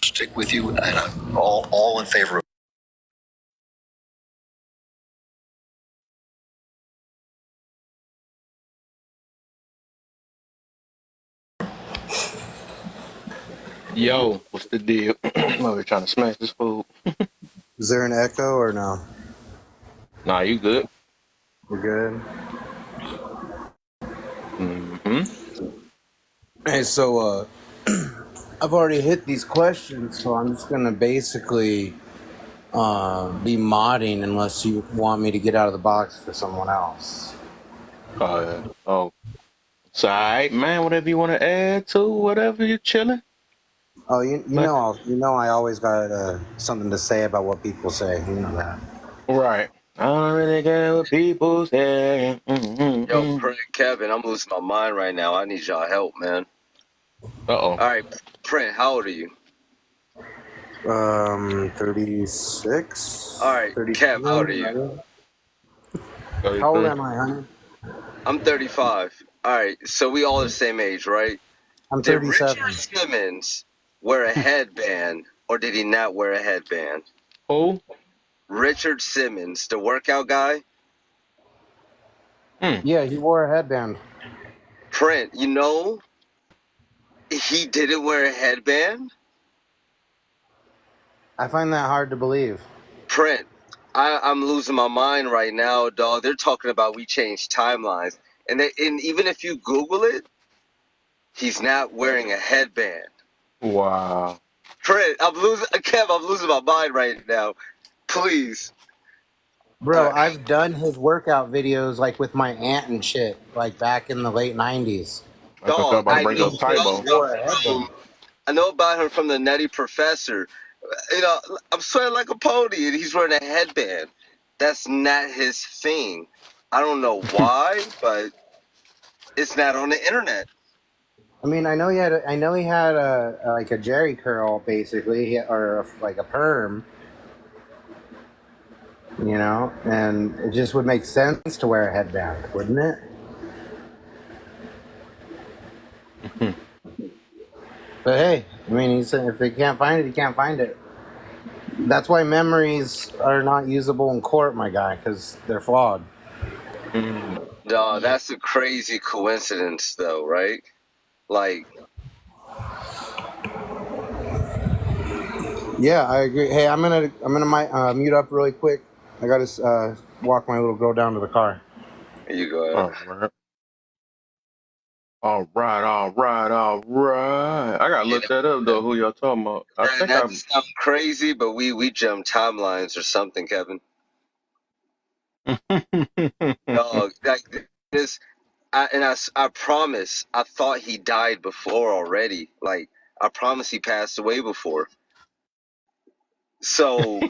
Stick with you, and I'm all in favor of. Yo, what's the deal? We're trying to smash this food. Is there an echo or no? Nah, you good? We're good. Hey, so I've already hit these questions, so I'm just gonna basically be modding unless you want me to get out of the box for someone else. Oh, it's all right, man. Whatever you want to add to, whatever you're chilling. Oh, you know I always got something to say about what people say. You know that. Right. I don't really care what people say. Yo, Kevin, I'm losing my mind right now. I need y'all help, man. Uh-oh. All right, Print, how old are you? 36. All right, Kev, how old are you? How old am I, honey? I'm 35. All right, so we all the same age, right? I'm Did 37. Richard Simmons wear a headband, or did he not wear a headband? Who? Richard Simmons, the workout guy? Yeah, he wore a headband. Print, you know he didn't wear a headband? I find that hard to believe. Print, I'm losing my mind right now, dog. They're talking about we changed timelines. And even if you Google it, he's not wearing a headband. Wow. Print, I'm losing my mind right now. Please. Bro, I've done his workout videos like with my aunt and shit, like back in the late 90s. I thought you were Dog, about to bring up Tybo. I know about him from the Nutty Professor. You know, I'm sweating like a pony, and he's wearing a headband. That's not his thing. I don't know why, but it's not on the internet. I mean, I know he had a like a Jerry curl basically, or like a perm, you know, and it just would make sense to wear a headband, wouldn't it? But hey, I mean, if he can't find it, he can't find it. That's why memories are not usable in court, my guy, because they're flawed. No, that's a crazy coincidence, though, right? Like, yeah, I agree. Hey, I'm gonna mute up really quick. I gotta walk my little girl down to the car. Here you go. All right. All right, all right, all right. I gotta look that up though. Who y'all talking about? I think That sounds crazy, but we jumped timelines or something, Kevin. Dog, like this, I promise, I thought he died before already. Like, I promise he passed away before. So,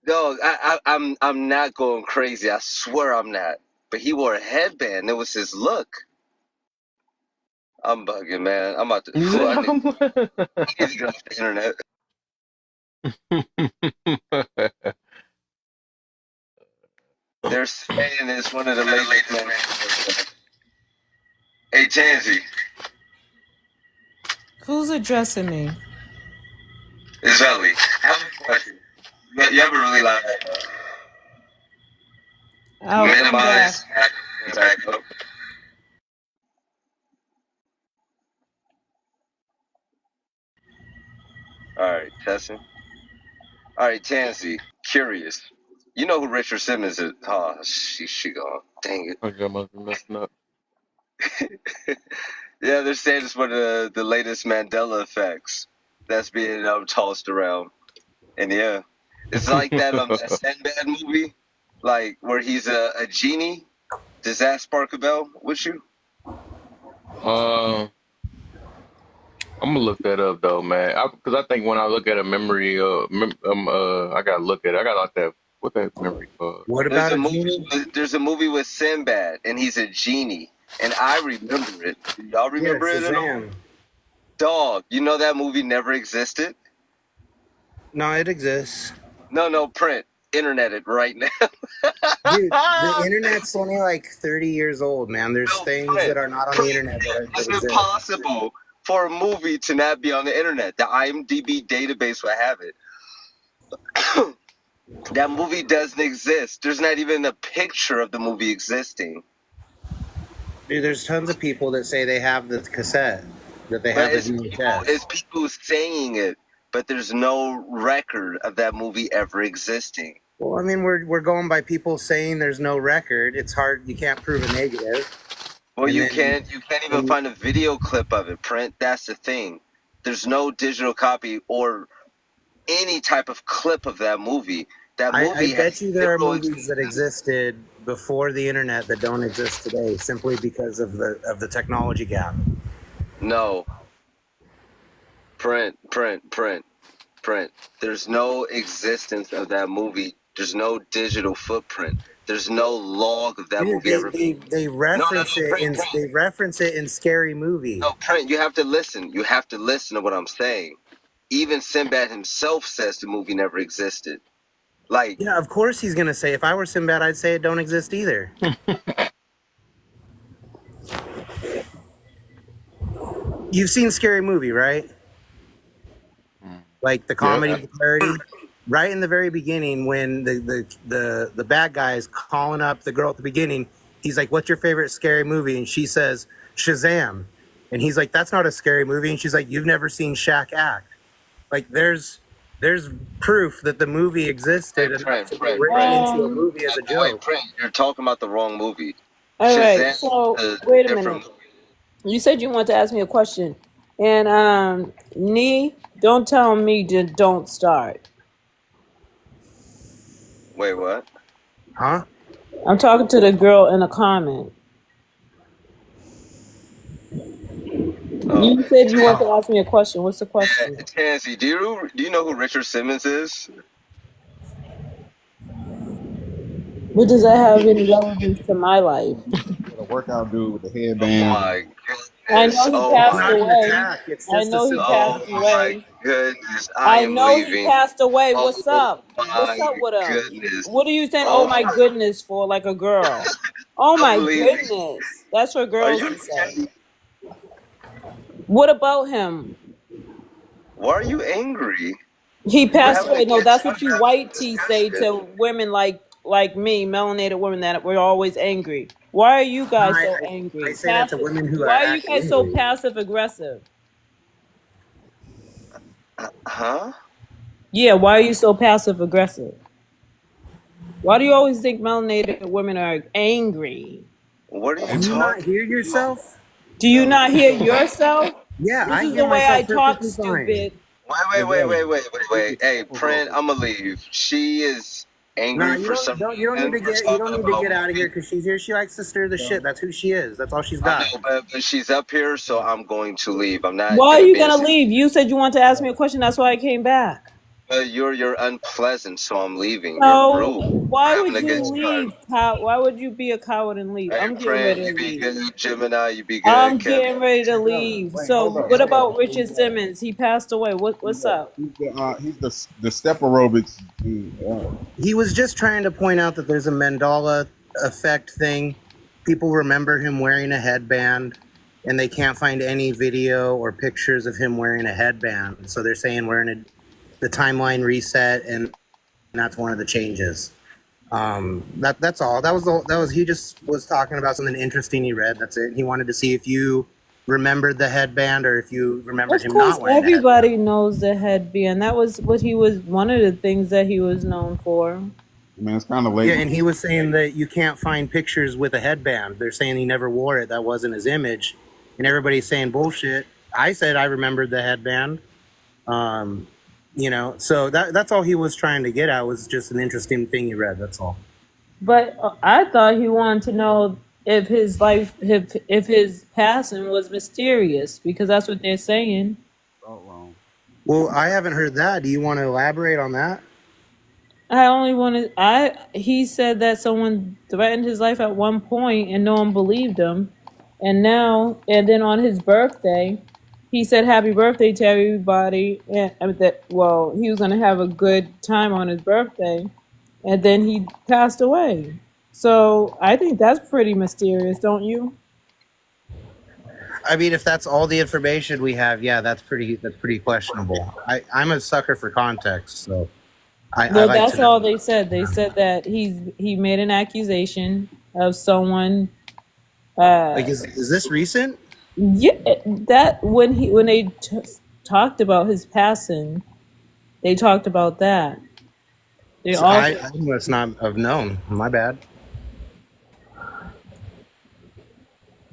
dog, I'm not going crazy. I swear I'm not. But he wore a headband. It was his look. I'm bugging, man. I'm about to. Phew, I need to get off the internet. They're saying it's one of the latest men. Hey, Tansy, Who's addressing me? it's Ellie. I have a question. You ever really like I'll come back. minimize back up? All right, testing. All right, Tansy, curious. You know who Richard Simmons is? Oh, she gone. Dang I got my messing up. it. Yeah, they're saying it's one of the latest Mandela effects that's being tossed around. And yeah, it's like that that Sinbad movie, like where he's a genie. Does that spark a bell with you? I'm gonna look that up though, man. Because I think when I look at a memory, I gotta look at it. I gotta like that. What that memory called? What There's about a a movie. genie? There's a movie with Sinbad, and he's a genie, and I remember it. Do y'all Yeah, remember it at all? Shazam. Dog, you know that movie never existed? No, it exists. No, print. Internet it right now. Dude, the internet's only like 30 years old, man. There's No, things print. that are not on the internet that It's exist. impossible for a movie to not be on the internet. The IMDb database will have it. That movie doesn't exist. There's not even a picture of the movie existing. Dude, there's tons of people that say they have the cassette, that they But have the VHS. it's people saying it, but there's no record of that movie ever existing. Well, I mean, we're going by people saying there's no record. It's hard. You can't prove a negative. Well, And you then- can't even find a video clip of it, print. That's the thing. There's no digital copy or any type of clip of that movie. That movie I bet has you there are zero movies that existed before the internet that don't exist today, simply because of the technology gap. No. Print. There's no existence of that movie. There's no digital footprint. There's no log of that Dude, movie ever. they reference no, it in Print. they reference it in Scary Movie. No, print. You have to listen. You have to listen to what I'm saying. Even Sinbad himself says the movie never existed. Like, Yeah, of course he's gonna say. If I were Sinbad, I'd say it don't exist either. You've seen Scary Movie, right? Like the comedy, the parody. Right in the very beginning, when the bad guy is calling up the girl at the beginning, he's like, "What's your favorite scary movie?" And she says, "Shazam." And he's like, "That's not a scary movie." And she's like, "You've never seen Shaq act." Like there's proof that the movie existed and Print. written into a movie as a Wait, joke. print. You're talking about the wrong movie. All right. Shazam So is wait a different minute. You said you wanted to ask me a question, and Nee, don't tell me to don't start. Wait, what? Huh? I'm talking to the girl in the comment. You said you wanted to ask me a question. What's the question? Tansy, do you know who Richard Simmons is? What does that have any relevance to my life? The workout dude with the Oh headband. my goodness. I know he Oh passed Not my, an away. attack. It's I just know he a passed oh away. my goodness. I am know he leaving. passed away. What's up? Oh What's up with him? goodness. What are you saying? Oh Oh my my- goodness, for like a girl. Oh my I'm leaving. goodness. That's what Are girls you would say. kidding? What about him? Why are you angry? He passed having a away. No, good that's time what you having white a tea say discussion. to women like me, melanated women that we're always angry. Why are you guys so angry? I say that to women who are Why are you guys so actually- passive aggressive? Huh? Yeah, why are you so passive aggressive? Why do you always think melanated women are angry? What are you Do you not talking hear about? yourself? Do you not hear yourself? Yeah, This I is hear the way I myself talk, perfectly fine. stupid. Wait, Hey, wait, wait, bro, wait, wait, wait, be wait. Hey, respectful, bro. Print, I'm gonna leave. She is Nah, angry you for some you don't need reason. to We're you don't talking need to about get out of here women. because she's here. She likes to stir the shit. That's who she is. That's all she's I got. know, but she's up here, so I'm going to leave. I'm not Why are gonna you be in. gonna leave? You said you wanted to ask me a question. That's why I came back. You're unpleasant, so I'm leaving. You're No, rude. why We're having would a good you time. leave? Why would you be a coward and leave? Hey, I'm getting Print, ready you to be leave. good. Gemini, you be good. I'm Kevin. getting ready to Bro, leave. wait, So hold up, what hold up about before you Richard go. Simmons? He passed away. What's up? He's the step aerobics. He was just trying to point out that there's a Mandela effect thing. People remember him wearing a headband, and they can't find any video or pictures of him wearing a headband. So they're saying we're in the timeline reset, and that's one of the changes. That's all. That was he just was talking about something interesting he read. That's it. He wanted to see if you remembered the headband or if you remembered Of him course, not wearing the headband. everybody knows the headband. That was what he was. One of the things that he was known for. Man, it's kind of Yeah, late. and he was saying that you can't find pictures with a headband. They're saying he never wore it. That wasn't his image, and everybody's saying bullshit. I said I remembered the headband. Um, so that's all he was trying to get at was just an interesting thing he read. That's all. But I thought he wanted to know if his life, if his passing was mysterious, because that's what they're saying. Oh, wrong. Well, I haven't heard that. Do you want to elaborate on that? I only wanted. He said that someone threatened his life at one point, and no one believed him. And then on his birthday, he said happy birthday to everybody, and he was gonna have a good time on his birthday, and then he passed away. So I think that's pretty mysterious, don't you? I mean, if that's all the information we have, yeah, that's pretty questionable. I'm a sucker for context, so I Well, like to that's all know. they said. They said that he made an accusation of someone. Like, is this recent? Yeah, that when they talked about his passing, they talked about that. They So also, I must not have known. My bad.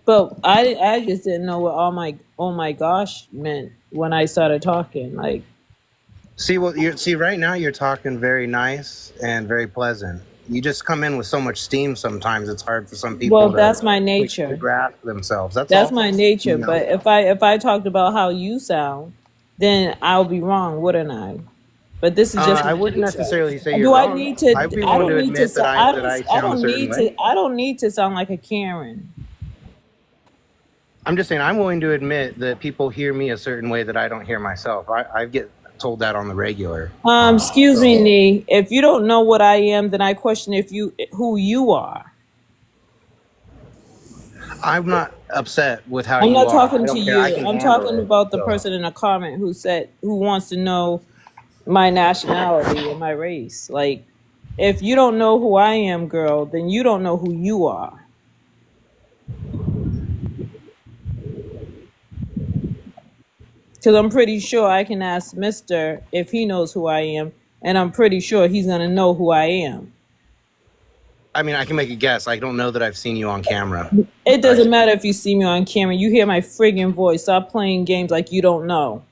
but I just didn't know what oh my gosh meant when I started talking. Like, See right now you're talking very nice and very pleasant. You just come in with so much steam sometimes it's hard for some people well, to that's my quickly nature. grasp themselves. That's That's all. my nature. You know. But if I talked about how you sound, then I'll be wrong, wouldn't I? But this is just I my wouldn't nature. necessarily say you're Do I wrong. need to? I'd be I willing don't to need to. admit that I I sound a don't certain need way. to. I don't need to sound like a Karen. I'm just saying I'm willing to admit that people hear me a certain way that I don't hear myself. I get told that on the regular. Excuse me, So Nee. If you don't know what I am, then I question who you are. I'm not upset with how I'm you not are. I talking to don't care. I you. can I'm handle talking it. about the So person in a comment who wants to know my nationality and my race. Like, if you don't know who I am, girl, then you don't know who you are. Because I'm pretty sure I can ask Mister if he knows who I am, and I'm pretty sure he's gonna know who I am. I mean, I can make a guess. I don't know that I've seen you on camera. It doesn't Right. matter if you see me on camera. You hear my friggin' voice. Stop playing games like you don't know.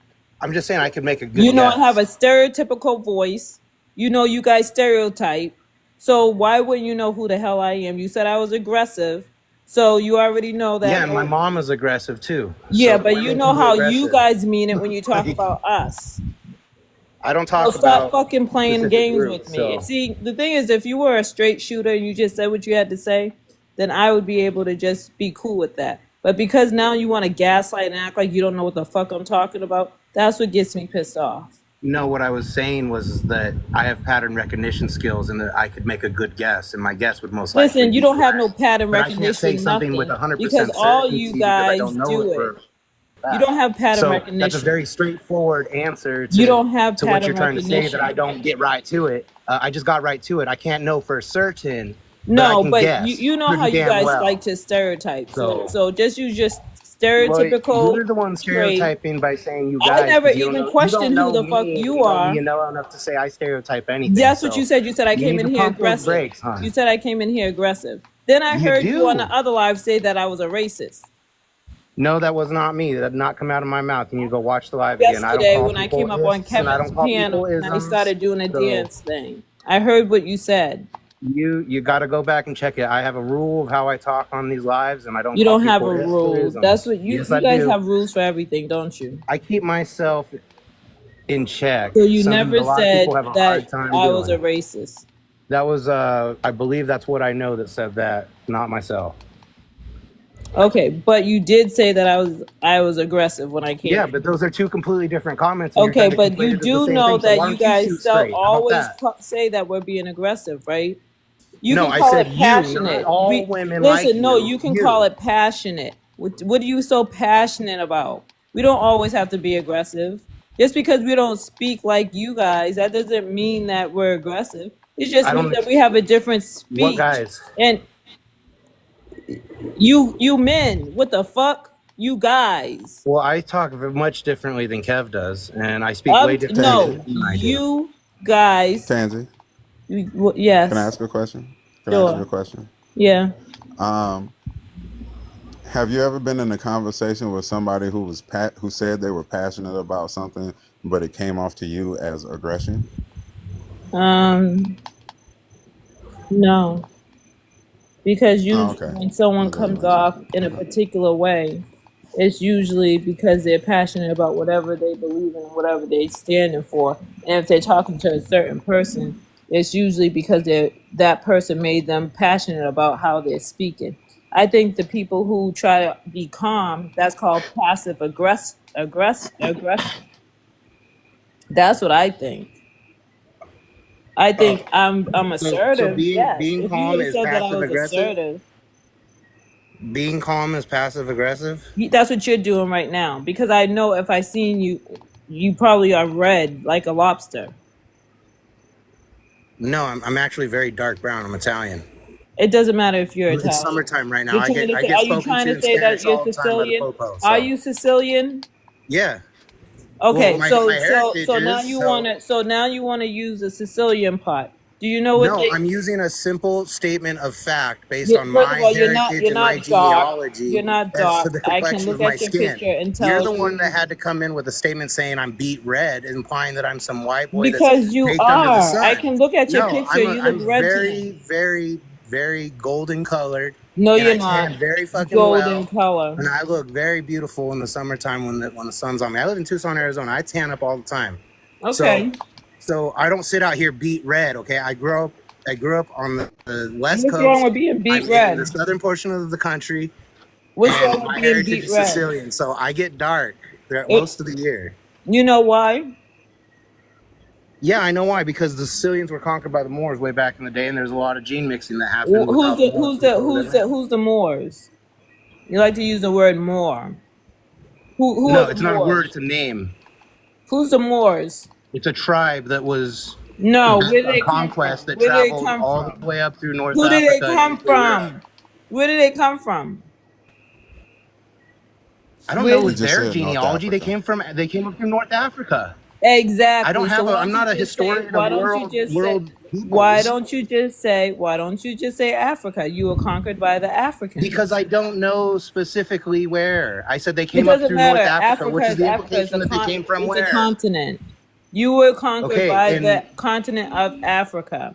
I'm just saying I could make a You good know I have a guess. stereotypical voice. You know you guys stereotype. So why wouldn't you know who the hell I am? You said I was aggressive. So you already know Yeah, that. and my mom is aggressive too. Yeah, So but you women know can be how you aggressive. guys mean it when you talk Like, about us. I don't So talk stop about fucking playing specific games groups. with me. So See, the thing is, if you were a straight shooter and you just said what you had to say, then I would be able to just be cool with that. But because now you want to gaslight and act like you don't know what the fuck I'm talking about, that's what gets me pissed off. no, what I was saying was that I have pattern recognition skills and that I could make a good guess, and my guess would most likely Listen, you be don't have no correct. pattern But I can't say recognition, something with nothing, 100% because all certainty you because I guys don't know do it it. for a You fact. don't have pattern So that's a recognition. very straightforward answer You don't have to what pattern you're trying to say that I recognition. don't get right to it. I just got right to it. I can't know for certain, but I No, can but guess you know how pretty you damn guys well. like to stereotype. So So just use your Well, stereotypical you're the one trait. stereotyping by saying you I guys never because even you don't questioned who know the fuck me and you you know are. me enough to say I stereotype anything. That's what you So said. You said I you came need in to here pump those aggressive. brakes, hon. You said I came in here aggressive. Then I You heard you on the do. other live say that I was a racist. No, that was not me. That did not come out of my mouth. You need to go watch the live again. I don't Yesterday call when I came people up on ists and I Kevin's don't call piano people and I isms. started doing a So dance thing. I heard what you said. you got to go back and check it. I have a rule of how I talk on these lives, and I don't You call don't have people a ists or rule. That's isms. what Yes, you I guys do. have rules for everything, don't you? I keep myself in check. So you Something never a lot of people said have a that hard time I was a doing. racist. That was, I believe that's what I know that said that, not myself. Okay, but you did say that I was aggressive when I came Yeah, in. but those are two completely different comments, and you're Okay, trying to but conflate you it as the do same know thing. So that why you don't you guys shoot straight? How about always that? say that we're being aggressive, right? You No, can I call said it you, not passionate. all women like Listen, no, you. you can call You. it passionate. What are you so passionate about? We don't always have to be aggressive. Just because we don't speak like you guys, that doesn't mean that we're aggressive. It just I means don't. that we have a different What speech. guys? And you men, what the fuck? You guys. Well, I talk much differently than Kev does, and I speak way differently Tansy, No, than I do. you guys. Tansy, can I Yes, ask a question? Can I ask you a sure. question? Yeah. Um, have you ever been in a conversation with somebody who was who said they were passionate about something, but it came off to you as aggression? Um, no. Because Oh, usually okay. when someone I just comes want to check. off in a Okay. particular way, it's usually because they're passionate about whatever they believe in, whatever they're standing for. And if they're talking to a certain person, it's usually because that person made them passionate about how they're speaking. I think the people who try to be calm, that's called passive aggression. That's what I think. I Oh, think I'm so assertive. Yes. being If you calm would have is said that I passive was aggressive. assertive, Being calm is passive aggressive. that's what you're doing right now. Because I know if I seen you, you probably are red like a lobster. No, I'm actually very dark brown. I'm Italian. It doesn't matter if you're It's Italian. summertime right now. You're I trying get to I say, get are you spoken trying to to in say that Spanish you're all the time by the Sicilian? popo. Are So you Sicilian? yeah. Well, Okay, my heritage so now is you so. wanna use a Sicilian pot. Do you know what No, they? I'm using a simple statement of fact based You, on first of my all, heritage you're and my not dark. genealogy You're not as to dark. the I can complexion look of my at your picture skin. and You're tell the one that you had to come in with a statement saying I'm beat red, implying that I'm some white boy that's because you baked under the are. I sun. can look at your No, picture. You look I'm red to me. very, very, very golden colored, No, and you're I not. tan very fucking Golden well. color. And I look very beautiful in the summertime when the sun's on me. I live in Tucson, Arizona. I tan up all the time. Okay. So I don't sit out here beat red. Okay, I grew up on the West What's wrong Coast. with being I'm beat in red? the southern portion of the country, What's and wrong with my being heritage beat is red? Sicilian. So I get dark throughout It, most of the year. you know why? Yeah, I know why. Because the Sicilians were conquered by the Moors way back in the day, and there's a lot of gene mixing that happened with how the Moors controlled their land. who's the Moors? You like to use the word Moor. Who No, are the it's not a word; Moors? it's a name. Who's the Moors? It's a tribe that was No, where did a they come conquest from? that Where did they traveled come all the from? way up through North Who did they Africa come into Europe. from? Where did they come from? I don't Where know You just their said North genealogy. They Africa. came up through North Africa. I don't exactly. So have a. why I'm don't you not a just say? historian Why of don't you just say? world peoples Why don't you just say Africa? You were conquered by the Africans. because I don't know specifically where. I said they It came up doesn't through North matter. Africa, which is the Africa is implication that they came from it's a where? continent. You were conquered Okay, by the and continent of Africa.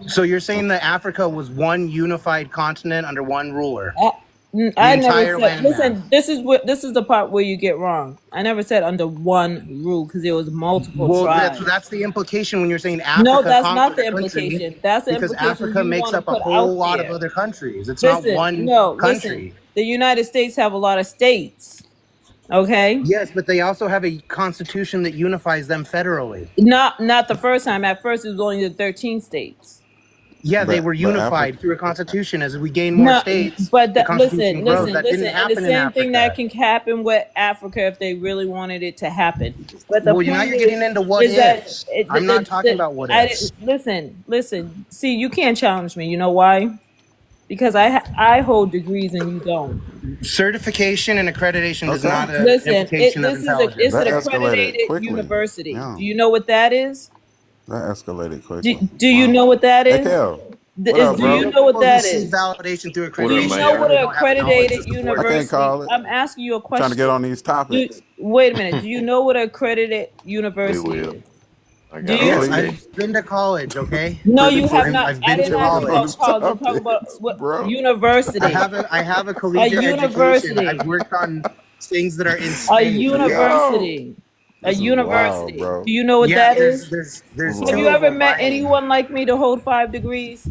so you're saying Okay. that Africa was one unified continent under one ruler, I, the I never entire said. landmass. Listen, this is the part where you get wrong. I never said under one rule because there was multiple Well, tribes. that's the implication when you're saying No, Africa that's not conquered the a country, implication. That's the because implication Africa you makes want to up a put whole out lot of there. other countries. It's not Listen, one no, listen. country. The United States have a lot of states. Okay, Yes, but they also have a constitution that unifies them federally. not the first time. At first, it was only the 13 states. Yeah, they But were Africa. unified through a constitution. As we gain more No, states, but the that, constitution grows. That didn't listen, and the happen in same thing that Africa. can happen with Africa if they really wanted it to happen. But the Well, now point you're getting into what is that ifs. I'm not talking about what I ifs. didn't listen. See, you can't challenge me. You know why? because I hold degrees and you don't. Certification and accreditation is Okay. not an Listen, implication of it's intelligence. That an escalated accredited quickly. university. Yeah, Do you know what that is? that escalated Do, quickly. do you Wow. know what that Hey, is? Kel, what up, Do you bro? know what People who that seek is? validation through What Do up, you accreditation know Mayor? what generally an don't have knowledge to accredited support I it. can't university? call it. I'm asking you a Trying to get question. on these topics. Wait a minute. Do you know what an accredited We university will. is? I Do got you? him Yes, on Please. stage. I've been to college. Okay, No, Pretty you have please. not. I've I been didn't to Get ask you on college. these about college. I'm talking about topics, what bro. I university. have a A collegiate education. university. I've worked on things that are in A space. Okay, Yo, university. A this is wild, university. bro. Do you know what yeah, that is? there's Have two you of ever them. met Right? anyone like me to hold 5 degrees?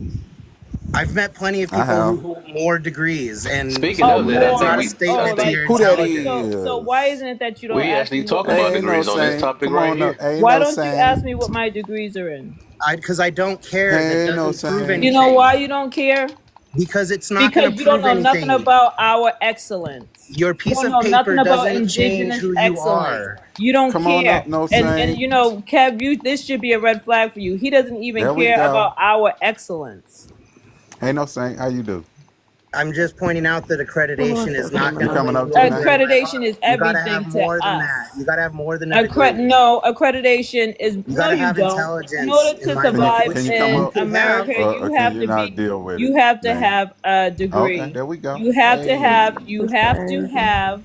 I've met plenty of I people who have. hold more degrees, and Speaking Oh, of that, I that's think not a more. we statement to Like your Who that intelligence. so. Why is? isn't it that you don't we ask me actually what talk my Hey, about ain't no degrees on this saint. topic Come right on up. here. Ain't Why no don't you ask saint. me what my degrees are in? Because I don't care. That Ain't no doesn't prove saint. You know anything. why you don't care? Because it's not going Because to you don't prove know nothing anything. about our excellence. Your You piece don't of know paper nothing about doesn't change indigenous who you excellence. are. You don't Come on up, care. no And saint. you know, Kev, this should be a red flag for you. He doesn't even There we care go. about our excellence. Ain't no saint. How you do? I'm just pointing out that accreditation is not You going to coming up label too, you man? as Accreditation is you got to everything have to more than us. that. You got to have more than a degree. No, accreditation is You no, got to you have don't. In intelligence, order in to my book, survive which Can you you come in up, think you have. America, or can you not deal with it? you have to Then have a okay, degree. there we go. You have to Hey, have you have to have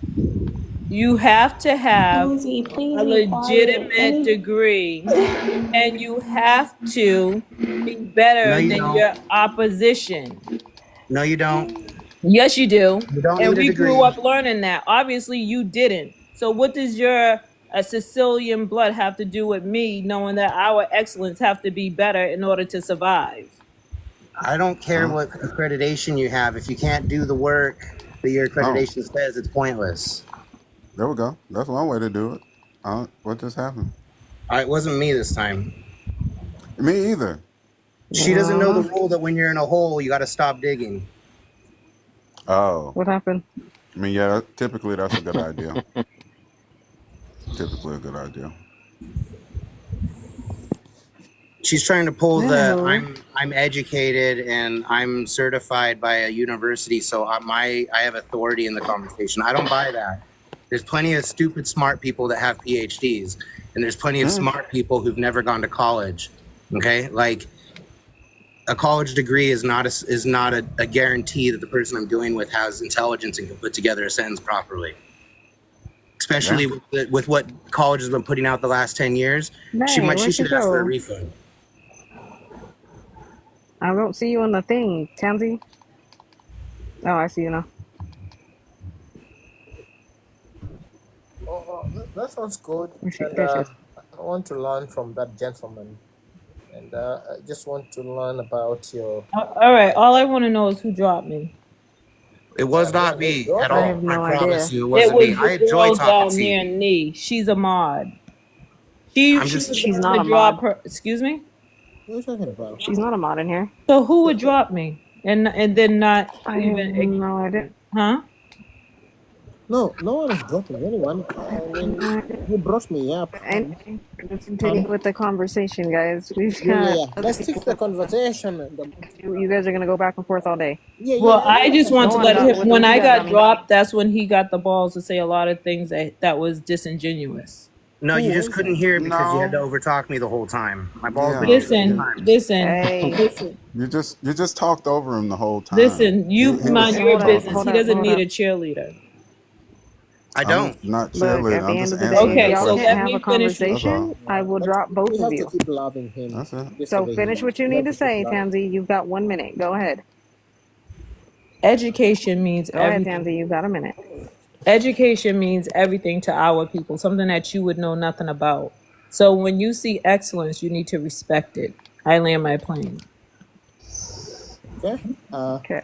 you have to have Cozy, please a be quiet. legitimate degree, and you have to be No, better you than don't. your opposition. No, you don't. Yes, you do. You don't And need a we grew degree. up learning that. Obviously, you didn't. So, what does your Sicilian blood have to do with me knowing that our excellence have to be better in order to survive? I don't care Huh? what accreditation you have. If you can't do the work that your Oh, accreditation says, it's pointless. there we go. That's one way to do it. What just happened? It wasn't me this time. Me either. She doesn't know the rule that when you're in a hole, you got to stop digging. Oh, What happened? I mean, yeah. Typically, that's a good idea. Typically, a good idea. She's trying to pull the No. I'm educated and I'm certified by a university, so I have authority in the conversation. I don't buy that. There's plenty of stupid smart people that have PhDs, and there's plenty of smart people who've never gone to college. Okay, like a college degree is not a guarantee that the person I'm dealing with has intelligence and can put together a sentence properly. Especially with what college has been putting out the last 10 years, she Nay, where'd should you ask for a go? refund. I don't see you on the thing, Tansy. Oh, I see you now. That sounds good, There she, and there she is. I want to learn from that gentleman, and I just want to learn about your. All right. All I want to know is who dropped me. It was not me at I all. have no I promise idea. you, it It wasn't was me. I the enjoy girl talking down to near you. Nee. She's a mod. She I'm was just She's going not to a drop mod. her. Excuse me. What are you talking about? She's not a mod in here. So who would drop me and then not I have even no idea. huh? No, no one is dropping anyone. I mean, No idea. you brought me up. Anything to continue with the conversation, guys. We've Yeah, got yeah. other Let's fix people the conversation. you guys are gonna go back and forth all day. Yeah, Well, yeah. I just want No to one let got him. what When you I got on got me. dropped, that's when he got the balls to say a lot of things that was disingenuous. No, you just couldn't hear it because you had to No. overtalk me the whole time. My balls Yeah. been hit many Listen, times. listen. Hey, You just talked over him the whole time. Listen, you He mind was okay, your hold up, business. talking. hold He up, doesn't hold need up. a cheerleader. I I'm don't. not Look, cheerleading. at the I'm end just of the answering day, your if Okay, y'all so question. can't let have a me finish. That's all. conversation, I will drop both We of have to you. keep loving him. That's it. Just So the way he finish is. what you We need have to to keep say, loving. Tansy. You've got 1 minute. Go ahead. Education means Go ahead, everything. Tansy. You've got a minute. Education means everything to our people, something that you would know nothing about. So when you see excellence, you need to respect it. I land my plane. Okay. Okay,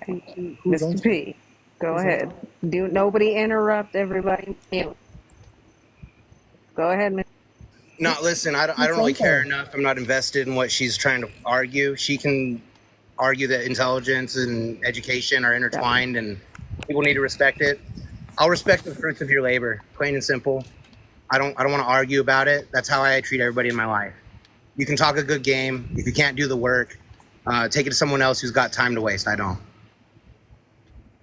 Who's Mr. on? P. Go Who's on? ahead. Do nobody interrupt. Everybody mute. Go ahead, Miss. No, listen, I don't really care enough. I'm not invested in what she's trying to argue. She can argue that intelligence and education are intertwined and people need to respect it. I'll respect the fruits of your labor, plain and simple. I don't want to argue about it. That's how I treat everybody in my life. You can talk a good game. If you can't do the work, take it to someone else who's got time to waste. I don't.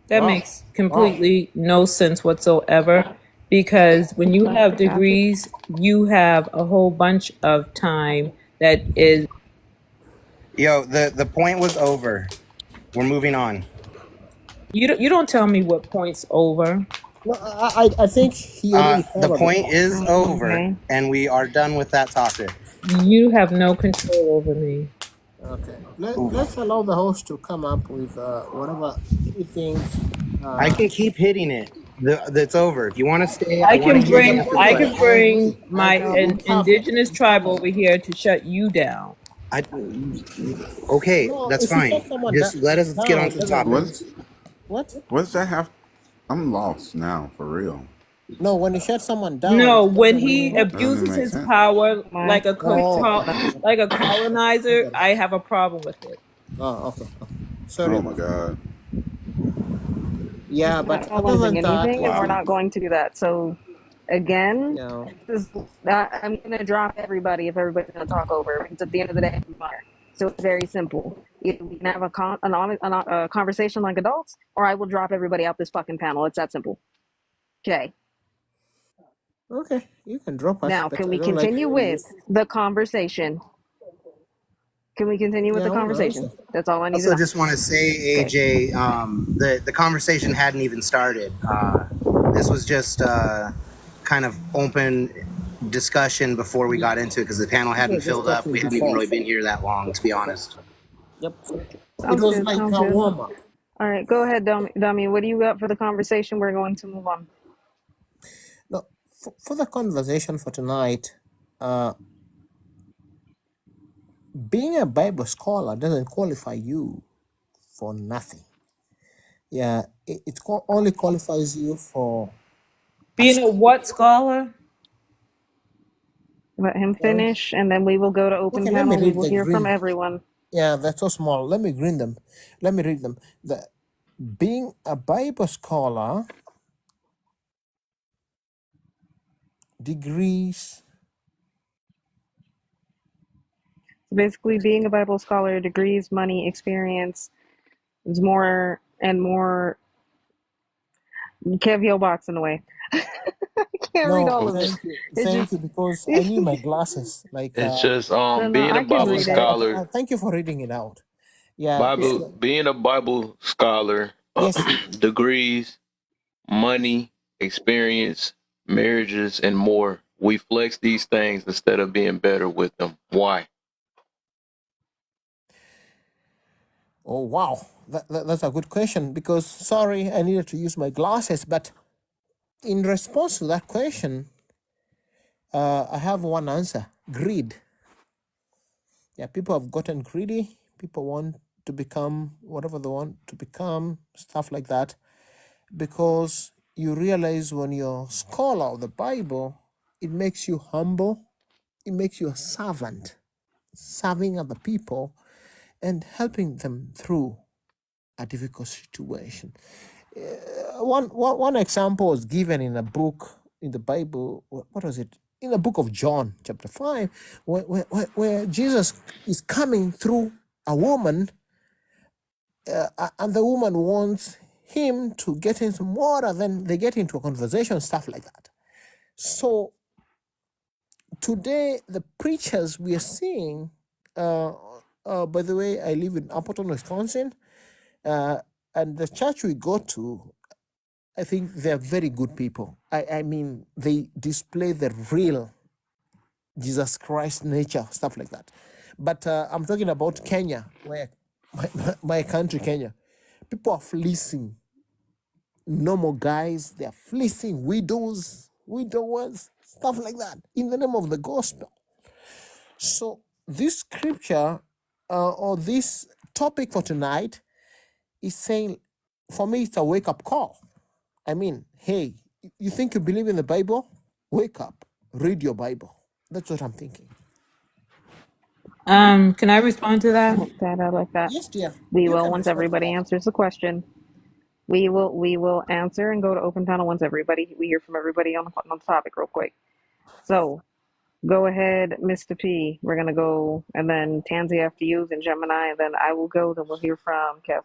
That Wow. makes Wow. completely no sense whatsoever because when you have Gotcha. degrees, you have a whole bunch of time that is. Yo, the point was over. We're moving on. You don't tell me what points over. No, I think he already The covered the point point. is over, Okay. and we are done with that topic. You have no control over me. Okay. Let's allow the host to come up with whatever he thinks. I can keep hitting it. That's over. If you want to stay, I I want to can hear the bring answer I question. can I bring agree. I my agree. So, We have indigenous we have tribe a over here to shut you down. I okay, no. that's If you fine. shut someone Just let us get down, on it to the doesn't topic. mean What's what. what's that have? I'm lost now, for real. No, when you shut someone down, No, it when doesn't he mean. That doesn't even abuses make his sense. power my Oh, that doesn't. like a I colonizer, get it. I have a problem with it. Oh, okay. Okay. Sorry Oh my about that. God! Yeah, not but other challenging than that, anything, and if we're you, Wow. not going to do that. So, again, you know, this is, I'm going to drop everybody if everybody's going to talk over. Because at the end of the day, I'm fire. So it's very simple. Either we can have a conversation like adults, or I will drop everybody out this fucking panel. It's that simple. Okay. okay, you can drop us, Now, but can I we don't like continue when you. with the conversation? Can we continue with Yeah, the I want to answer. conversation? That's all I I need to also know. just want to say, Okay. AJ, the conversation hadn't even started. This was just kind of open discussion before we got into it because the panel We were hadn't just filled up. talking We hadn't even before. really been here that long, to be honest. Yep. It Sounds was good. like Sounds a good. warm up. All right. Go ahead, Dummy. What do you got for the conversation? We're going to move on. No, for the conversation for tonight, uh, being a Bible scholar doesn't qualify you for nothing. Yeah, only qualifies you for a Being a what scholar? Let him sorry. finish, and then we will go to open Okay, let me panel. We read will the hear from green. everyone. Yeah, that's so small. Let me read them. Let me read them. The being a Bible scholar degrees. So basically, being a Bible scholar, degrees, money, experience is more and more. Kev, your box in the way. I can't read No, all of it. It's thank just you, because I need my glasses. Like, It's just no. being a I can Bible read okay, it. okay. scholar. Thank you for reading it out. Yeah. Yeah. Bible being a Bible scholar, Yes. degrees, money, experience, marriages, and more. We flex these things instead of being better with them. Why? Oh wow, that's a good question. Because sorry, I needed to use my glasses. But in response to that question, I have one answer: greed. Yeah, people have gotten greedy. People want to become whatever they want to become, stuff like that. Because you realize when you're a scholar of the Bible, it makes you humble. It makes you a servant, serving other people and helping them through a difficult situation. One example was given in a book in the Bible. What was it? In the book of John, chapter 5, where Jesus is coming through a woman, and the woman wants him to get in some water. Then they get into a conversation, stuff like that. So today, the preachers we are seeing, by the way, I live in Appleton, Wisconsin, and the church we go to, I think they're very good people. I mean, they display the real Jesus Christ nature, stuff like that. But I'm talking about Kenya, where my country, Kenya. People are fleecing normal guys, they're fleecing widows, widowers, stuff like that, in the name of the gospel. So this scripture, or this topic for tonight, is saying, for me, it's a wake-up call. I mean, hey, you think you believe in the Bible? Wake up, read your Bible. That's what I'm thinking. Can I respond to I that? like that. I like that. Yes, dear. We You will can once respond to everybody that. answers the question. We will answer and go to open panel once we hear from everybody on the topic real quick. So go ahead, Mr. P. We're gonna go, and then Tansy after you, then Gemini, and then I will go. Then we'll hear from Kev.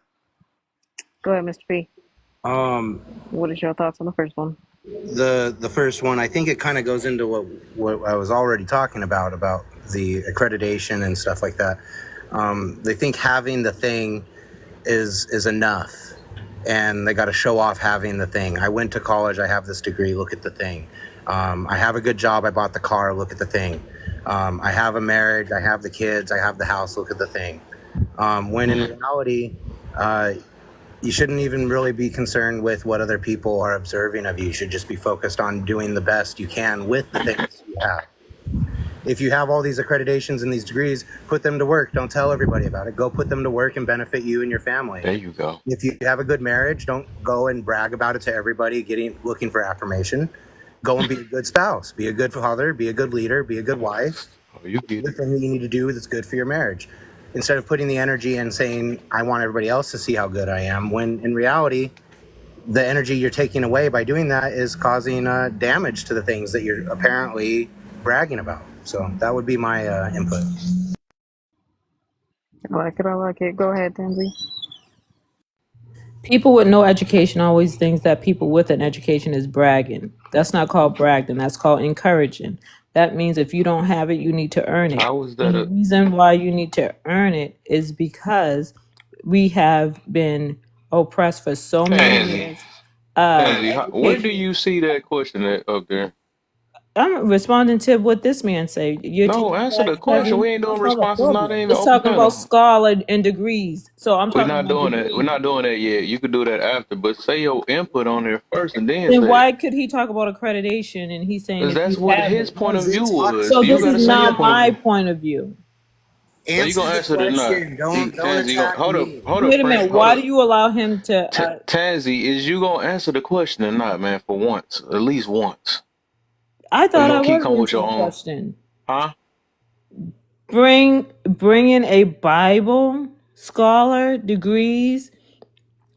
Go ahead, Mr. P. Um, What is your thoughts on the first one? the first one, I think it kind of goes into what I was already talking about the accreditation and stuff like that. They think having the thing is enough, and they got to show off having the thing. I went to college. I have this degree. Look at the thing. I have a good job. I bought the car. Look at the thing. I have a marriage. I have the kids. I have the house. Look at the thing. When in reality, you shouldn't even really be concerned with what other people are observing of you. You should just be focused on doing the best you can with the things you have. If you have all these accreditations and these degrees, put them to work. Don't tell everybody about it. Go put them to work and benefit you and your family. There you go. If you have a good marriage, don't go and brag about it to everybody, looking for affirmation. Go and be a good spouse. Be a good father. Be a good leader. Be a good wife. Oh, you get The it. thing that you need to do that's good for your marriage. Instead of putting the energy and saying, I want everybody else to see how good I am, when in reality, the energy you're taking away by doing that is causing damage to the things that you're apparently bragging about. So that would be my input. I like it. I like it. Go ahead, Tansy. People with no education always think that people with an education is bragging. That's not called bragging. That's called encouraging. That means if you don't have it, you need to earn it. How is And that the a reason why you need to earn it is because we have been oppressed for so many Tansy? years. Tansy, where do Education. you see that question up there? I'm responding to what this man say. You're No, taking answer back the question. heaven. We ain't doing responses. Not even It's open talking about panel. scholar and degrees. So I'm We're talking not about doing that. We're degrees. not doing that yet. You could do that after, but say your input on there first, and then Then say why it. could he talk about accreditation and he's saying Because if that's you what have his it? point of Because view it's talk. was. So So you this got is to say your not point of my view. point of view. So you Answer gonna the answer it or not? question. See, Don't Tansy, you attack gonna me. hold Wait up, a Prince, minute. hold Why up. do you allow him to? Tansy, is you gonna answer the question or not, man? For once, at least once, I or you thought I gonna keep was coming with answering your the own? question. Huh? Bring in a Bible scholar, degrees,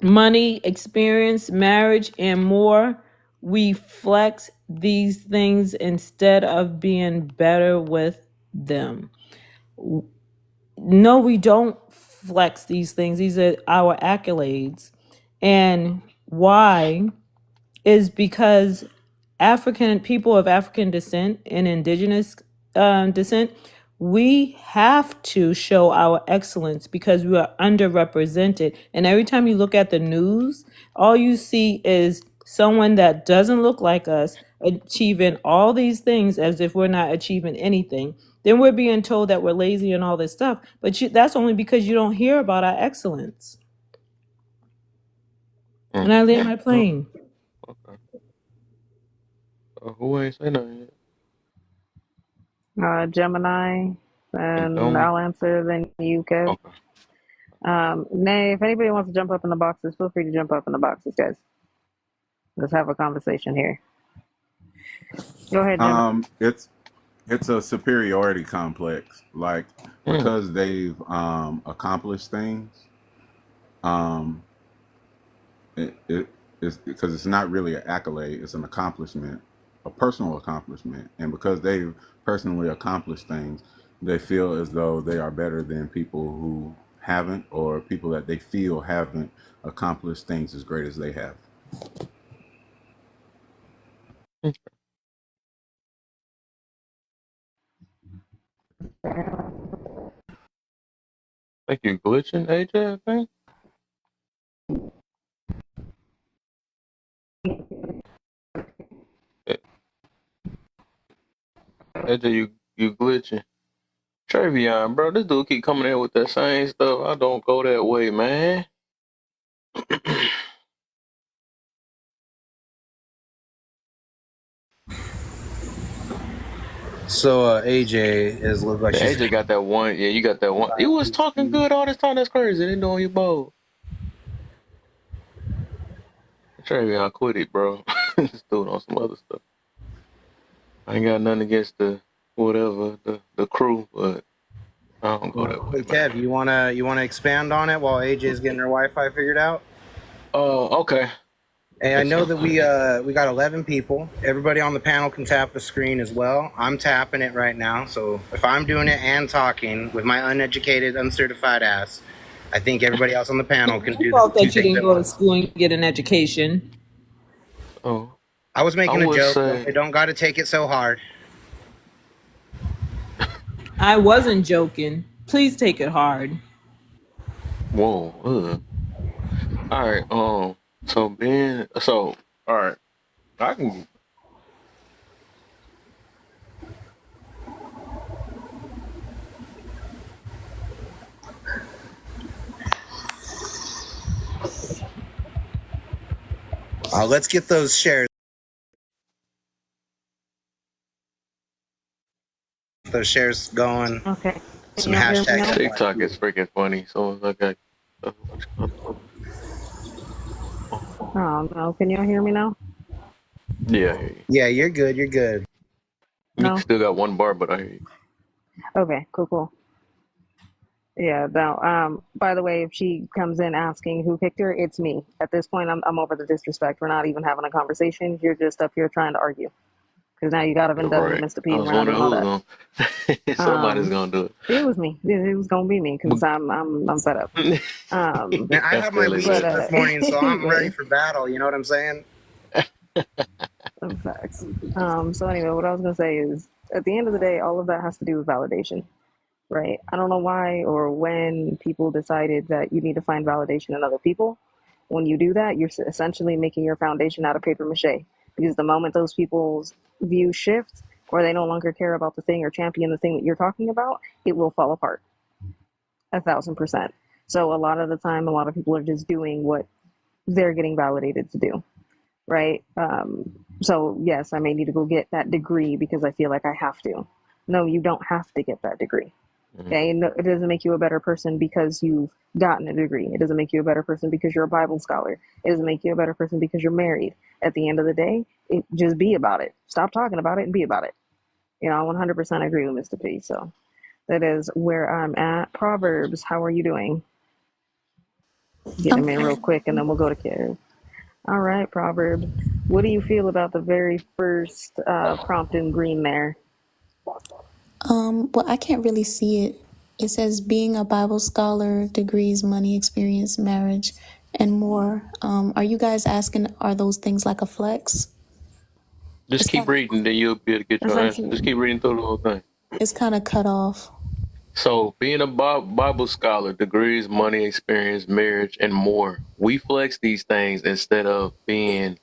money, experience, marriage, and more. We flex these things instead of being better with them. No, we don't flex these things. These are our accolades. And why is because African people of African descent and indigenous descent, we have to show our excellence because we are underrepresented. And every time you look at the news, all you see is someone that doesn't look like us achieving all these things as if we're not achieving anything. Then we're being told that we're lazy and all this stuff. But that's only because you don't hear about our excellence. And I land my plane. Okay. Who ain't say nothing yet? Gemini, And and don't. I'll answer. Then you, Kev. Okay. Nay, if anybody wants to jump up in the boxes, feel free to jump up in the boxes, guys. Let's have a conversation here. Go ahead, Gemini. It's a superiority complex, like Mm. because they've accomplished things. Um, it is because it's not really an accolade; it's an accomplishment, a personal accomplishment, and because they've personally accomplished things, they feel as though they are better than people who haven't, or people that they feel haven't accomplished things as great as they have. Think you glitching, AJ? I think. Eh, AJ, you glitching. Travion, bro, this dude keep coming in with that same stuff. I don't go that way, man. So AJ is look like Yeah, she's. AJ got that one. Yeah, you got that one. You was talking good all this time. That's crazy. They doing you bold. Travion, quit it, bro. This dude on some other stuff. I ain't got nothing against the whatever the crew, but I don't go that way, Hey man. Kev, you wanna expand on it while AJ's getting her Wi-Fi figured out? Okay. Hey, I Yes, know sir. that we got 11 people. Everybody on the panel can tap the screen as well. I'm tapping it right now. So if I'm doing it and talking with my uneducated, uncertified ass, I think everybody else on the panel can Your do the fault two that you things didn't at go to once. school and get an education. Oh, I was I making a would joke. say, They don't got to take it so hard. I wasn't joking. Please take it hard. whoa. All right. All right. I can. Let's get those shares. Those shares going. Okay. Can Some y'all hear me hashtags. now? TikTok is freaking funny. So it's like Oh no. Can y'all hear me now? yeah, I hear you. Yeah, you're good. You're good. You No. still got one bar, but I hear you. Okay. Cool. Yeah. Now, by the way, if she comes in asking who picked her, it's me. At this point, I'm over the disrespect. We're not even having a conversation. You're just up here trying to argue. Because now you got a vendetta with Right. Mr. I P, and was we're not wondering doing all who's that. gonna. Somebody's gonna do It was me. It was gonna be me because it. I'm fed up. Man, I I have my feel it, weed But man. this morning, so I'm ready anyway, for battle. You know what I'm saying? facts. So anyway, what I was gonna say is, at the end of the day, all of that has to do with validation, right? I don't know why or when people decided that you need to find validation in other people. When you do that, you're essentially making your foundation out of paper mache. Because the moment those people's views shift, or they no longer care about the thing or champion the thing that you're talking about, it will fall apart 1,000%. So a lot of the time, a lot of people are just doing what they're getting validated to do, right? So yes, I may need to go get that degree because I feel like I have to. No, you don't have to get that degree. Okay, no, it doesn't make you a better person because you've gotten a degree. It doesn't make you a better person because you're a Bible scholar. It doesn't make you a better person because you're married. At the end of the day, just be about it. Stop talking about it and be about it. I 100% agree with Mr. P. So that is where I'm at. Proverbs, how are you doing? Get I'm him in real fine. quick and then we'll go to Kev. All right, Proverbs. What do you feel about the very first prompt in green there? Well, I can't really see it. It says being a Bible scholar, degrees, money, experience, marriage, and more. Are you guys asking, are those things like a flex? Just It's keep kind of, reading, then you'll be able to get your answer. Just Essentially, keep reading through the whole thing. it's kind of cut off. So, being a Bible scholar, degrees, money, experience, marriage, and more. We flex these things instead of being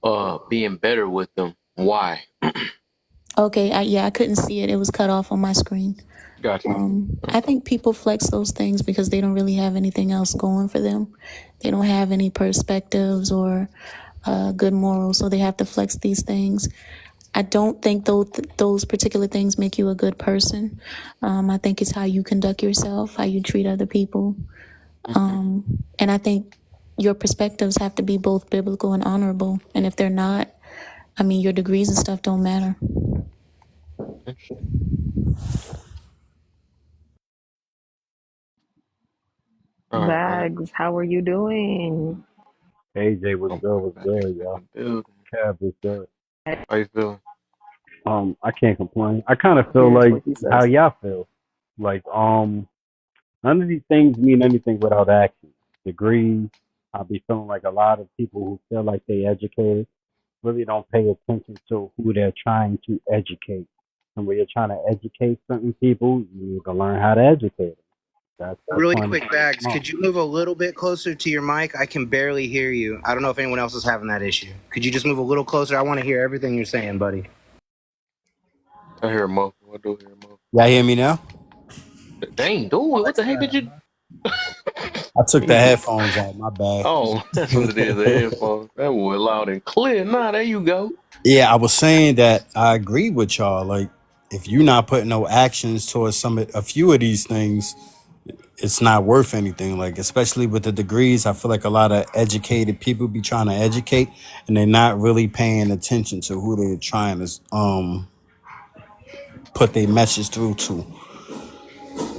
better with them. Why? Okay, I couldn't see it. It was cut off on my screen. Gotcha. I think people flex those things because they don't really have anything else going for them. They don't have any perspectives or good morals, so they have to flex these things. I don't think those particular things make you a good person. I think it's how you conduct yourself, how you treat other people. And I think your perspectives have to be both biblical and honorable. And if they're not, I mean, your degrees and stuff don't matter. Interesting. All right, man. Bags, how are you doing? Hey Jay, what's I'm good? What's back good, in y'all? the building. Cav, what's good? How you feeling? I can't complain. I kind of feel Here's like what he how says. y'all feel. Like, none of these things mean anything without action. Degrees. I be feeling like a lot of people who feel like they educated really don't pay attention to who they're trying to educate. And when you're trying to educate certain people, you need to learn how to educate them. That's Really one. quick, Bags, could you move a little bit closer to your mic? I can barely hear you. I don't know if anyone else is having that issue. Could you just move a little closer? I want to hear everything you're saying, buddy. I hear a muffle. I do hear a muffle. Y'all hear me now? Dang, dude, what the heck did you? I took the headphones off. My bad. Oh, that's what it is. The headphones. That was loud and clear. Nah, there you go. Yeah, I was saying that I agree with y'all. Like, if you're not putting no actions towards a few of these things, it's not worth anything. Like, especially with the degrees, I feel like a lot of educated people be trying to educate, and they're not really paying attention to who they're trying to put their message through to.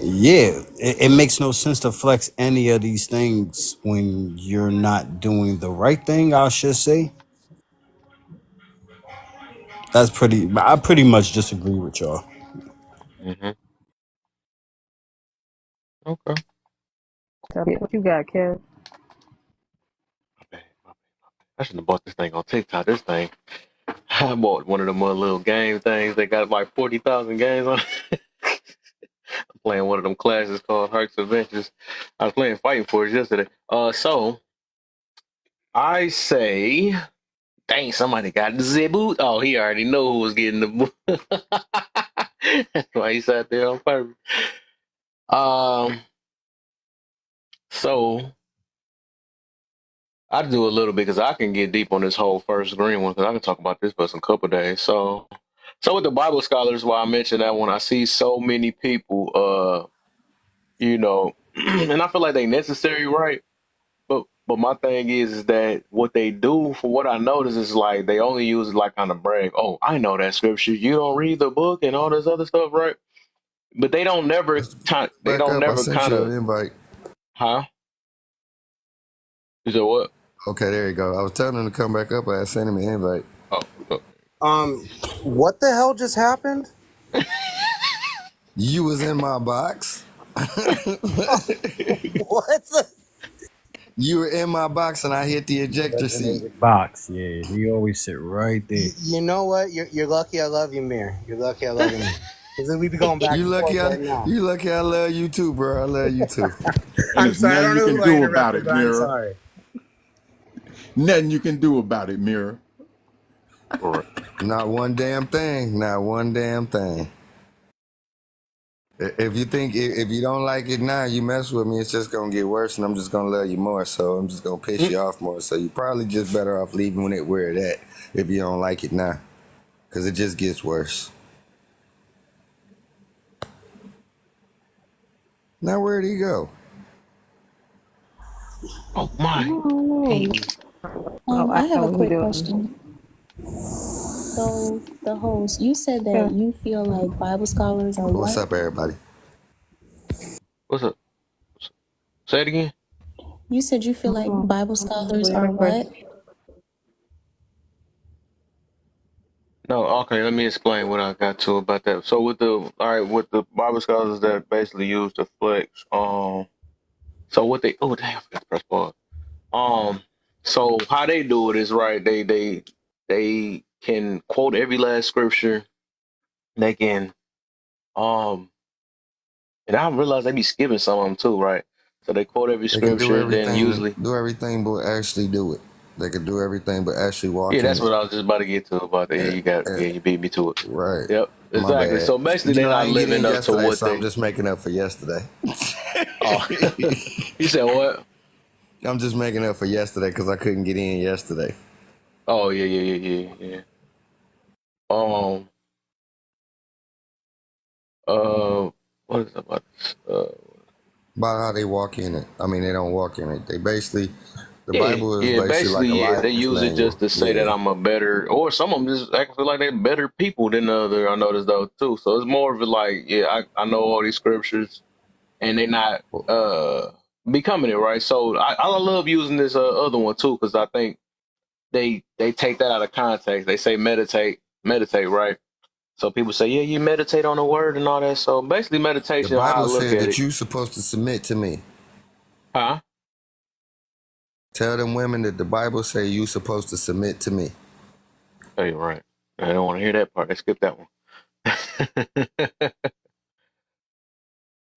Yeah, it makes no sense to flex any of these things when you're not doing the right thing, I should say. I pretty much disagree with y'all. Mm-hmm. Okay. So, what you got, Kev? My bad, my bad. I shouldn't have bought this thing on TikTok. This thing, I bought one of them little game things. They got like 40,000 games on it. I'm playing one of them classes called Herc's Adventures. I was playing Fighting Force yesterday. So I say, dang, somebody got the boot. Oh, he already know who was getting the boot. That's why he sat there on purpose. So I do a little bit because I can get deep on this whole first green one because I can talk about this for some couple days. So with the Bible scholars, why I mentioned that when I see so many people, and I feel like they necessary, right? But my thing is that what they do, for what I notice, is like they only use it like kind of brag. Oh, I know that scripture. You don't read the book and all this other stuff, right? But they don't never they Back don't up. I never sent kind you of, an invite. huh? You said what? Okay, there you go. I was telling him to come back up. I sent him an invite. Oh. What the hell just happened? You was in my box. What? You were in my box, and I hit the ejector seat. Box, yeah. He always sit right there. You know what? You're lucky I love you, Mir. You're lucky I love you, Mir. Because we be going back You and lucky. forth right now. You lucky. I love you too, bro. I love you too. I'm sorry. I don't know who I do about interrupted, it, but I'm Mirror. sorry. Nothing you can do about it, Mirror. Not one damn thing. Not one damn thing. If you don't like it now, you mess with me, it's just gonna get worse, and I'm just gonna love you more. So I'm just gonna piss you off more. So you probably just better off leaving it where it at if you don't like it now, because it just gets worse. Now where'd he go? Oh my! Hey. I have a quick question. So the host, you said that you feel like Bible scholars are what? What's up, everybody? What's up? Say it again. You said you feel like Bible scholars are what? No, okay. Let me explain what I got to about that. So with the Bible scholars that basically use the flex, so what they damn, I forgot to press pause. So how they do it is right. They can quote every last scripture. They can and I realize they be skipping some of them too, right? So they quote every They can scripture, then usually do everything, but actually do it. They can do everything, but actually walk yeah, in that's it. what I was just about to get to about that. You beat me to it. Right. Yep, My exactly. bad. So basically, they're I not didn't get living in up to yesterday, what so they. I'm just making up for yesterday. Oh, you said what? I'm just making up for yesterday because I couldn't get in yesterday. Oh yeah. What is about this? About how they walk in it. I mean, they don't walk in it. They basically, the Bible is basically like a life they use it just to say that I'm a better, or some of them just act feel like they're better people than the other. I noticed though too. So it's more of a like, I know all these scriptures, and they're not becoming it, right? So I love using this other one too because I think they take that out of context. They say meditate, right? So people say, yeah, you meditate on the word and all that. So basically, The meditation, how I Bible look said at that it, you're supposed to submit to me. huh? Tell them women that the Bible say you're supposed to submit to me. Oh, you're right. I don't want to hear that part. Let's skip that one.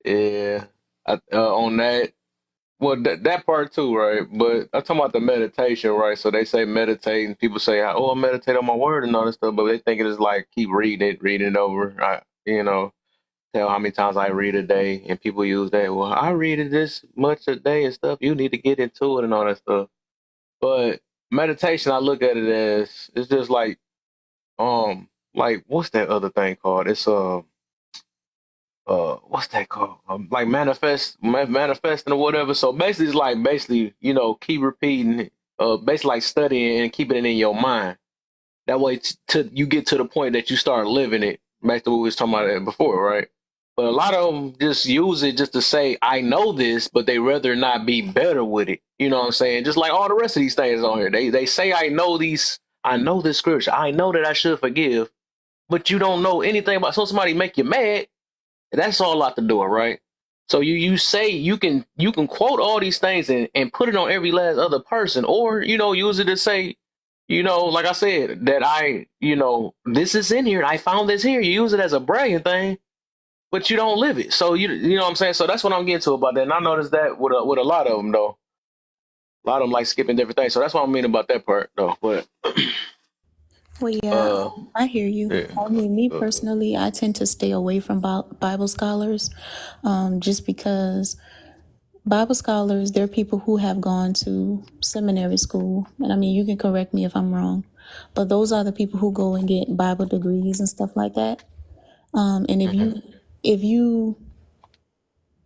Yeah, on that. Well, that part too, right? But I'm talking about the meditation, right? So they say meditate, and people say, "Oh, I meditate on my word and all this stuff," but they think it is like keep reading it over. Tell how many times I read a day, and people use that. Well, I read it this much a day and stuff. You need to get into it and all that stuff. But meditation, I look at it as it's just like what's that other thing called? It's what's that called? Like manifesting or whatever. So basically, it's like keep repeating it. Basically like studying and keeping it in your mind. That way, you get to the point that you start living it. Back to what we was talking about before, right? But a lot of them just use it just to say, I know this, but they rather not be better with it. You know what I'm saying? Just like all the rest of these things on here. They say, I know this scripture. I know that I should forgive, but you don't know anything about. So somebody make you mad, that's all out the door, right? So you say you can quote all these things and put it on every last other person, or use it to say, like I said, that this is in here. I found this here. You use it as a bragging thing, but you don't live it. So you know what I'm saying. So that's what I'm getting to about that. And I noticed that with a lot of them though. A lot of them like skipping different things. So that's what I mean about that part though. But Well, yeah, I hear you. yeah. I mean, me personally, I tend to stay away from Bible scholars, just because Bible scholars, they're people who have gone to seminary school. And I mean, you can correct me if I'm wrong, but those are the people who go and get Bible degrees and stuff like that. And if you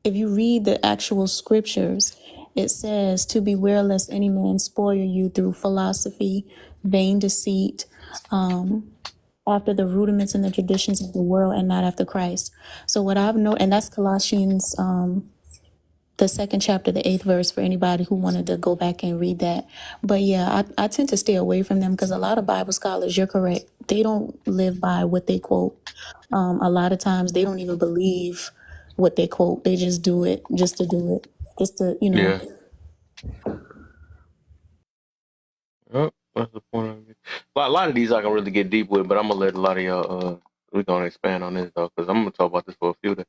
read the actual scriptures, it says to beware lest any man spoil you through philosophy, vain deceit, after the rudiments and the traditions of the world and not after Christ. So what I've known, and that's Colossians, the 2nd chapter, the 8th verse, for anybody who wanted to go back and read that. But yeah, I tend to stay away from them because a lot of Bible scholars, you're correct, they don't live by what they quote. A lot of times they don't even believe what they quote. They just do it just to do it, just to, Yeah. Oh, that's the point of it. Well, a lot of these I can really get deep with, but I'm gonna let a lot of y'all. We're gonna expand on this though, because I'm gonna talk about this for a few days.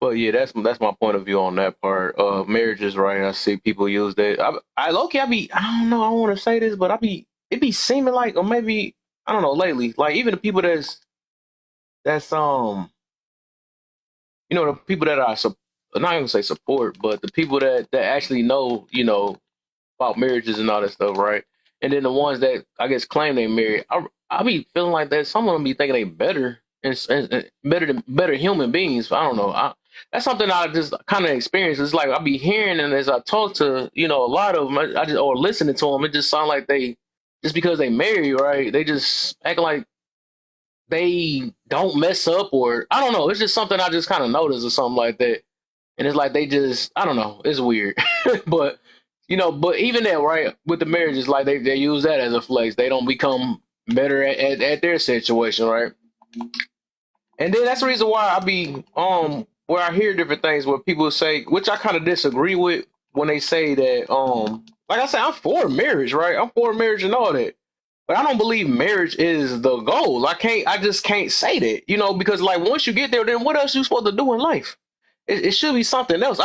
But yeah, that's my point of view on that part. Marriage is right. I see people use that. I low-key, I don't know. I don't want to say this, but it be seeming like, or maybe I don't know. Lately, like even the people that's the people that I'm not gonna say support, but the people that actually know about marriages and all that stuff, right? And then the ones that I guess claim they married, I be feeling like that. Some of them be thinking they better and better human beings. I don't know. That's something I just kind of experienced. It's like I be hearing, and as I talk to a lot of them, I just or listening to them, it just sound like they just because they married, right? They just acting like they don't mess up, or I don't know. It's just something I just kind of noticed or something like that. And it's like they just, I don't know. It's weird, but. But even that, right, with the marriages, like they use that as a flex. They don't become better at their situation, right? And then that's the reason why I be where I hear different things where people say, which I kind of disagree with, when they say that like I said, I'm for marriage, right? I'm for marriage and all that. But I don't believe marriage is the goal. I just can't say that, because like once you get there, then what else you supposed to do in life? It should be something else.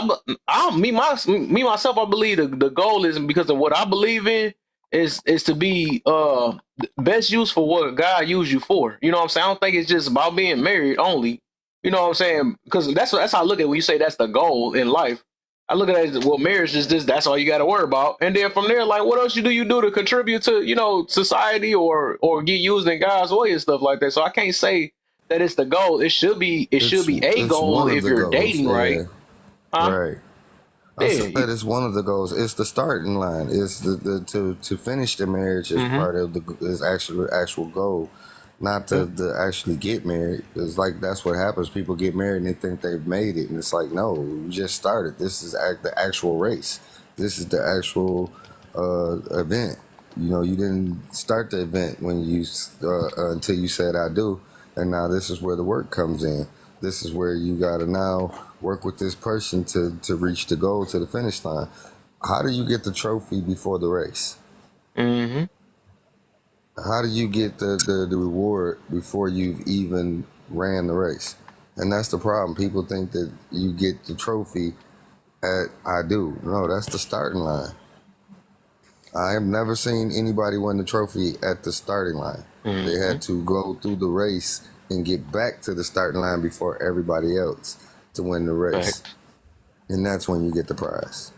Me myself, I believe the goal is, because of what I believe in, is to be best use for what God used you for. You know what I'm saying? I don't think it's just about being married only. You know what I'm saying? Because that's how I look at it when you say that's the goal in life. I look at it as, well, marriage is just, that's all you got to worry about. And then from there, like, what else do you do to contribute to, society or get used in God's way and stuff like that. So I can't say that it's the goal. It should be a goal if you're dating, right? Huh? Right. I said that it's one of the goals. It's the starting line. It's the to finish the marriage is part of is actual goal, not to actually get married. It's like that's what happens. People get married and they think they've made it, and it's like, no, you just started. This is the actual race. This is the actual event. You didn't start the event when you until you said I do. And now this is where the work comes in. This is where you got to now work with this person to reach the goal, to the finish line. How do you get the trophy before the race? Mm-hmm. How do you get the reward before you've even ran the race? And that's the problem. People think that you get the trophy at I do. No, that's the starting line. I have never seen anybody win the trophy at the starting line. They had to go through the race and get back to the starting line before everybody else to win the race. And that's when you get the prize.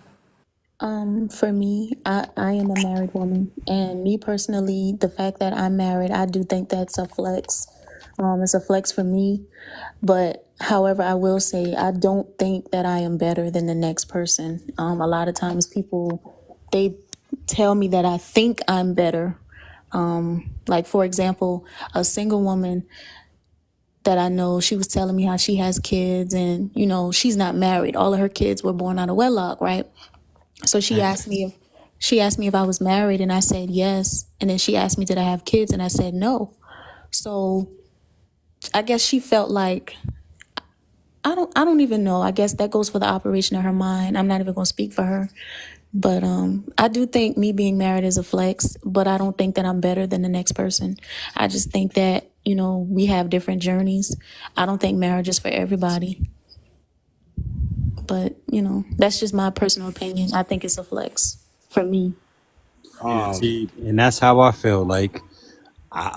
For me, I am a married woman, and me personally, the fact that I'm married, I do think that's a flex. It's a flex for me, but however, I will say I don't think that I am better than the next person. A lot of times people, they tell me that I think I'm better. Like for example, a single woman that I know, she was telling me how she has kids and, she's not married. All of her kids were born out of wedlock, right? So she asked me if I was married, and I said yes. And then she asked me, did I have kids? And I said no. So I guess she felt like I don't even know. I guess that goes for the operation of her mind. I'm not even gonna speak for her. But I do think me being married is a flex, but I don't think that I'm better than the next person. I just think that, you know, we have different journeys. I don't think marriage is for everybody. But, you know, that's just my personal opinion. I think it's a flex for me. Yeah, Um, see, and that's how I feel. Like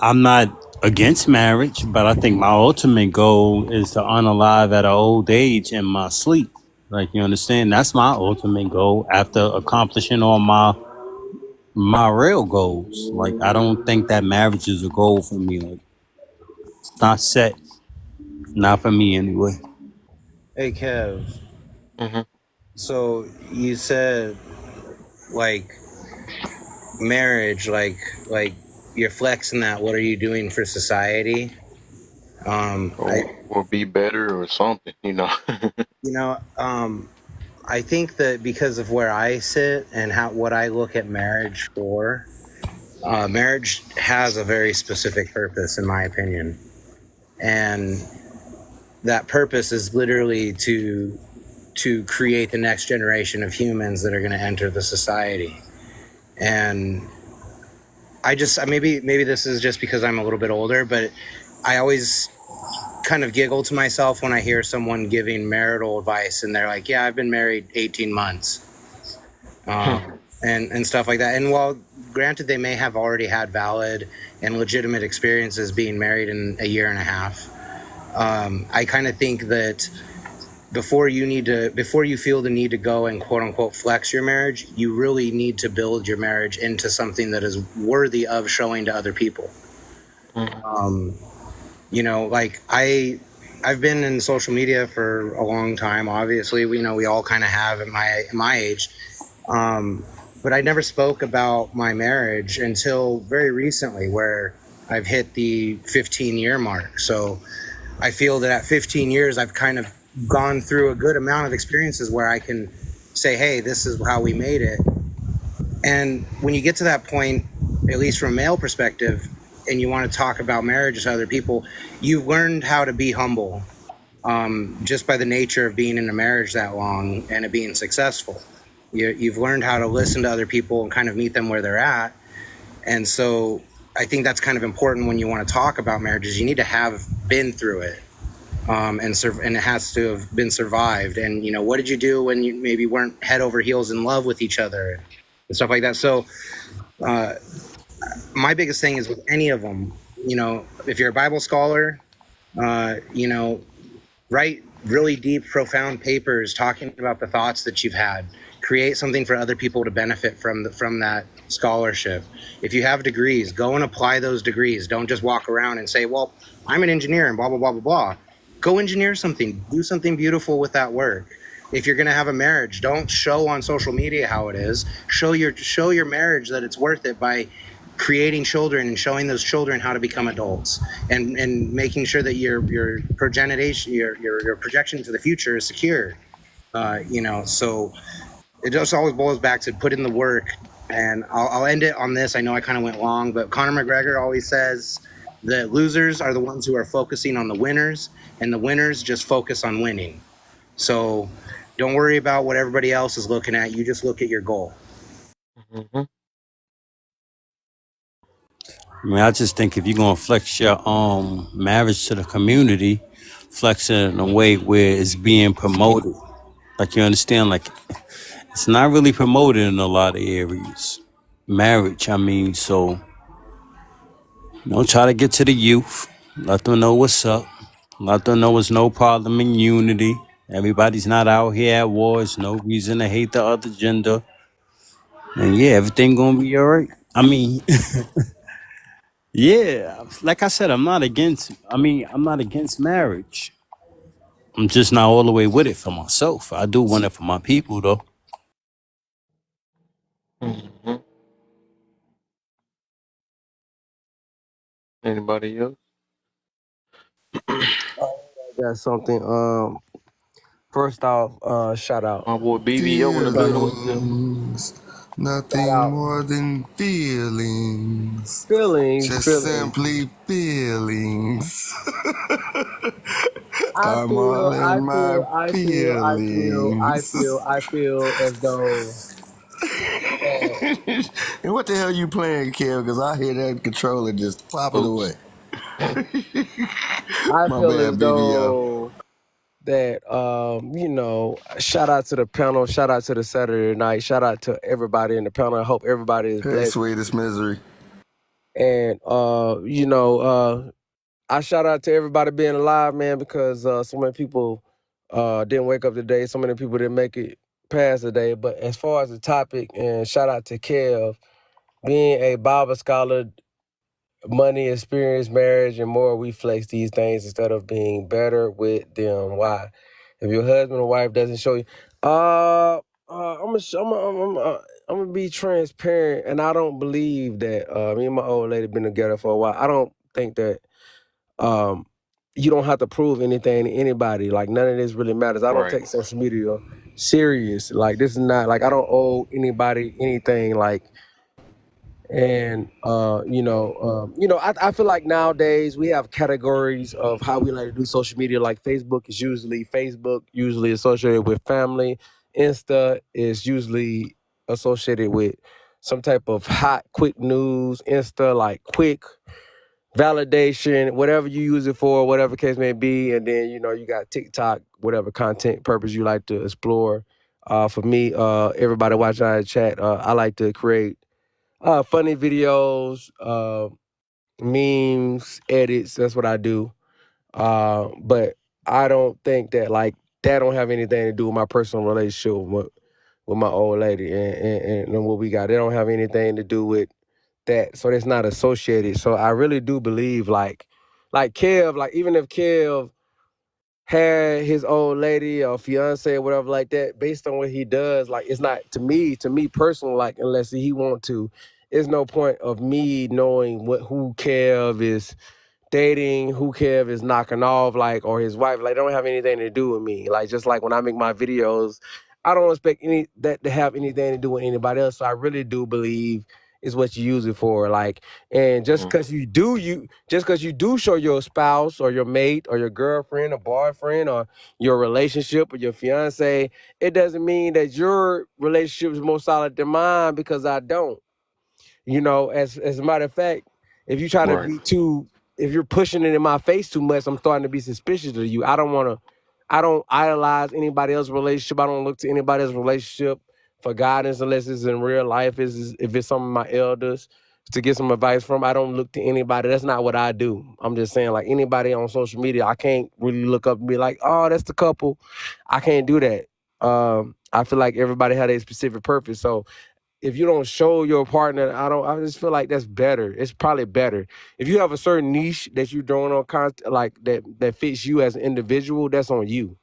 I'm not against marriage, but I think my ultimate goal is to unalive at an old age in my sleep. Like you understand, that's my ultimate goal after accomplishing all my real goals. Like I don't think that marriage is a goal for me. Like it's not set, not for me anyway. hey Kev, Hmm. so you said like marriage, like you're flexing that. What are you doing for society? I Or be better or something, you know. you know I think that because of where I sit and how what I look at marriage for, marriage has a very specific purpose, in my opinion, and that purpose is literally to create the next generation of humans that are going to enter the society. And maybe this is just because I'm a little bit older, but I always kind of giggle to myself when I hear someone giving marital advice and they're like, yeah, I've been married 18 months, and stuff like that. And while granted, they may have already had valid and legitimate experiences being married in a year and a half, I kind of think that before you feel the need to go and quote unquote flex your marriage, you really need to build your marriage into something that is worthy of showing to other people. Um, you know, like I've been in social media for a long time. Obviously, we all kind of have at my age. But I never spoke about my marriage until very recently, where I've hit the 15-year mark. So I feel that at 15 years, I've kind of gone through a good amount of experiences where I can say, hey, this is how we made it. And when you get to that point, at least from a male perspective, and you want to talk about marriage to other people, you've learned how to be humble, just by the nature of being in a marriage that long and it being successful. You've learned how to listen to other people and kind of meet them where they're at. And so I think that's kind of important when you want to talk about marriages. You need to have been through it, and it has to have been survived. And what did you do when you maybe weren't head over heels in love with each other and stuff like that. So my biggest thing is with any of them, if you're a Bible scholar, write really deep, profound papers talking about the thoughts that you've had. Create something for other people to benefit from that scholarship. If you have degrees, go and apply those degrees. Don't just walk around and say, well, I'm an engineer and blah, blah, blah, blah, blah. Go engineer something. Do something beautiful with that work. If you're going to have a marriage, don't show on social media how it is. Show your marriage that it's worth it by creating children and showing those children how to become adults, and making sure that your progenation, your projection to the future is secure. So it just always boils back to put in the work. And I'll end it on this. I know I kind of went long, but Conor McGregor always says that losers are the ones who are focusing on the winners, and the winners just focus on winning. So don't worry about what everybody else is looking at. You just look at your goal. Hmm. I mean, I just think if you're gonna flex your marriage to the community, flex it in a way where it's being promoted. Like you understand, like it's not really promoted in a lot of areas. Marriage, I mean, so try to get to the youth, let them know what's up, let them know it's no problem in unity. Everybody's not out here at war. It's no reason to hate the other gender. And yeah, everything gonna be all right. I mean, yeah, like I said, I'm not against marriage. I'm just not all the way with it for myself. I do want it for my people though. Hmm. Anybody else? That's something. First off, shout out. My boy BBO in the building. What's good? Feelings, Shout nothing out. more than feelings, Feelings, just feelings. simply feelings. I I'm all feel, I in my feel, I feel, I feel, I feelings. feel, I feel as though that And what the hell you playing, Kev? Because I hear that controller just popping Oops. away. I My feel bad, as BBO. though that you know, shout out to the panel, shout out to the Saturday night, shout out to everybody in the panel. I hope everybody is Hey, blessed. sweetest misery. And you know, I shout out to everybody being alive, man, because so many people didn't wake up today, so many people didn't make it past the day. But as far as the topic, and shout out to Kev, being a Bible scholar, money, experience, marriage, and more, we flex these things instead of being better with them. Why? If your husband or wife doesn't show you, I'm gonna be transparent, and I don't believe that. Me and my old lady been together for a while. I don't think that um, you don't have to prove anything to anybody. Like none of this really matters. I don't Right. take social media serious. Like this is not like I don't owe anybody anything. Like. And I feel like nowadays we have categories of how we like to do social media. Like Facebook is usually associated with family. Insta is usually associated with some type of hot, quick news. Insta like quick validation, whatever you use it for, whatever case may be. And then you got TikTok, whatever content purpose you like to explore. For me, everybody watching out of the chat, I like to create funny videos, memes, edits. That's what I do. But I don't think that that don't have anything to do with my personal relationship with my old lady and what we got. It don't have anything to do with that. So it's not associated. So I really do believe like Kev, like even if Kev had his old lady or fiance or whatever like that, based on what he does, like it's not to me personally, like unless he want to, it's no point of me knowing who Kev is dating, who Kev is knocking off, like, or his wife. Like, they don't have anything to do with me. Like, just like when I make my videos, I don't expect that to have anything to do with anybody else. So I really do believe is what you use it for. Like, and just because you do show your spouse or your mate or your girlfriend or boyfriend or your relationship or your fiance, it doesn't mean that your relationship is more solid than mine, because I don't. As a matter of fact, if you try to Right. be if you're pushing it in my face too much, I'm starting to be suspicious of you. I don't idolize anybody else's relationship. I don't look to anybody else's relationship for guidance unless it's in real life. If it's some of my elders to get some advice from, I don't look to anybody. That's not what I do. I'm just saying, like, anybody on social media, I can't really look up and be like, oh, that's the couple. I can't do that. I feel like everybody had a specific purpose. So if you don't show your partner, I just feel like that's better. It's probably better. If you have a certain niche that you're doing on content, like that fits you as an individual, that's on you.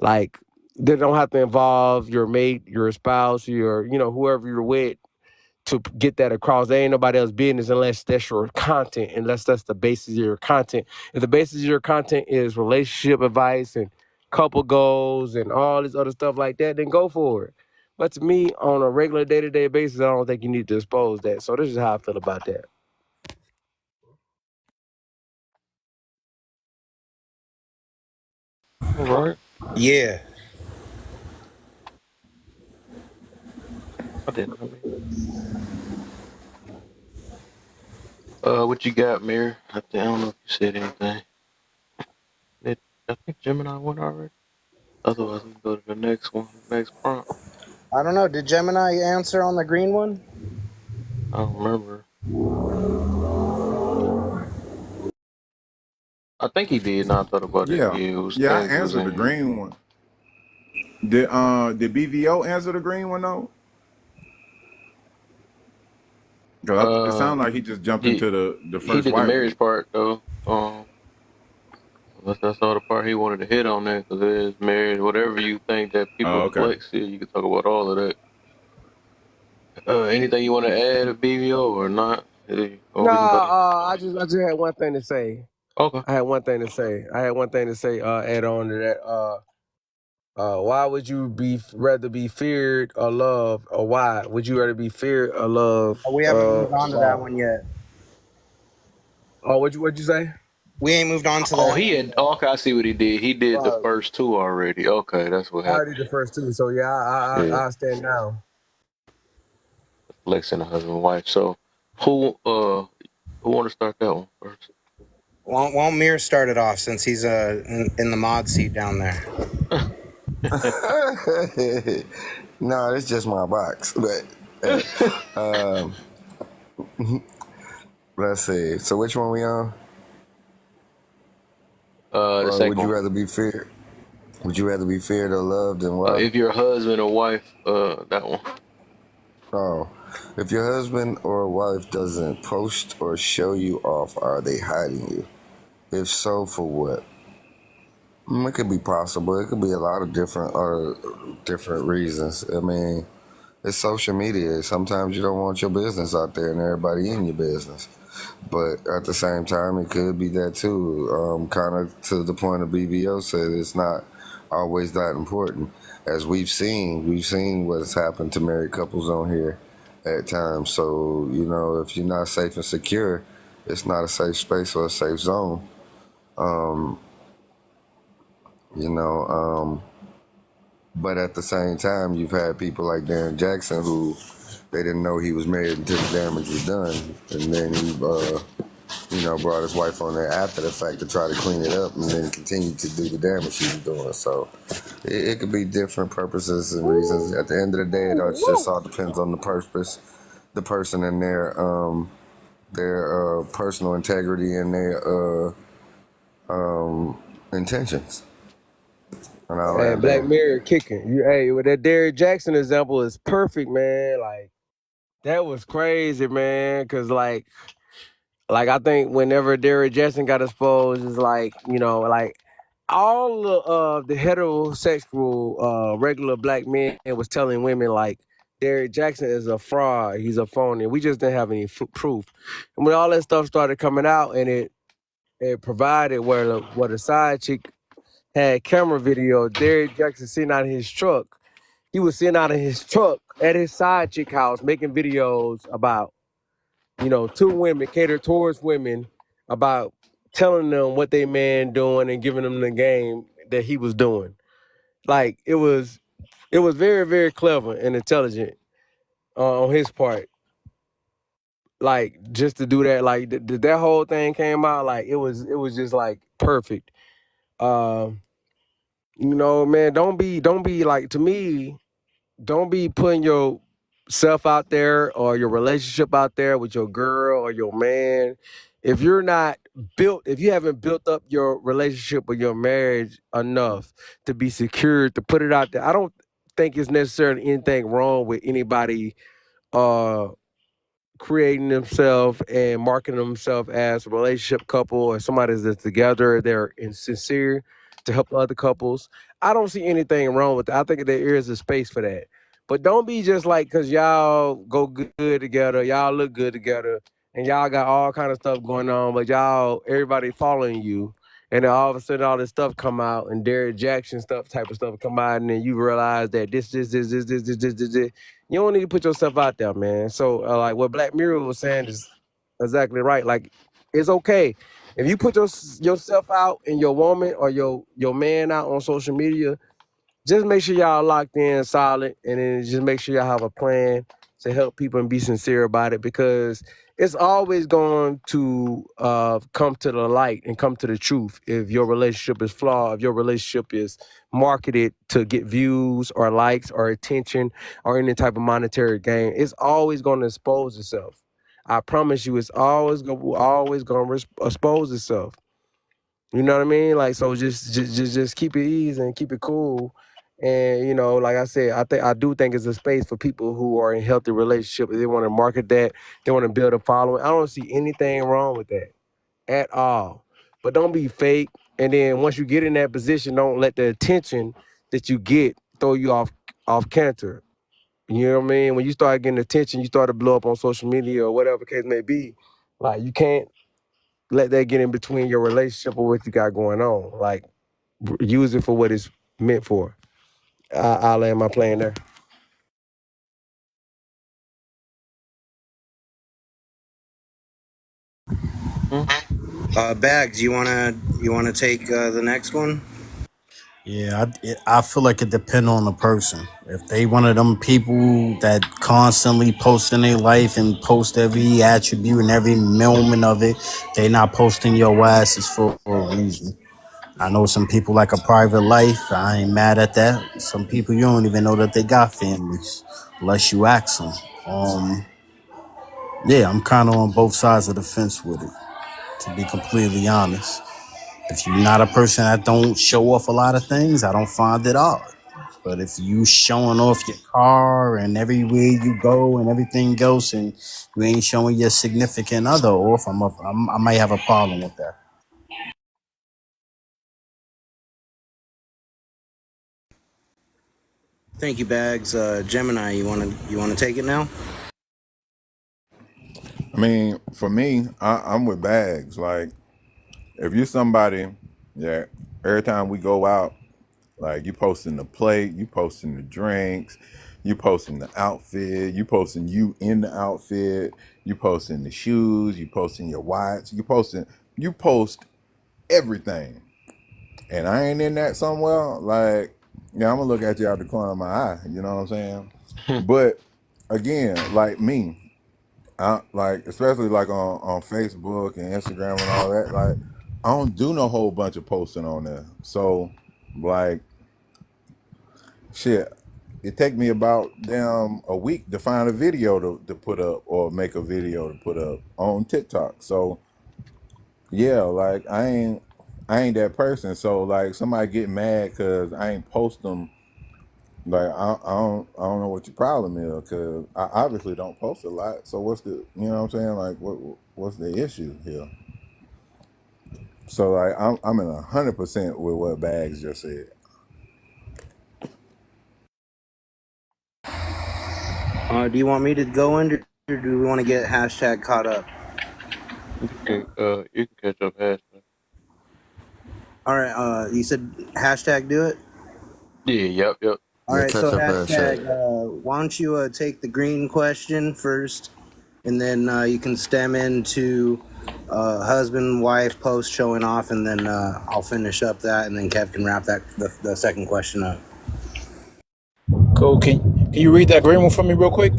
Like, they don't have to involve your mate, your spouse, your, whoever you're with to get that across. There ain't nobody else's business unless that's your content, unless that's the basis of your content. If the basis of your content is relationship advice and couple goals and all this other stuff like that, then go for it. But to me, on a regular day-to-day basis, I don't think you need to expose that. So this is how I feel about that. All right. Yeah. I didn't. What you got, Mir? I don't know if you said anything. I think Gemini went already. Otherwise, we can go to the next one, next prompt. I don't know. Did Gemini answer on the green one? I don't remember. I think he did. Now I thought about it. Yeah, Yeah, it was yeah. I Taz was answered the in here. green one. Did BVO answer the green one though? 'Cause it sounded like he just jumped into the He first did the white one. marriage part though. Unless that's all the part he wanted to hit on there, because it is marriage. Whatever you think that people okay. flex here, you can talk about all of that. Anything you want to add to BVO or not? Or we can go to I just had one thing to say. Okay. I had one thing to say. Add on to that. Why would you rather be feared or loved, or why would you rather be feared or loved? We haven't moved on to that one yet. Oh, what'd you say? We ain't moved on to Oh, that. he had. Oh, okay, I see what he did. He did the Right. first two already. Okay, that's what I already happened. did the first two, so yeah, Yeah, I stand down. Lex and the husband and wife. So, who want to start that one first? Won't Mir start it off since he's in the mod seat down there? No, it's just my box. But let's see. So which one we on? The Would second you one. rather be feared? Would you rather be feared or loved, and why? If your husband or wife, that one. Oh, if your husband or wife doesn't post or show you off, are they hiding you? If so, for what? It could be possible. It could be a lot of different reasons. I mean, it's social media. Sometimes you don't want your business out there and everybody in your business. But at the same time, it could be that too. Kind of to the point of BBO said, it's not always that important. As we've seen what's happened to married couples on here at times. So, if you're not safe and secure, it's not a safe space or a safe zone. Um, but at the same time, you've had people like Darren Jackson who they didn't know he was married until the damage was done, and then he, brought his wife on there after the fact to try to clean it up, and then continued to do the damage he was doing. So it could be different purposes and reasons. At the end of the day, it just all depends on the purpose, the person, and their personal integrity and their intentions. And I'll Hey, land Black there. Mirror kicking. With that Derrick Jackson example is perfect, man. Like that was crazy, man. Cause like I think whenever Derrick Jackson got exposed, it's like all the heterosexual regular black men was telling women like Derrick Jackson is a fraud, he's a phony. We just didn't have any proof. And when all that stuff started coming out, and it provided where the side chick had camera video, Derrick Jackson sitting out of his truck. He was sitting out of his truck at his side chick house making videos about to women, catered towards women, about telling them what they man doing and giving them the game that he was doing. Like it was very, very clever and intelligent on his part. Like just to do that, like that whole thing came out, like it was just like perfect. Man, don't be like, to me, don't be putting yourself out there or your relationship out there with your girl or your man. If you haven't built up your relationship or your marriage enough to be secure, to put it out there, I don't think it's necessarily anything wrong with anybody creating themselves and marketing themselves as a relationship couple or somebody that's together, they're sincere to help other couples. I don't see anything wrong with that. I think there is a space for that. But don't be just like, because y'all go good together, y'all look good together, and y'all got all kind of stuff going on, but everybody following you. And then all of a sudden all this stuff come out, and Derrick Jackson type of stuff come out, and then you realize that this. You don't need to put yourself out there, man. So like what Black Mirror was saying is exactly right. Like it's okay if you put yourself out and your woman or your man out on social media. Just make sure y'all locked in, solid, and then just make sure y'all have a plan to help people and be sincere about it, because it's always going to come to the light and come to the truth if your relationship is flawed, if your relationship is marketed to get views or likes or attention or any type of monetary gain. It's always going to expose itself. I promise you, it's always going to expose itself. You know what I mean? Like, so just keep it easy and keep it cool. And like I said, I do think it's a space for people who are in healthy relationships. They want to market that, they want to build a following. I don't see anything wrong with that at all. But don't be fake. And then once you get in that position, don't let the attention that you get throw you off canter. You know what I mean? When you start getting attention, you start to blow up on social media or whatever the case may be. Like, you can't let that get in between your relationship or what you got going on. Like, use it for what it's meant for. I'll land my plane there. Hmm? Bags, you wanna take the next one? Yeah, I feel like it depends on the person. If they one of them people that constantly posting their life and post every attribute and every moment of it, they not posting your asses for a reason. I know some people like a private life. I ain't mad at that. Some people you don't even know that they got families unless you ask them. Yeah, I'm kind of on both sides of the fence with it, to be completely honest. If you're not a person that don't show off a lot of things, I don't find it odd. But if you showing off your car and everywhere you go and everything else, and you ain't showing your significant other off, I might have a problem with that. Thank you, Bags. Gemini, you wanna take it now? I mean, for me, I'm with Bags. Like, if you're somebody that every time we go out, like you posting the plate, you posting the drinks, you posting the outfit, you posting you in the outfit, you posting the shoes, you posting your watch, you post everything. And I ain't in that somewhere, like, yeah, I'm gonna look at you out the corner of my eye, you know what I'm saying? But again, like me, I like especially like on Facebook and Instagram and all that, like I don't do no whole bunch of posting on there. So like shit, it take me about damn a week to find a video to put up or make a video to put up on TikTok. So yeah, like I ain't that person. So like somebody get mad because I ain't post them. Like I don't know what your problem is because I obviously don't post a lot. So what's the you know what I'm saying? Like what's the issue here? So like I'm in 100% with what Bags just said. Do you want me to go in, or do we want to get hashtag caught up? You can catch up hashtag. All right. You said hashtag do it. Yeah, yep. All Yeah, right. catch So up hashtag. hashtag. Why don't you take the green question first, and then you can stem into husband wife post showing off, and then I'll finish up that, and then Kev can wrap the second question up. Cool. Can you read that green one for me real quick?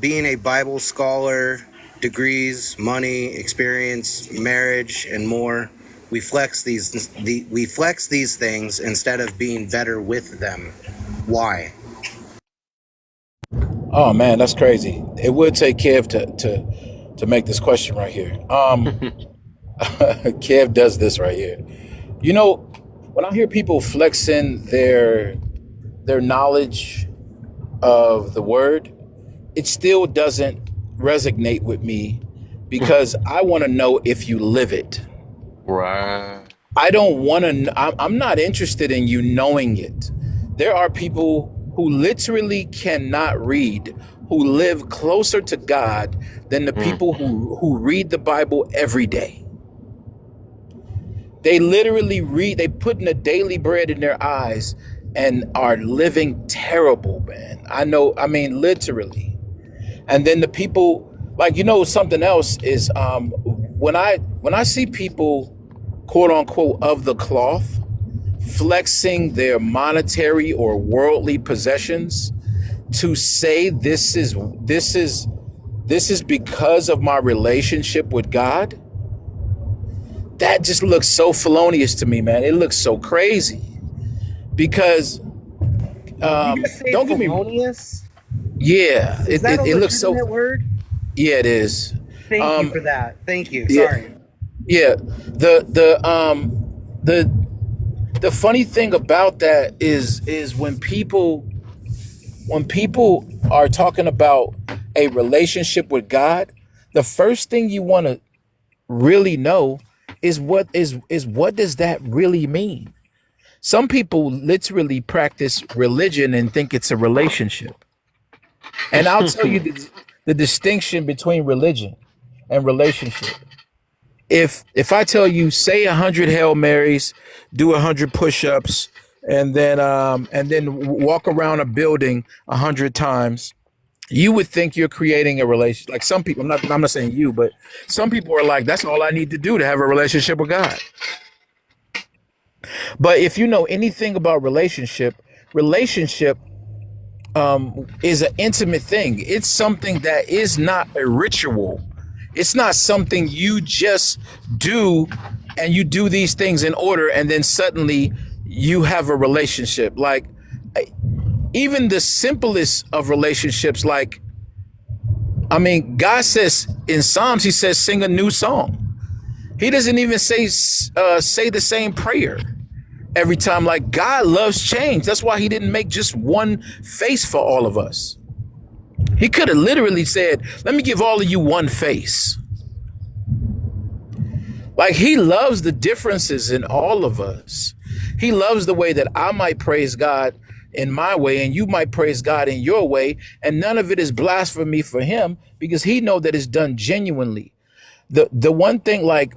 Being a Bible scholar, degrees, money, experience, marriage, and more. We flex these things instead of being better with them. Why? Oh man, that's crazy. It would take Kev to make this question right here. Kev does this right here. You know, when I hear people flexing their knowledge of the word, it still doesn't resonate with me because I want to know if you live it. Right. I don't want to. I'm not interested in you knowing it. There are people who literally cannot read, who live closer to God than the people who read the Bible every day. They literally read, they put in a daily bread in their eyes and are living terrible, man. I mean, literally. And then the people, like, you know, something else is when I see people, quote unquote, of the cloth, flexing their monetary or worldly possessions to say this is because of my relationship with God, that just looks so felonious to me, man. It looks so crazy because You just say don't get me. felonious? Yeah, Is that a it looks so. legitimate word? Yeah, it is. Thank you for that. Thank you. Yeah, Sorry. yeah. The funny thing about that is when people are talking about a relationship with God, the first thing you want to really know is what does that really mean? Some people literally practice religion and think it's a relationship. And I'll tell you the distinction between religion and relationship. If I tell you, say 100 Hail Marys, do 100 push-ups, and then walk around a building 100 times, you would think you're creating a relationship. Like some people, I'm not saying you, but some people are like, that's all I need to do to have a relationship with God. But if you know anything about relationship is an intimate thing. It's something that is not a ritual. It's not something you just do and you do these things in order and then suddenly you have a relationship. Like even the simplest of relationships, like, I mean, God says in Psalms, he says, sing a new song. He doesn't even say the same prayer every time. Like, God loves change. That's why he didn't make just one face for all of us. He could have literally said, let me give all of you one face. Like, he loves the differences in all of us. He loves the way that I might praise God in my way and you might praise God in your way, and none of it is blasphemy for him because he know that it's done genuinely. The one thing, like,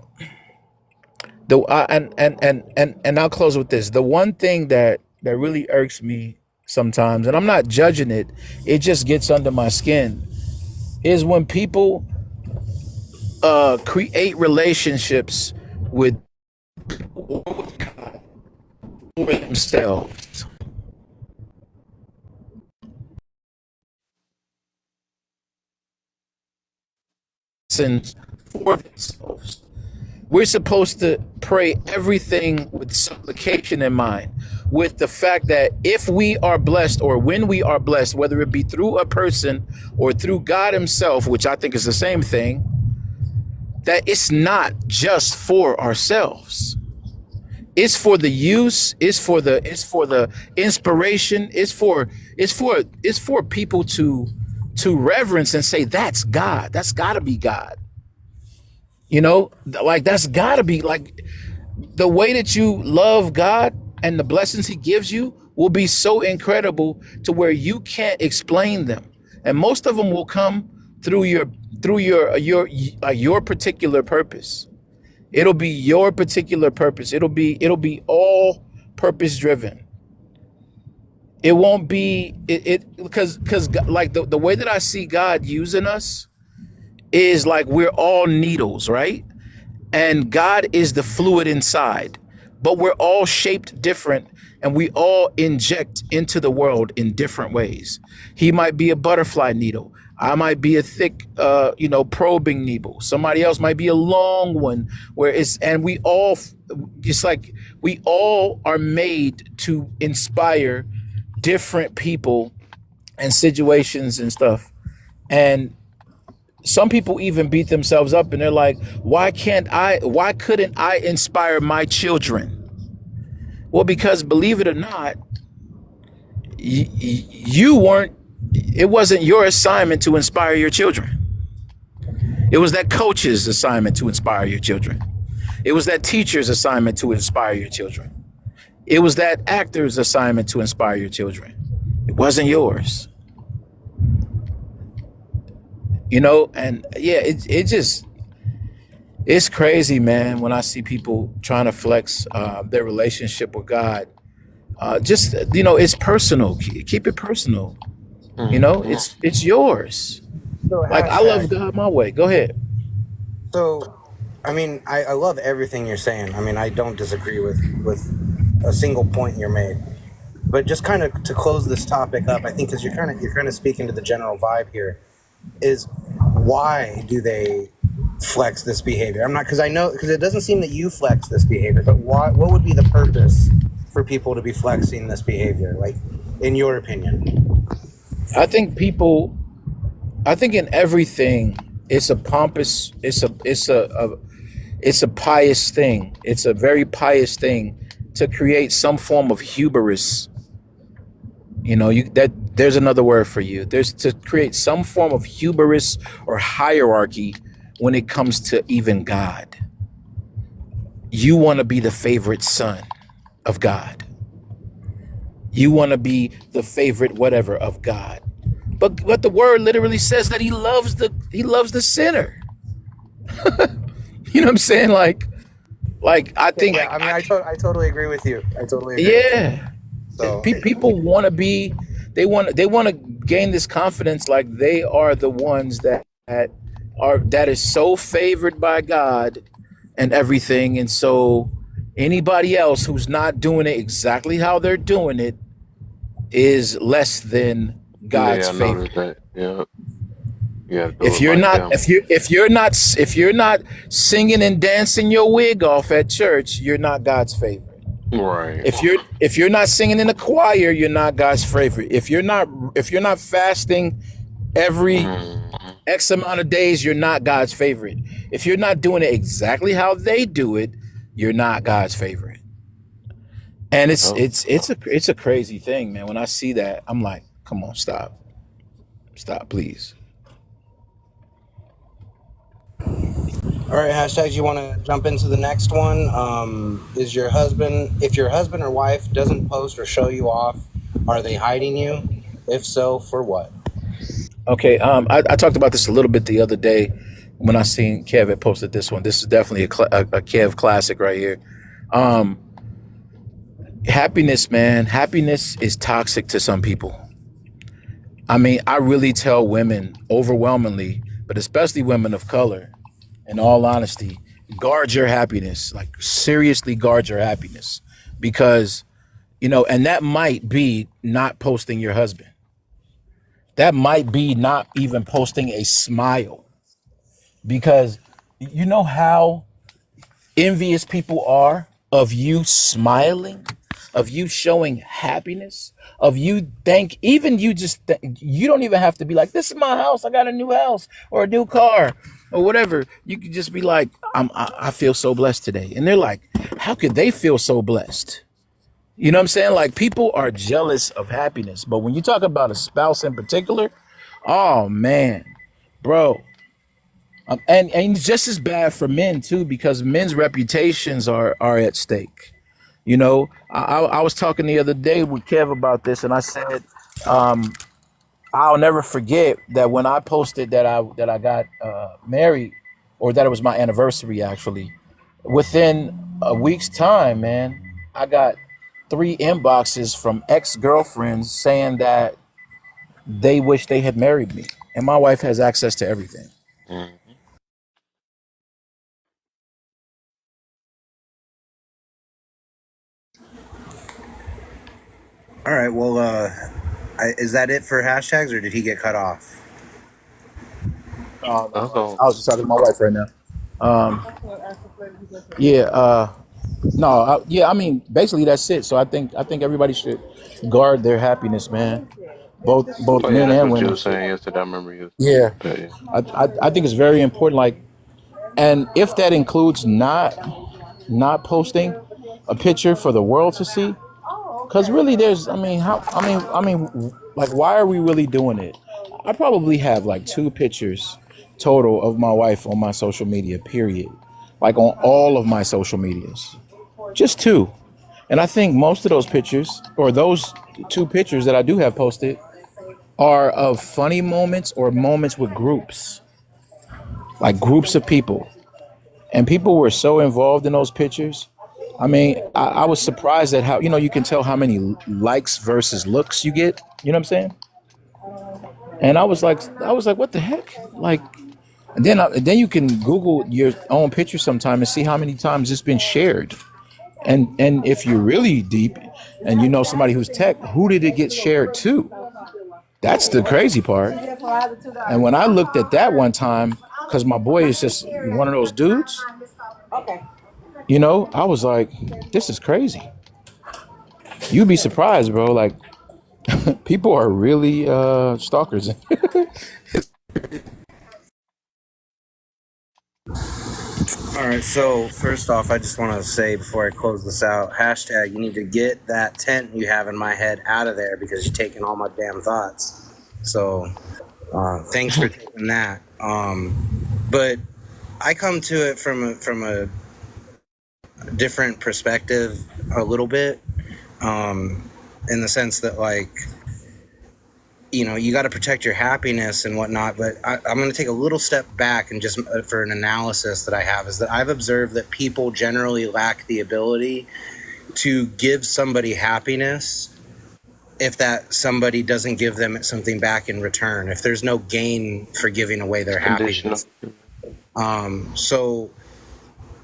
and I'll close with this. The one thing that really irks me sometimes, and I'm not judging it, it just gets under my skin, is when people create relationships with God or themselves. And for themselves. We're supposed to pray everything with supplication in mind, with the fact that if we are blessed or when we are blessed, whether it be through a person or through God himself, which I think is the same thing, that it's not just for ourselves. It's for the use, it's for the inspiration, it's for people to reverence and say, that's God. That's gotta be God. You know, like that's gotta be, like, the way that you love God and the blessings he gives you will be so incredible to where you can't explain them. And most of them will come through your particular purpose. It'll be your particular purpose. It'll be all purpose driven. It won't be because like the way that I see God using us is like we're all needles, right? And God is the fluid inside, but we're all shaped different and we all inject into the world in different ways. He might be a butterfly needle. I might be a thick, probing needle. Somebody else might be a long one and we all, it's like we all are made to inspire different people and situations and stuff. And some people even beat themselves up and they're like, why couldn't I inspire my children? Well, because believe it or not, it wasn't your assignment to inspire your children. It was that coach's assignment to inspire your children. It was that teacher's assignment to inspire your children. It was that actor's assignment to inspire your children. It wasn't yours. You know, and yeah, it's crazy, man, when I see people trying to flex their relationship with God. It's personal. Keep it personal. You know, it's yours. So Like, I love God my way. Go ahead. So, I mean, I love everything you're saying. I mean, I don't disagree with a single point you're made. But just kind of to close this topic up, I think because you're kind of speaking to the general vibe here, is why do they flex this behavior? Because it doesn't seem that you flex this behavior, but what would be the purpose for people to be flexing this behavior, like, in your opinion? I think in everything, it's a pompous, it's a pious thing. It's a very pious thing to create some form of hubris. You know, there's another word for you. There's to create some form of hubris or hierarchy when it comes to even God. You want to be the favorite son of God. You want to be the favorite whatever of God. But the word literally says that he loves the sinner. You know what I'm saying? Like I think. Yeah, I mean, I totally agree with you. I totally agree. Yeah. So people want to be. They want to gain this confidence like they are the ones that is so favored by God and everything, and so anybody else who's not doing it exactly how they're doing it is less than God's Yeah, I favorite. noticed that. Yeah, you gotta do If it you're like not them. if you're not singing and dancing your wig off at church, you're not God's favorite. Right. If you're not singing in the choir, you're not God's favorite. If you're not fasting every Mhm. X amount of days, you're not God's favorite. If you're not doing it exactly how they do it, you're not God's favorite. And Oh, it's a crazy thing, man. When I see that, I'm like, come on, stop, please. All right, hashtags. You want to jump into the next one? Is your husband, if your husband or wife doesn't post or show you off, are they hiding you? If so, for what? Okay, I talked about this a little bit the other day when I seen Kev had posted this one. This is definitely a Kev classic right here. Um, Happiness, man. Happiness is toxic to some people. I mean, I really tell women overwhelmingly, but especially women of color, in all honesty, guard your happiness. Like, seriously guard your happiness. Because, and that might be not posting your husband. That might be not even posting a smile. Because you know how envious people are of you smiling, of you showing happiness, of you you don't even have to be like, this is my house, I got a new house or a new car or whatever. You could just be like, I feel so blessed today. And they're like, how could they feel so blessed? You know what I'm saying? Like, people are jealous of happiness. But when you talk about a spouse in particular, oh man, bro. And it's just as bad for men too, because men's reputations are at stake. I was talking the other day with Kev about this, and I said, I'll never forget that when I posted that I got married, or that it was my anniversary actually. Within a week's time, man, I got 3 inboxes from ex-girlfriends saying that they wish they had married me, and my wife has access to everything. mhm. All right. Well, is that it for hashtags, or did he get cut off? Oh That's no, all. I was just talking to my wife right now. Um, yeah, no, yeah. I mean, basically that's it. So I think everybody should guard their happiness, man. Both Oh yeah, men that's and what you women were should. saying yesterday. I remember you Yeah, that. Yeah. I think it's very important. Like, and if that includes not posting a picture for the world to see, because really, there's, I mean, like, why are we really doing it? I probably have like 2 pictures total of my wife on my social media, period. Like, on all of my social medias, just 2. And I think most of those pictures, or those 2 pictures that I do have posted, are of funny moments or moments with groups, like groups of people. And people were so involved in those pictures. I mean, I was surprised at how, you can tell how many likes versus looks you get. You know what I'm saying? And I was like, what the heck? Like, and then you can Google your own picture sometime and see how many times it's been shared. And if you're really deep and you know somebody who's tech, who did it get shared to? That's the crazy part. And when I looked at that one time, because my boy is just one of those dudes, I was like, this is crazy. You'd be surprised, bro. Like, people are really stalkers. All right. So first off, I just want to say before I close this out, hashtag, you need to get that tent you have in my head out of there because you're taking all my damn thoughts. So thanks for taking that. But I come to it from a different perspective a little bit, in the sense that, like, you got to protect your happiness and whatnot. But I'm going to take a little step back and just for an analysis that I have is that I've observed that people generally lack the ability to give somebody happiness if that somebody doesn't give them something back in return, if there's no gain for giving away their Conditional. happiness. So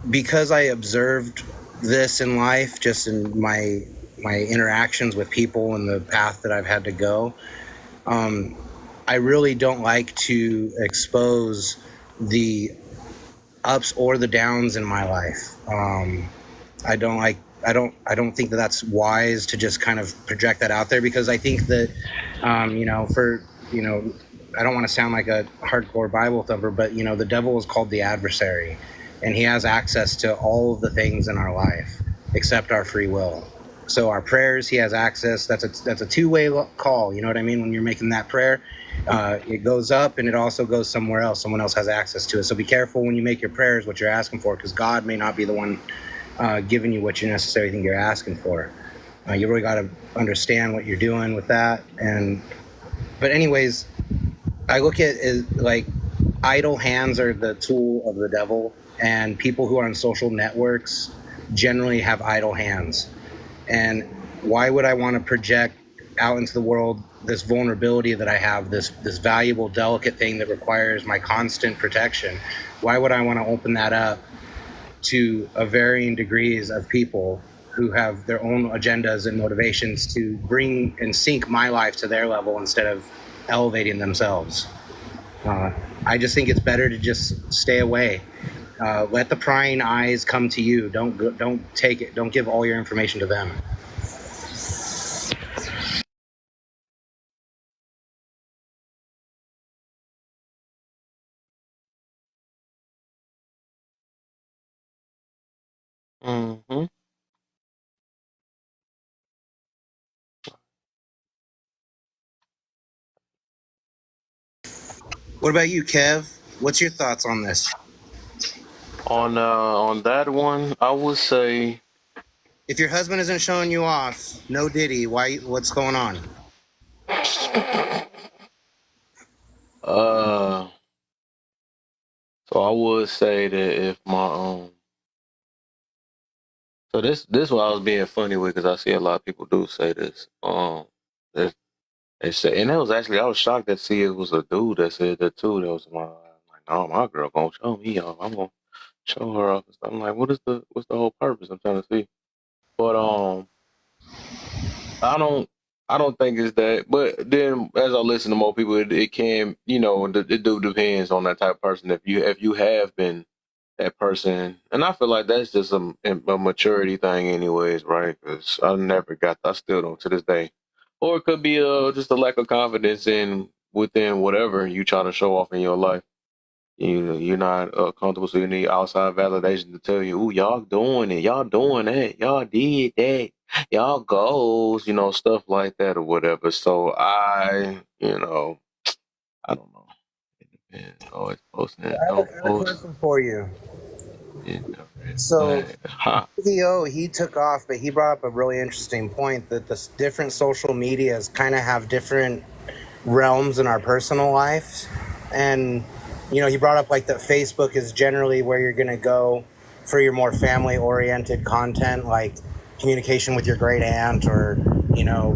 because I observed this in life, just in my interactions with people and the path that I've had to go, I really don't like to expose the ups or the downs in my life. I don't think that that's wise to just kind of project that out there, because I think that, I don't want to sound like a hardcore Bible thumper, but, the devil is called the adversary, and he has access to all of the things in our life except our free will. So our prayers, he has access. That's a two-way call. You know what I mean? When you're making that prayer, it goes up and it also goes somewhere else. Someone else has access to it. So be careful when you make your prayers what you're asking for, because God may not be the one giving you what you necessarily think you're asking for. You really got to understand what you're doing with that. But anyways, I look at it like idle hands are the tool of the devil, and people who are on social networks generally have idle hands. And why would I want to project out into the world this vulnerability that I have, this valuable, delicate thing that requires my constant protection? Why would I want to open that up to a varying degrees of people who have their own agendas and motivations to bring and sync my life to their level instead of elevating themselves? I just think it's better to just stay away. Let the prying eyes come to you. Don't take it. Don't give all your information to them. Mm-hmm. What about you, Kev? What's your thoughts on this? On that one, I would say, If your husband isn't showing you off, no Diddy. Why? What's going on? so I would say that if my so this what I was being funny with, because I see a lot of people do say this. They say, and that was actually, I was shocked to see it was a dude that said that too. That was like, no, my girl gonna show me off. I'm gonna show her off and stuff. I'm like, what's the whole purpose? I'm trying to see. But I don't think it's that. But then as I listen to more people, it can, it do depends on that type of person. If you have been that person, and I feel like that's just a maturity thing, anyways, right? Because I still don't to this day. Or it could be just a lack of confidence within whatever you try to show off in your life. You're not comfortable, so you need outside validation to tell you, "Ooh, y'all doing it, y'all doing that, y'all did that, y'all goals," stuff like that or whatever. So I don't know. It depends. Always posting it. I Don't have a post. question for you. Yeah, So, huh. VO, he took off, but he brought up a really interesting point that the different social medias kind of have different realms in our personal lives. And, he brought up like that Facebook is generally where you're going to go for your more family oriented content, like communication with your great aunt or,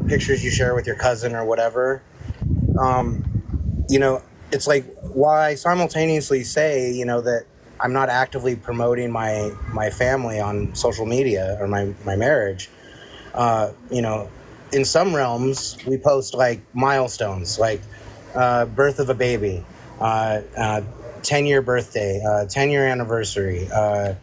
pictures you share with your cousin or whatever. It's like, why simultaneously say, that I'm not actively promoting my family on social media or my marriage. In some realms, we post like milestones, like birth of a baby, 10-year birthday, 10-year anniversary. The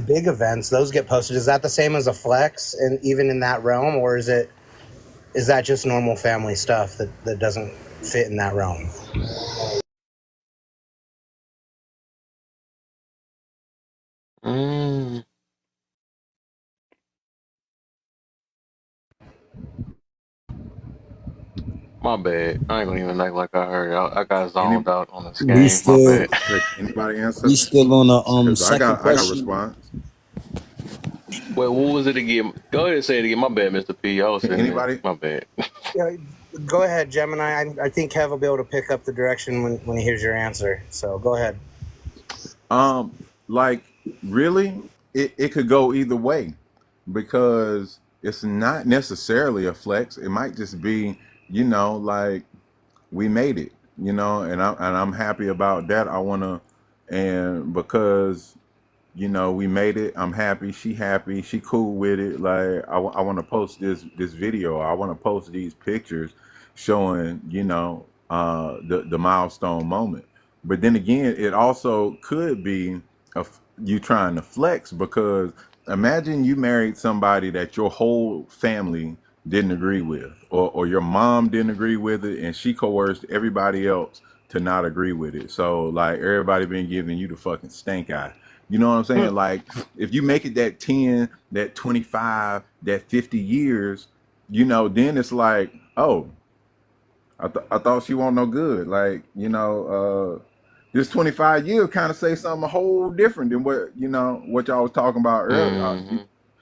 big events, those get posted. Is that the same as a flex, and even in that realm, or is that just normal family stuff that doesn't fit in that realm? My bad. I ain't gonna even act like I heard. I got Any, zoned out on this We game. My still bad. anybody answer? we still on the Because I second got a question. response. Wait, what was it again? Go ahead and say it again. My bad, Mr. P. I was Can sitting there. anybody? My bad. Yeah, go ahead, Gemini. I think Kev will be able to pick up the direction when he hears your answer. So go ahead. Like really, it could go either way, because it's not necessarily a flex. It might just be, like we made it, and I'm happy about that. I wanna, and because we made it. I'm happy. She happy. She cool with it. Like I want to post this video. I want to post these pictures showing the milestone moment. But then again, it also could be you trying to flex, because imagine you married somebody that your whole family didn't agree with, or your mom didn't agree with it, and she coerced everybody else to not agree with it. So like everybody been giving you the fucking stank eye. You know what I'm saying? Like, if you make it that 10, that 25, that 50 years, then it's like, oh, I thought she wasn't no good. Like, this 25 years kind of say something a whole different than what y'all was talking about earlier. Mm-hmm.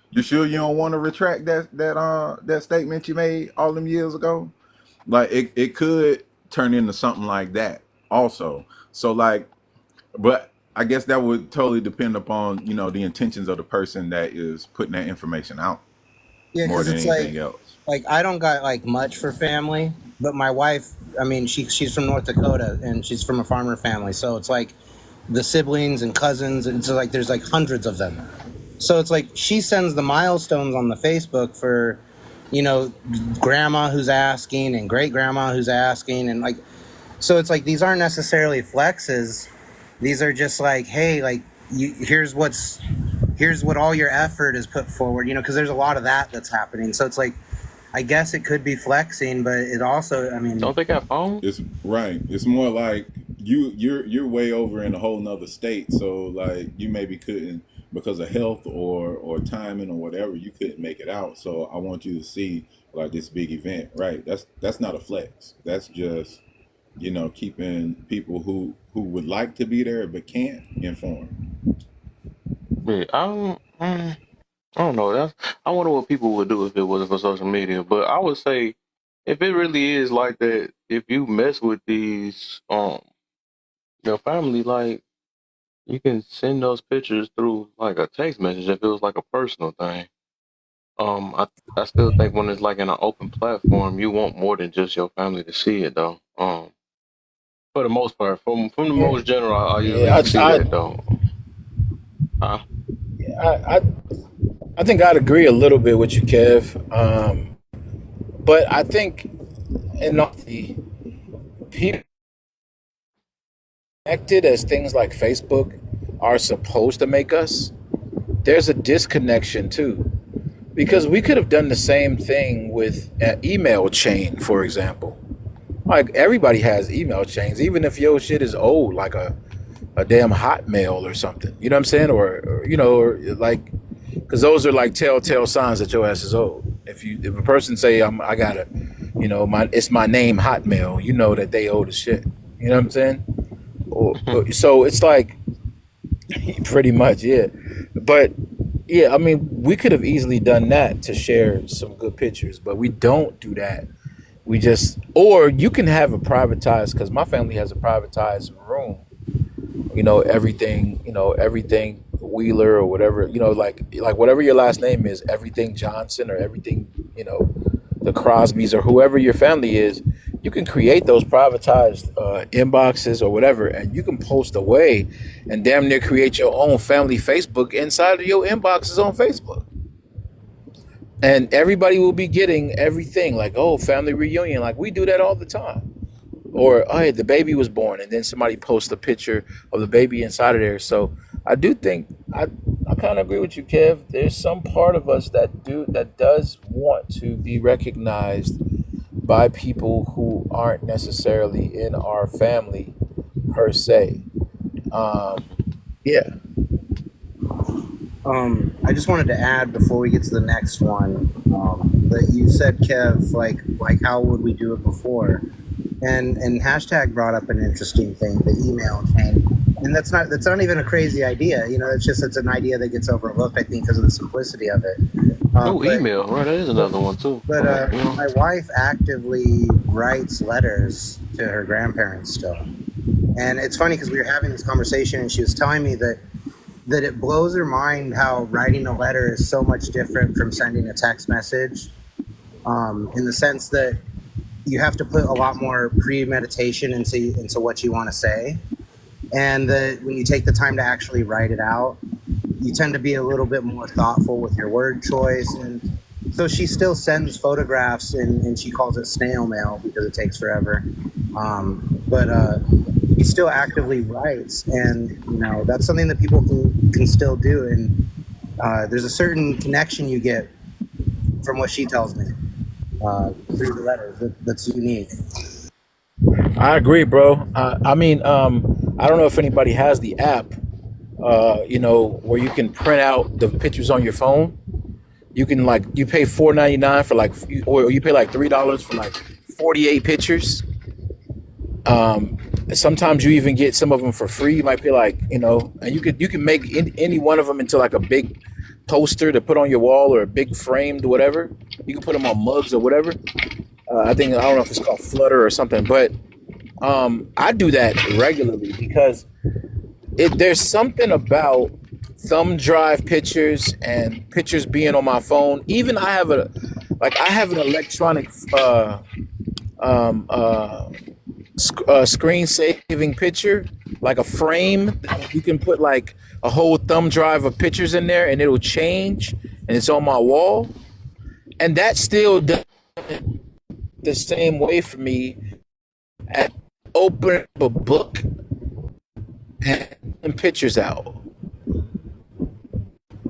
You sure you don't want to retract that statement you made all them years ago? Like, it could turn into something like that also. So like, but I guess that would totally depend upon, the intentions of the person that is putting that information out Yeah, more because than it's anything else. like I don't got like much for family, but my wife, I mean, she's from North Dakota and she's from a farmer family, so it's like the siblings and cousins, and it's like there's like hundreds of them. So it's like she sends the milestones on the Facebook for, grandma who's asking and great grandma who's asking, and like, so it's like these aren't necessarily flexes. These are just like, hey, like here's what all your effort is put forward, because there's a lot of that's happening. So it's like, I guess it could be flexing, but it also, I mean, Don't they got phones? It's right. It's more like you're way over in a whole nother state. So like you maybe couldn't, because of health or timing or whatever, you couldn't make it out. So I want you to see like this big event. Right. That's not a flex. That's just, keeping people who would like to be there but can't informed. Yeah, I don't know. I wonder what people would do if it wasn't for social media. But I would say, if it really is like that, if you mess with these your family, like, you can send those pictures through like a text message if it was like a personal thing. I still think when it's like in an open platform, you want more than just your family to see it though. For the most part, from the most general, I usually Yeah, see that though. Huh? I think I'd agree a little bit with you, Kev. But I think the people connected as things like Facebook are supposed to make us, there's a disconnection too. Because we could have done the same thing with an email chain, for example. Like everybody has email chains, even if your shit is old, like a damn Hotmail or something. You know what I'm saying? Or like, because those are like telltale signs that your ass is old. If a person say I got a, it's my name Hotmail, you know that they old as shit. You know what I'm saying? So it's like, pretty much, yeah. But yeah, I mean, we could have easily done that to share some good pictures, but we don't do that. We just, or you can have a privatized, because my family has a privatized room. Everything Wheeler or whatever, like whatever your last name is, everything Johnson or everything, the Crosbys or whoever your family is, you can create those privatized inboxes or whatever, and you can post away and damn near create your own family Facebook inside of your inboxes on Facebook. And everybody will be getting everything, like, oh, family reunion, like we do that all the time. Or, oh, hey, the baby was born, and then somebody posts a picture of the baby inside of there. So I do think I kind of agree with you, Kev. There's some part of us that does want to be recognized by people who aren't necessarily in our family per se. Yeah. I just wanted to add before we get to the next one, that you said, Kev, like how would we do it before? And hashtag brought up an interesting thing, the email chain. And that's not even a crazy idea, it's an idea that gets overlooked, I think, because of the simplicity of it. Email, right? That is another one too. But my wife actively writes letters to her grandparents still. And it's funny because we were having this conversation and she was telling me that that it blows her mind how writing a letter is so much different from sending a text message, in the sense that you have to put a lot more premeditation into what you want to say, and that when you take the time to actually write it out, you tend to be a little bit more thoughtful with your word choice. And so she still sends photographs, and she calls it snail mail because it takes forever. But he still actively writes, and that's something that people can still do. And there's a certain connection you get from what she tells me through the letters that's unique. I agree, bro. I mean, I don't know if anybody has the app, where you can print out the pictures on your phone. You can you pay $4.99 for or you pay like $3 for like 48 pictures. Sometimes you even get some of them for free. You might pay and you can make any one of them into like a big poster to put on your wall or a big framed whatever. You can put them on mugs or whatever. I don't know if it's called Flutter or something, but I do that regularly because there's something about thumb drive pictures and pictures being on my phone. Even I have an electronic screen saving picture, like a frame. You can put like a whole thumb drive of pictures in there and it'll change and it's on my wall. And that still does the same way for me at opening a book and pictures out.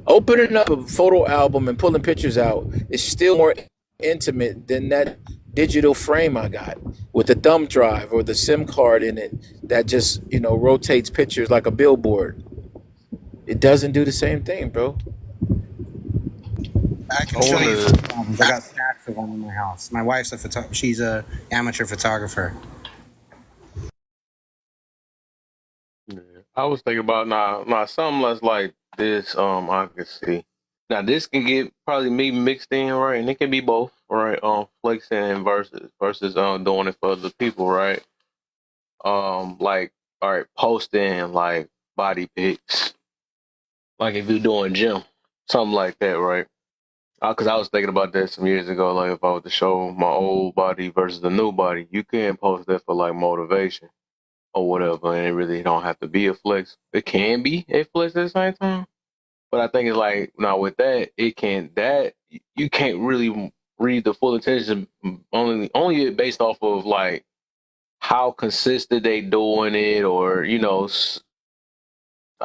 Opening up a photo album and pulling pictures out is still more intimate than that digital frame I got with the thumb drive or the SIM card in it that just, rotates pictures like a billboard. It doesn't do the same thing, bro. I can show you photo albums. I got stacks of them in my house. My wife's she's a amateur photographer. Yeah. I was thinking about now something less like this. I can see now this can get probably me mixed in, right? And it can be both, right? Flexing versus doing it for other people, right? Like all right, posting like body pics, like if you're doing gym, something like that, right? Because I was thinking about that some years ago, like if I was to show my old body versus the new body, you can post that for like motivation or whatever, and it really don't have to be a flex. It can be a flex at the same time, but I think it's like now with that, you can't really read the full intention only based off of like how consistent they doing it, or I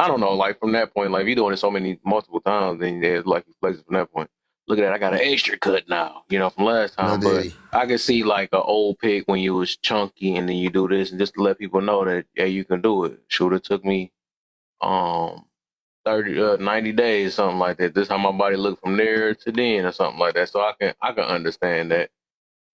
don't know, like from that point, like if you're doing it so many multiple times, then there's like flexes from that point. Look at that, I got an extra cut now, from last No time. But diddy. I can see like an old pic when you was chunky, and then you do this, and just to let people know that you can do it. Shoot, it took me 90 days, something like that. This is how my body looked from there to then, or something like that. So I can understand that.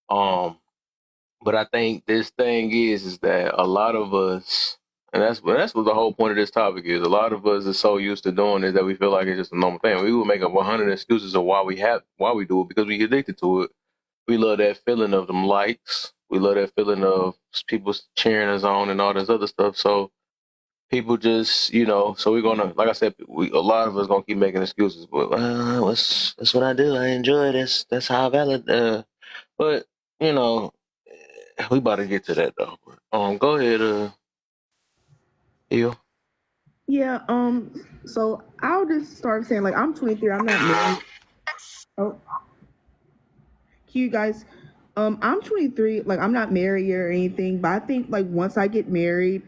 But I think this thing is that a lot of us, and that's what the whole point of this topic is. A lot of us are so used to doing it that we feel like it's just a normal thing. We will make up 100 excuses of why we do it, because we addicted to it. We love that feeling of them likes. We love that feeling of people cheering us on and all this other stuff. So people just, so we're gonna, like I said, a lot of us gonna keep making excuses. But that's what I do. I enjoy this. That's how I valid. But we about to get to that though. Go ahead, Io. Yeah, so I'll just start saying, like, I'm 23, I'm not married. Oh, you guys, I'm 23, like, I'm not married or anything, but I think, like, once I get married,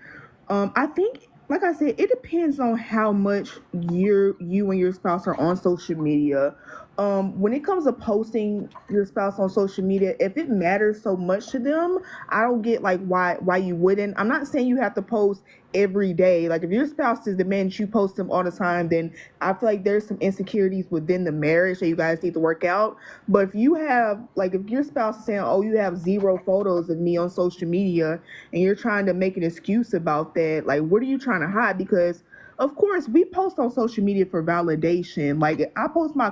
I think, like I said, it depends on how much you and your spouse are on social media. When it comes to posting your spouse on social media, if it matters so much to them, I don't get like why you wouldn't. I'm not saying you have to post every day. Like if your spouse is demanding you post them all the time, then I feel like there's some insecurities within the marriage that you guys need to work out. But if you have, like, if your spouse is saying, oh, you have 0 photos of me on social media, and you're trying to make an excuse about that, like, what are you trying to hide? Because of course, we post on social media for validation. Like I post my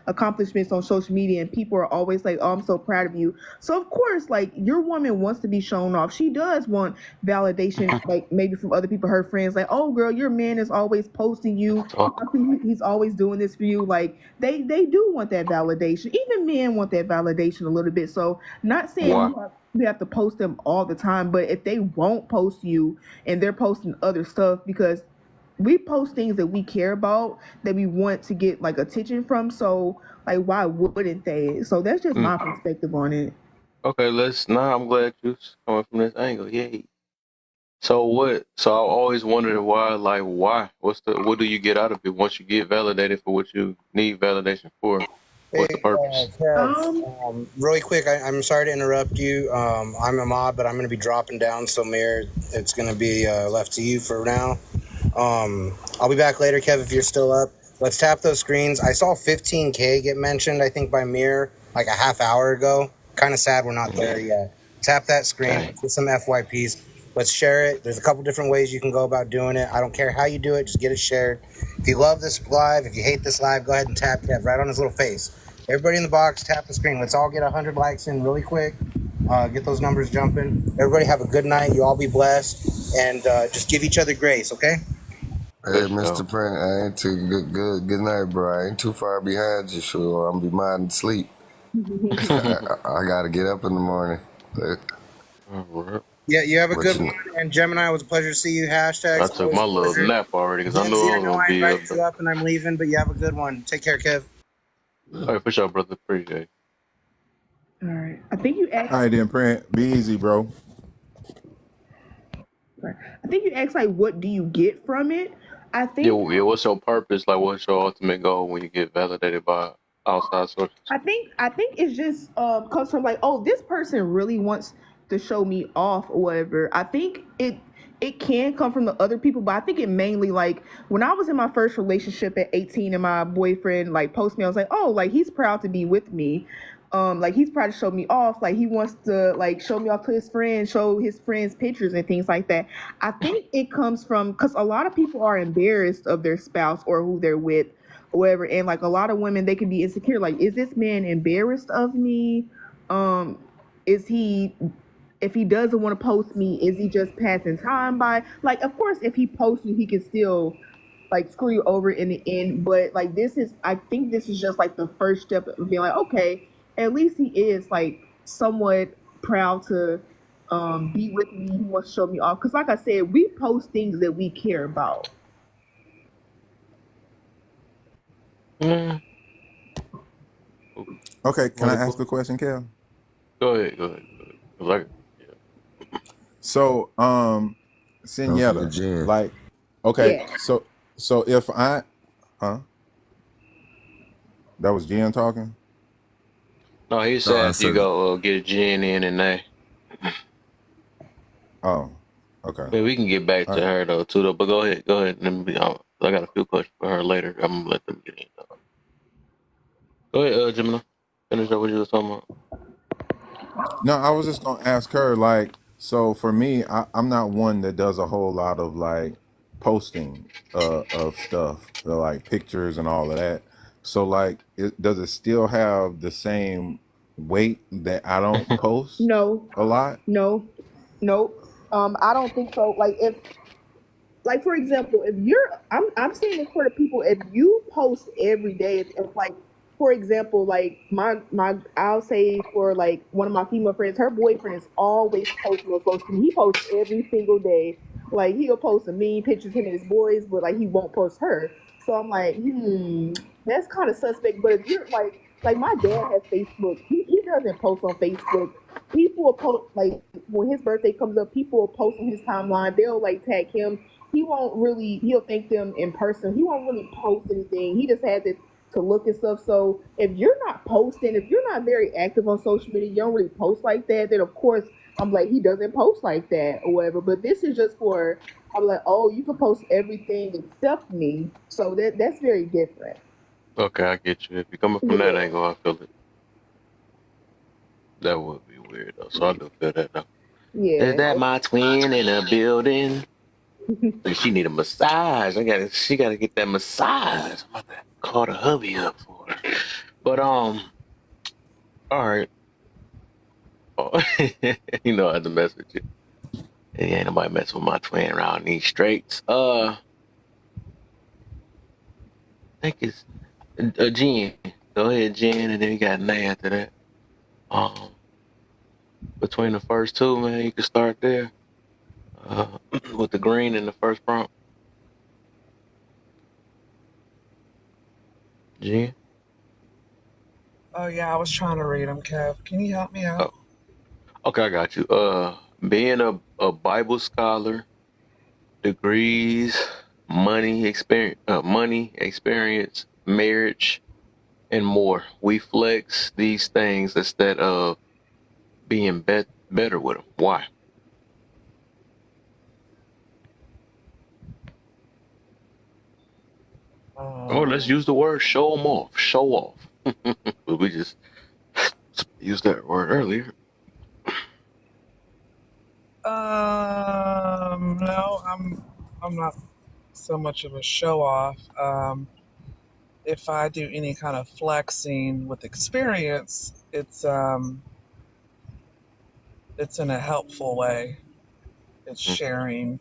accomplishments on social media, and people are always like, "Oh, I'm so proud of you." So of course, like your woman wants to be shown off. She does want validation, like maybe from other people, her friends, like, "Oh, girl, your man is always posting you. I see he's always doing this for you." Like they do want that validation. Even men want that validation a little bit. So not saying Why? we have to post them all the time, but if they won't post you and they're posting other stuff, because we post things that we care about, that we want to get like attention from, so like why wouldn't they? So that's just my Mm. perspective on it. Okay, I'm glad you coming from this angle. Yay. So what? So I always wondered why. Like why? What do you get out of it once you get validated for what you need validation for? What's the Hey, purpose? Kev, really quick, I'm sorry to interrupt you. I'm a mod, but I'm going to be dropping down, so Mayor, it's going to be left to you for now. I'll be back later, Kev, if you're still up. Let's tap those screens. I saw 15K get mentioned, I think, by Mir like a half hour ago. Kind of sad we're not there yet. Tap that screen. Dang. Let's get some FYPs. Let's share it. There's a couple different ways you can go about doing it. I don't care how you do it. Just get it shared. If you love this live, if you hate this live, go ahead and tap Kev right on his little face. Everybody in the box, tap the screen. Let's all get 100 likes in really quick. Get those numbers jumping. Everybody have a good night. You all be blessed. And just give each other grace, okay? Hey, Mr. Print, I ain't too good night, bro. I ain't too far behind you, sure. I'm be minding sleep. I gotta get up in the morning. Yeah, you have a But good you- one. And Gemini, it was a pleasure to see you. Hashtags. I took my little nap already because I knew I was gonna be up invited you up and I'm leaving, but you have a good one. Take care, Kev. All right, for sure, brother. Appreciate it. All right. I think you asked. All right, then, Print. Be easy, bro. I think you asked like, what do you get from it? I think. Yeah, what's your purpose? Like, what's your ultimate goal when you get validated by outside sources? I think it's just comes from like, oh, this person really wants to show me off or whatever. I think it can come from the other people, but I think it mainly like when I was in my first relationship at 18 and my boyfriend like posted me, I was like, oh, like he's proud to be with me. Like he's proud to show me off. Like he wants to like show me off to his friends, show his friends pictures and things like that. I think it comes from because a lot of people are embarrassed of their spouse or who they're with, or whatever. And like a lot of women, they can be insecure. Like, is this man embarrassed of me? Is he? If he doesn't want to post me, is he just passing time by? Like, of course, if he posts you, he can still like screw you over in the end. But like I think this is just like the first step of being like, okay, at least he is like somewhat proud to be with me. He wants to show me off. Because like I said, we post things that we care about. Mm. Okay, can I ask a question, Kev? Go ahead. Like, So, Senetta, like, okay, Yeah. so if that was Jen talking? no, he said after you go get Jen in and they. Oh, okay. But we can get back to her though too. Though, but go ahead. I got a few questions for her later. I'm gonna let them get in. Though. Go ahead, Gemini. Finish up what you was talking about. No, I was just gonna ask her, like, so for me, I'm not one that does a whole lot of like posting of stuff, like pictures and all of that. So like, does it still have the same weight that I don't post No. a lot? No. I don't think so. Like if, like for example, if I'm saying this for the people. If you post every day, if like, for example, like I'll say for like one of my female friends, her boyfriend is always posting on social media. He posts every single day. Like he'll post some mean pictures of him and his boys, but like he won't post her. So I'm like, that's kind of suspect. But if you're like my dad has Facebook, he doesn't post on Facebook. People will post like when his birthday comes up, people will post on his timeline. They'll like tag him. He'll thank them in person. He won't really post anything. He just has it to look and stuff. So if you're not posting, if you're not very active on social media, you don't really post like that, then of course I'm like, he doesn't post like that or whatever. But this is just for, I'm like, oh, you can post everything except me. So that's very different. Okay, I get you. If you're coming from that angle, I feel it. That would be weird though. So I do feel that though. Yeah. Is that my twin in a building? Think she need a massage. She gotta get that massage. I'm about to call the hubby up for her. But all right. Oh, you know I had to mess with you. And ain't nobody mess with my twin around these streets. I think it's Jen. Go ahead, Jen, and then you got Nay after that. Between the first two, man, you can start there. With the green in the first prompt. Jen. Oh yeah, I was trying to read them, Kev. Can you help me out? Oh, okay, I got you. Being a Bible scholar, degrees, money, experience, marriage, and more. We flex these things instead of being better with them. Why? Or let's use the word show them off. Show off. But we just used that word earlier. No, I'm not so much of a show off. If I do any kind of flexing with experience, it's in a helpful way. It's sharing,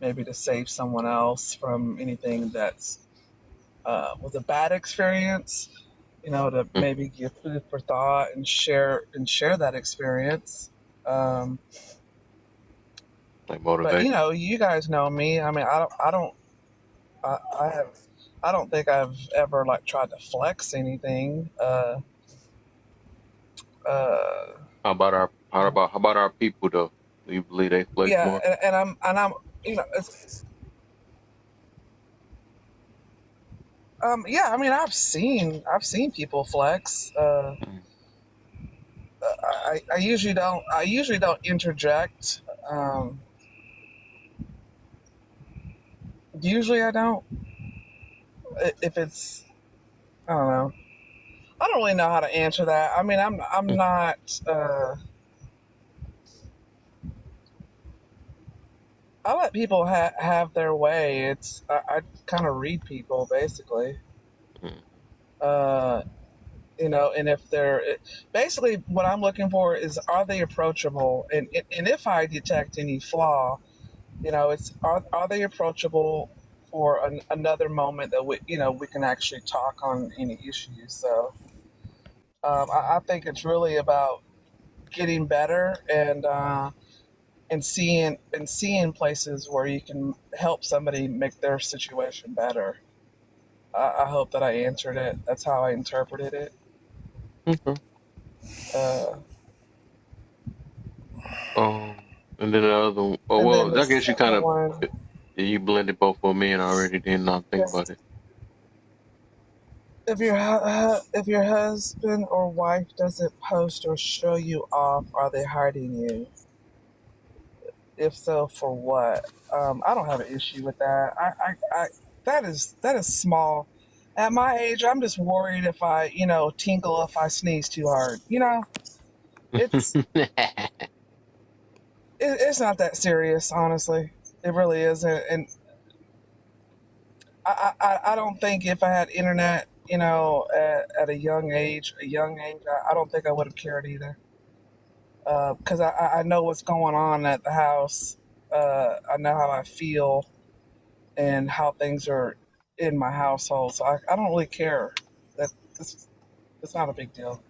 maybe to save someone else from anything that's with a bad experience. To maybe give food for thought and share that experience. Like motivate. But you guys know me. I mean, I don't think I've ever tried to flex anything. How about our people though? Do you believe they flex more? Yeah, and I'm it's, yeah. I mean, I've seen people flex. I usually don't interject. Usually I don't. If it's, I don't know. I don't really know how to answer that. I mean, I'm not. I let people have their way. I kind of read people basically. And if they're basically what I'm looking for is, are they approachable? And if I detect any flaw, it's are they approachable for another moment that we can actually talk on any issues. So I think it's really about getting better and seeing places where you can help somebody make their situation better. I hope that I answered it. That's how I interpreted it. Okay. And then the other one. Oh, well, I guess you kind of you blended both for me and I already didn't think about it. If your husband or wife doesn't post or show you off, are they hiding you? If so, for what? I don't have an issue with that. I that is small. At my age, I'm just worried if I, tinkle if I sneeze too hard. It's it's not that serious, honestly. It really isn't. And I don't think if I had internet, at a young age, I don't think I would have cared either. Because I know what's going on at the house. I know how I feel and how things are in my household. So I don't really care. It's not a big deal.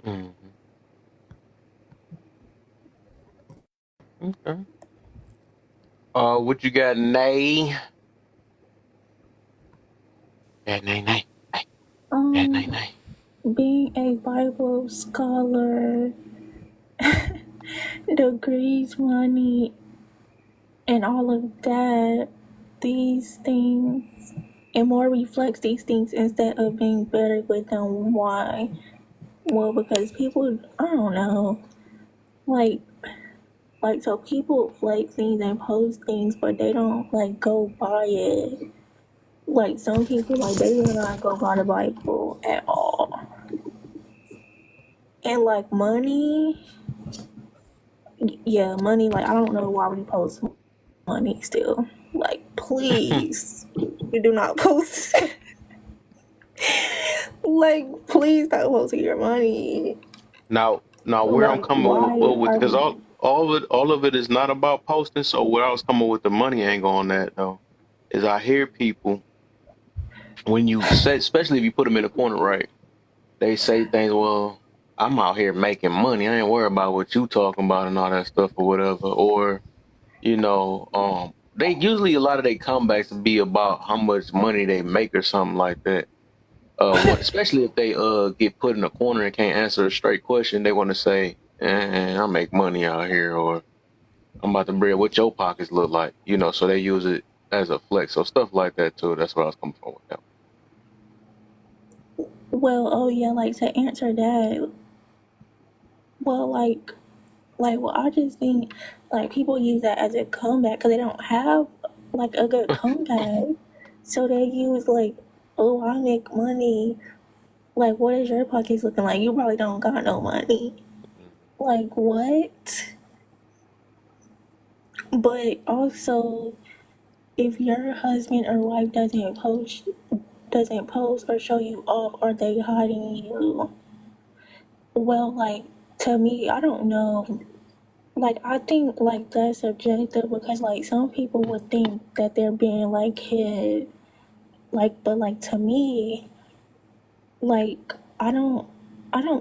Mm-hmm. Okay. What you got, Nay? Nay. Being a Bible scholar, degrees, money, and all of that, these things, and more reflects these things instead of being better with them. Why? Well, because people, I don't know, so people flex things and post things, but they don't go buy it. Some people they will not go buy the Bible at all. And money, yeah, money. Like I don't know why we post money still. Like please, you do not post. Like please stop posting your money. Now, where I'm Like coming why with, are because we? all of it is not about posting. So where I was coming with the money angle on that though, is I hear people when you say, especially if you put them in a corner, right? They say things, well, I'm out here making money. I ain't worried about what you talking about and all that stuff or whatever. Or, they usually a lot of their comebacks be about how much money they make or something like that. Especially if they get put in a corner and can't answer a straight question, they want to say, I make money out here, or I'm about to bread what your pockets look like, so they use it as a flex. So stuff like that too. That's where I was coming from with that. Well, oh yeah, like to answer that. Well, well, I just think like people use that as a comeback because they don't have like a good comeback, so they use like, oh, I make money. Like, what is your pockets looking like? You probably don't got no money. Like what? But also, if your husband or wife doesn't post or show you off, or they hiding you, well, like to me, I don't know. Like I think like that's subjective because like some people would think that they're being like hid. Like but like to me, like I don't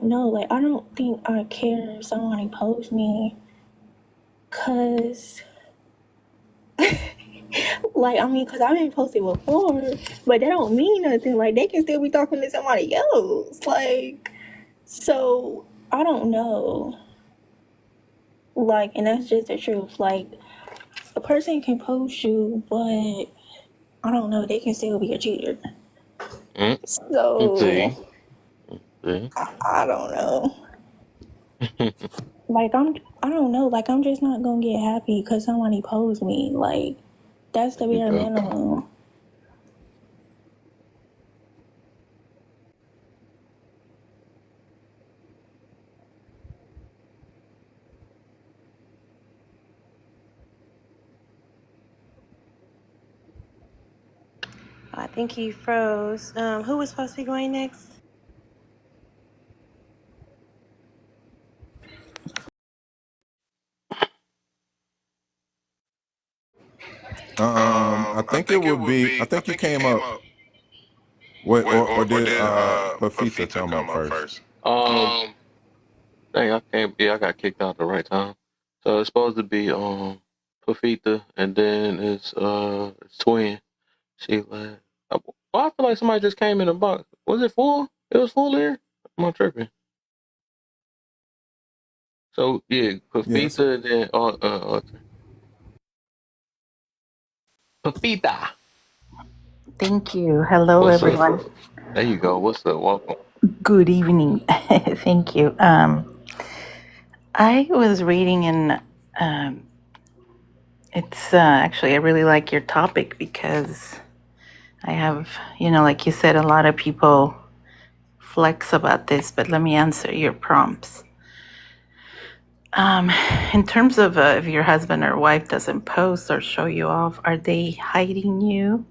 know. Like I don't think I care if somebody posts me cause like I mean cause I've been posted before, but that don't mean nothing. Like they can still be talking to somebody else. Like so I don't know. Like and that's just the truth. Like a person can post you, but I don't know, they can still be a cheater. So See, see. I don't know. Like I don't know. Like I'm just not gonna get happy because somebody posed me. Like that's the There you bare go. minimum. I think he froze. Who was supposed to be going next? I think it would be. I think you came up. Wait, or did Pafita come up first? Dang, I can't. Yeah, I got kicked out the right time. So it's supposed to be Pafita, and then it's twin. She like, well, I feel like somebody just came in the box. Was it full? It was full here. Am I tripping? So yeah, Yes. Pafita, and then Pafita. Thank you. Hello, What's up? everyone. There you go. What's up? Welcome. Good evening. Thank you. I was reading and it's actually, I really like your topic because I have, like you said, a lot of people flex about this, but let me answer your prompts. In terms of if your husband or wife doesn't post or show you off, are they hiding you?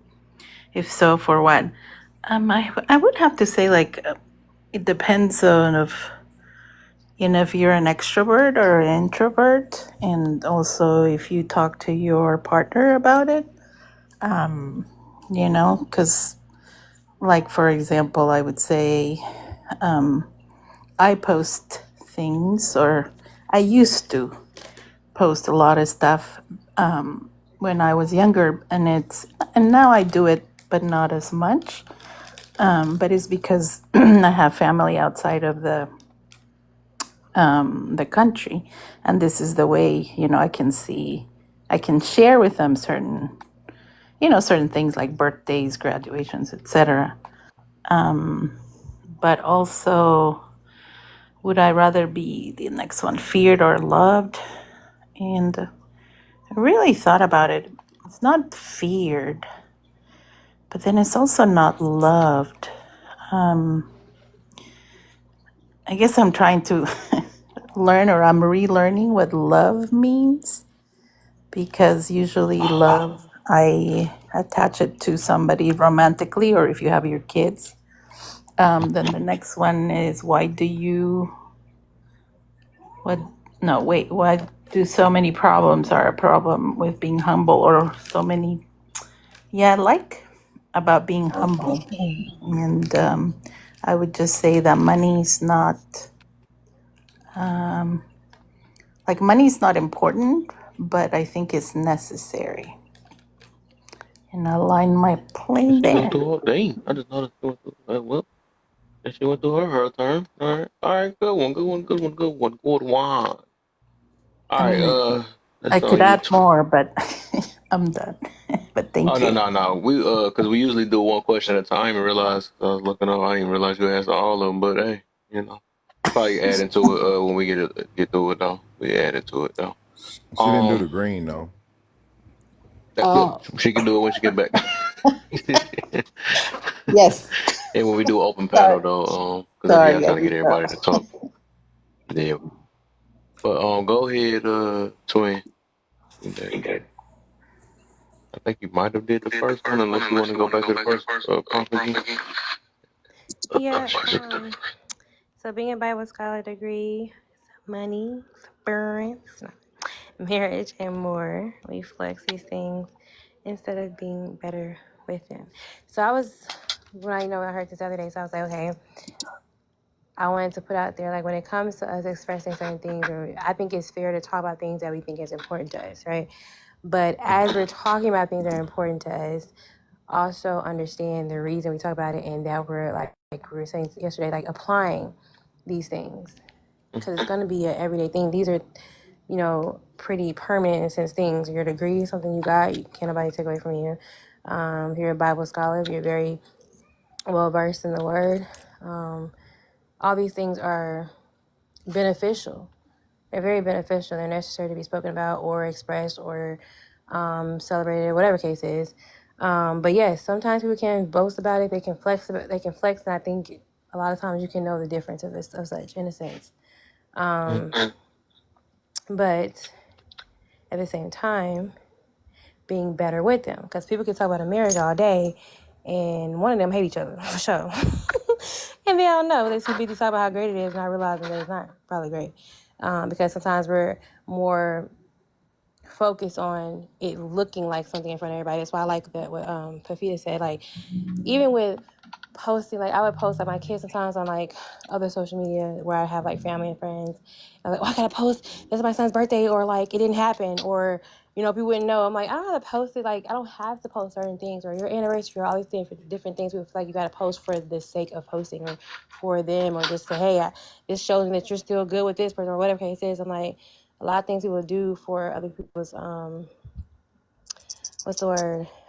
If so, for what? I would have to say, like, it depends on if you're an extrovert or an introvert, and also if you talk to your partner about it. Because, like, for example, I would say I post things, or I used to post a lot of stuff when I was younger, and now I do it, but not as much. But it's because I have family outside of the country, and this is the way I can share with them certain things like birthdays, graduations, etc. But also, would I rather be the next one, feared or loved? And I really thought about it. It's not feared, but then it's also not loved. I guess I'm trying to learn, or I'm relearning what love means, because usually love, I attach it to somebody romantically, or if you have your kids. Then the next one is, why do so many problems are a problem with being humble, or so many, about being humble. And I would just say that money's not important, but I think it's necessary. And I'll line my plane She went there. through her dang. I just noticed she went through well. She went through her turn. All right, good one. Good one. All I right, mean, I that's could on you. add more, but I'm done. But thank Oh you. no. We because we usually do one question at a time. And realize I was looking up. I didn't realize you answered all of them. But hey, probably add into it when we get through it though. We add into it though. She didn't do the green though. She can do it when she get back. Yes. And when we do open panel though, because we are trying to get everybody to talk. Yeah. But go ahead, twin. I think you might have did the first one, unless you want to go back to the first prompt again. Yeah. So being a Bible scholar degree, money, experience, marriage, and more. We flex these things instead of being better with them. So when I heard this the other day, so I was like, okay, I wanted to put out there, like, when it comes to us expressing certain things, or I think it's fair to talk about things that we think is important to us, right? But as we're talking about things that are important to us, also understand the reason we talk about it, and that we're like we were saying yesterday, like applying these things, because it's going to be an everyday thing. These are, pretty permanent in a sense things. Your degree is something you got. Can't nobody take away from you. If you're a Bible scholar, if you're very well versed in the Word, all these things are beneficial. They're very beneficial. They're necessary to be spoken about or expressed or celebrated, whatever case is. But yes, sometimes people can boast about it. They can flex, and I think a lot of times you can know the difference of such, in a sense. But at the same time, being better with them, because people can talk about a marriage all day, and one of them hate each other for sure, and they all know they should be talking about how great it is, not realizing that it's not probably great, because sometimes we're more focused on it looking like something in front of everybody. That's why I like that what Pafita said, like, even with posting, like I would post like my kids sometimes on like other social media where I have like family and friends. I'm like, oh, I gotta post, this is my son's birthday, or like it didn't happen, or people wouldn't know. I'm like, I don't have to post it, like I don't have to post certain things, or your anniversary, or all these different things. People feel like you gotta post for the sake of posting, or for them, or just say, hey, this shows me that you're still good with this person, or whatever case is. I'm like, a lot of things people do for other people's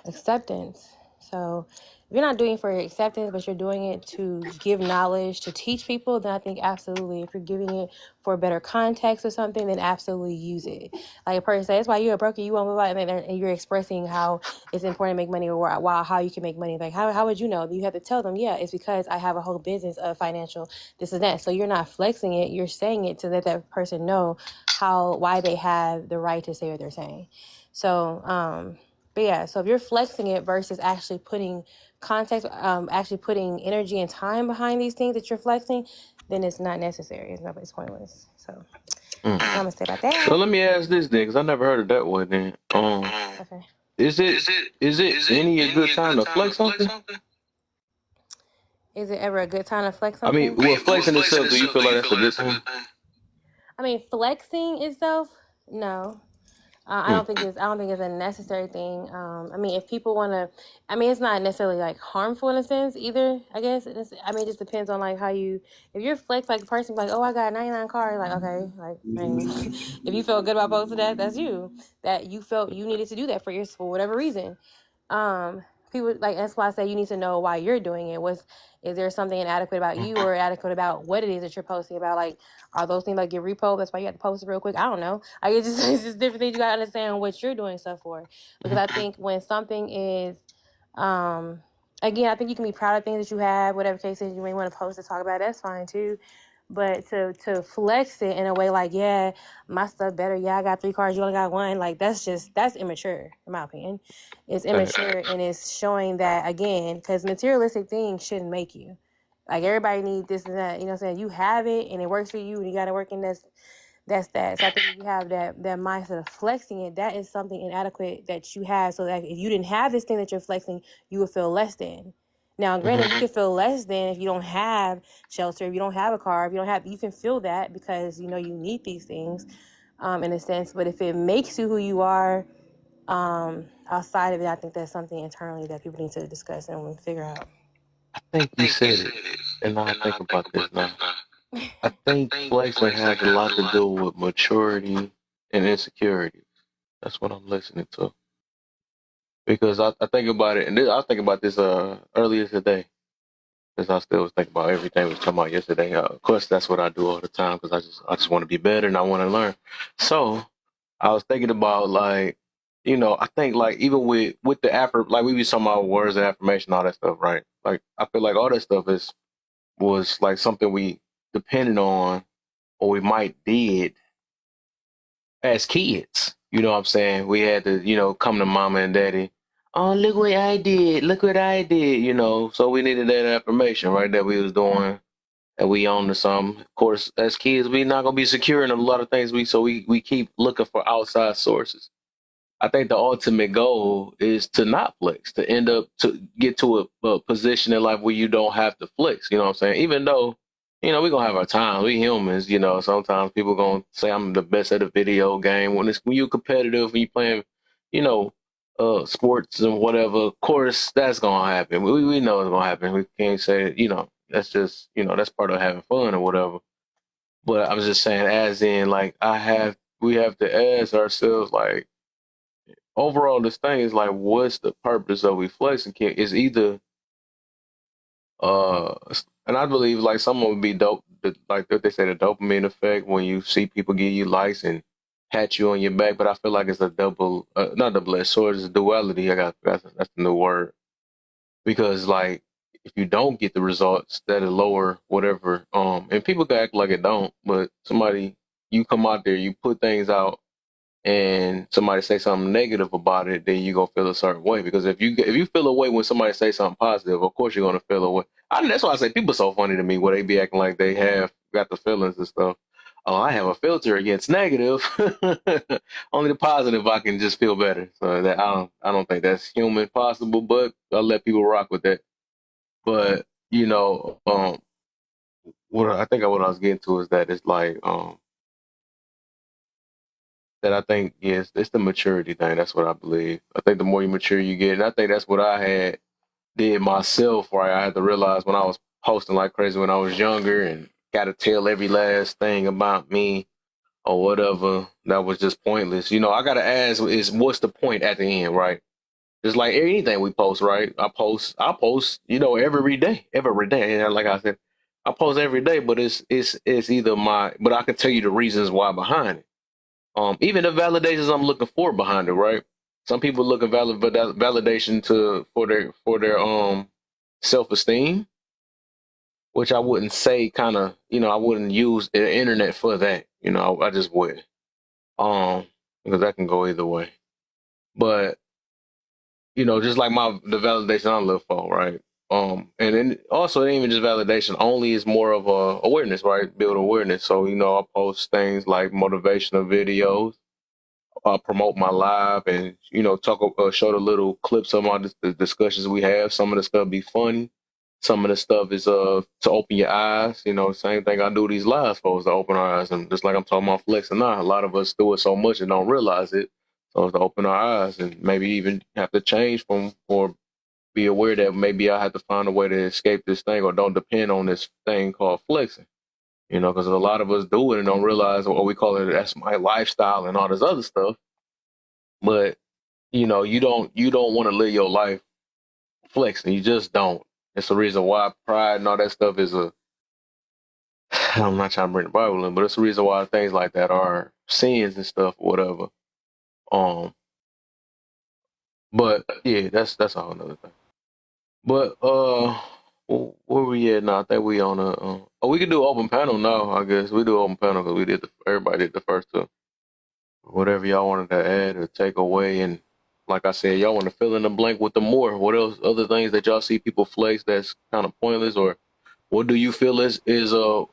acceptance. So if you're not doing it for your acceptance, but you're doing it to give knowledge, to teach people, then I think absolutely, if you're giving it for better context or something, then absolutely use it. Like a person says, that's why you're a broker, you won't move out, and you're expressing how it's important to make money, or how you can make money. Like, how would you know? You have to tell them, yeah, it's because I have a whole business of financial this and that. So you're not flexing it, you're saying it to let that person know why they have the right to say what they're saying. So, but yeah, so if you're flexing it versus actually putting context, actually putting energy and time behind these things that you're flexing, then it's not necessary. It's pointless. So I'm gonna say about that. So let me ask this then, because I never heard of that one. Then, Okay. is it any a good time to flex something? Is it ever a good time to flex I something? mean, flexing itself, do you feel like that's a good thing? I mean, flexing itself, no. I don't think it's a necessary thing. I mean, if people want to, it's not necessarily like harmful in a sense either. I guess it just depends on like how you. If you're flex, like a person like, oh, I got a 99 car, like, okay, like, if you feel good about both of that, that's you. That you felt you needed to do that for whatever reason. People, like, that's why I say you need to know why you're doing it. Is there something inadequate about you, or inadequate about what it is that you're posting about? Like, are those things like get repo? That's why you have to post it real quick. I don't know. It's just different things. You gotta understand what you're doing stuff for. Because I think when something is, again, I think you can be proud of things that you have, whatever case is, you may want to post to talk about. That's fine too. But to flex it in a way like, yeah, my stuff better. Yeah, I got 3 cars. You only got 1. Like that's immature, in my opinion. It's immature, and it's showing that again, because materialistic things shouldn't make you. Like everybody needs this and that. You know what I'm saying? You have it and it works for you, and you got to work in this. That's that. So I think if you have that mindset of flexing it, that is something inadequate that you have. So that if you didn't have this thing that you're flexing, you would feel less than. Now, granted, you can feel less than if you don't have shelter, if you don't have a car, if you don't have, you can feel that because you know you need these things, in a sense. But if it makes you who you are, outside of it, I think that's something internally that people need to discuss and figure out. I think you said it, and I think about this now. I think flexing has a lot to do with maturity and insecurity. That's what I'm listening to. Because I think about it, and I was thinking about this earlier today. Because I still was thinking about everything we was talking about yesterday. Of course, that's what I do all the time because I just want to be better and I want to learn. So I was thinking about like, I think like even with the like we be talking about words of affirmation, all that stuff, right? Like I feel like all that stuff was like something we depended on or we might did as kids. You know what I'm saying? We had to, come to mama and daddy. Oh, look what I did. Look what I did, So we needed that affirmation, right? That we was doing and we own to something. Of course, as kids, we not gonna be secure in a lot of things so we keep looking for outside sources. I think the ultimate goal is to not flex, to end up to get to a position in life where you don't have to flex. You know what I'm saying? Even though, we're going to have our time. We humans, sometimes people going to say I'm the best at a video game. When you're competitive, when you're playing, sports and whatever, of course, that's going to happen. We know it's going to happen. We can't say, that's just, that's part of having fun or whatever. But I was just saying, as in, like, we have to ask ourselves, like, overall, this thing is like, what's the purpose of we flexing? Is either, and I believe like some of it would be dope, like they say, the dopamine effect when you see people give you likes and pat you on your back. But I feel like it's a not double-edged sword, it's a duality. That's the new word because like if you don't get the results, that'll lower whatever. And people can act like it don't, but you come out there, you put things out. And somebody say something negative about it, then you're gonna feel a certain way. Because if you feel a way when somebody say something positive, of course you're gonna feel a way. That's why I say people so funny to me where they be acting like they have got the feelings and stuff. Oh, I have a filter against negative. Only the positive I can just feel better. So that I don't think that's human possible, but I'll let people rock with that. But what I was getting to is that it's like that I think, yes, it's the maturity thing. That's what I believe. I think the more you mature you get, and I think that's what I did myself, right? I had to realize when I was posting like crazy when I was younger and got to tell every last thing about me or whatever, that was just pointless. I got to ask is what's the point at the end, right? Just like anything we post, right? I post, every day. And like I said, I post every day, but it's either but I can tell you the reasons why behind it. Even the validations I'm looking for behind it, right? Some people look at validation for their self-esteem, which I wouldn't say I wouldn't use the internet for that. I just wouldn't. Because that can go either way. But just like the validation I look for, right? And then also it ain't even just validation. Only is more of a awareness, right? Build awareness. So I post things like motivational videos. Promote my live and talk show the little clips of the discussions we have. Some of the stuff be funny, some of the stuff is to open your eyes. Same thing I do these lives for is to open our eyes, and just like I'm talking about flexing now, a lot of us do it so much and don't realize it. So it's to open our eyes and maybe even have to change or be aware that maybe I have to find a way to escape this thing or don't depend on this thing called flexing. Because a lot of us do it and don't realize what we call it. That's my lifestyle and all this other stuff. But you don't want to live your life flexing. You just don't. It's the reason why pride and all that stuff is I'm not trying to bring the Bible in, but it's the reason why things like that are sins and stuff or whatever. But yeah, that's a whole nother thing. But Where we at now? I think we on a. Oh, we can do open panel now. I guess we do open panel because everybody did the first two. Whatever y'all wanted to add or take away, and like I said, y'all want to fill in the blank with the more. What else? Other things that y'all see people flex that's kind of pointless, or what do you feel is a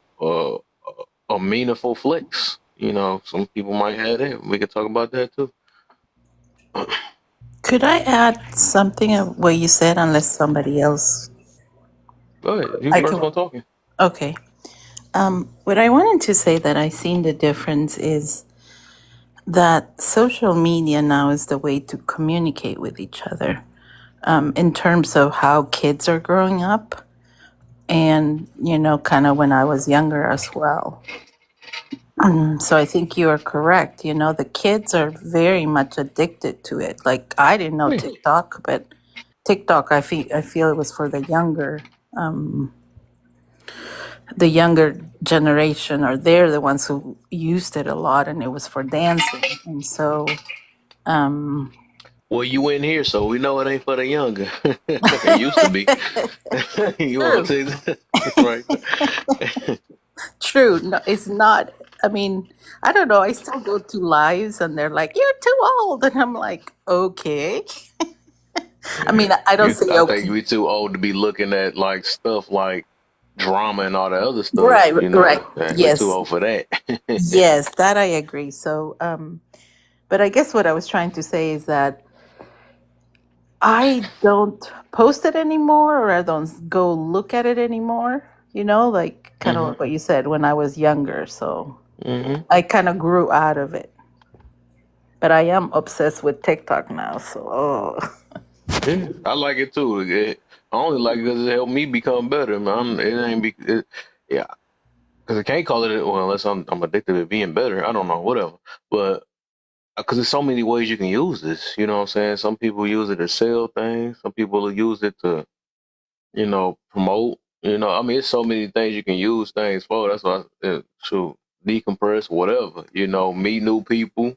meaningful flex? You know, some people might have that. We could talk about that too. Could I add something of what you said, unless somebody else? Go ahead. You I first can. one talking. Okay. What I wanted to say that I seen the difference is that social media now is the way to communicate with each other, in terms of how kids are growing up, and kind of when I was younger as well. So I think you are correct. The kids are very much addicted to it. Like, I didn't know TikTok, but TikTok, I feel it was for the younger generation, or they're the ones who used it a lot, and it was for dancing. And so, Well, you in here, so we know it ain't for the younger. It used to be. You want true, to say that? Right. true. No, it's not. I mean, I don't know. I still go to lives, and they're like, "You're too old," and I'm like, "Okay." I mean, I don't say I think okay. we too old to be looking at like stuff like drama and all the other stuff. Right, You right. know, we're too Yes, old for that. yes, that I agree. So, but I guess what I was trying to say is that I don't post it anymore, or I don't go look at it anymore. Like kind of Hmm. like what you said when I was younger. So Hmm. I kind of grew out of it. But I am obsessed with TikTok now. So, Yeah, I like it too. I only like it because it helped me become better, man. It ain't yeah, because I can't call it well unless I'm addicted to being better. I don't know, whatever. But because there's so many ways you can use this. You know what I'm saying? Some people use it to sell things. Some people use it to promote. I mean, it's so many things you can use things for. That's why to decompress, whatever. Meet new people,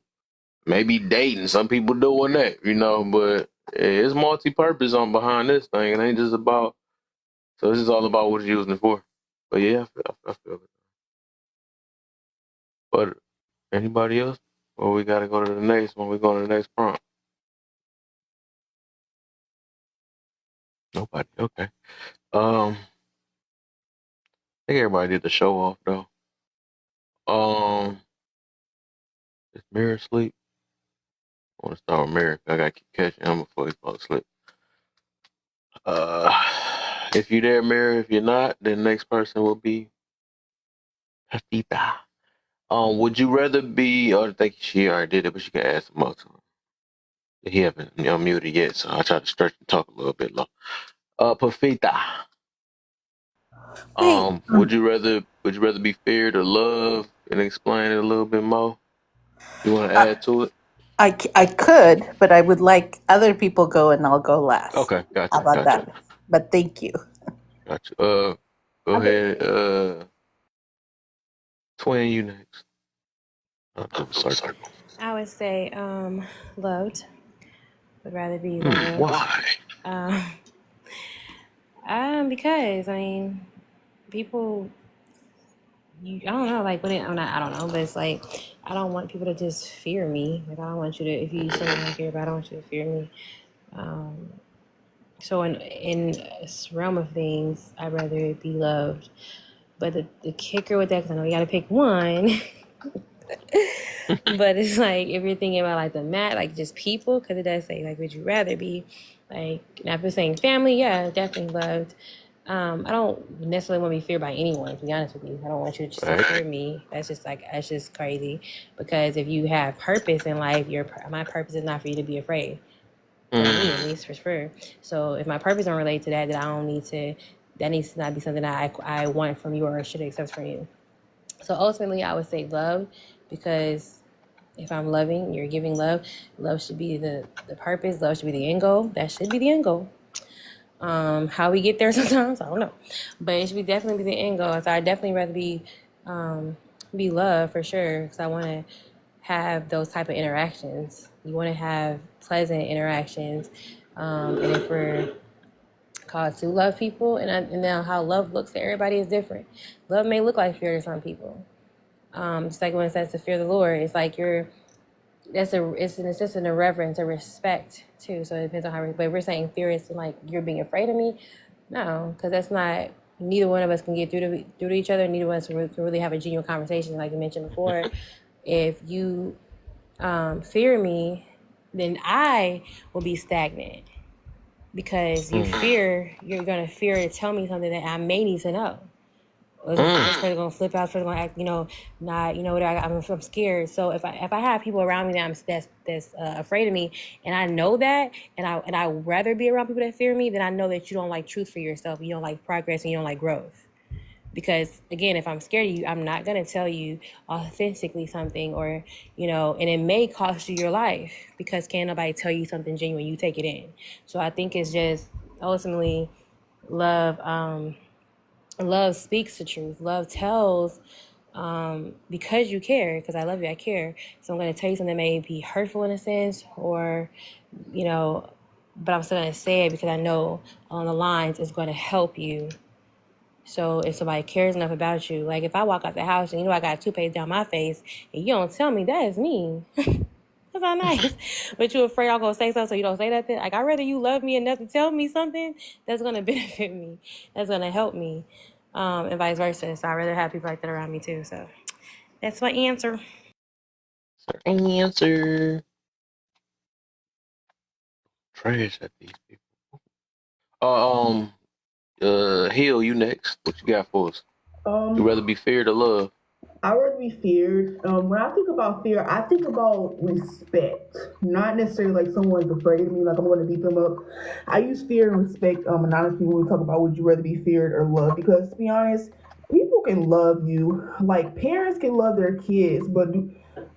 maybe dating. Some people doing that. But it's multi-purpose on behind this thing. It ain't just about. So this is all about what you're using it for. But yeah, I feel it. But anybody else? Well, we gotta go to the next one. We go to the next prompt. Nobody. Okay. I think everybody did the show off though. Is Mirror asleep? I want to start with Mirror. I gotta keep catching him before he falls asleep. Uh, if you're there, Mirror. If you're not, then the next person will be Hatita. Would you rather be? I think she already did it, but she can add some more to it. He haven't unmuted yet, so I try to stretch and talk a little bit long. Pafita. wait, Would you rather be feared or loved? And explain it a little bit more. You want to I, add to it? I could, but I would like other people go, and I'll go last. Okay, How gotcha, about gotcha, that? But thank you. gotcha. Go Okay. ahead. Twin, you next. I'll do a circle. I would say loved. Would rather be loved. Why? Um, because I mean, people. I don't know, like when I'm not. I don't know, but it's like I don't want people to just fear me. Like I don't want you to. If you say I care, but I don't want you to fear me. Um, so in this realm of things, I'd rather it be loved. But the kicker with that, because I know you got to pick one. But it's like if you're thinking about like the like just people, because it does say like, would you rather be like? Now if you're saying family, yeah, definitely loved. I don't necessarily want to be feared by anyone. To be honest with you, I don't want you to just fear me. That's just crazy. Because if you have purpose in life, my purpose is not for you to be afraid. For me, at least, for sure. So if my purpose don't relate to that, then I don't need to. That needs to not be something that I want from you or should accept from you. So ultimately, I would say love, because if I'm loving, you're giving love. Love should be the purpose. Love should be the end goal. That should be the end goal. How we get there sometimes, I don't know. But it should definitely be the end goal. So I'd definitely rather be loved for sure, because I want to have those type of interactions. You want to have pleasant interactions. And if we're called to love people, and now how love looks to everybody is different. Love may look like fear to some people. It's like when it says to fear the Lord, it's like it's just an irreverence, a respect too. So it depends on how. But if we're saying fear is like you're being afraid of me, no, because that's not. Neither one of us can get through to each other. Neither one of us can really have a genuine conversation, like you mentioned before. If you fear me, then I will be stagnant because you're gonna fear to tell me something that I may need to know. Or this person gonna flip out, this person gonna act, not, I'm scared. So if I have people around me that's afraid of me, and I know that, and I would rather be around people that fear me, then I know that you don't like truth for yourself, you don't like progress, and you don't like growth. Because again, if I'm scared of you, I'm not gonna tell you authentically something, or and it may cost you your life because can't nobody tell you something genuine. You take it in. So I think it's just ultimately love. Love speaks the truth. Love tells because you care, because I love you, I care. So I'm going to tell you something that may be hurtful in a sense, or, but I'm still going to say it because I know on the lines it's going to help you. So if somebody cares enough about you, like if I walk out the house and I got toothpaste down my face and you don't tell me, that is mean. That's not nice. But you're afraid I'm going to say something, so you don't say nothing. Like, I'd rather you love me enough to tell me something that's going to benefit me, that's going to help me, and vice versa. So I'd rather have people like that around me too. So that's my answer. Answer. Trash at these people. Hill, you next. What you got for us? You rather be feared or loved? I would rather be feared. When I think about fear, I think about respect, not necessarily like someone's afraid of me, like I'm going to beat them up. I use fear and respect anonymously when we talk about would you rather be feared or loved, because to be honest, people can love you. Like parents can love their kids, but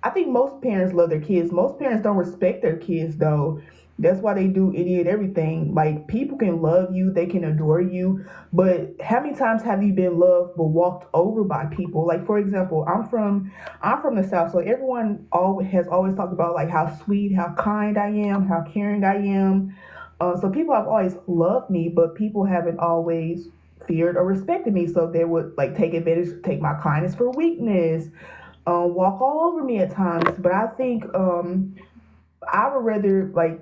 I think most parents love their kids. Most parents don't respect their kids though. That's why they do idiot everything. Like people can love you, they can adore you, but how many times have you been loved but walked over by people? Like for example, I'm from the South, so everyone has always talked about like how sweet, how kind I am, how caring I am. So people have always loved me, but people haven't always feared or respected me. So they would like take advantage, take my kindness for weakness, walk all over me at times. But I think I would rather like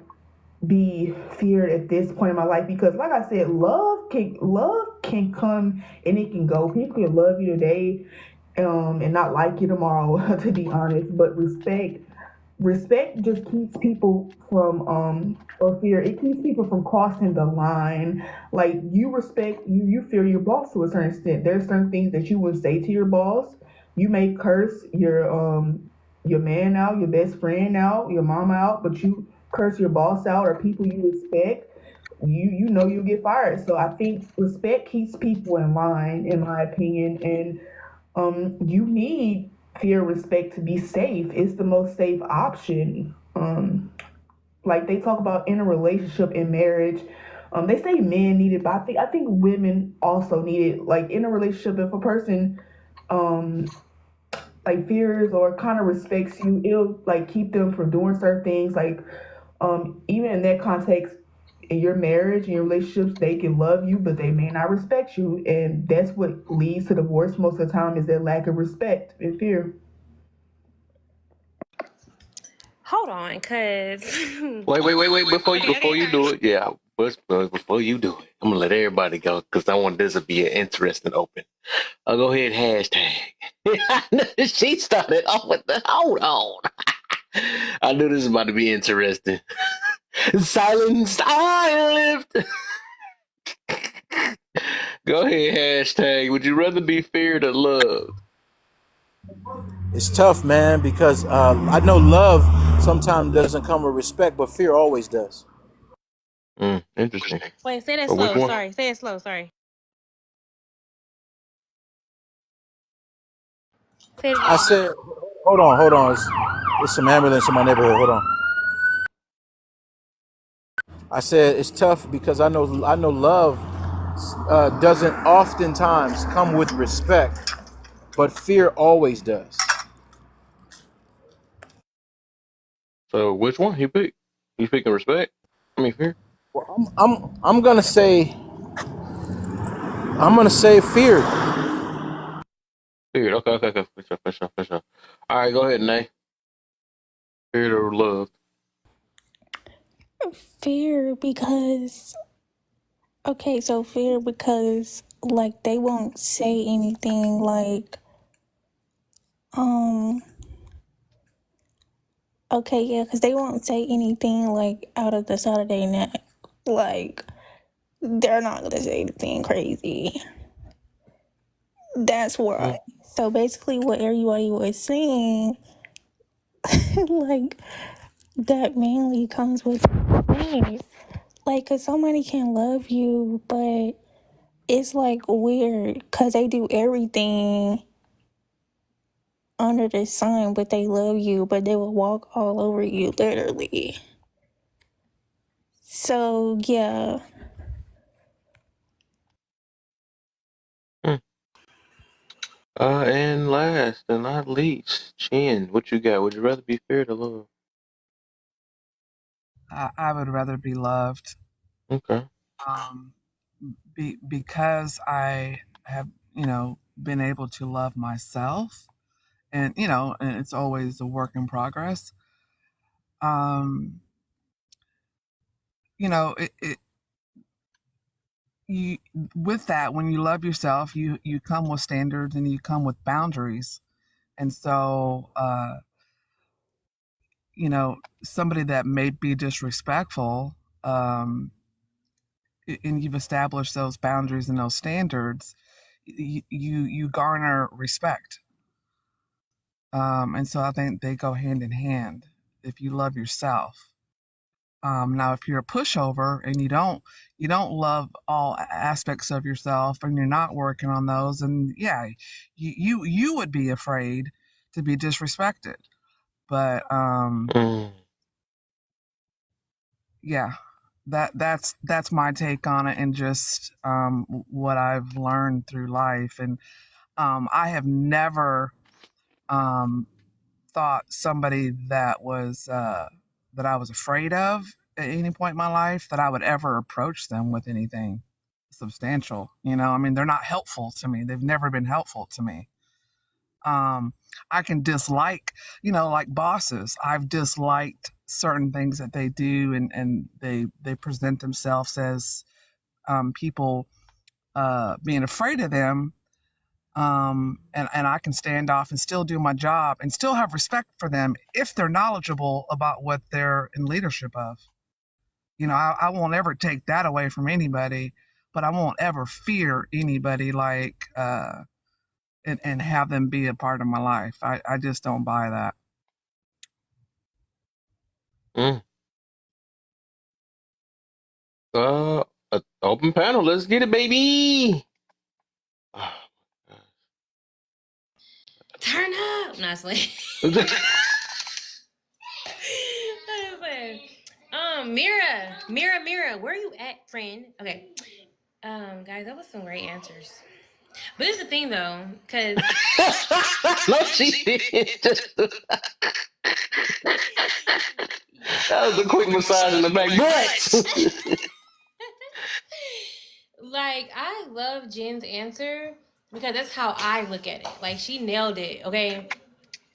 be feared at this point in my life, because like I said, love can come and it can go. People can love you today and not like you tomorrow to be honest, but respect just keeps people from or fear, it keeps people from crossing the line. Like you respect, you fear your boss to a certain extent. There's certain things that you would say to your boss. You may curse your man out, your best friend out, your mom out, but you curse your boss out or people you respect, you know you'll get fired. So I think respect keeps people in line, in my opinion, and you need fear, respect to be safe. It's the most safe option. Like they talk about in a relationship, in marriage, they say men need it, but I think women also need it. Like in a relationship, if a person like fears or kind of respects you, it'll like keep them from doing certain things. Like even in that context, in your marriage and your relationships, they can love you, but they may not respect you, and that's what leads to divorce most of the time, is that lack of respect and fear. Hold on, cause Wait. Before you do it, yeah. Before you do it, I'm gonna let everybody go because I want this to be an interesting open. I'll go ahead, hashtag. She started off with the hold on. I knew this was about to be interesting. Silence, I lift. Go ahead, hashtag. Would you rather be feared or loved? It's tough, man, because I know love sometimes doesn't come with respect, but fear always does. Interesting. Wait, say that But which slow. one? Sorry, say it slow. Sorry. Say it I again. said, hold on. It's some ambulance in my neighborhood. Hold on. I said it's tough because I know love doesn't oftentimes come with respect, but fear always does. So which one he picked? You picking respect? I mean fear. Well, I'm gonna say I'm gonna say fear. Fear. Okay. For sure. All right, go ahead, Nay. Fear or love? Fear because okay, so fear because like they won't say anything like um okay, yeah, because they won't say anything like out of the side of their neck. Like they're not gonna say anything crazy. That's why. Mm. So basically what everybody was saying, like that mainly comes with fear. Like, cause somebody can love you, but it's like weird because they do everything under the sun, but they love you, but they will walk all over you, literally. So, yeah. Mm. And last and not least, Chin, what you got? Would you rather be feared or loved? I would rather be loved. Okay. Um, because I have, been able to love myself, and and it's always a work in progress. Um, it you with that, when you love yourself, you come with standards and you come with boundaries, and so somebody that may be disrespectful, um, and you've established those boundaries and those standards, you garner respect. And so I think they go hand in hand if you love yourself. Now, if you're a pushover and you don't love all aspects of yourself and you're not working on those, and yeah, you would be afraid to be disrespected. But Mm. yeah, that's my take on it, and just what I've learned through life. And I have never um, thought somebody that I was afraid of at any point in my life that I would ever approach them with anything substantial. I mean, they're not helpful to me. They've never been helpful to me. Um, I can dislike, like bosses. I've disliked certain things that they do, and they present themselves as people being afraid of them. And I can stand off and still do my job and still have respect for them if they're knowledgeable about what they're in leadership of. I won't ever take that away from anybody, but I won't ever fear anybody and have them be a part of my life. I just don't buy that. Mm. Uh, open panel. Let's get it, baby. Turn up. No, it's like. Mira, where are you at, friend? Okay. Guys, that was some great answers. But this is the thing though, because No, she didn't. That was a quick massage in the back. But like I love Jen's answer because that's how I look at it. Like she nailed it, okay?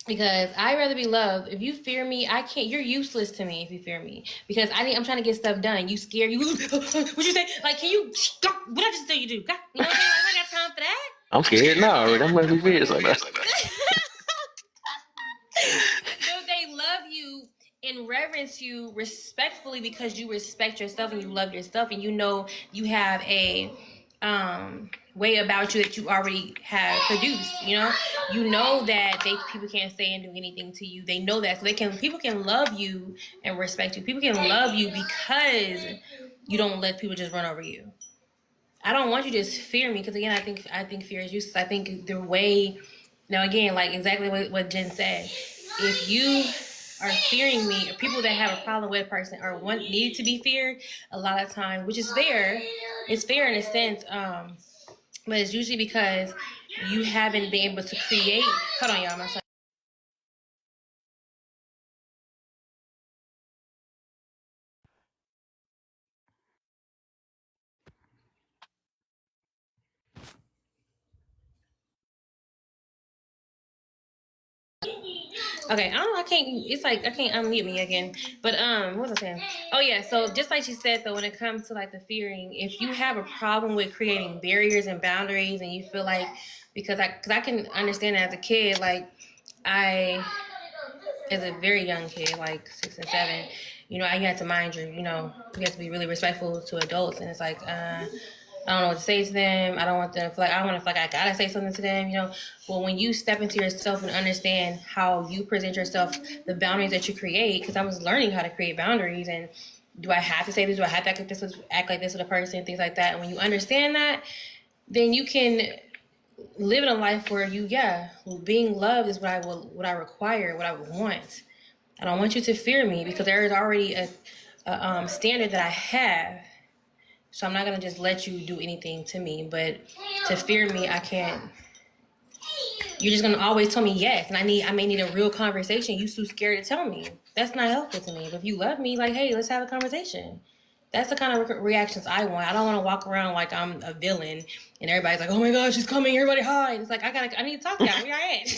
Because I'd rather be loved. If you fear me, I can't. You're useless to me if you fear me. Because I'm trying to get stuff done. You scared. You what you say? Like, can you stop? What I just tell you do? God, you know what I mean? Like, I got time for that. I'm scared now. I'm gonna be fierce like that. So they love you and reverence you respectfully because you respect yourself and you love yourself and you have a way about you that you already have produced. You know that people can't say and do anything to you. They know that, so people can love you and respect you. People can love you because you don't let people just run over you. I don't want you to just fear me because again, I think fear is useless. I think the way now again, like exactly what Jen said, if you are fearing me, or people that have a problem with a person or need to be feared, a lot of times, which is fair, it's fair in a sense, but it's usually because you haven't been able to create. Hold on, y'all, my son. Okay, I don't know, I can't, it's like, I can't unmute me again. But, what was I saying? Oh, yeah, so just like you said, though, when it comes to, like, the fearing, if you have a problem with creating barriers and boundaries and you feel like, because I can understand as a kid, like, as a very young kid, like 6 and 7, you know, I had to mind you, you know, you have to be really respectful to adults. And it's like, I don't know what to say to them. I don't want them to feel like, I want to feel like I gotta say something to them, you know. Well, when you step into yourself and understand how you present yourself, the boundaries that you create, because I was learning how to create boundaries, and do I have to say this? Do I have to act like this with a person? Things like that. And when you understand that, then you can live in a life where being loved is what I require, what I would want. I don't want you to fear me because there is already a standard that I have. So I'm not gonna just let you do anything to me. But to fear me, I can't. You're just gonna always tell me yes, and I may need a real conversation. You too scared to tell me. That's not helpful to me. But if you love me, like, hey, let's have a conversation. That's the kind of reactions I want. I don't want to walk around like I'm a villain and everybody's like, oh my gosh, she's coming, everybody hide. It's like, I need to talk to y'all. Where y'all at?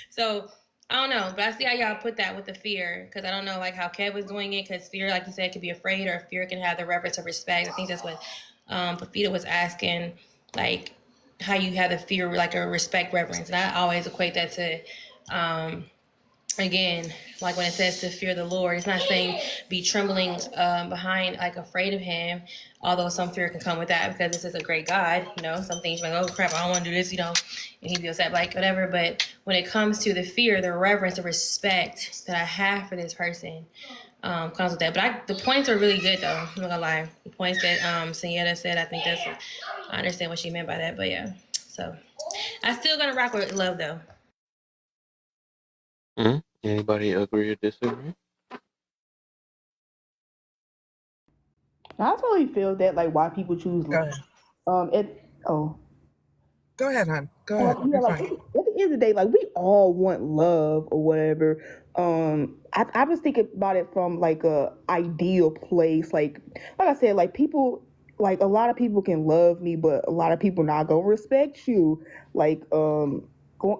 So I don't know, but I see how y'all put that with the fear, because I don't know like how Kev was doing it, because fear, like you said, could be afraid, or fear can have the reverence of respect. I think that's what Pafita was asking, like how you have the fear, like a respect, reverence. And I always equate that to again, like when it says to fear the Lord, it's not saying be trembling behind, like afraid of him, although some fear can come with that because this is a great God, you know. Some things you're like, oh crap, I don't want to do this, you know, and he'd be upset, like whatever. But when it comes to the fear, the reverence, the respect that I have for this person comes with that. But the points are really good though, I'm not gonna lie. The points that Senyetta said, I think I understand what she meant by that. But yeah, so I'm still gonna rock with love though. Mm-hmm. Anybody agree or disagree? I totally feel that, like, why people choose Go ahead. oh. Go ahead, hon. Go ahead. Yeah, You're like fine. at the end of the day, like we all want love or whatever. I was thinking about it from like a ideal place. Like I said, like people, like a lot of people can love me, but a lot of people not gonna respect you. Like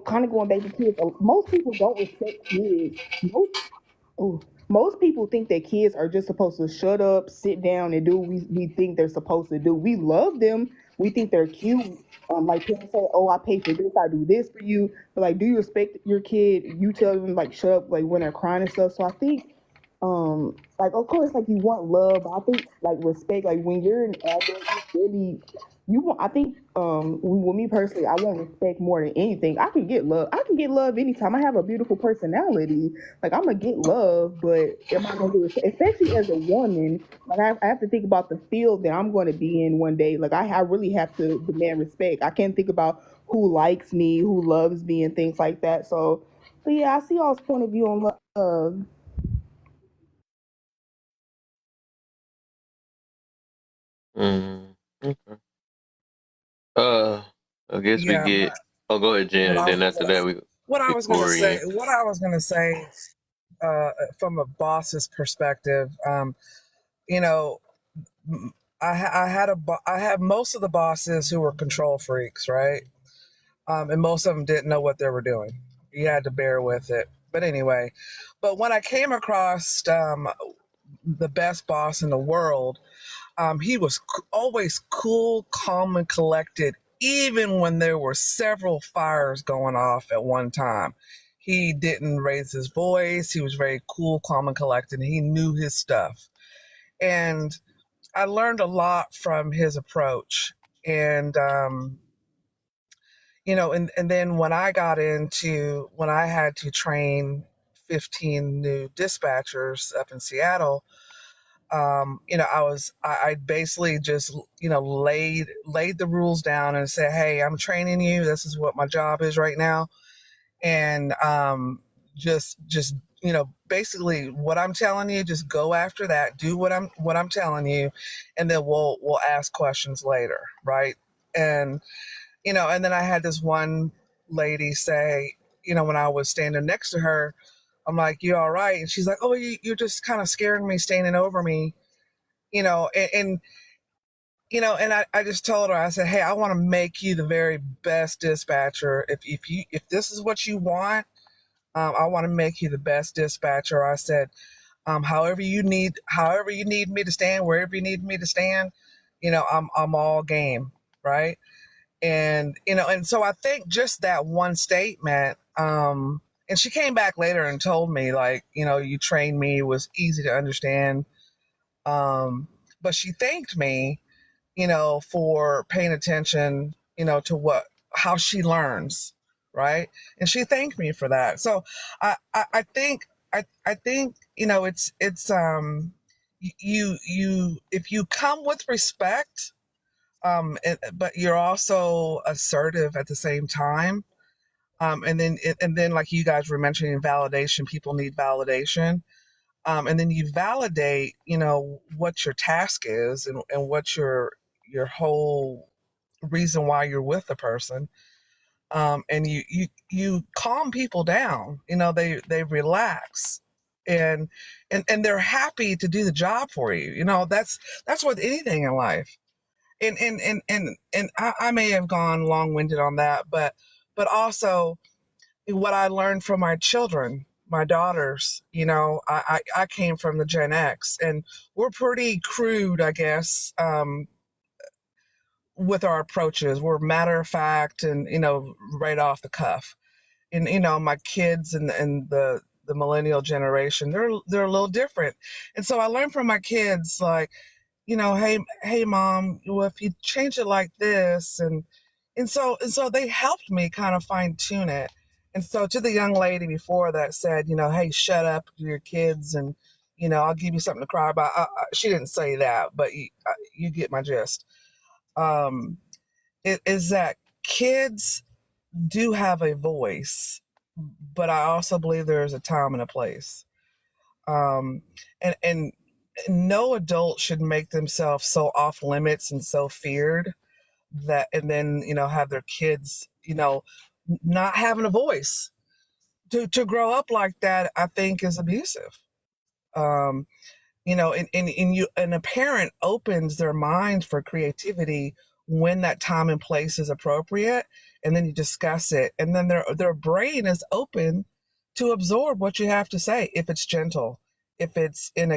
kind of going back to kids. Most people don't respect kids. Most people think that kids are just supposed to shut up, sit down, and do what we think they're supposed to do. We love them. We think they're cute. Like people say, "Oh, I pay for this. I do this for you." But like, do you respect your kid? You tell them like, "Shut up," like when they're crying and stuff. So I think, like of course, like you want love, but I think like respect. Like when you're an adult, you really you want. I think, with me personally, I want respect more than anything. I can get love. I can get love anytime. I have a beautiful personality. Like I'm gonna get love, but am I gonna do it? Especially as a woman, like I have to think about the field that I'm going to be in one day. Like I really have to demand respect. I can't think about who likes me, who loves me, and things like that. So, but yeah, I see y'all's point of view on love. Okay. I guess we Yeah, get. Oh, go ahead, Jen, and then after that we what I get was gonna Corey say, in. from a boss's perspective, you know, I have most of the bosses who were control freaks, right? And most of them didn't know what they were doing. You had to bear with it. But anyway, but when I came across the best boss in the world, he was always cool, calm, and collected, even when there were several fires going off at one time. He didn't raise his voice. He was very cool, calm, and collected. And he knew his stuff. And I learned a lot from his approach. And, you know, and then when I had to train 15 new dispatchers up in Seattle, you know, I basically just, you know, laid the rules down and said, hey, I'm training you. This is what my job is right now. And just you know, basically what I'm telling you, just go after that, do what I'm telling you, and then we'll ask questions later, right? And you know, and then I had this one lady say, you know, when I was standing next to her, I'm like, you all right? And she's like, oh, you're just kind of scaring me, standing over me, you know, and you know, and I just told her, I said, hey, I want to make you the very best dispatcher. If this is what you want, I want to make you the best dispatcher. I said, however you need me to stand, wherever you need me to stand, I'm all game, right? And and so I think just that one statement, and she came back later and told me, like, you trained me, it was easy to understand. But she thanked me, for paying attention, to how she learns, right? And she thanked me for that. So I think I think you if you come with respect, but you're also assertive at the same time, and then like you guys were mentioning, validation. People need validation, and then you validate, what your task is, and what your whole reason why you're with the person, and you calm people down. They relax, and they're happy to do the job for you. That's with anything in life. And I may have gone long-winded on that, but also what I learned from my children, my daughters. I came from the Gen X, and we're pretty crude, I guess, with our approaches. We're matter of fact, and right off the cuff. And my kids and the millennial generation, they're a little different. And so I learned from my kids, like, hey mom, well, if you change it like this, and so they helped me kind of fine tune it. And so to the young lady before that said, hey, shut up to your kids, and I'll give you something to cry about. She didn't say that, but you get my gist. It is that kids do have a voice, but I also believe there's a time and a place. And no adult should make themselves so off limits and so feared that, and then have their kids not having a voice. To grow up like that, I think, is abusive. um and a parent opens their mind for creativity when that time and place is appropriate, and then you discuss it, and then their brain is open to absorb what you have to say, if it's gentle, if it's in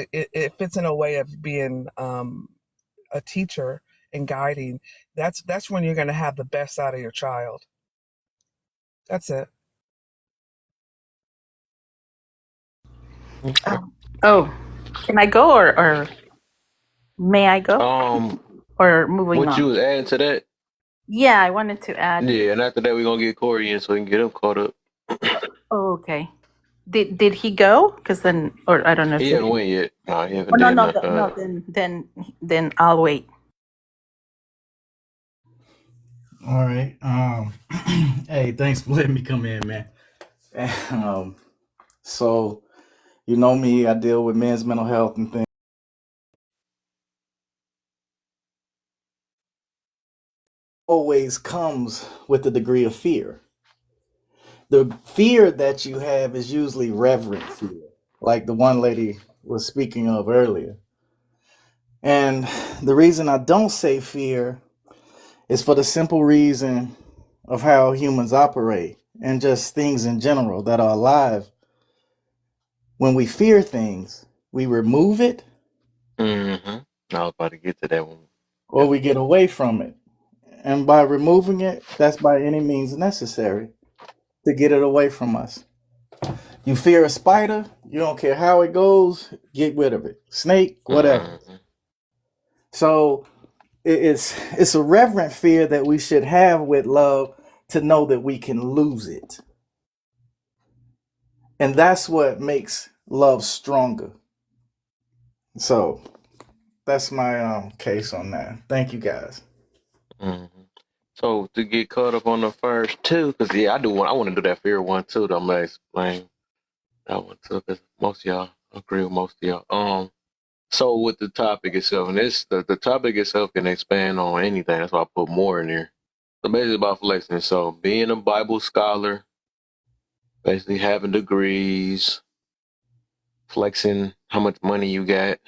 a way of being a teacher and guiding. That's when you're going to have the best out of your child. That's it. Oh, can I go or may I go? Or moving What you on? was adding to that? Yeah, I wanted to add. Yeah, and after that we're gonna get Corey in so we can get him caught up. Oh, okay. Did he go? Because then, or I don't know if He he hasn't did. went yet. No, he Oh, haven't no, did no, nothing. no. Then I'll wait. All right. Hey, thanks for letting me come in, man. So you know me, I deal with men's mental health and things. Always comes with a degree of fear. The fear that you have is usually reverent fear, like the one lady was speaking of earlier. And the reason I don't say fear is for the simple reason of how humans operate and just things in general that are alive. When we fear things, we remove it Mm-hmm. I was about to get to that one. or we get away from it. And by removing it, that's by any means necessary to get it away from us. You fear a spider, you don't care how it goes, get rid of it. Snake, whatever. Mm-hmm. So it's a reverent fear that we should have with love, to know that we can lose it. And that's what makes love stronger. So that's my case on that. Thank you guys. Mm-hmm. So to get caught up on the first two, because I want to do that fear one too. I'm gonna explain that one too, because most of y'all agree with most of y'all. So with the topic itself, and the topic itself can expand on anything. That's why I put more in there. So basically about flexing. So being a Bible scholar, basically having degrees, flexing how much money you got,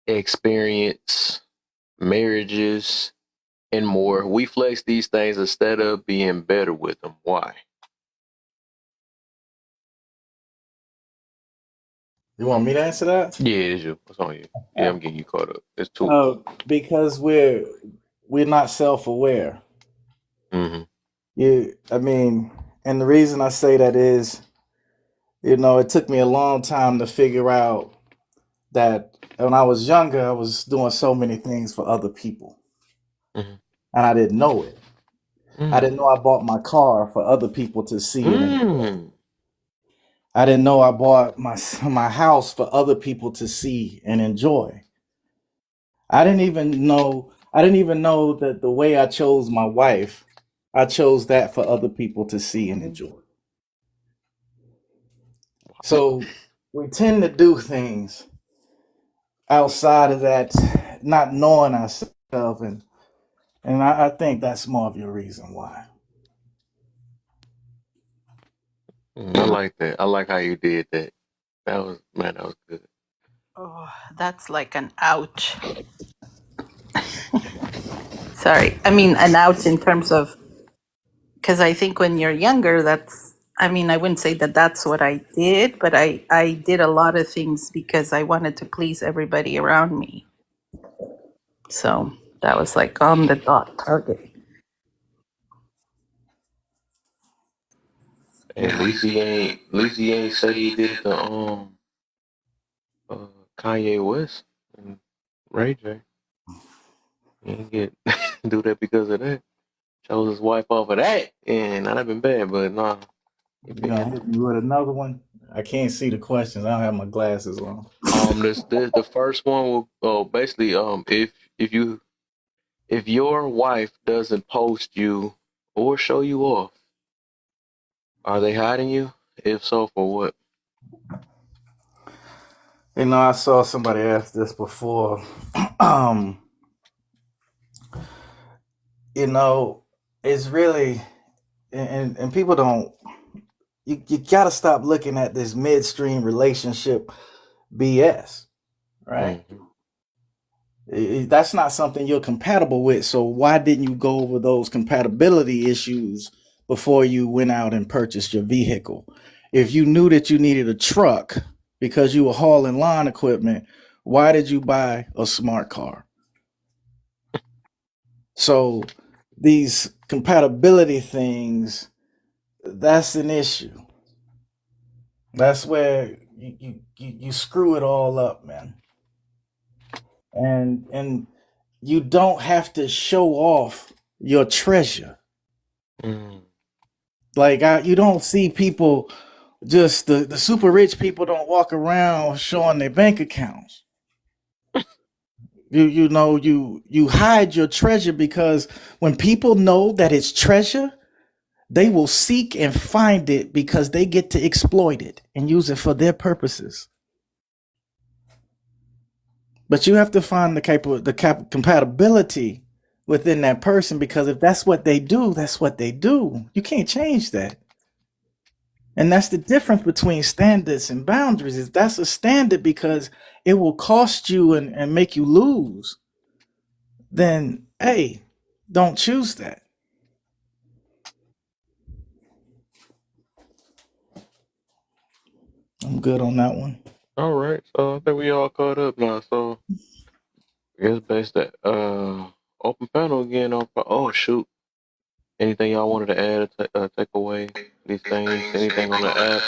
experience, marriages, and more. We flex these things instead of being better with them. Why? You want me to answer that? Yeah, it is you. What's on you? Yeah, I'm getting you caught up. It's two. Because we're not self-aware. Mm-hmm. I mean, and the reason I say that is, it took me a long time to figure out that when I was younger, I was doing so many things for other people, Mm-hmm. and I didn't know it. I didn't know I bought my car for other people to see and enjoy. Mm. I didn't know I bought my house for other people to see and enjoy. I didn't even know that the way I chose my wife, I chose that for other people to see and enjoy. So we tend to do things outside of that, not knowing ourselves, and I think that's more of your reason why. I like that. I like how you did that. That was good. Oh, that's like an ouch. Sorry. I mean, an ouch in terms of, because I think when you're younger, I wouldn't say that that's what I did, but I did a lot of things because I wanted to please everybody around me. So that was like on the dot target. And at least he ain't said he did it to Kanye West and Ray J. He didn't do that because of that. Chose his wife off of that, and not been bad, but nah. You gonna hit me with another one? I can't see the questions. I don't have my glasses on. This the first one will basically if your wife doesn't post you or show you off, are they hiding you? If so, for what? I saw somebody ask this before. It's really, and people don't. You gotta stop looking at this midstream relationship BS, right? That's not something you're compatible with. So why didn't you go over those compatibility issues before you went out and purchased your vehicle? If you knew that you needed a truck because you were hauling lawn equipment, why did you buy a smart car? So these compatibility things, that's an issue. That's where you screw it all up, man. And you don't have to show off your treasure. Like you don't see people, just the super rich people don't walk around showing their bank accounts. You hide your treasure because when people know that it's treasure, they will seek and find it because they get to exploit it and use it for their purposes. But you have to find the compatibility within that person, because if that's what they do, that's what they do. You can't change that. And that's the difference between standards and boundaries. Is that's a standard because it will cost you and make you lose. Then, hey, don't choose that. I'm good on that one. All right, so I think we all caught up now. So I guess based that open panel again. Oh shoot! Anything y'all wanted to add or take away? These things? Anything on the app?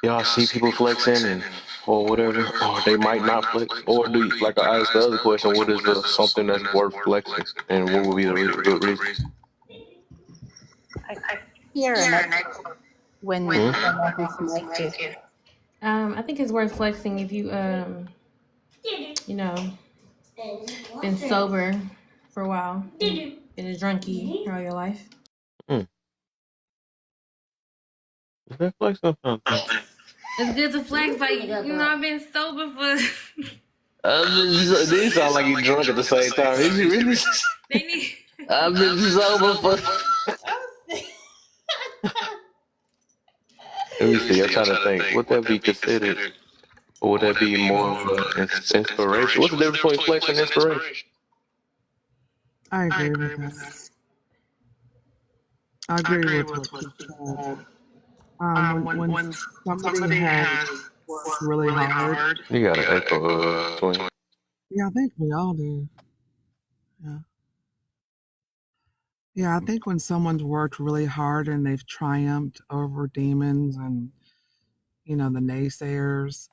Y'all see people flexing or whatever, or they might not flex, or do you, like I asked the other question, what is something that's worth flexing, and what would be the good reason? Here when I think it's worth flexing if you been sober for a while, been a drunkie all your life. Is that flexing? It's good to flex, but I've been sober for. These sound like you drunk at the same time. Is you really? I've been sober for. Let me see. I'm trying to think. Would that be considered, or would that be more of an inspiration? What's the difference between flex and inspiration? I agree with that. I agree with what you said. When somebody has really hard. You got an echo, twin. Yeah, I think we all do. Yeah. Yeah, I think when someone's worked really hard and they've triumphed over demons and, the naysayers,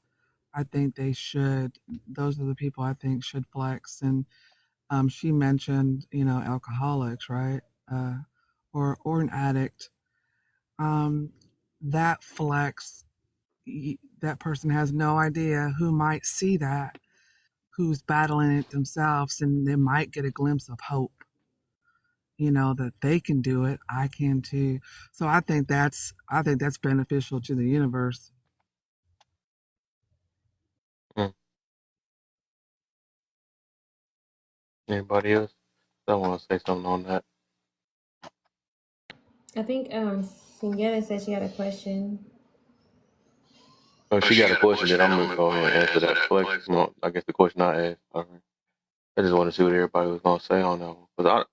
I think those are the people I think should flex. And she mentioned, alcoholics, right? Or an addict. Um, that flex, that person has no idea who might see that, who's battling it themselves, and they might get a glimpse of hope. That they can do it, I can too. So I think that's beneficial to the universe. Mm. Anybody else? I want to say something on that. I think Singetta said she had a question. Oh, she got a question that I'm gonna go ahead and answer that. Flex. Well, I guess the question I asked. All right. I just want to see what everybody was gonna say on that one. Cause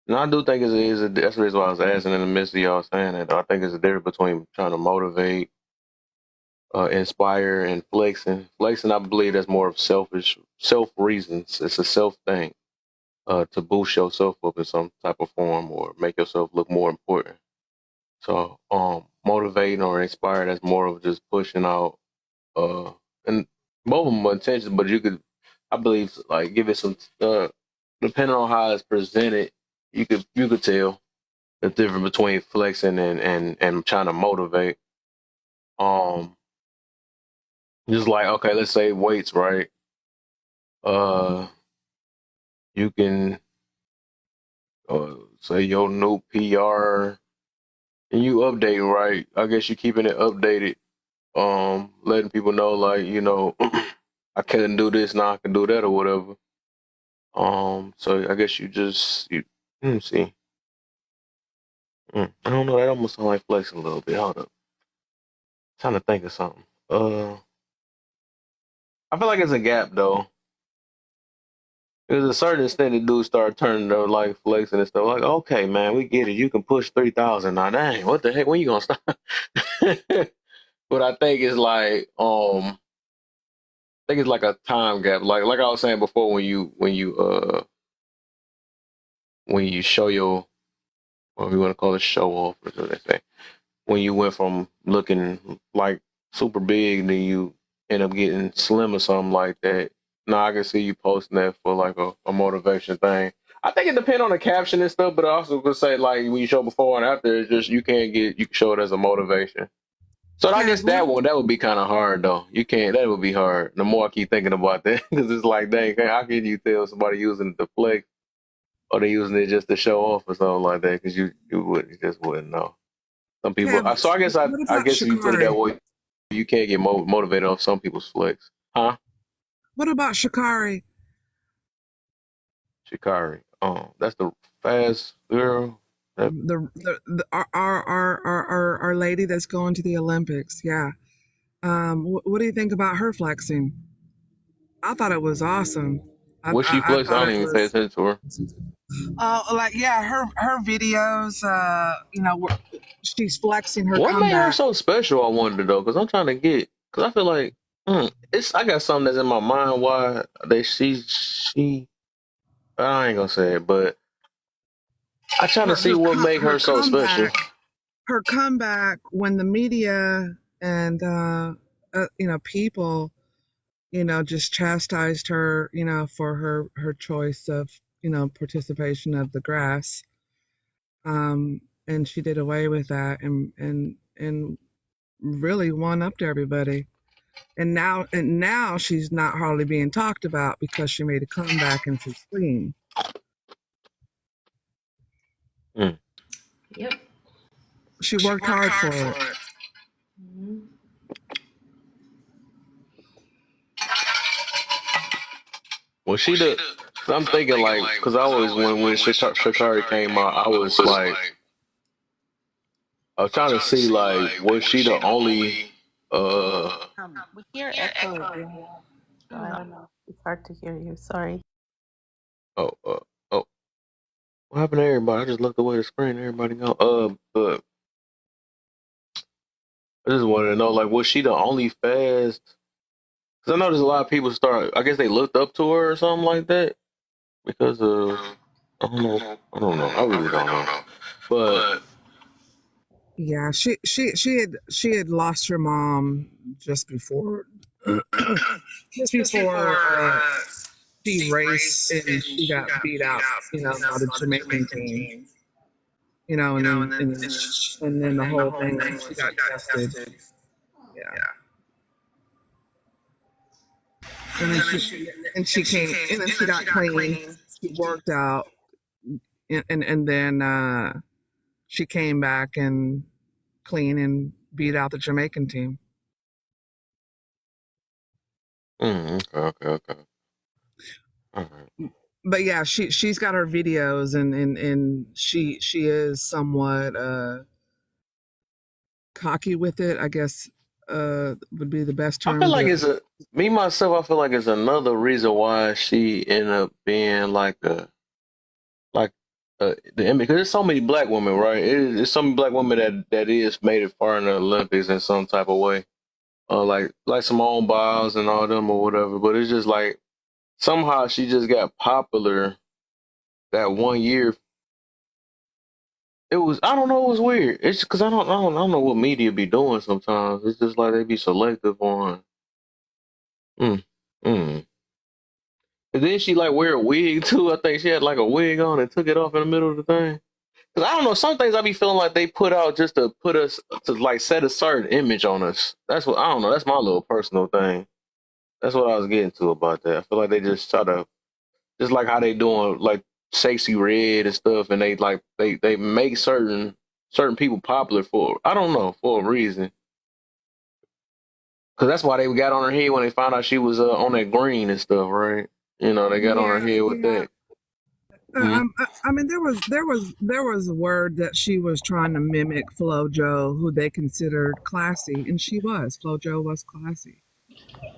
I do think that's the reason why I was asking in the midst of y'all saying that. I think it's a difference between trying to motivate, inspire, and flexing. Flexing, I believe that's more of self reasons. It's a self thing, to boost yourself up in some type of form or make yourself look more important. So, motivating or inspire, that's more of just pushing out, and both of them are intentions, but I believe, like, give it some, depending on how it's presented, you could tell the difference between flexing and trying to motivate. Just like, okay, let's say weights, right? You can, say your new PR and you update, right? I guess you're keeping it updated, letting people know, like, I couldn't do this, now I can do that or whatever. So I guess let me see. I don't know, that almost sounds like flexing a little bit. Hold up. Trying to think of something. I feel like it's a gap though. There's a certain extent that dudes start turning to like flexing and stuff. Like, okay, man, we get it. You can push 3,000 now. Dang, what the heck? When you gonna stop? But I think it's like, I think it's like a time gap. Like I was saying before, when you show your, what we want to call it, show off, or so they say. When you went from looking like super big, then you end up getting slim or something like that. Now I can see you posting that for like a motivation thing. I think it depends on the caption and stuff, but I also could say, like, when you show before and after, it's just you can show it as a motivation. So I guess that would be kind of hard though. That would be hard. The more I keep thinking about that, because it's like, dang, how can you tell somebody using it to flex or they using it just to show off or something like that? Because you just wouldn't know. Some people. Kev, So I guess what about if you put it that Shikari? way, you can't get motivated off some people's flex, huh? What about Shikari? Shikari. That's the fast girl. Our lady that's going to the Olympics. Yeah. What do you think about her flexing? I thought it was awesome. What she flex? I thought don't it even pay was. attention to her. Her videos. She's flexing her What made her comeback. so special? I wondered though, because I'm trying to get. Because I feel like I got something that's in my mind why she. I ain't gonna say it, but I trying to see what make her so special. Her comeback when the media and people, just chastised her, for her choice of, participation of the grass. And she did away with that and really won up to everybody. And now she's not hardly being talked about because she made a comeback and she's clean. Yep. She worked hard for it. Mm-hmm. Well, I'm thinking like, because I always when Shikari came out, I was like, I was trying to see like, was she the only? We hear echo again. So I don't know. It's hard to hear you. Sorry. Oh, What happened to everybody? I just looked away the screen. Everybody gone. But I just wanted to know, like, was she the only fast? Because I know there's a lot of people start. I guess they looked up to her or something like that because of. I don't know. I don't know. I really don't know. But Yeah, she had lost her mom just before she raced and she got beat out, by the Jamaican team, and then the whole thing when she got tested. Yeah. And then she came and then she got clean. She worked out and then she came back and clean and beat out the Jamaican team. Okay. All right. But yeah, she's got her videos and she is somewhat cocky with it, I guess would be the best I term. feel like But it's me myself. I feel like it's another reason why she ended up being like the image, because there's so many black women, right? It's so many black women that is made it far in the Olympics in some type of way, like Simone Biles and all them or whatever. But it's just like somehow she just got popular that one year. It was, I don't know, it was weird. It's because I don't know what media be doing sometimes. It's just like they be selective on. Mm, mm. And then she like wear a wig too. I think she had like a wig on and took it off in the middle of the thing. Cause I don't know, some things I be feeling like they put out just to put us to like set a certain image on us. That's what I don't know. That's my little personal thing. That's what I was getting to about that. I feel like they just try to, just like how they doing like Sexy Red and stuff, and they like they make certain people popular for, I don't know, for a reason. Cause that's why they got on her head when they found out she was on that green and stuff, right? They got on her head with that. I mean, there was a word that she was trying to mimic FloJo, who they considered classy, and FloJo was classy.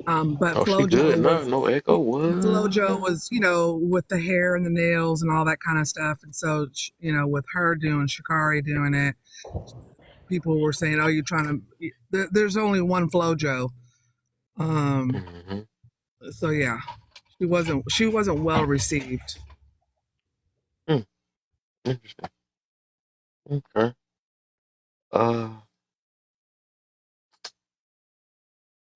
But No echo. What? FloJo was, with the hair and the nails and all that kind of stuff, and so with her doing Sha'Carri doing it, people were saying, "Oh, you're trying to." There's only one FloJo. So yeah, she wasn't well received. Interesting. Okay.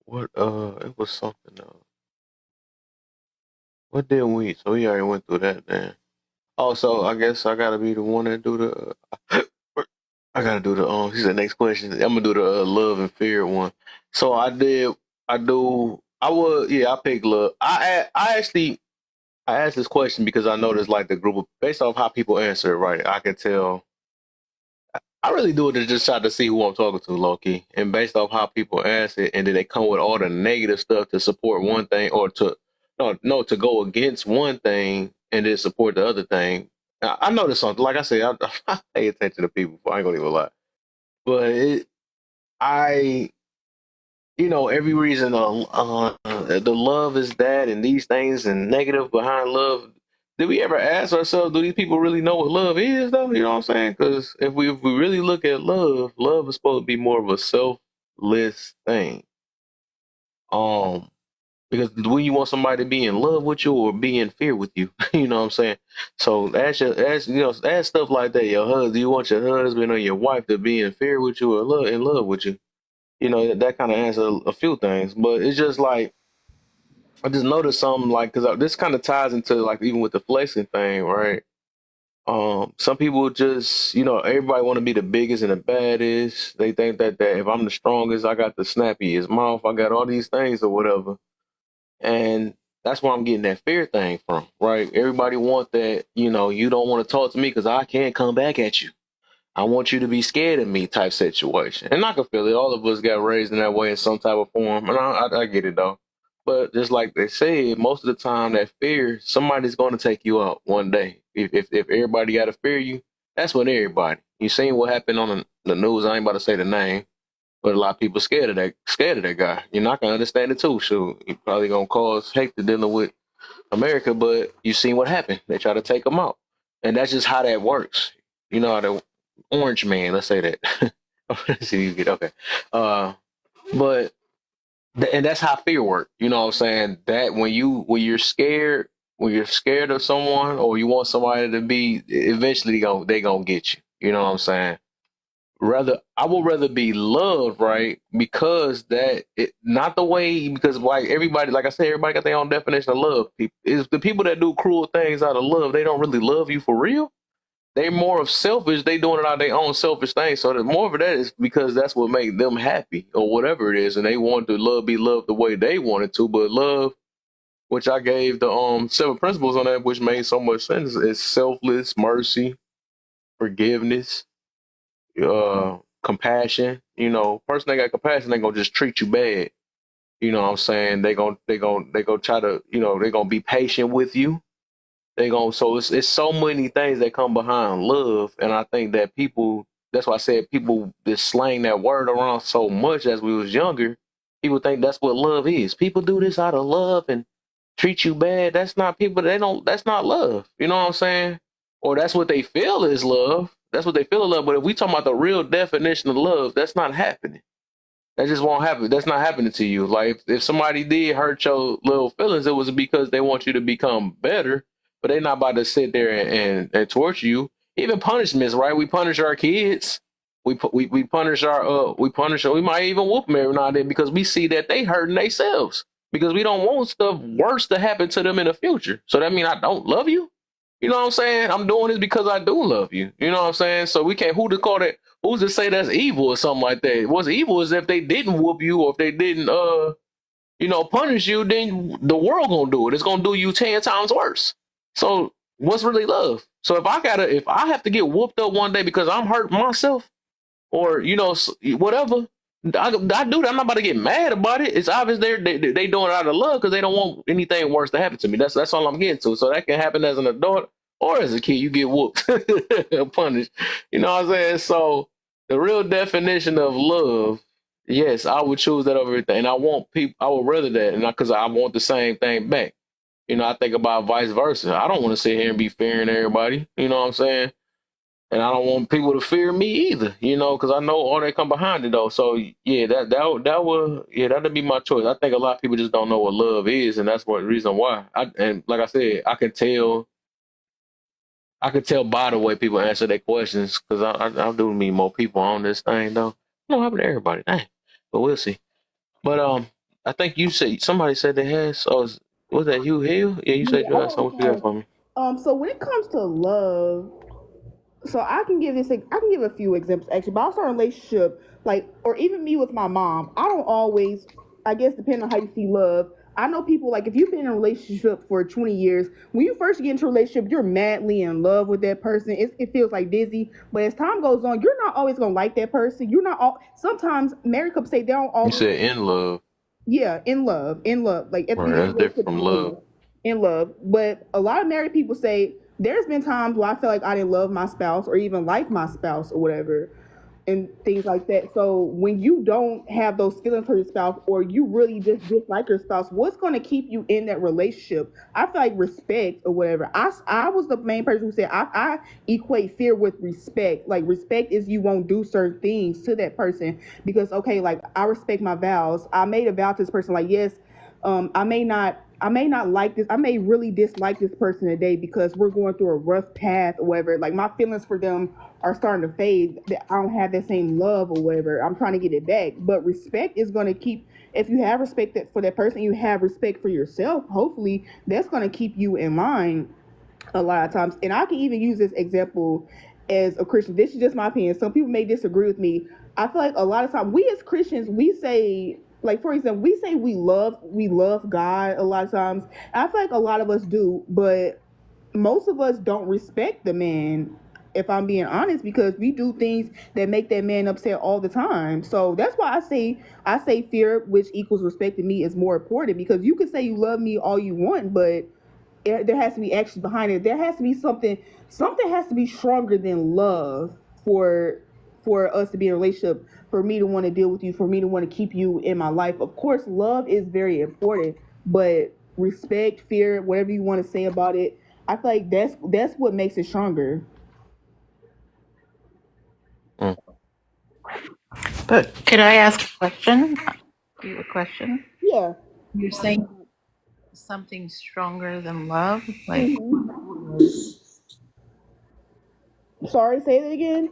What? It was something else. What did we? So we already went through that then. Also, I guess I gotta be the one that do the. I gotta do the. She said next question. I'm gonna do the love and fear one. So I did. I would. Yeah, I picked love. I asked this question because I noticed like the group based off how people answer it, right? I can tell. I really do it to just try to see who I'm talking to, low key, and based off how people answer it, and then they come with all the negative stuff to support one thing, or to to go against one thing and then support the other thing. I noticed something. Like I said, I pay attention to people. I ain't gonna even lie, but every reason the love is that and these things and negative behind love. Did we ever ask ourselves, do these people really know what love is, though? You know what I'm saying? Because if we really look at love is supposed to be more of a selfless thing. Because when you want somebody to be in love with you or be in fear with you, you know what I'm saying? So ask stuff like that. Do you want your husband or your wife to be in fear with you or in love with you? That kind of answers a few things. But it's just like, I just noticed something like, because this kind of ties into like even with the flexing thing, right? Some people just, everybody want to be the biggest and the baddest. They think that if I'm the strongest, I got the snappiest mouth, I got all these things or whatever. And that's where I'm getting that fear thing from, right? Everybody want that, you don't want to talk to me because I can't come back at you. I want you to be scared of me type situation. And I can feel it. All of us got raised in that way in some type of form. And I get it, though. But just like they said, most of the time that fear, somebody's going to take you out one day. If everybody got to fear you, that's what everybody. You seen what happened on the news. I ain't about to say the name, but a lot of people scared of that guy. You're not gonna understand it too. Shoot, he probably gonna cause hate to dealing with America. But you seen what happened. They try to take him out. and that's just how that works. You know, the orange man. Let's say that. Let's see if you get okay. But and that's how fear works. You know what I'm saying? That when you're scared, when you're scared of someone or you want somebody to be, eventually they gonna get you. You know what I'm saying? I would rather be loved, right? Because not the way, because like everybody, like I said, everybody got their own definition of love. Is the people that do cruel things out of love, they don't really love you for real. They more of selfish. They doing it out of their own selfish thing. So the more of that is because that's what makes them happy or whatever it is, and they want to be loved the way they wanted to. But love, which I gave the 7 principles on that, which made so much sense, is selfless, mercy, forgiveness, compassion. You know, person that got compassion, they gonna just treat you bad. You know what I'm saying? They gonna try to, you know, they gonna be patient with you. So it's so many things that come behind love, and I think that people, that's why I said people just slang that word around so much as we was younger. People think that's what love is. People do this out of love and treat you bad. That's not that's not love. You know what I'm saying? Or that's what they feel is love. That's what they feel is love. But if we talk about the real definition of love, that's not happening. That just won't happen. That's not happening to you. Like if somebody did hurt your little feelings, it was because they want you to become better, but they're not about to sit there and torture you. Even punishments, right? We punish our kids. We punish we might even whoop them every now and then because we see that they hurting themselves because we don't want stuff worse to happen to them in the future. So that means I don't love you. You know what I'm saying? I'm doing this because I do love you. You know what I'm saying? So we can't, who's to say that's evil or something like that? What's evil is if they didn't whoop you or if they didn't, punish you, then the world gonna do it. It's gonna do you 10 times worse. So what's really love? So if I have to get whooped up one day because I'm hurting myself or, whatever, I do that. I'm not about to get mad about it. It's obvious they doing it out of love because they don't want anything worse to happen to me. That's all I'm getting to. So that can happen as an adult or as a kid. You get whooped, punished. You know what I'm saying? So the real definition of love, yes, I would choose that over everything. And I would rather that, and because I want the same thing back. I think about vice versa. I don't want to sit here and be fearing everybody. You know what I'm saying? And I don't want people to fear me either, because I know all that come behind it though. So yeah, that'd be my choice. I think a lot of people just don't know what love is, and that's the reason why. And like I said, I could tell by the way people answer their questions, because I do meet more people on this thing though. It don't happen to everybody, dang. But we'll see. But I think somebody said they had. So was that Hugh Hill? Yeah, you said you had something to for me. So when it comes to love, so I can give a few examples actually, but I'll start a relationship, or even me with my mom. I don't always, I guess, depending on how you see love. I know people, like, if you've been in a relationship for 20 years, when you first get into a relationship, you're madly in love with that person. It feels like Disney, but as time goes on, you're not always gonna like that person. You're not all. Sometimes married couples say they don't always. You said in love. Yeah, in love. Like, right, that's different from love. In love, but a lot of married people say, there's been times where I feel like I didn't love my spouse or even like my spouse or whatever and things like that. So when you don't have those feelings for your spouse or you really just dislike your spouse, what's going to keep you in that relationship? I feel like respect or whatever. I was the main person who said I equate fear with respect. Like, respect is you won't do certain things to that person because, okay, like, I respect my vows. I made a vow to this person, like, yes, I may not like this. I may really dislike this person today because we're going through a rough path or whatever. Like, my feelings for them are starting to fade. I don't have that same love or whatever. I'm trying to get it back. But respect is going to keep, if you have respect for that person, you have respect for yourself, hopefully that's going to keep you in line a lot of times. And I can even use this example as a Christian. This is just my opinion. Some people may disagree with me. I feel like a lot of times we as Christians, we say, like, for example, we say we love God a lot of times. I feel like a lot of us do, but most of us don't respect the man, if I'm being honest, because we do things that make that man upset all the time. So that's why I say fear, which equals respect, to me is more important, because you can say you love me all you want, but there has to be action behind it. There has to be something has to be stronger than love for us to be in a relationship, for me to want to deal with you, for me to want to keep you in my life. Of course, love is very important, but respect, fear, whatever you want to say about it, I feel like that's what makes it stronger. Mm. But could I ask a question? You a question? Yeah. You're saying something stronger than love, like Sorry, say that again.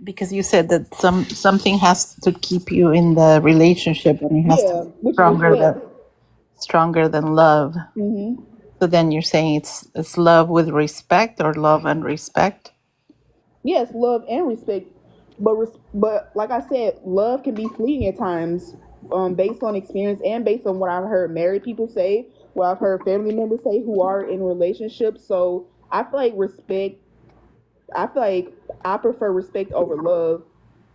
because you said that something has to keep you in the relationship, and it has to Yeah, be which is stronger than love. Mm-hmm. So then you're saying it's love with respect, or love and respect. Yes, love and respect, but like I said, love can be fleeting at times, based on experience and based on what I've heard married people say, what I've heard family members say who are in relationships. So I feel like respect. I feel like I prefer respect over love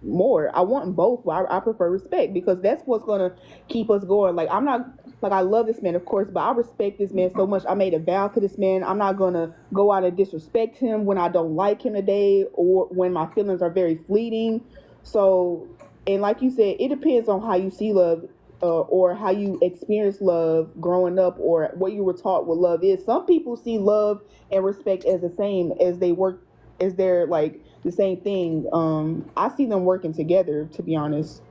more. I want both, but I prefer respect because that's what's gonna keep us going. Like I'm not like I love this man, of course, but I respect this man so much. I made a vow to this man. I'm not gonna go out and disrespect him when I don't like him today or when my feelings are very fleeting. So, and like you said, it depends on how you see love. Or how you experience love growing up, or what you were taught what love is. Some people see love and respect as the same, as they're like the same thing. I see them working together, to be honest.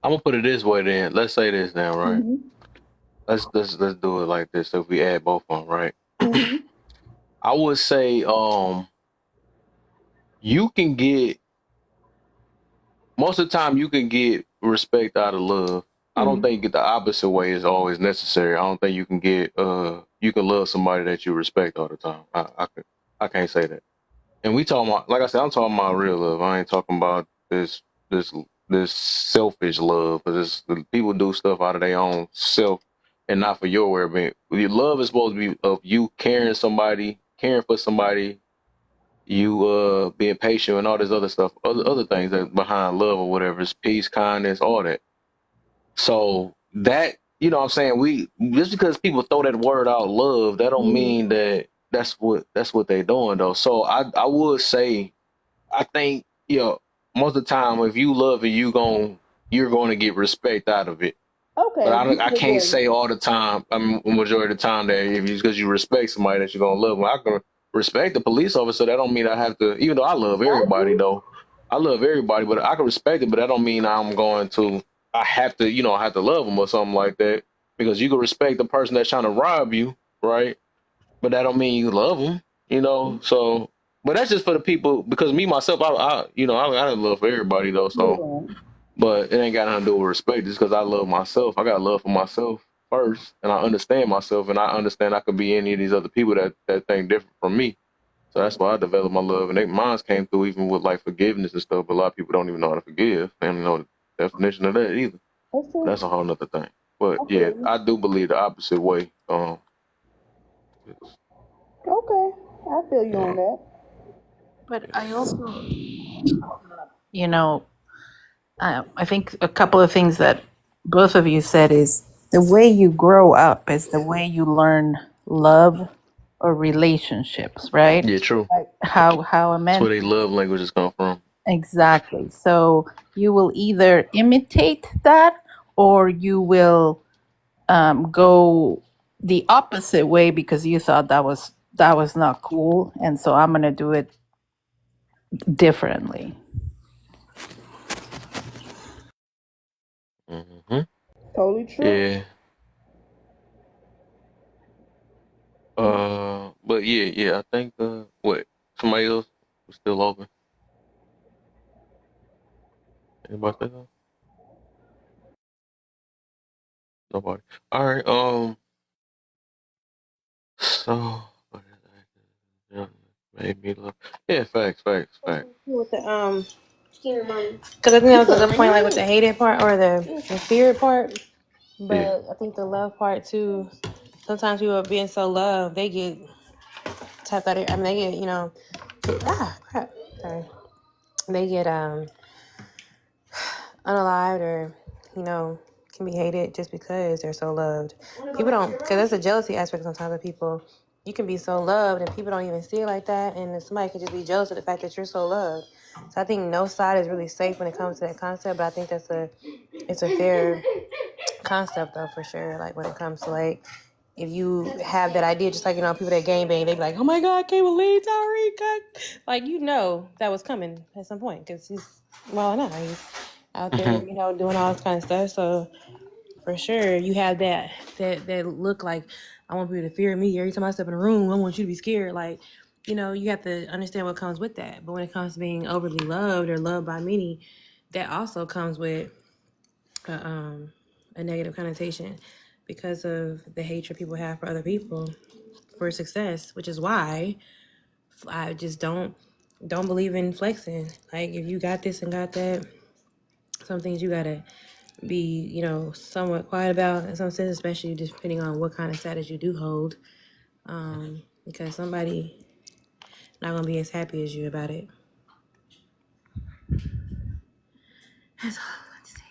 I'm gonna put it this way then. Let's say this now, right? Mm-hmm. Let's do it like this. If we add both of them, right? Mm-hmm. I would say you can get most of the time you can get respect out of love. I don't think the opposite way is always necessary. I don't think you can get you can love somebody that you respect all the time. I can't say that. And we talking about, like I said, I'm talking about real love. I ain't talking about this this selfish love, because people do stuff out of their own self and not for your well-being. Your love is supposed to be of you caring for somebody, you being patient and all this other stuff, other things that behind love or whatever. It's peace, kindness, all that. So that, you know what I'm saying, we just because people throw that word out, love, that don't mean that that's what they doing though. So I would say, I think, you know, most of the time if you love it, you're going to get respect out of it. Okay. But I can't say all the time, I mean, majority of the time, that if you, because you respect somebody, that you're gonna love them. I can respect the police officer. That don't mean I have to, even though I love everybody though. I love everybody, but I can respect it, but that don't mean I have to, you know, I have to love them or something like that. Because you can respect the person that's trying to rob you, right? But that don't mean you love them, you know. So, but that's just for the people. Because me myself, I have love for everybody though. So, but it ain't got nothing to do with respect. Just because I love myself, I got love for myself first, and I understand myself, and I understand I could be any of these other people that think different from me. So that's why I developed my love, and mine came through even with like forgiveness and stuff. But a lot of people don't even know how to forgive. They don't even know the definition of that either. That's a whole nother thing. But yeah, I do believe the opposite way. Okay, I feel you on that. But I also, you know, I think a couple of things that both of you said is the way you grow up is the way you learn love or relationships, right? Yeah, true. Like how a man. That's where they love languages come from. Exactly. So you will either imitate that, or you will go the opposite way because you thought that was not cool, and so I'm gonna do it differently. Mm-hmm. Totally true. Yeah. But yeah, I think what, somebody else was still open. Anybody say something? Nobody. All right. So made me love. Yeah, facts. With the because I think that was a good point, like with the hated part or the feared part. But Yeah. I think the love part too. Sometimes people are being so loved, they get tapped out. I mean, they get, you know, crap. Sorry, they get unalived, or you know, can be hated just because they're so loved. People don't, because there's a jealousy aspect sometimes of people. You can be so loved and people don't even see it like that, and somebody can just be jealous of the fact that you're so loved. So I think no side is really safe when it comes to that concept, but I think it's a concept though, for sure. Like when it comes to like, if you have that idea, just like, people that gang bang, they be like, oh my God, I can't believe Tyreek got, like, that was coming at some point because he's wilding out. He's out there, doing all this kind of stuff. So for sure, you have that look like, I want people to fear me every time I step in a room. I want you to be scared. Like, you have to understand what comes with that. But when it comes to being overly loved or loved by many, that also comes with a negative connotation because of the hatred people have for other people for success, which is why I just don't believe in flexing. Like, if you got this and got that, some things you gotta be, somewhat quiet about in some sense, especially depending on what kind of status you do hold. Because somebody not gonna be as happy as you about it. That's all I want to say.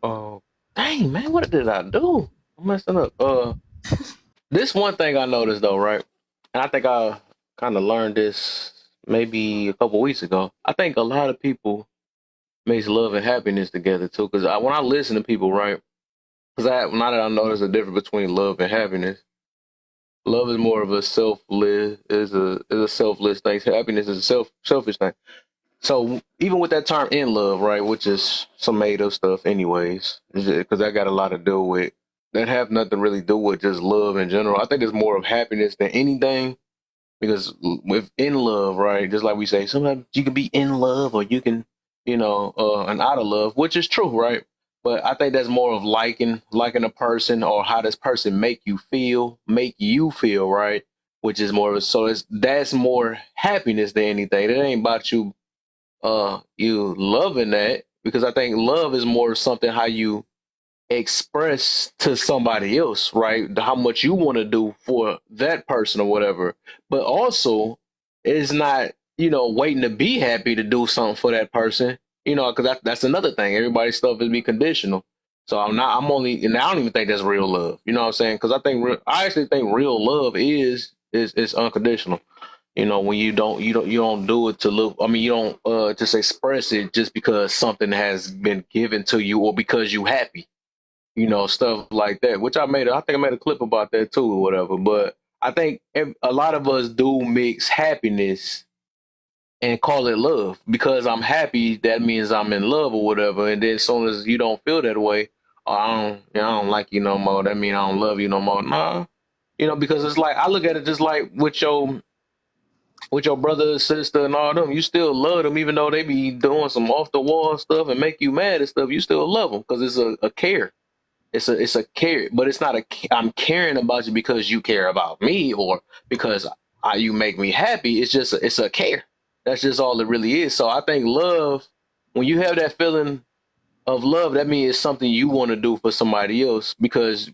Oh, dang, man, what did I do? I'm messing up. This one thing I noticed though, right? And I think I kind of learned this maybe a couple weeks ago. I think a lot of people mix love and happiness together too. Because when I listen to people, right? Because now that I know there's a difference between love and happiness. Love is more of a selfless, is a selfless thing. Happiness is a selfish thing. So even with that term in love, right, which is some made up stuff, anyways, because that got a lot to do with that have nothing to really do with just love in general. I think it's more of happiness than anything. Because with in love, right, just like we say, sometimes you can be in love or you can, and out of love, which is true, right? But I think that's more of liking a person or how this person make you feel, right? Which is more of that's more happiness than anything. It ain't about you you loving that, because I think love is more something how you express to somebody else, right? How much you want to do for that person or whatever. But also, it's not, waiting to be happy to do something for that person, because that's another thing. Everybody's stuff is be conditional. So and I don't even think that's real love. You know what I'm saying? Because I actually think real love is unconditional. When you don't do it to look. I mean, you don't just express it just because something has been given to you or because you happy. Stuff like that, which I think I made a clip about that too or whatever. But I think a lot of us do mix happiness and call it love. Because I'm happy, that means I'm in love or whatever. And then as soon as you don't feel that way, I don't like you no more, that means I don't love you no more. Nah. Because it's like, I look at it just like with your brother, sister, and all them, you still love them, even though they be doing some off the wall stuff and make you mad and stuff. You still love them because it's a care. It's a care, but it's not I'm caring about you because you care about me or because you make me happy. It's a care. That's just all it really is. So I think love, when you have that feeling of love, that means it's something you want to do for somebody else, because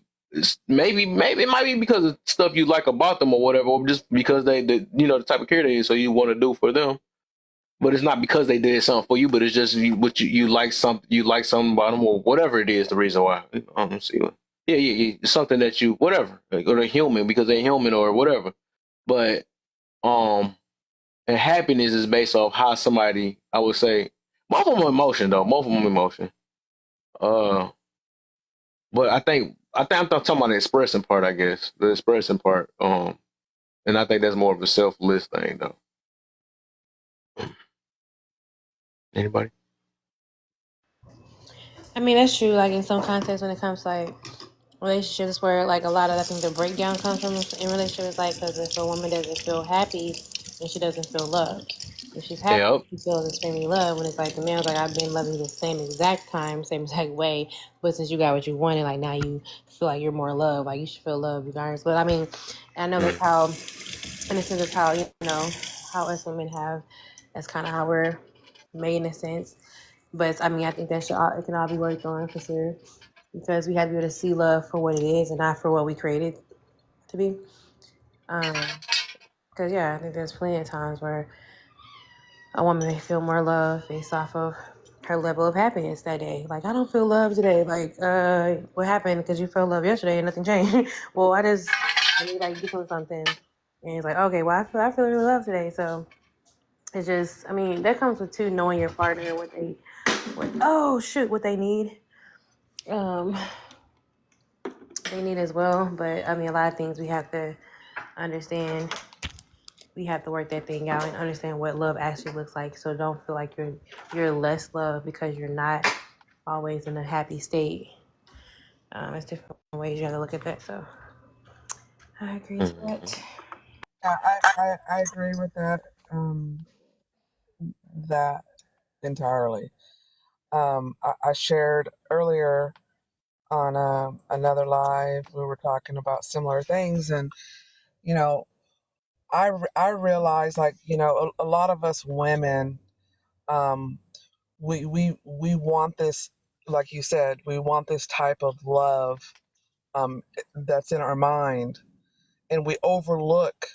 maybe it might be because of stuff you like about them or whatever, or just because the type of care they is, so you want to do for them. But it's not because they did something for you, but it's just you like something about them or whatever it is. The reason why, I don't see what. Yeah. Something that you whatever, or they're human because they're human or whatever. But and happiness is based off how somebody, I would say, both of them emotion though. Both of them emotion. But I think I'm talking about the expressing part. I guess the expressing part. And I think that's more of a selfless thing though. Anybody? I mean, that's true. Like in some contexts, when it comes to like relationships, where like a lot of I think the breakdown comes from in relationships, like because if a woman doesn't feel happy, then she doesn't feel loved. If she's happy, Yep. she feels extremely loved. When it's like the man's like, I've been loving you the same exact time, same exact way, but since you got what you wanted, like now you feel like you're more loved. Like you should feel loved regardless. But I mean, I know that's how, in a sense, that's how how us women have. That's kind of how we're made in a sense. But I mean, I think that it can all be worked on for sure, because we have to be able to see love for what it is and not for what we created to be. Because I think there's plenty of times where a woman may feel more love based off of her level of happiness that day. Like, I don't feel love today. Like, what happened? Because you felt love yesterday and nothing changed. Well, I need like doing something, and it's like, okay, well, I feel really love today. So it's just, I mean, that comes with knowing your partner and what they need. Um, they need as well, but I mean, a lot of things we have to understand. We have to work that thing out and understand what love actually looks like. So don't feel like you're less loved because you're not always in a happy state. It's different ways you have to look at that. So I agree to that. I agree with that. That entirely. I shared earlier on another live. We were talking about similar things, and you know, I realized, like, a lot of us women, um, we want this, like you said, we want this type of love, that's in our mind, and we overlook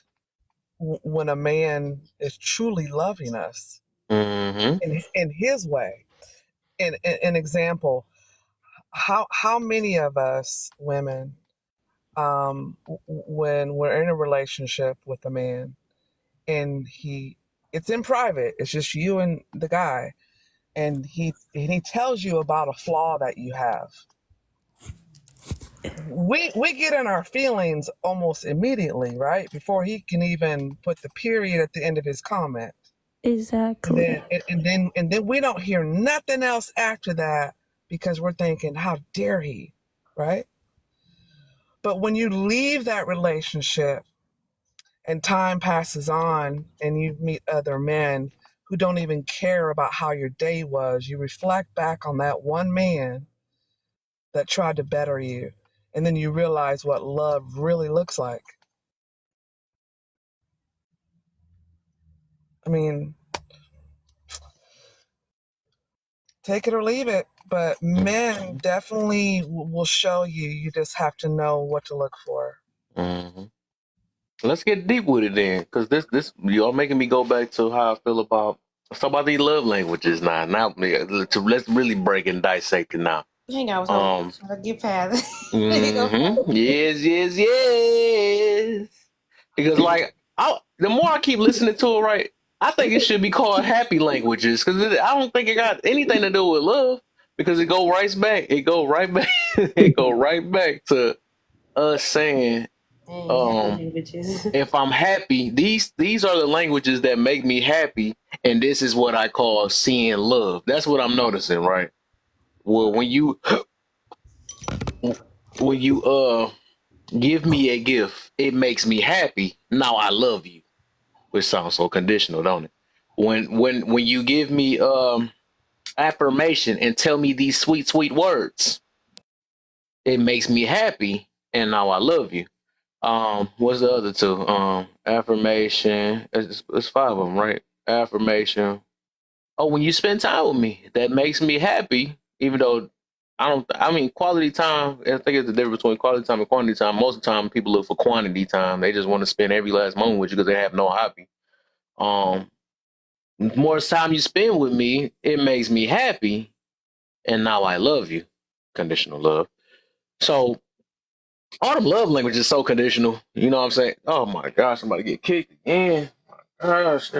when a man is truly loving us Mm-hmm. in his way. An example, how many of us women, when we're in a relationship with a man and it's in private, it's just you and the guy, and he tells you about a flaw that you have, we get in our feelings almost immediately, right, before he can even put the period at the end of his comment. And Exactly. then we don't hear nothing else after that because we're thinking, how dare he, right? But when you leave that relationship and time passes on and you meet other men who don't even care about how your day was, you reflect back on that one man that tried to better you, and then you realize what love really looks like. I mean, take it or leave it, but men definitely will show you. You just have to know what to look for. Mm-hmm. Let's get deep with it then, because this y'all making me go back to how I feel about. Let's talk about these love languages now. Let's really break and dissect it now. Hang on, I was hoping to get past. Mm-hmm. Yes. Because the more I keep listening to it, right, I think it should be called happy languages, because I don't think it got anything to do with love, because it go right back. It go right back. It go right back to us saying, if I'm happy, these are the languages that make me happy, and this is what I call seeing love. That's what I'm noticing, right? Well, when you give me a gift, it makes me happy. Now I love you, which sounds so conditional, don't it? When you give me affirmation and tell me these sweet words, it makes me happy, and now I love you. What's the other two? Affirmation. It's five of them, right? Affirmation. Oh, when you spend time with me, that makes me happy. Even though I mean, quality time. I think it's the difference between quality time and quantity time. Most of the time, people look for quantity time. They just want to spend every last moment with you because they have no hobby. More time you spend with me, it makes me happy, and now I love you. Conditional love. So all them love languages is so conditional. You know what I'm saying? Oh my gosh, somebody get kicked again. Gosh,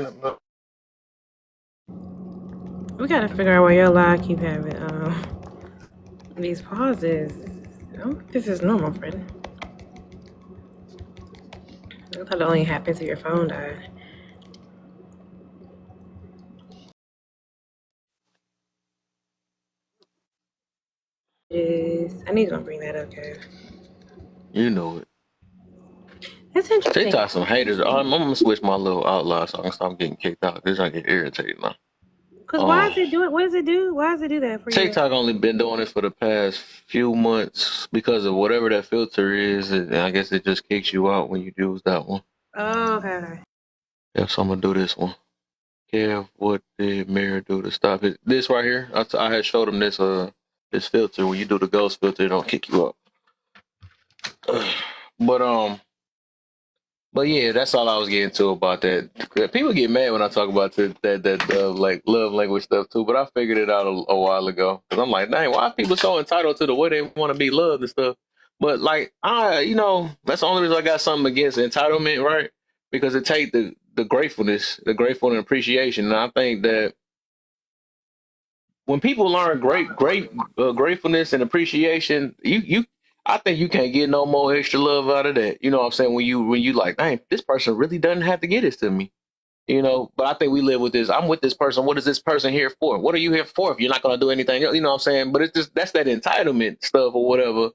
We gotta figure out why your lie keep having these pauses. I don't think this is normal, friend. I thought it only happens if your phone died. I need to bring that up, guys. You know it. That's interesting. TikTok some haters. I'm gonna switch my little outlaw so I can stop getting kicked out. This I get irritated now. Cause why does it do it? What does it do? Why does it do that for you? TikTok only been doing it for the past few months because of whatever that filter is, and I guess it just kicks you out when you use that one. Oh, okay. Yeah, so I'm gonna do this one. Kev, what did Mirror do to stop it? This right here, I had showed him this filter. When you do the ghost filter, it don't kick you up. But yeah, that's all I was getting to about that. People get mad when I talk about that like love language stuff too. But I figured it out a while ago because I'm like, dang, why are people so entitled to the way they want to be loved and stuff? But like, that's the only reason I got something against entitlement, right? Because it take the gratefulness and appreciation. And I think that when people learn gratefulness and appreciation, I think you can't get no more extra love out of that. You know what I'm saying? When you like, dang, this person really doesn't have to get this to me. You know, but I think we live with this. I'm with this person. What is this person here for? What are you here for if you're not going to do anything else? You know what I'm saying? But it's just, that's that entitlement stuff or whatever.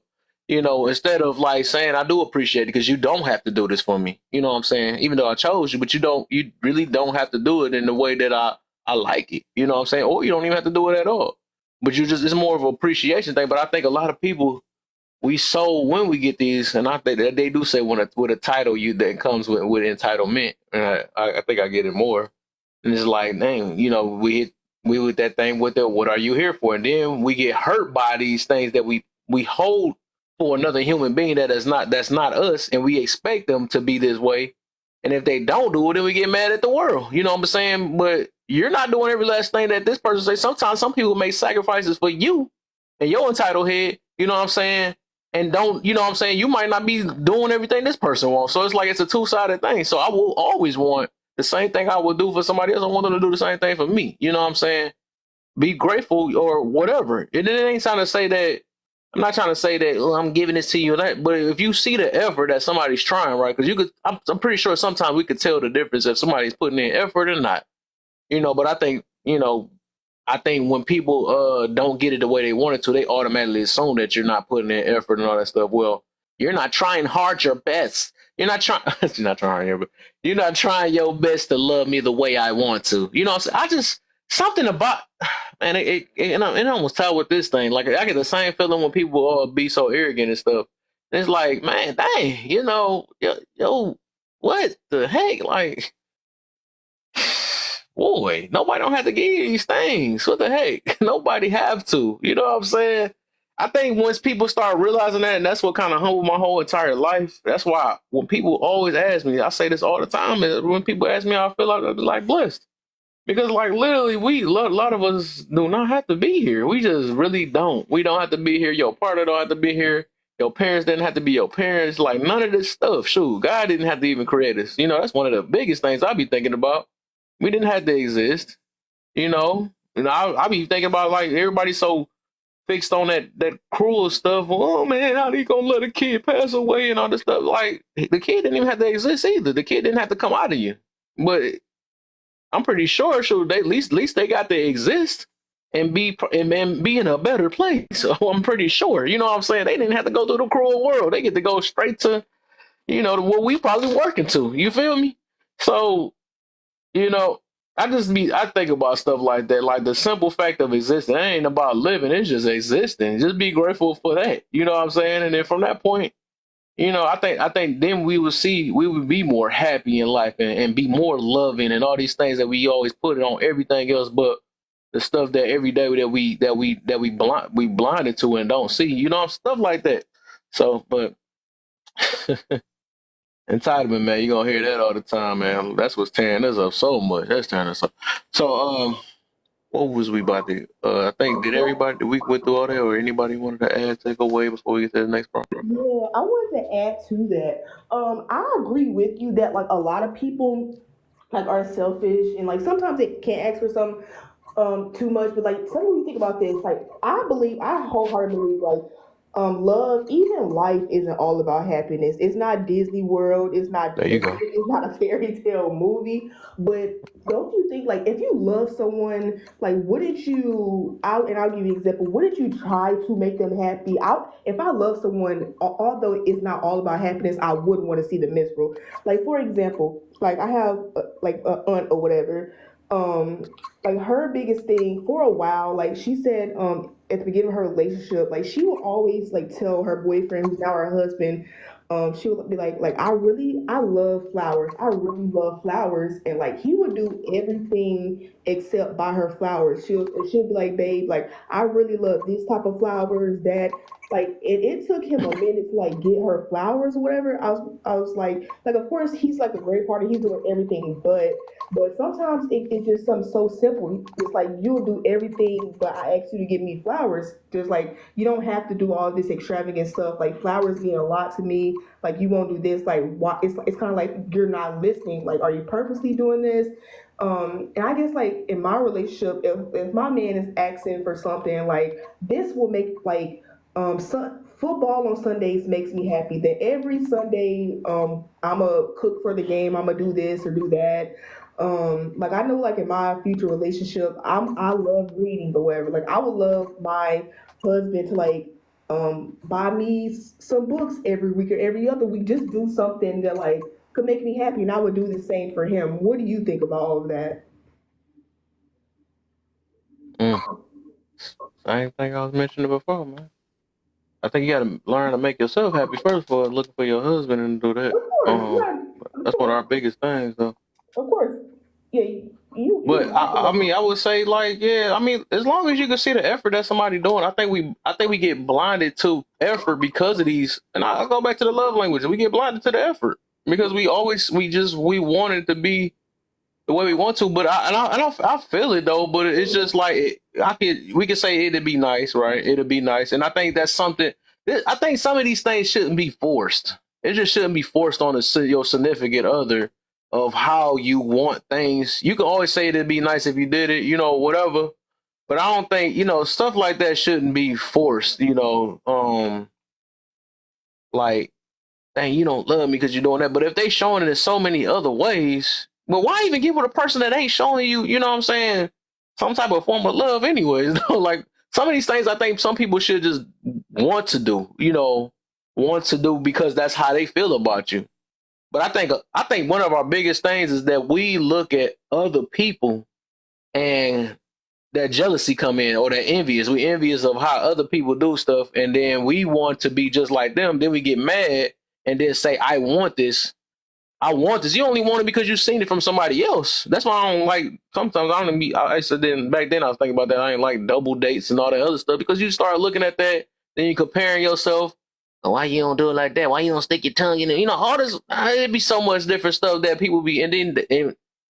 You know, instead of like saying, I do appreciate it because you don't have to do this for me. You know what I'm saying? Even though I chose you, but you really don't have to do it in the way that I like it. You know what I'm saying? Or you don't even have to do it at all. But it's more of an appreciation thing. But I think a lot of people, we sold when we get these, and I think that they do say with a title that comes with entitlement, and I think I get it more. And it's like, dang, you know, we with that thing with it. What are you here for? And then we get hurt by these things that we hold for another human being that's not us, and we expect them to be this way. And if they don't do it, then we get mad at the world. You know what I'm saying? But you're not doing every last thing that this person says. Sometimes some people make sacrifices for you and your entitled head. You know what I'm saying? And don't, you know what I'm saying? You might not be doing everything this person wants. So it's like it's a two-sided thing. So I will always want the same thing I would do for somebody else. I want them to do the same thing for me. You know what I'm saying? Be grateful or whatever. And it ain't trying to say that, I'm not trying to say that I'm giving this to you, but if you see the effort that somebody's trying, right? Because I'm pretty sure sometimes we could tell the difference if somebody's putting in effort or not. You know, but I think when people don't get it the way they want it to, they automatically assume that you're not putting in effort and all that stuff. Well, you're not trying hard your best. You're not trying. You're not trying here, but you're not trying your best to love me the way I want to. You know what I'm saying? Something about, man, it almost tied with this thing. Like, I get the same feeling when people be so arrogant and stuff. And it's like, man, dang, you know, yo, what the heck? Like, boy, nobody don't have to give you these things. What the heck? Nobody have to. You know what I'm saying? I think once people start realizing that, and that's what kind of humbled my whole entire life. That's why when people always ask me, I say this all the time, is when people ask me, I feel like blessed. Because like literally, a lot of us do not have to be here. We just really don't. We don't have to be here. Your partner don't have to be here. Your parents didn't have to be your parents. Like none of this stuff. Shoot, God didn't have to even create us. You know, that's one of the biggest things I be thinking about. We didn't have to exist. You know, and I be thinking about like everybody's so fixed on that cruel stuff. Oh man, how they gonna let a kid pass away and all this stuff? Like the kid didn't even have to exist either. The kid didn't have to come out of you. But I'm pretty sure they at least they got to exist and be in a better place. So I'm pretty sure. You know what I'm saying? They didn't have to go through the cruel world. They get to go straight to, you know, what we probably working to. You feel me? So, you know, I think about stuff like that. Like the simple fact of existing, it ain't about living, it's just existing. Just be grateful for that. You know what I'm saying? And then from that point, you know, I think then we would be more happy in life and be more loving and all these things that we always put it on everything else, but the stuff that every day that we blinded to and don't see, you know, stuff like that. So, but entitlement, man, you're gonna hear that all the time, man. That's what's tearing us up so much. That's tearing us up. So, what was we about to? I think did we went through all that, or anybody wanted to add, take away before we get to the next part? Yeah, I wanted to add to that. I agree with you that like a lot of people like are selfish and like sometimes they can't ask for some too much, but like sometimes when you think about this, like I wholeheartedly believe like love, even life isn't all about happiness. It's not Disney World, it's not There you go. it's not a fairy tale movie. But don't you think like if you love someone, like wouldn't you I'll give you an example, wouldn't you try to make them happy? If I love someone, although it's not all about happiness, I wouldn't want to see them miserable. Like for example, like I have like an aunt or whatever. Like her biggest thing for a while, like she said, at the beginning of her relationship, like she will always like tell her boyfriend, who's now her husband, she would be like I love flowers. I really love flowers, and like he would do everything except buy her flowers. She'll be like, babe, like I really love this type of flowers. That like it took him a minute to like get her flowers or whatever. I was like of course he's like a great partner. He's doing everything, but sometimes it's just something so simple. It's like you'll do everything, but I ask you to give me flowers. Just like you don't have to do all this extravagant stuff. Like flowers mean a lot to me. Like you won't do this. Like why? It's kind of like you're not listening. Like are you purposely doing this? And I guess like in my relationship, if my man is asking for something like this will make like football on Sundays makes me happy. That every Sunday I'ma cook for the game, I'ma do this or do that. Like I know like in my future relationship, I love reading or whatever. Like I would love my husband to like buy me some books every week or every other week. Just do something that like could make me happy, and I would do the same for him. What do you think about all of that? Mm. Same thing I was mentioning before, man. I think you got to learn to make yourself happy first before looking for your husband and do that. Of course, yeah, That's one of our biggest things, though. of course. Yeah, you But exactly I right. mean, I would say like, yeah, I mean, as long as you can see the effort that somebody doing, I think we get blinded to effort because of these. And I go back to the love language. We get blinded to the effort because we want it to be the way we want to. But I feel it though. But it's just like we could say it'd be nice, right? It'd be nice, and I think that's something. I think some of these things shouldn't be forced. It just shouldn't be forced on your significant other of how you want things. You can always say it'd be nice if you did it, whatever. But I don't think, stuff like that shouldn't be forced, like, dang, you don't love me because you're doing that. But if they showing it in so many other ways, well, why even get with a person that ain't showing you, you know what I'm saying, some type of form of love anyways? Like some of these things I think some people should just want to do, because that's how they feel about you. But I think one of our biggest things is that we look at other people and that jealousy come in, or that envious. We envious of how other people do stuff, and then we want to be just like them. Then we get mad and then say, I want this. I want this. You only want it because you've seen it from somebody else. That's why I don't like, sometimes I don't be, I said then back then I was thinking about that. I ain't like double dates and all that other stuff, because you start looking at that, then you comparing yourself. "Oh, why you don't do it like that? Why you don't stick your tongue in it?" All this, it'd be so much different stuff that people be, and then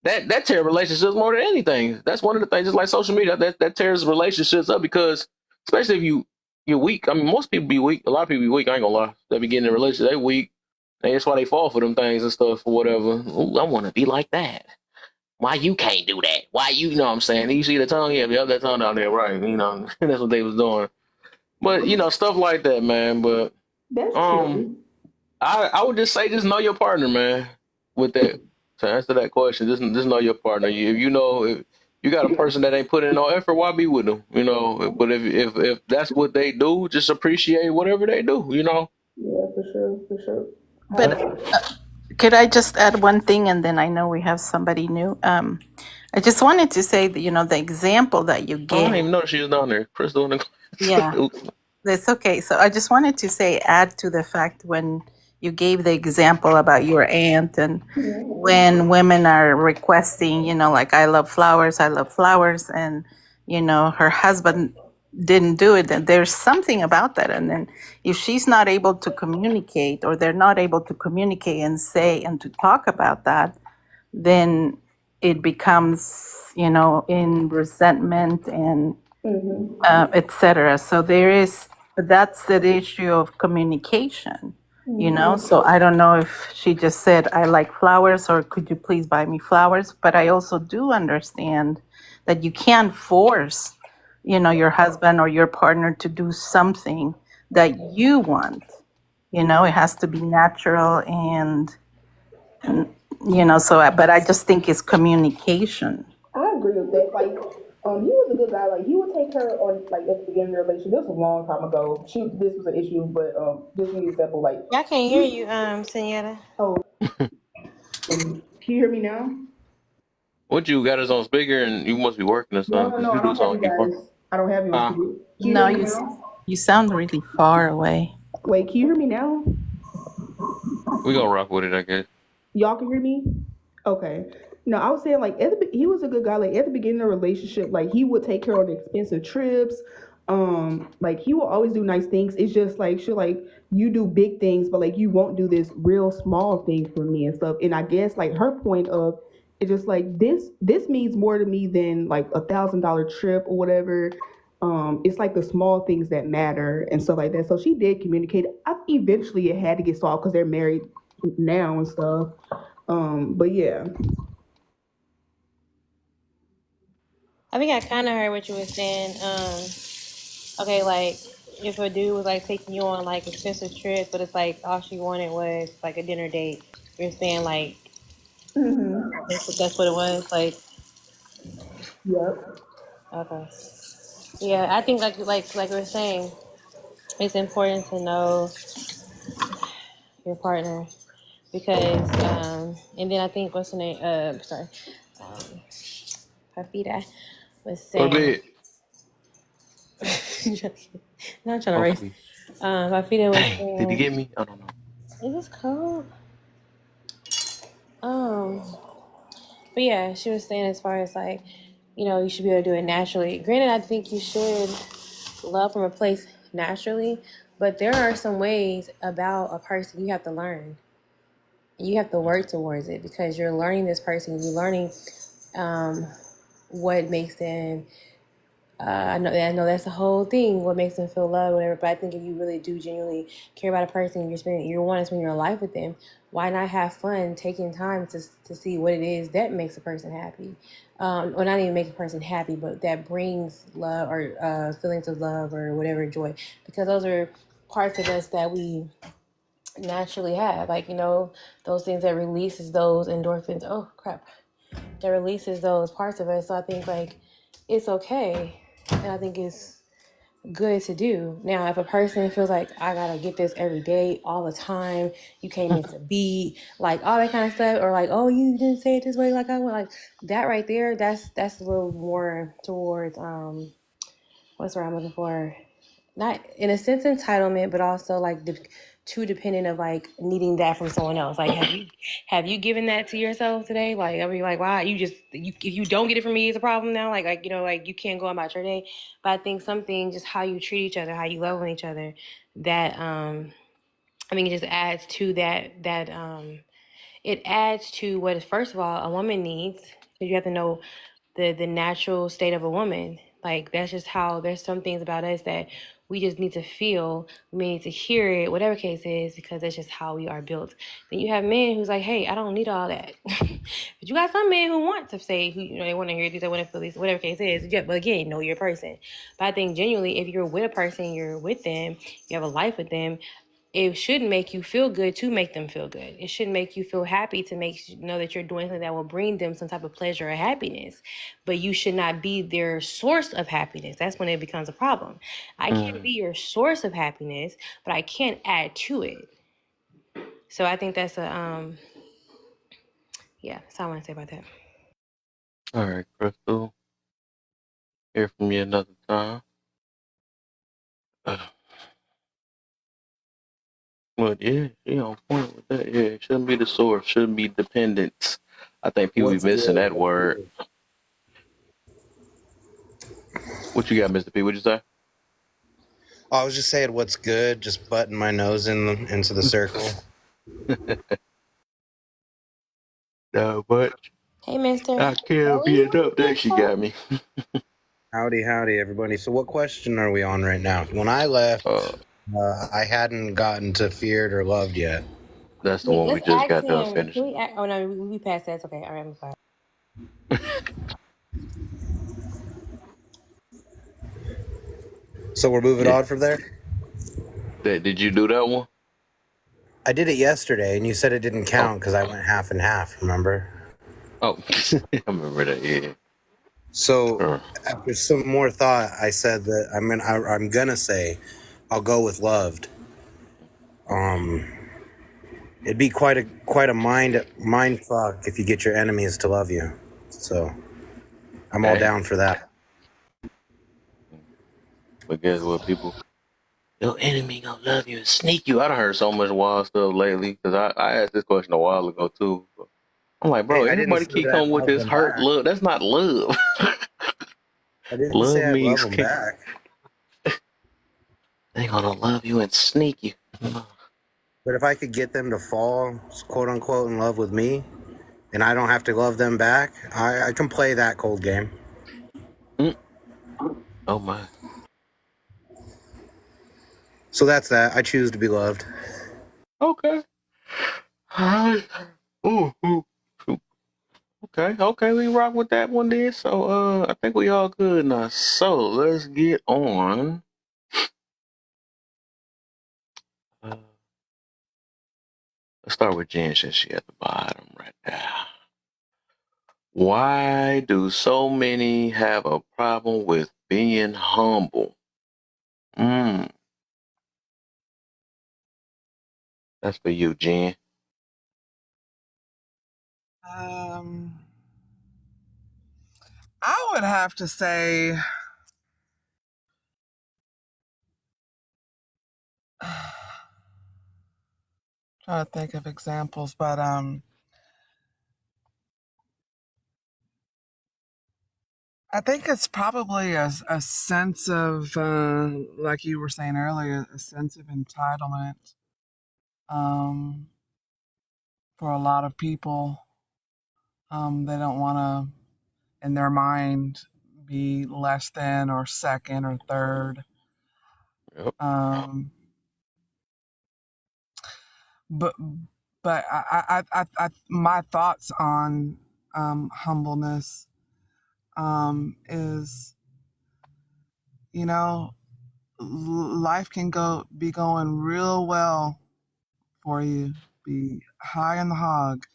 that tears relationships more than anything. That's one of the things, just like social media, that tears relationships up, because especially if you're weak. I mean, most people be weak. A lot of people be weak. I ain't gonna lie. They be getting in a relationship, they weak. And that's why they fall for them things and stuff or whatever. Ooh, I want to be like that. Why you can't do that? Why you know what I'm saying? You see the tongue? Yeah, we have that tongue down there, right? That's what they was doing. But stuff like that, man. But That's um, true. I would just say, just know your partner, man. With that, to answer that question, just know your partner. If you got a person that ain't putting in no effort, why be with them? But if that's what they do, just appreciate whatever they do. Yeah, for sure, for sure. But could I just add one thing, and then I know we have somebody new. I just wanted to say that the example that you I don't gave. even know she was down there. Crystal in the Yeah, Oops. that's okay. So I just wanted to say, add to the fact when you gave the example about your aunt, and when women are requesting, like I love flowers, and her husband didn't do it, then there's something about that. And then if she's not able to communicate, or they're not able to communicate and say and to talk about that, then it becomes in resentment and etc. So that's the issue of communication. So I don't know if she just said I like flowers, or could you please buy me flowers. But I also do understand that you can't force your husband or your partner to do something that you want. It has to be natural, and so but I just think it's communication. I agree with that. Like, he was a good guy. Like, he would take her on, like, at the beginning of the relationship. This was a long time ago. This was an issue, but just an example, like. I can't hear you, Senora. Oh, can you hear me now? What, you got us on speaker and you must be working or something? No, I don't have you guys. I don't have you. Huh? Can you No, hear me now? you sound really far away. Wait, can you hear me now? We gonna rock with it, I guess. Y'all can hear me? Okay. No, I was saying, like, he was a good guy. Like, at the beginning of the relationship, like, he would take her on expensive trips. Like, he will always do nice things. It's just like, you do big things, but like, you won't do this real small thing for me and stuff. And I guess like her point of it's just like this means more to me than like $1,000 trip or whatever. It's like the small things that matter and stuff like that. So she did communicate. Eventually, it had to get solved because they're married now and stuff. But yeah. I think I kind of heard what you were saying. Okay, like if a dude was like taking you on like expensive trips, but it's like all she wanted was like a dinner date. You're saying like Hmm. that's what it was. Like, Yep. okay, yeah, I think like we were saying, it's important to know your partner because and then I think what's the name? Sorry, um, Fafita was Go to saying. bed. Not trying to race. Okay. Fafita was Dang, did he saying, get me? I don't know. "Is this cold?" But yeah, she was saying as far as like, you should be able to do it naturally. Granted, I think you should love from a place naturally, but there are some ways about a person you have to learn. You have to work towards it because you're learning this person. You're learning um, what makes them. I know that's the whole thing. What makes them feel loved, whatever. But I think if you really do genuinely care about a person, you want to spend your life with them. Why not have fun taking time to see what it is that makes a person happy, or not even make a person happy, but that brings love or feelings of love or whatever joy, because those are parts of us that we naturally have. Like those things that releases those endorphins. Oh crap! That releases those parts of us. So I think like it's okay, and I think it's good to do. Now, if a person feels like I gotta get this every day, all the time, you can't miss a beat, like all that kind of stuff, or like, oh, you didn't say it this way, like I want, like that right there. That's a little more towards what's the word I'm looking for? Not in a sense entitlement, but also like too dependent of like needing that from someone else. Like, have you given that to yourself today? Like, I mean, like, wow, if you don't get it from me, it's a problem now. Like you can't go about your day. But I think something just how you treat each other, how you love on each other, that I mean, it just adds to that it adds to what is first of all a woman needs. Because you have to know the natural state of a woman. Like that's just how there's some things about us that we just need to feel, we need to hear it, whatever case is, because that's just how we are built. Then you have men who's like, hey, I don't need all that. But you got some men who want to say, they want to hear these, they want to feel these, whatever case is. Yeah, but again, know your person. But I think genuinely, if you're with a person, you're with them, you have a life with them, it should make you feel good to make them feel good. It should make you feel happy to make you know that you're doing something that will bring them some type of pleasure or happiness. But you should not be their source of happiness. That's when it becomes a problem. I can't be your source of happiness, but I can add to it. So I think that's yeah, that's all I want to say about that. All right, Crystal. Hear from you another time. But yeah, she on point with that. Yeah, it shouldn't be the source. Shouldn't be dependence. I think people be missing that word. What you got, Mr. P? What'd you say? I was just saying what's good, just butting my nose into the circle. No, but Hey, mister. I can't be enough that she got me. Howdy, everybody. So what question are we on right now? When I left, I hadn't gotten to feared or loved yet. That's the one we Let's just ask got done him. finishing. Can we oh no, we passed that. It's okay. All right, I'm sorry. So we're moving on from there? Did you do that one? I did it yesterday, and you said it didn't count because I went half and half, remember? Oh, I remember that, yeah. So after some more thought, I said that I'm gonna say I'll go with loved. It'd be quite a mind fuck if you get your enemies to love you. So I'm all down for that. But guess what, people? Your enemy gonna love you and sneak you. I done heard so much wild stuff lately because I asked this question a while ago too. I'm like, bro, Hey, I didn't everybody say keep that coming with I'd love this them hurt back. love. That's not love. I didn't Love say I'd means love them back. they gonna love you and sneak you. But if I could get them to fall, quote unquote, in love with me, and I don't have to love them back, I can play that cold game. Oh my. So that's that. I choose to be loved. Okay. All right. Ooh. Okay, we rock with that one then. So I think we all good now. So let's get on. Let's start with Jen since she at the bottom right there. Why do so many have a problem with being humble? That's for you, Jen. Um, I would have to say, trying to think of examples, but I think it's probably a sense of, like you were saying earlier, a sense of entitlement um, for a lot of people. They don't want to, in their mind, be less than or second or third. Yep. Um, but my thoughts on humbleness is, you know, life can be going real well for you, be high in the hog,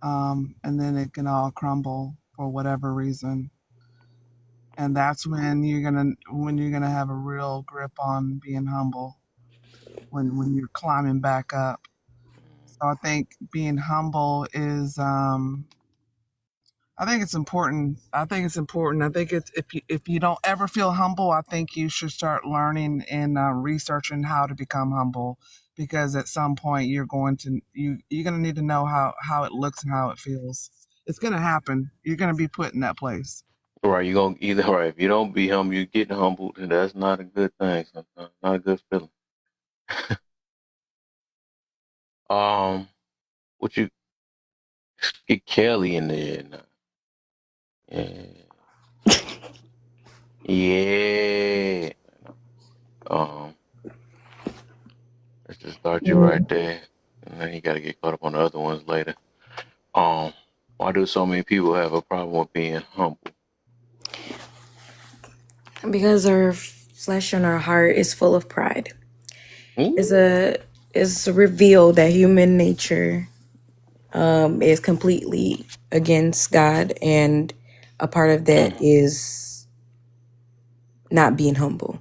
and then it can all crumble for whatever reason. And that's when you're gonna have a real grip on being humble, when you're climbing back up. So I think being humble is I think it's important. I think it's if you don't ever feel humble, I think you should start learning and researching how to become humble, because at some point you're gonna need to know how it looks and how it feels. It's gonna happen. You're gonna be put in that place. Right, you gonna either right. If you don't be humble, you get humbled, and that's not a good thing. Sometimes not a good feeling. What you get Kelly in there now? Yeah. Let's just start you right there, and then you gotta get caught up on the other ones later. Why do so many people have a problem with being humble? Because our flesh and our heart is full of pride. It's revealed that human nature is completely against God, and a part of that is not being humble.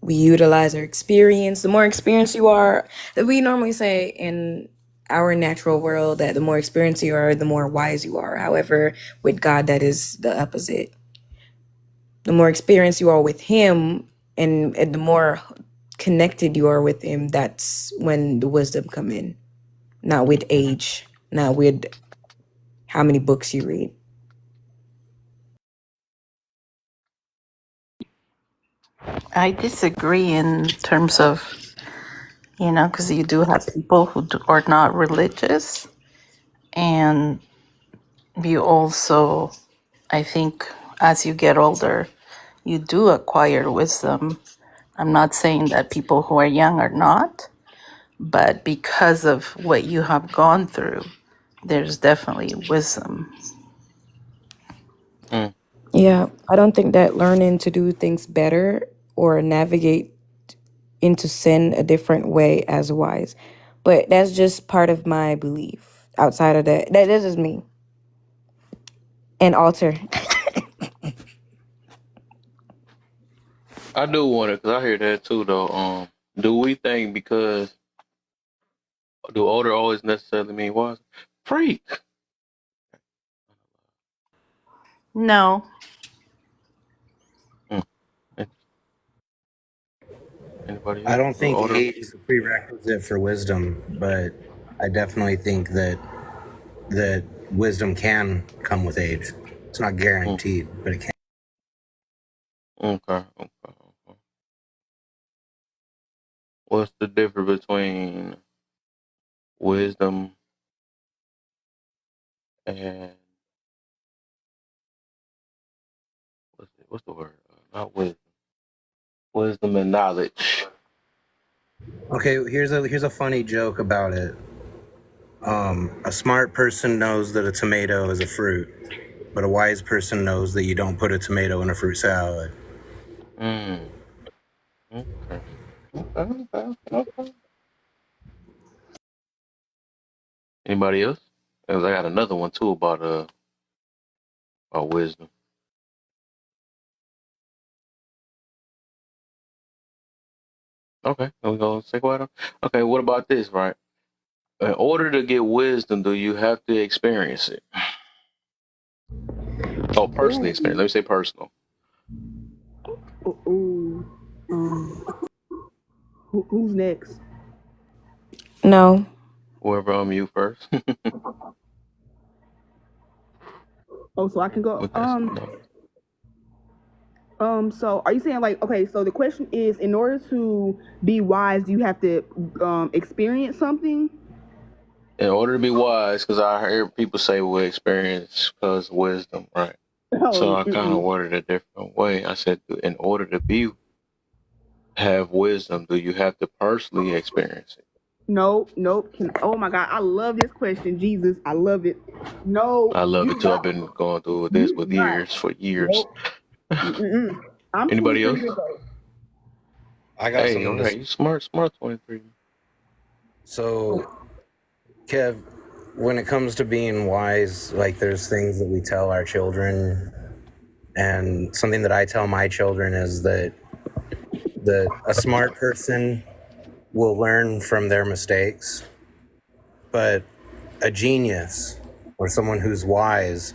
We utilize our experience. The more experienced you are, we normally say in our natural world that the more experienced you are, the more wise you are. However, with God, that is the opposite. The more experienced you are with Him, and the more connected you are with Him, that's when the wisdom come in. Not with age, not with how many books you read. I disagree in terms of, because you do have people who are not religious. And you also, I think, as you get older, you do acquire wisdom. I'm not saying that people who are young are not, but because of what you have gone through, there's definitely wisdom. Yeah, I don't think that learning to do things better or navigate into sin a different way as wise. But that's just part of my belief. Outside of that, this is me. And alter. I do want it, because I hear that too, though. Do we think because do older always necessarily mean wiser? Freak. No. Anybody I else? don't think Older? age is a prerequisite for wisdom, but I definitely think that wisdom can come with age. It's not guaranteed, but it can. Okay. What's the difference between wisdom and what's the word? Not wisdom. Wisdom and knowledge. Okay, here's a funny joke about it. A smart person knows that a tomato is a fruit, but a wise person knows that you don't put a tomato in a fruit salad. Mm. Okay. Okay. Anybody else? 'Cause I got another one too about wisdom. Okay, we go take one. Okay, what about this, right? In order to get wisdom, do you have to experience it? Oh, personally experience. Let me say personal. Ooh. Who's next? No. Whoever you first. Oh, so I can go. With that, So are you saying like, okay, so the question is, in order to be wise, do you have to experience something? in order to be wise, because I hear people say we experience because wisdom, right? So Oh, I kind of worded it a different way. I said, in order to have wisdom, do you have to personally experience it? nope. Oh my God, I love this question, Jesus. I love it. No, I love you it too. I've not. been going through this You with not. for years. Nope. I'm Anybody 23 else? years old. I got Hey, something all to right, say. you smart 23. So, Kev, when it comes to being wise, like there's things that we tell our children, and something that I tell my children is that a smart person will learn from their mistakes, but a genius or someone who's wise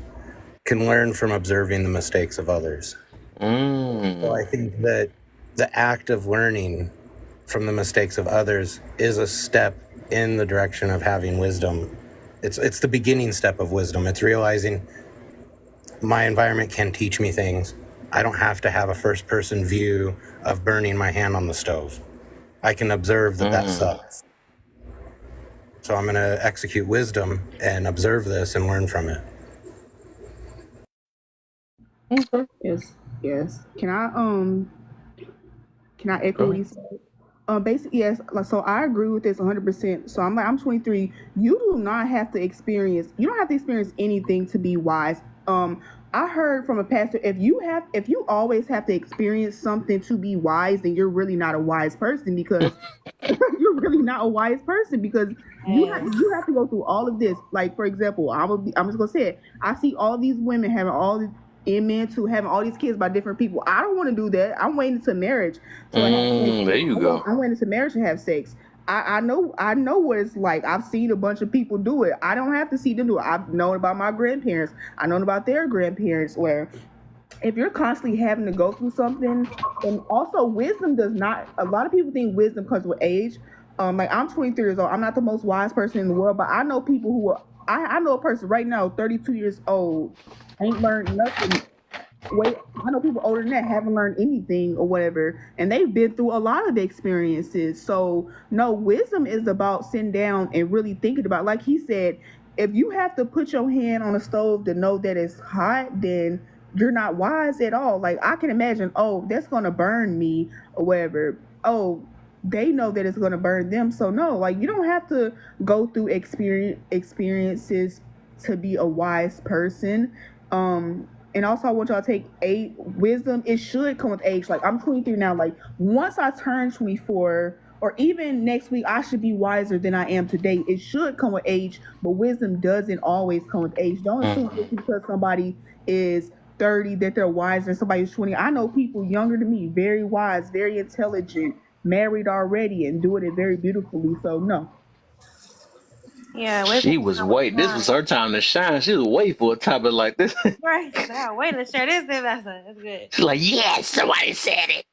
can learn from observing the mistakes of others. So I think that the act of learning from the mistakes of others is a step in the direction of having wisdom. It's the beginning step of wisdom. It's realizing my environment can teach me things. I don't have to have a first person view of burning my hand on the stove. I can observe that sucks. So I'm going to execute wisdom and observe this and learn from it. Yes. Can I echo Go what he ahead. said? Basically, yes. So I agree with this 100%. So I'm 23. You do not have to experience. You don't have to experience anything to be wise. I heard from a pastor, if you always have to experience something to be wise, then you're really not a wise person, because you're really not a wise person, because you have to go through all of this. Like, for example, I'm just gonna say it. I see all these women having all these men to having all these kids by different people. I don't want to do that. I'm waiting to marriage to have sex. There you go. I'm waiting to marriage to have sex. I know what it's like. I've seen a bunch of people do it. I don't have to see them do it. I've known about my grandparents. I known about their grandparents, where if you're constantly having to go through something, and also wisdom does not, a lot of people think wisdom comes with age. Like, I'm 23 years old. I'm not the most wise person in the world, but I know people who are, I know a person right now, 32 years old, ain't learned nothing. Wait, I know people older than that haven't learned anything or whatever, and they've been through a lot of experiences. So no, wisdom is about sitting down and really thinking about, like he said, if you have to put your hand on a stove to know that it's hot, then you're not wise at all. Like, I can imagine, oh, that's gonna burn me or whatever. Oh, they know that it's gonna burn them. So no, like, you don't have to go through experiences to be a wise person. And also, I want y'all to take wisdom. It should come with age. Like, I'm 23 now. Like, once I turn 24, or even next week, I should be wiser than I am today. It should come with age, but wisdom doesn't always come with age. Don't assume just because somebody is 30 that they're wiser than somebody who's 20. I know people younger than me, very wise, very intelligent, married already, and doing it very beautifully. So no. Yeah, She wisdom was comes with waiting. This was time. her time to shine. She was waiting for a topic like this. Right. Wow, wait, let's share this. That's good. She's like, yes, somebody said it.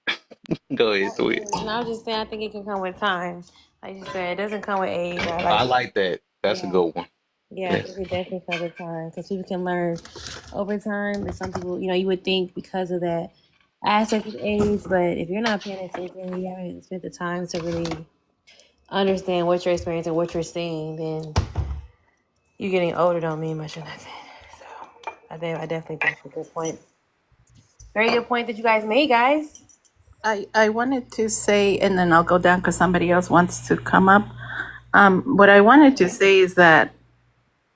Go ahead, tweet. And I was just saying, I think it can come with time. Like you said, it doesn't come with age. I like that. That's a good one. Yeah, I think it definitely comes with time, because people can learn over time. And some people, you would think because of that aspect of age, but if you're not paying attention, you haven't spent the time to really understand what you're experiencing, what you're seeing, then you getting older don't mean much of nothing. So I definitely think it's a good point. Very good point that you guys made, guys. I wanted to say, and then I'll go down because somebody else wants to come up. What I wanted to say is that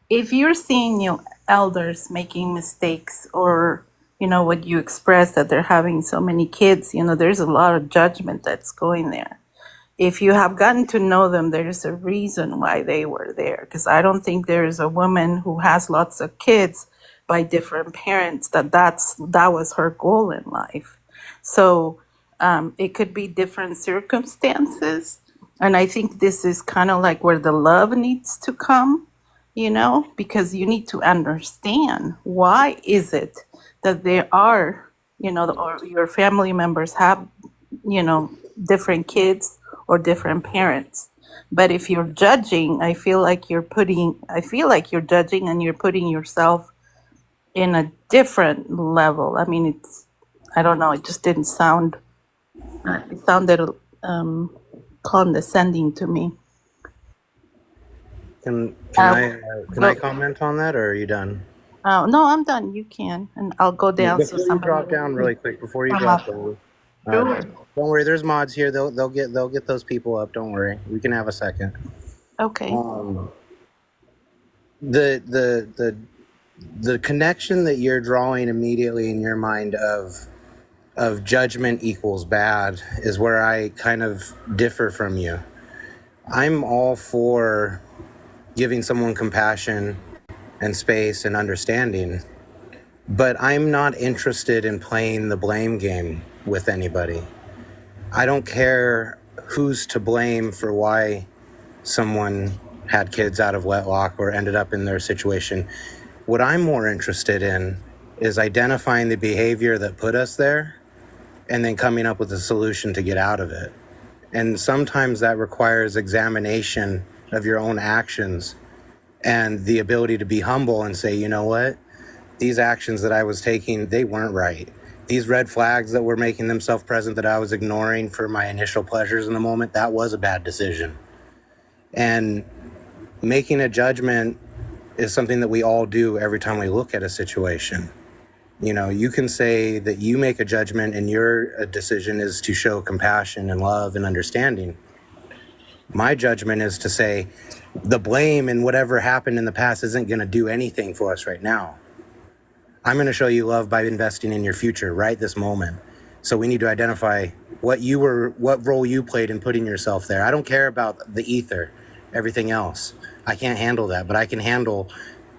if you're seeing your elders making mistakes, or what you express, that they're having so many kids, there's a lot of judgment that's going there. If you have gotten to know them, there's a reason why they were there. Because I don't think there's a woman who has lots of kids by different parents that was her goal in life. So it could be different circumstances. And I think this is kind of like where the love needs to come, because you need to understand why is it that there are, or your family members have, different kids or different parents. But if you're judging, I feel like you're judging and you're putting yourself in a different level. I mean, I don't know, it just didn't sound, it sounded condescending to me. Can Uh, I comment on that, or are you done? no, I'm done. You can, and I'll go down so Before you somebody drop will down, really quick, before you come drop up. down, Sure. don't worry. There's mods here. They'll get those people up. Don't worry. We can have a second. Okay. The connection that you're drawing immediately in your mind of judgment equals bad is where I kind of differ from you. I'm all for giving someone compassion and space and understanding, but I'm not interested in playing the blame game with anybody. I don't care who's to blame for why someone had kids out of wedlock or ended up in their situation. What I'm more interested in is identifying the behavior that put us there and then coming up with a solution to get out of it. And sometimes that requires examination of your own actions and the ability to be humble and say, you know what? These actions that I was taking, they weren't right. These red flags that were making themselves present that I was ignoring for my initial pleasures in the moment, that was a bad decision. And making a judgment is something that we all do every time we look at a situation. You can say that you make a judgment and your decision is to show compassion and love and understanding. My judgment is to say the blame and whatever happened in the past isn't going to do anything for us right now. I'm going to show you love by investing in your future right this moment. So we need to identify what role you played in putting yourself there. I don't care about the ether, everything else. I can't handle that, but I can handle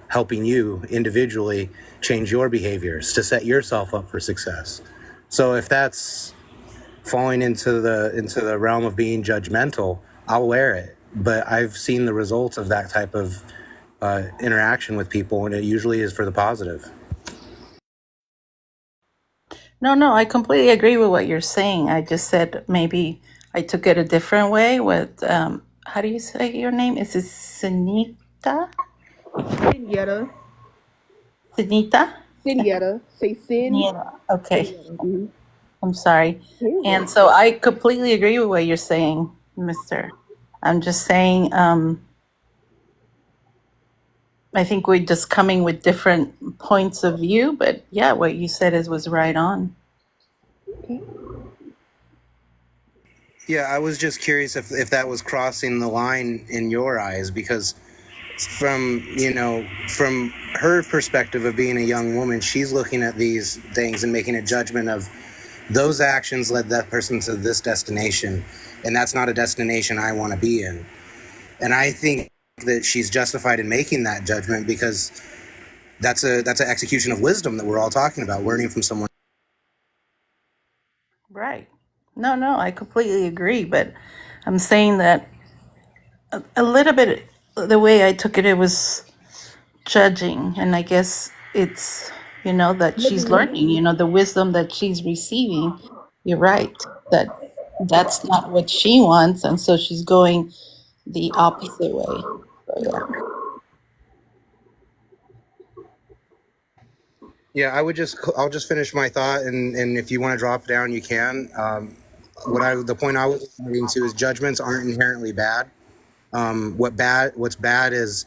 helping you individually change your behaviors to set yourself up for success. So if that's falling into the realm of being judgmental, I'll wear it. But I've seen the results of that type of interaction with people, and it usually is for the positive. No, I completely agree with what you're saying. I just said maybe I took it a different way with, how do you say your name? Is it Sunita? Sinetta. Sunita? Sinetta. Say sin. Yeah. Okay. Sinetta. I'm sorry. And so I completely agree with what you're saying, mister. I'm just saying, I think we're just coming with different points of view, but yeah, what you said was right on. Yeah, I was just curious if that was crossing the line in your eyes, because from her perspective of being a young woman, she's looking at these things and making a judgment of those actions led that person to this destination, and that's not a destination I want to be in. And I think that she's justified in making that judgment because that's an execution of wisdom that we're all talking about, learning from someone. Right. No, I completely agree, but I'm saying that a little bit, the way I took it, it was judging, and I guess it's, that she's learning, the wisdom that she's receiving. You're right, that's not what she wants, and so she's going the opposite way. So, yeah. Yeah, I'll just finish my thought, and if you want to drop down, you can. The point I was getting to is judgments aren't inherently bad. What's bad is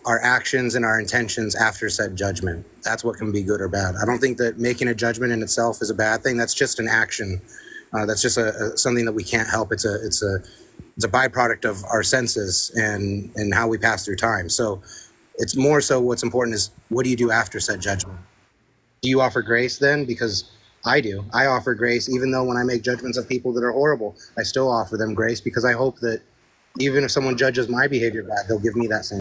our actions and our intentions after said judgment. That's what can be good or bad. I don't think that making a judgment in itself is a bad thing. That's just an action. That's just something that we can't help. It's It's a byproduct of our senses and how we pass through time. So it's more so what's important is what do you do after said judgment? Do you offer grace then? Because I do. I offer grace even though when I make judgments of people that are horrible, I still offer them grace because I hope that even if someone judges my behavior bad, they'll give me that same.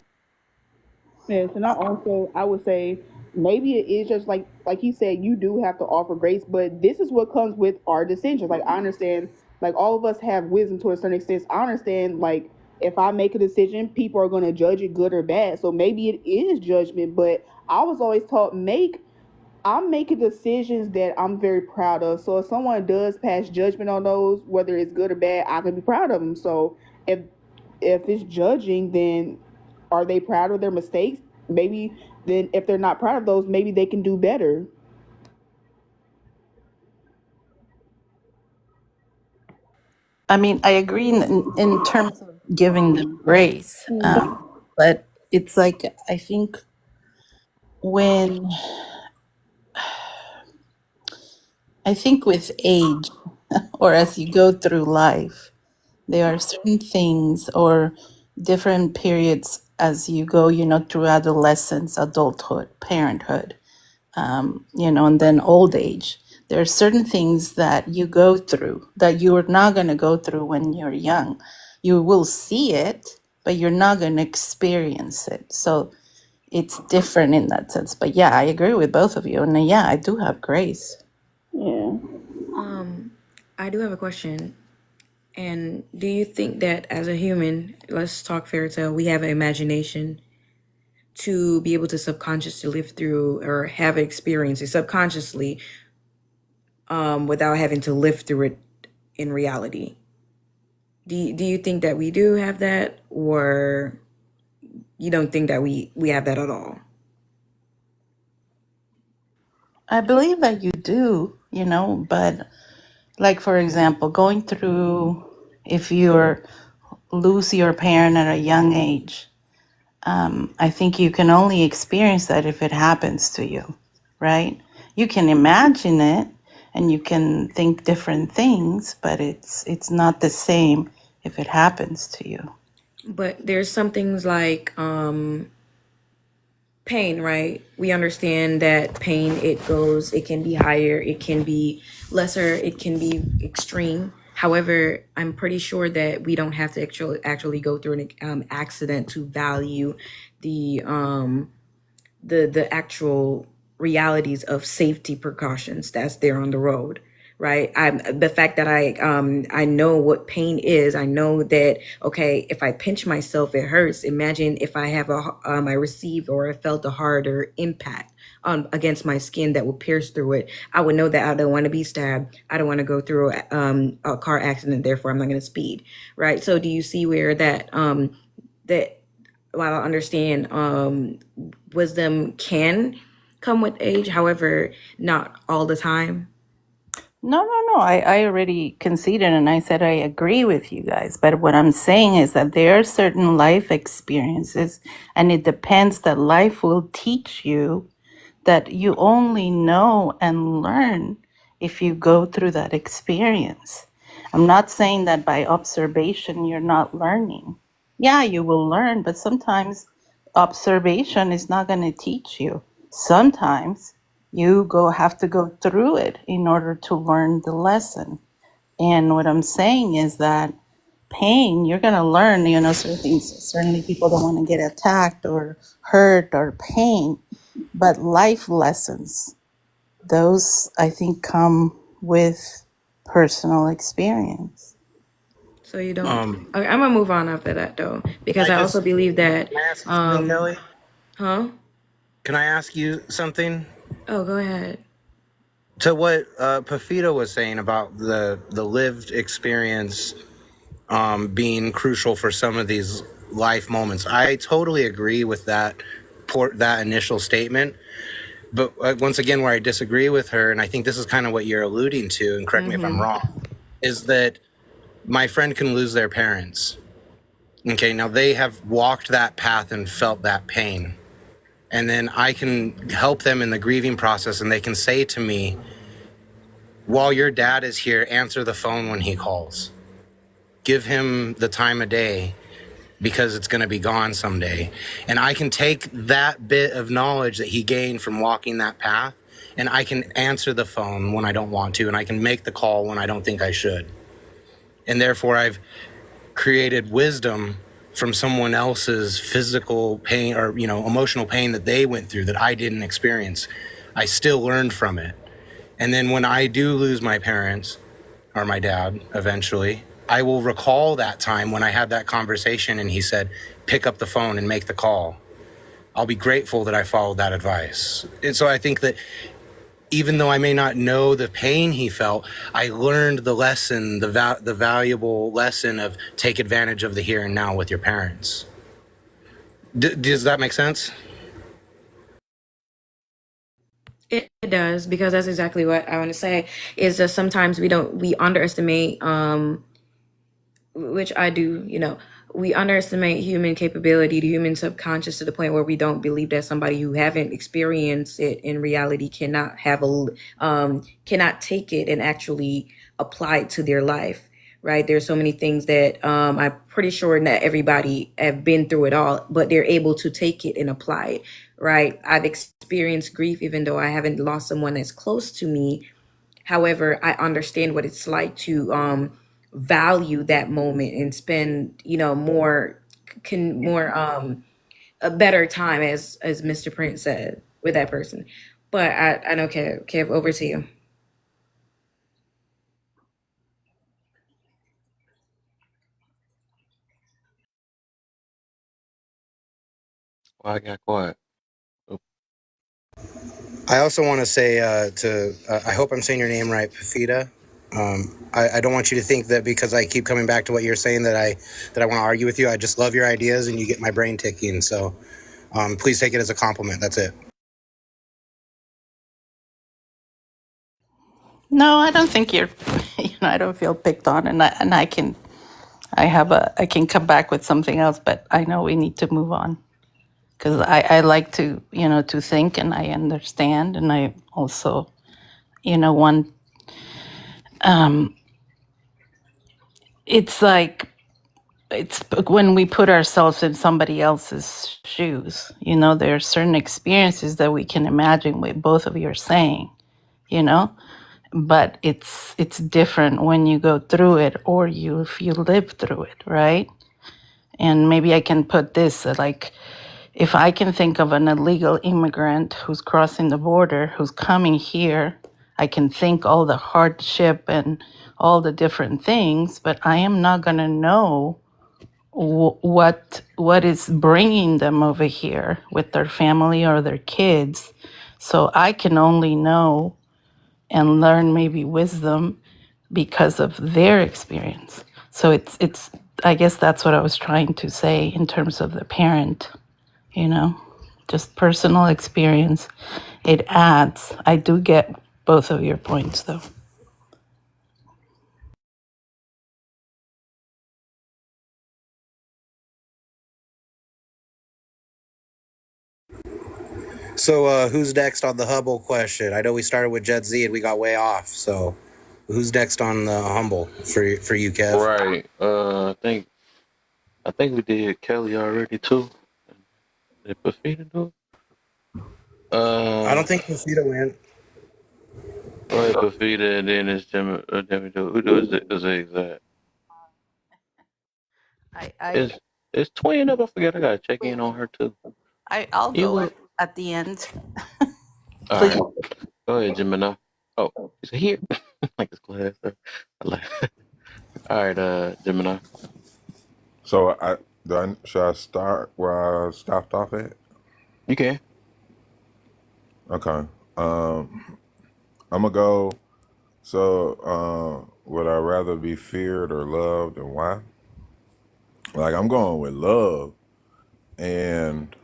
Yes, and I would say maybe it is just like you said, you do have to offer grace, but this is what comes with our decisions. Like I understand, like all of us have wisdom to a certain extent. I understand, like if I make a decision, people are going to judge it good or bad. So maybe it is judgment, but I was always taught I'm making decisions that I'm very proud of. So if someone does pass judgment on those, whether it's good or bad, I can be proud of them. So if it's judging, then are they proud of their mistakes? Maybe then if they're not proud of those, maybe they can do better. I mean, I agree in terms of giving them grace, but it's like I think when with age or as you go through life, there are certain things or different periods as you go, through adolescence, adulthood, parenthood, and then old age. There are certain things that you go through that you're not going to go through when you're young. You will see it, but you're not going to experience it. So it's different in that sense. But yeah, I agree with both of you. And yeah, I do have grace. Yeah. I do have a question. And do you think that as a human, let's talk fairy tale, we have an imagination to be able to subconsciously live through or have experiences subconsciously without having to live through it in reality? Do you think that we do have that, or you don't think that we have that at all? I believe that you do, but like, for example, going through, if you lose your parent at a young age, I think you can only experience that if it happens to you, right? You can imagine it and you can think different things, but it's not the same if it happens to you. But there's some things like pain, right? We understand that pain, it can be higher, it can be lesser, it can be extreme. However, I'm pretty sure that we don't have to actually go through an accident to value the actual realities of safety precautions that's there on the road, right? The fact that I know what pain is. I know that, okay, if I pinch myself, it hurts. Imagine if I have I received or I felt a harder impact against my skin that will pierce through it. I would know that I don't want to be stabbed. I don't want to go through a car accident. Therefore, I'm not going to speed, right? So do you see where that while I understand wisdom can come with age, however, not all the time? No. I already conceded and I said I agree with you guys. But what I'm saying is that there are certain life experiences, and it depends that life will teach you that you only know and learn if you go through that experience. I'm not saying that by observation you're not learning. Yeah, you will learn, but sometimes observation is not going to teach you. Sometimes you have to go through it in order to learn the lesson. And what I'm saying is that pain, you're going to learn, certain things. Certainly people don't want to get attacked or hurt or pain, but life lessons, those I think come with personal experience. So you don't. Okay, I'm gonna move on after that though, because I also believe that. Kelly, Huh? can I ask you something? Oh, go ahead. To what Pafita was saying about the lived experience being crucial for some of these life moments, I totally agree with that initial statement. But once again, where I disagree with her, and I think this is kind of what you're alluding to, and correct me if I'm wrong, is that my friend can lose their parents. Okay, now they have walked that path and felt that pain. And then I can help them in the grieving process, and they can say to me, while your dad is here, answer the phone when he calls. give him the time of day because it's going to be gone someday. And I can take that bit of knowledge that he gained from walking that path, and I can answer the phone when I don't want to, and I can make the call when I don't think I should. And therefore, I've created wisdom from someone else's physical pain or, emotional pain that they went through that I didn't experience. I still learned from it. And then when I do lose my parents or my dad eventually, I will recall that time when I had that conversation and he said, pick up the phone and make the call. I'll be grateful that I followed that advice. And so I think that even though I may not know the pain he felt, I learned the lesson, the valuable lesson of take advantage of the here and now with your parents. Does that make sense? It does, because that's exactly what I want to say. Is that sometimes we underestimate, which I do, we underestimate human capability, the human subconscious, to the point where we don't believe that somebody who haven't experienced it in reality cannot cannot take it and actually apply it to their life. Right? There's so many things that I'm pretty sure not everybody have been through it all, but they're able to take it and apply it. Right? I've experienced grief, even though I haven't lost someone that's close to me. However, I understand what it's like to value that moment and spend, more a better time, as Mr. Prince said, with that person. But I know, Kev, over to you. Well, I got quiet. Oh, I also want to say I hope I'm saying your name right, Pafita. I don't want you to think that because I keep coming back to what you're saying that I want to argue with you. I just love your ideas and you get my brain ticking. So please take it as a compliment. That's it. No, I don't think you're. I don't feel picked on, and I can come back with something else, but I know we need to move on because I like to to think, and I understand, and I also want. It's like it's when we put ourselves in somebody else's shoes. There are certain experiences that we can imagine what both of you are saying. But it's different when you go through it or if you live through it, right? And maybe I can put this like, if I can think of an illegal immigrant who's crossing the border, who's coming here, I can think all the hardship and all the different things, but I am not going to know what is bringing them over here with their family or their kids. So I can only know and learn maybe wisdom because of their experience. So it's I guess that's what I was trying to say in terms of the parent, just personal experience. It adds. I do get both of your points though. So who's next on the Hubble question? I know we started with Jet Z and we got way off. So who's next on the Humble for you, Kev? right. I think we did Kelly already too. Did Pafita do it? I don't think Pafita went. Go ahead, Pafita, and then it's Jimmy. Who does it? Is it exact? It's Twin up. I forget. I gotta check in on her too. I'll You go went. at the end. All right. Go ahead, Gemini. Oh, he's here. Like his class. All right, Gemini. So should I start where I stopped off at? You can. Okay. I'm gonna go. So would I rather be feared or loved, and why? Like I'm going with love, and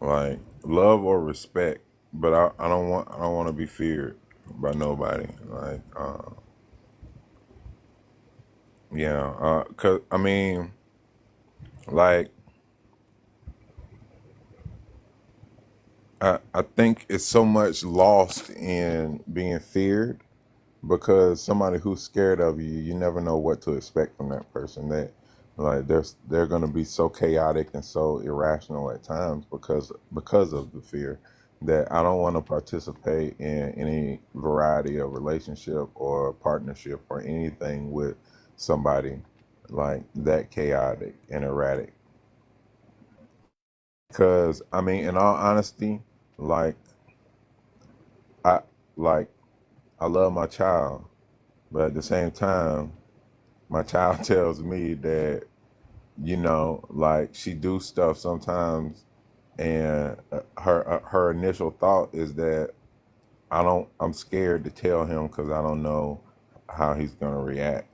like love or respect, but I don't want to be feared by nobody. Like cause I mean, like I think it's so much lost in being feared because somebody who's scared of you, you never know what to expect from that person. That like they're going to be so chaotic and so irrational at times because of the fear that I don't want to participate in any variety of relationship or partnership or anything with somebody like that chaotic and erratic. Because I mean, in all honesty, like I like I love my child, but at the same time, my child tells me that like she do stuff sometimes, and her initial thought is that I'm scared to tell him because I don't know how he's gonna react,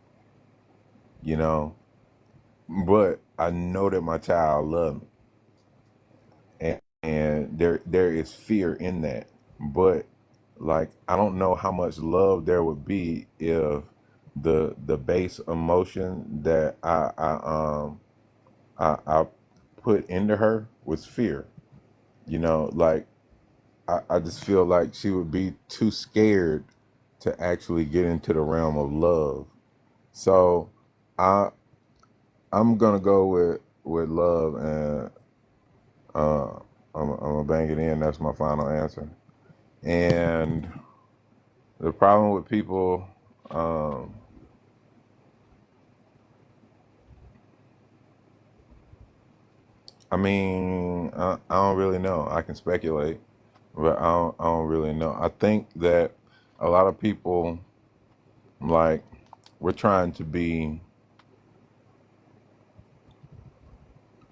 you know. But I know that my child loves me, and there is fear in that. But like I don't know how much love there would be if the base emotion that I put into her was fear. Like I just feel like she would be too scared to actually get into the realm of love. So I I'm gonna go with love, and uh, I'm gonna bang it in. That's my final answer. And the problem with people, um, I mean, I don't really know. I can speculate, but I don't really know. I think that a lot of people, like, we're trying to be,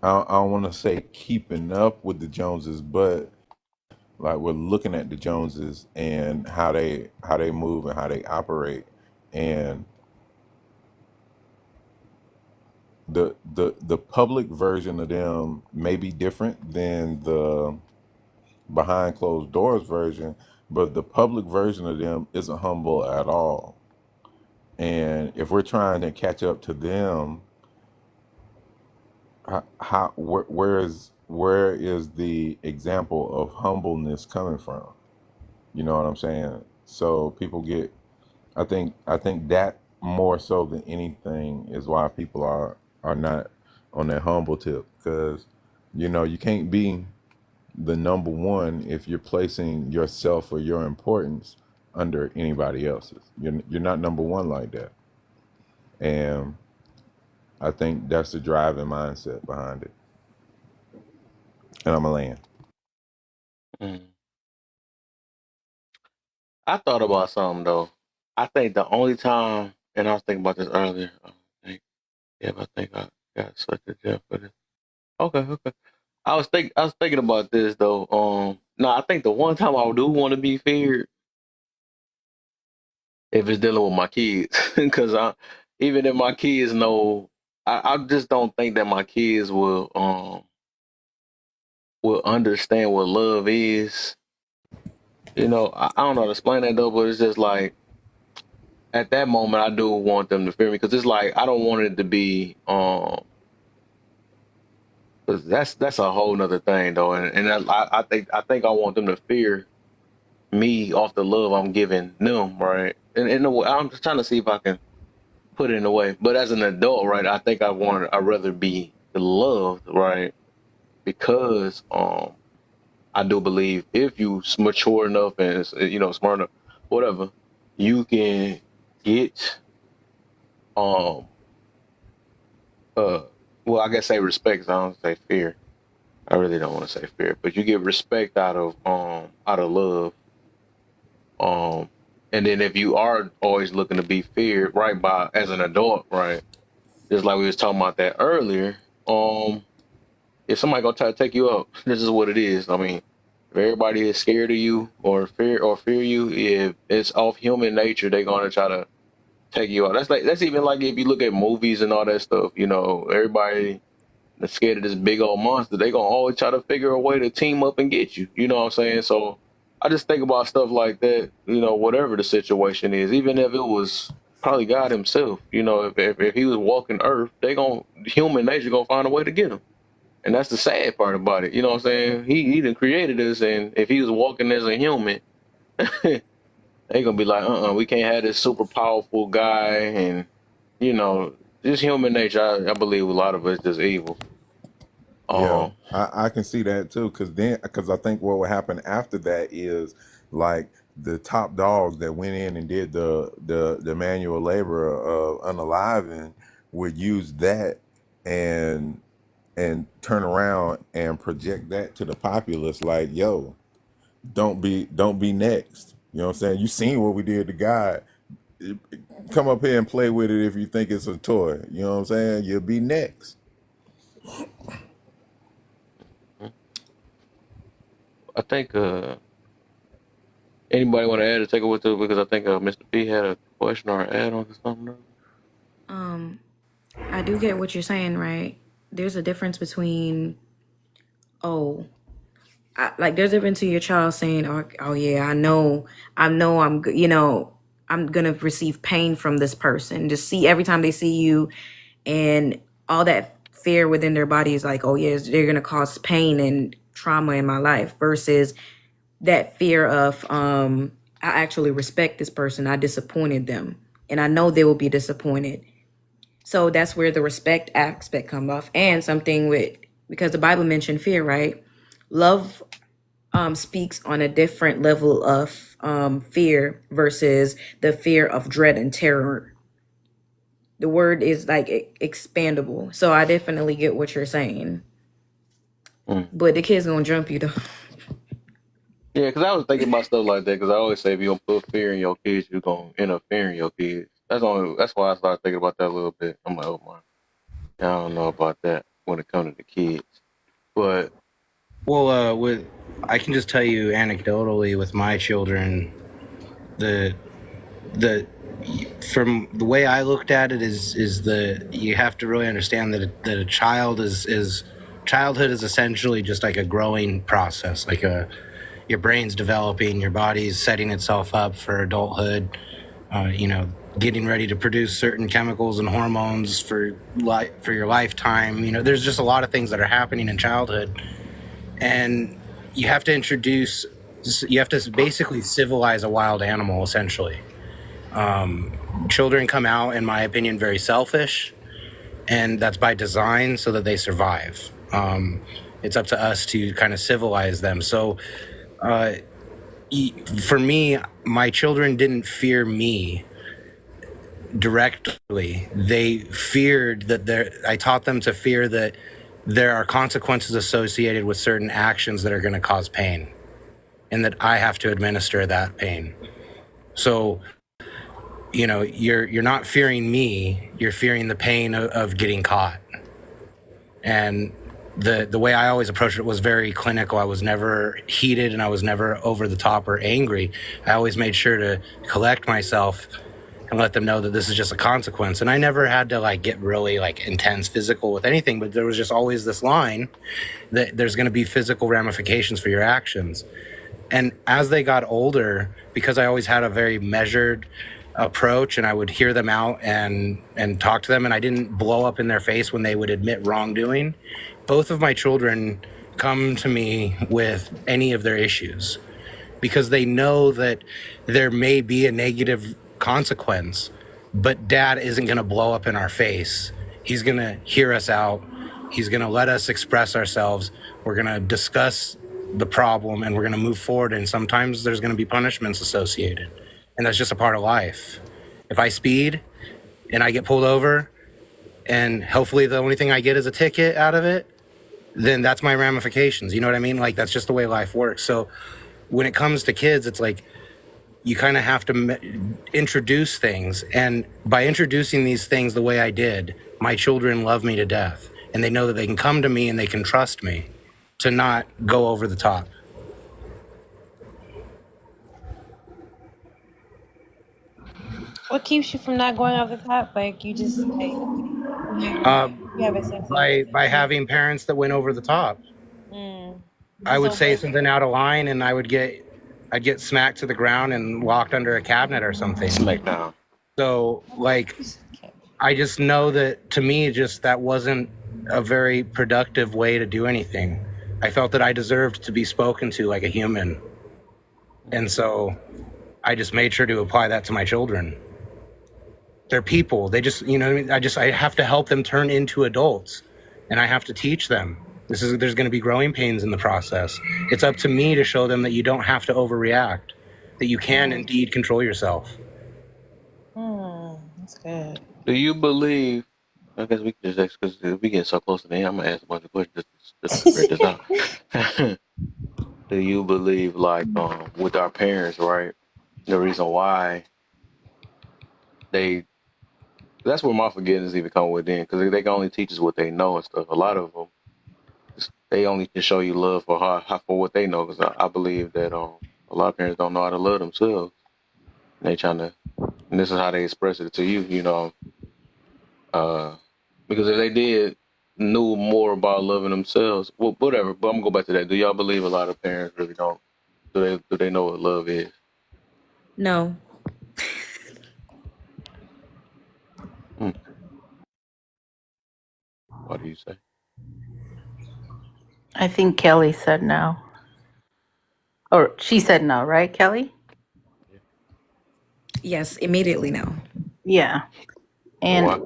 I don't want to say keeping up with the Joneses, but like we're looking at the Joneses and how they move and how they operate, and the public version of them may be different than the behind closed doors version, but the public version of them isn't humble at all. And if we're trying to catch up to them, where is the example of humbleness coming from? You know what I'm saying? So people get, I think that more so than anything is why people are not on that humble tip, because you can't be the number one if you're placing yourself or your importance under anybody else's. You're not number one like that. And I think that's the driving mindset behind it. And I'm a land. Mm. I thought about something though. I think the only time, and I was thinking about this earlier. I think I got such a death for this. Okay. I was thinking about this though. No, I think the one time I do want to be feared if it's dealing with my kids, because even if my kids know, I just don't think that my kids will understand what love is. I don't know how to explain that though, but it's just like at that moment I do want them to fear me, because it's like I don't want it to be 'cause that's a whole nother thing though, and I think I want them to fear me off the love I'm giving them, right? And in a way, I'm just trying to see if I can put it in a way. But as an adult, right, I think I'd rather be loved, right? Because I do believe if you mature enough and smart enough, whatever, you can get um well, I guess say respect. I don't say fear. I really don't want to say fear, but you get respect out of love. Um, and then if you are always looking to be feared, right, by as an adult, right, just like we was talking about that earlier. If somebody gonna try to take you out, this is what it is. I mean, if everybody is scared of you or fear you, if it's off human nature, they're gonna try to take you out. That's even like if you look at movies and all that stuff. Everybody that's scared of this big old monster, they gonna always try to figure a way to team up and get you. You know what I'm saying? So I just think about stuff like that. Whatever the situation is, even if it was probably God Himself. If He was walking Earth, human nature gonna find a way to get him. And that's the sad part about it. You know what I'm saying? He done created us, and if He was walking as a human, they They gonna be like, we can't have this super powerful guy, and just human nature. I believe a lot of it's just evil. Yeah, I can see that too. Because I think what would happen after that is like the top dogs that went in and did the manual labor of unaliving would use that and turn around and project that to the populace like, yo, don't be next. You know what I'm saying? You seen what we did to God. Come up here and play with it if you think it's a toy. You know what I'm saying? You'll be next. I think anybody want to add or take it with it, because I think Mr. P had a question or an add on to something. I do get what you're saying, right? There's a difference between, there's a difference to your child saying, oh yeah, I'm gonna receive pain from this person. Just see every time they see you, and all that fear within their body is like, oh yes, they're gonna cause pain and trauma in my life, versus that fear of, I actually respect this person. I disappointed them, and I know they will be disappointed. So that's where the respect aspect comes off, and something because the Bible mentioned fear, right? Love speaks on a different level of fear versus the fear of dread and terror. The word is like expandable. So I definitely get what you're saying. But the kid's gonna jump you though. Yeah, because I was thinking about stuff like that, because I always say if you don't put fear in your kids, you're going to interfere in your kids. That's why I started thinking about that a little bit. I'm like, oh my, I don't know about that when it comes to the kids. But Well, I can just tell you anecdotally with my children, from the way I looked at it is you have to really understand that a childhood is essentially just like a growing process, like your brain's developing, your body's setting itself up for adulthood, getting ready to produce certain chemicals and hormones for your lifetime. There's just a lot of things that are happening in childhood, and you have to basically civilize a wild animal, essentially. Children come out, in my opinion, very selfish, and that's by design so that they survive. It's up to us to kind of civilize them. So for me, my children didn't fear me directly. They feared that I taught them to fear that there are consequences associated with certain actions that are going to cause pain, and that I have to administer that pain. So, you're not fearing me, you're fearing the pain of getting caught. And the way I always approached it was very clinical. I was never heated, and I was never over the top or angry. I always made sure to collect myself and let them know that this is just a consequence. And I never had to get really intense physical with anything, but there was just always this line that there's going to be physical ramifications for your actions. And as they got older, because I always had a very measured approach, and I would hear them out and talk to them, and I didn't blow up in their face when they would admit wrongdoing, both of my children come to me with any of their issues, because they know that there may be a negative consequence, but dad isn't going to blow up in our face. He's going to hear us out. He's going to let us express ourselves. We're going to discuss the problem, and we're going to move forward. And sometimes there's going to be punishments associated, and that's just a part of life. If I speed and I get pulled over, and hopefully the only thing I get is a ticket out of it, then that's my ramifications. You know what I mean? That's just the way life works. So when it comes to kids, it's you kind of have to introduce things. And by introducing these things the way I did, my children love me to death. And they know that they can come to me and they can trust me to not go over the top. What keeps you from not going over the top? You just you have a sense By having parents that went over the top. I would say something out of line, and I'd get smacked to the ground and locked under a cabinet or something. Smackdown. So I just know that to me, that wasn't a very productive way to do anything. I felt that I deserved to be spoken to like a human. And so I just made sure to apply that to my children. They're people. They just, you know what I mean? I have to help them turn into adults, and I have to teach them. There's going to be growing pains in the process. It's up to me to show them that you don't have to overreact, that you can indeed control yourself. That's good. Do you believe? I guess we can just because we get so close to the end. I'm gonna ask a bunch of questions just to figure this out. Do you believe, like, with our parents, right? The reason why that's where my forgiveness even come within, because they can only teach us what they know and stuff. A lot of them, they only can show you love for for what they know. Because I believe that a lot of parents don't know how to love themselves. And they trying to, and this is how they express it to you, you know. Because if they knew more about loving themselves, well, whatever. But I'm gonna go back to that. Do y'all believe a lot of parents really don't? Do they know what love is? No. What do you say? I think Kelly said no. Or she said no, right, Kelly? Yes, immediately no. Yeah. And Why?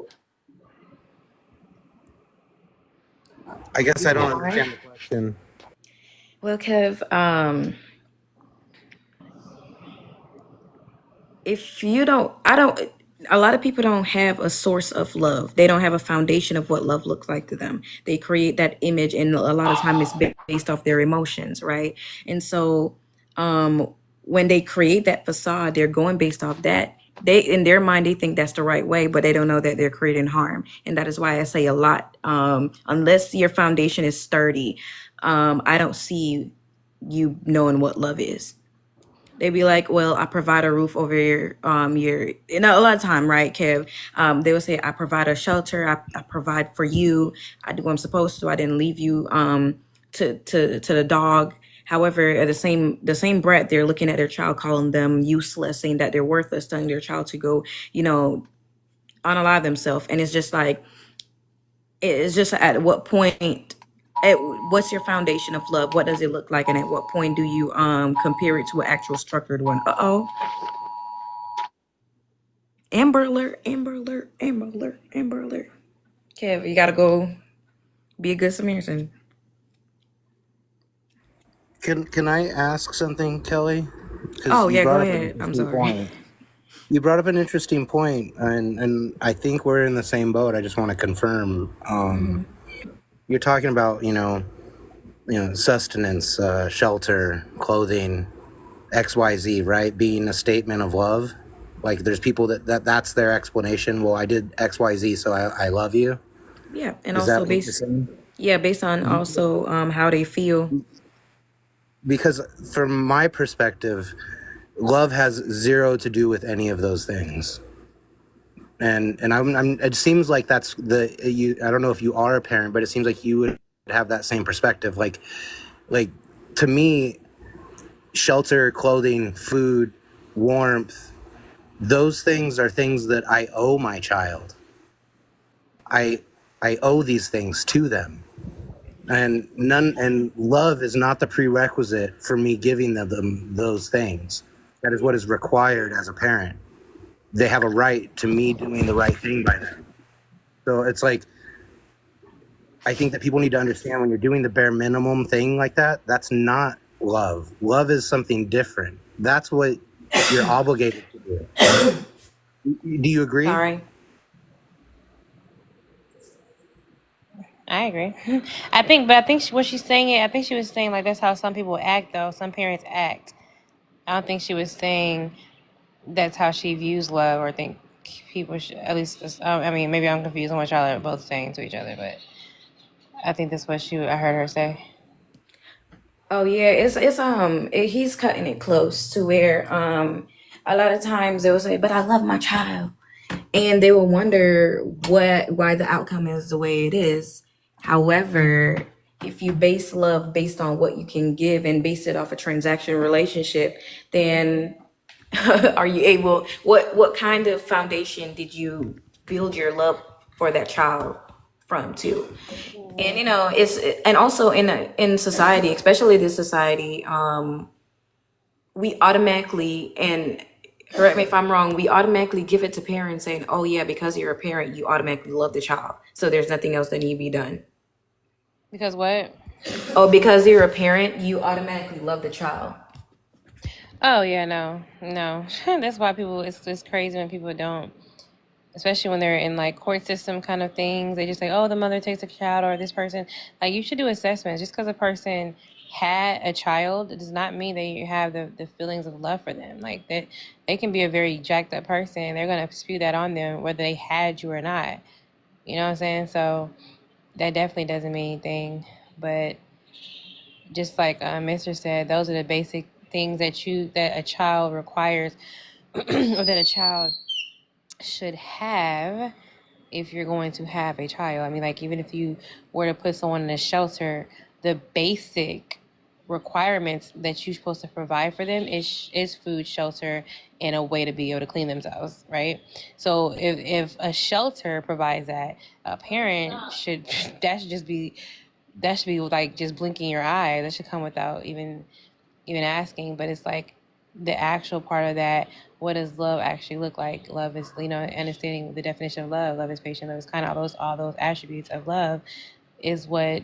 I guess I don't All right. understand the question. Well, Kev, if you don't, a lot of people don't have a source of love. They don't have a foundation of what love looks like to them. They create that image, and a lot of time it's based off their emotions, right? And so when they create that facade, they're going based off that. They, in their mind, they think that's the right way, but they don't know that they're creating harm. And that is why I say a lot, unless your foundation is sturdy, I don't see you knowing what love is. They'd be like, well, I provide a roof over your, you know, a lot of time, right, Kev? They would say, I provide a shelter. I provide for you. I do what I'm supposed to. I didn't leave you to the dog. However, at the same breath, they're looking at their child, calling them useless, saying that they're worthless, telling their child to go, you know, unalive themselves. And it's just like, it's just at what point, what's your foundation of love? What does it look like? And at what point do you compare it to an actual structured one? Amber alert, Amber alert, Amber alert, Amber alert. Kev, you gotta go be a good Samaritan. Can I ask something, Kelly? 'Cause Oh you yeah, go brought up an ahead. I'm interesting sorry. point. You brought up an interesting point, and I think we're in the same boat. I just want to confirm. You're talking about, you know, sustenance, shelter, clothing, XYZ, right? Being a statement of love. Like there's people that's their explanation. Well, I did XYZ, so I love you. Yeah, and Is that also what you're saying? based on also how they feel. Because from my perspective, love has zero to do with any of those things. And it seems like that's I don't know if you are a parent, but it seems like you would have that same perspective. Like to me, shelter, clothing, food, warmth, those things are things that I owe my child. I owe these things to them. And love is not the prerequisite for me giving them those things. That is what is required as a parent. They have a right to me doing the right thing by them. So it's like, I think that people need to understand when you're doing the bare minimum thing like that, that's not love. Love is something different. That's what you're obligated to do. Do you agree? Sorry. I agree. I think what she's saying, I think she was saying like that's how some people act, though. Some parents act. I don't think she was saying that's how she views love, or think people should, at least. I mean, maybe I'm confused on what y'all are both saying to each other, but I think that's what I heard her say. Oh yeah, he's cutting it close to where a lot of times they will say, "But I love my child," and they will wonder why the outcome is the way it is. However, if you base love based on what you can give and base it off a transactional relationship, then are you able? What kind of foundation did you build your love for that child from too? And you know, and also in society, especially this society, we automatically, and correct me if I'm wrong, we automatically give it to parents saying, oh yeah, because you're a parent, you automatically love the child. So there's nothing else that need to be done. Because what? Oh, because you're a parent, you automatically love the child. Oh yeah, no. That's why it's crazy when people don't, especially when they're in like court system kind of things. They just say, oh, the mother takes a child or this person. Like, you should do assessments. Just because a person had a child, it does not mean that you have the feelings of love for them. Like, that they can be a very jacked up person. They're gonna spew that on them whether they had you or not. You know what I'm saying? So that definitely doesn't mean anything. But just like Mr. said, those are the basic things that a child requires or that a child should have if you're going to have a child. I mean, like, even if you were to put someone in a shelter, the basic requirements that you're supposed to provide for them is food, shelter, and a way to be able to clean themselves, right? So if a shelter provides that, a parent that should be like just blinking your eye. That should come without even asking. But it's like the actual part of that. What does love actually look like? Love is, understanding the definition of love. Love is patient. Love is kind. All those attributes of love is what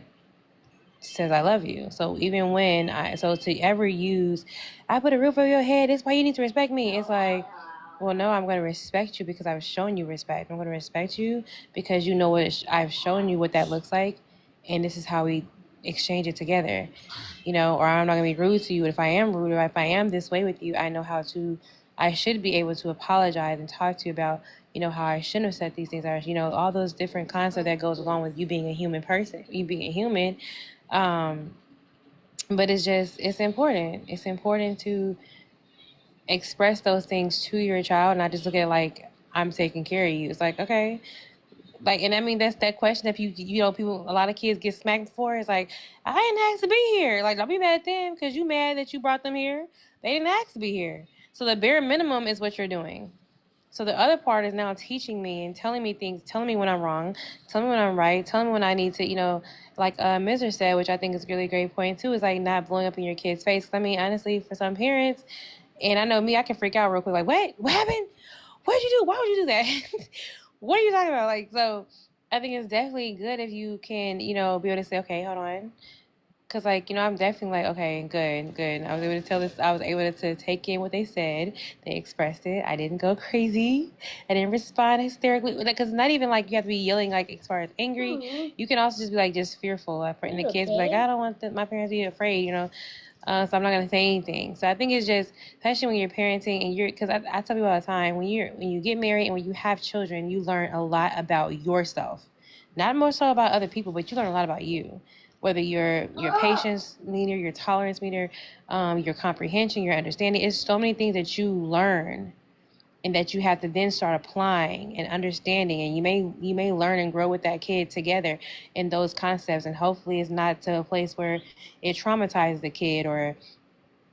says I love you. So even when to ever use, I put a roof over your head, that's why you need to respect me. It's like, well, no, I'm going to respect you because I've shown you respect. I'm going to respect you because you know I've shown you what that looks like, and this is how we exchange it together, or I'm not going to be rude to you. If I am rude or if I am this way with you, I should be able to apologize and talk to you about, how I shouldn't have said these things. All those different concepts that goes along with you being a human person, you being a human. But it's important. It's important to express those things to your child, not just look at it like I'm taking care of you. It's like, okay. Like, and I mean, that's that question. If people, a lot of kids get smacked for. It's like, I didn't ask to be here. Like, don't be mad at them because you mad that you brought them here. They didn't ask to be here. So the bare minimum is what you're doing. So the other part is now teaching me and telling me things, telling me when I'm wrong, telling me when I'm right, telling me when I need to, like Mr. said, which I think is a really great point too, is like not blowing up in your kid's face. I mean, honestly, for some parents, and I know me, I can freak out real quick. Like, what happened? What did you do? Why would you do that? What are you talking about? Like, so I think it's definitely good if you can, be able to say, okay, hold on. Because, like, I'm definitely like, okay, good. I was able to tell this. I was able to take in what they said. They expressed it. I didn't go crazy. I didn't respond hysterically. Because it's not even like you have to be yelling, like, as far as angry. Mm-hmm. You can also just be, like, just fearful. And the kids be like, I don't want my parents to be afraid, so I'm not going to say anything. So I think it's just, especially when you're parenting and because I tell people all the time, when you get married and when you have children, you learn a lot about yourself. Not more so about other people, but you learn a lot about you. Whether your patience meter, your tolerance meter, your comprehension, your understanding. It's so many things that you learn and that you have to then start applying and understanding. And you may learn and grow with that kid together in those concepts. And hopefully it's not to a place where it traumatizes the kid or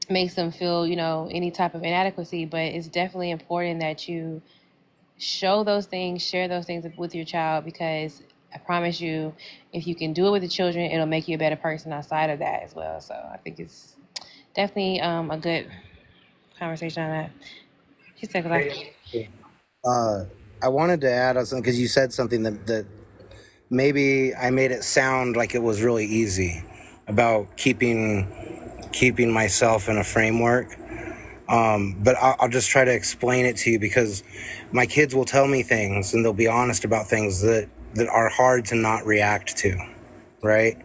makes them feel, any type of inadequacy. But it's definitely important that you show those things, share those things with your child, because I promise you, if you can do it with the children, it'll make you a better person outside of that as well. So I think it's definitely a good conversation on that. She said, I wanted to add on something because you said something that maybe I made it sound like it was really easy about keeping myself in a framework. But I'll just try to explain it to you, because my kids will tell me things and they'll be honest about things that are hard to not react to, right?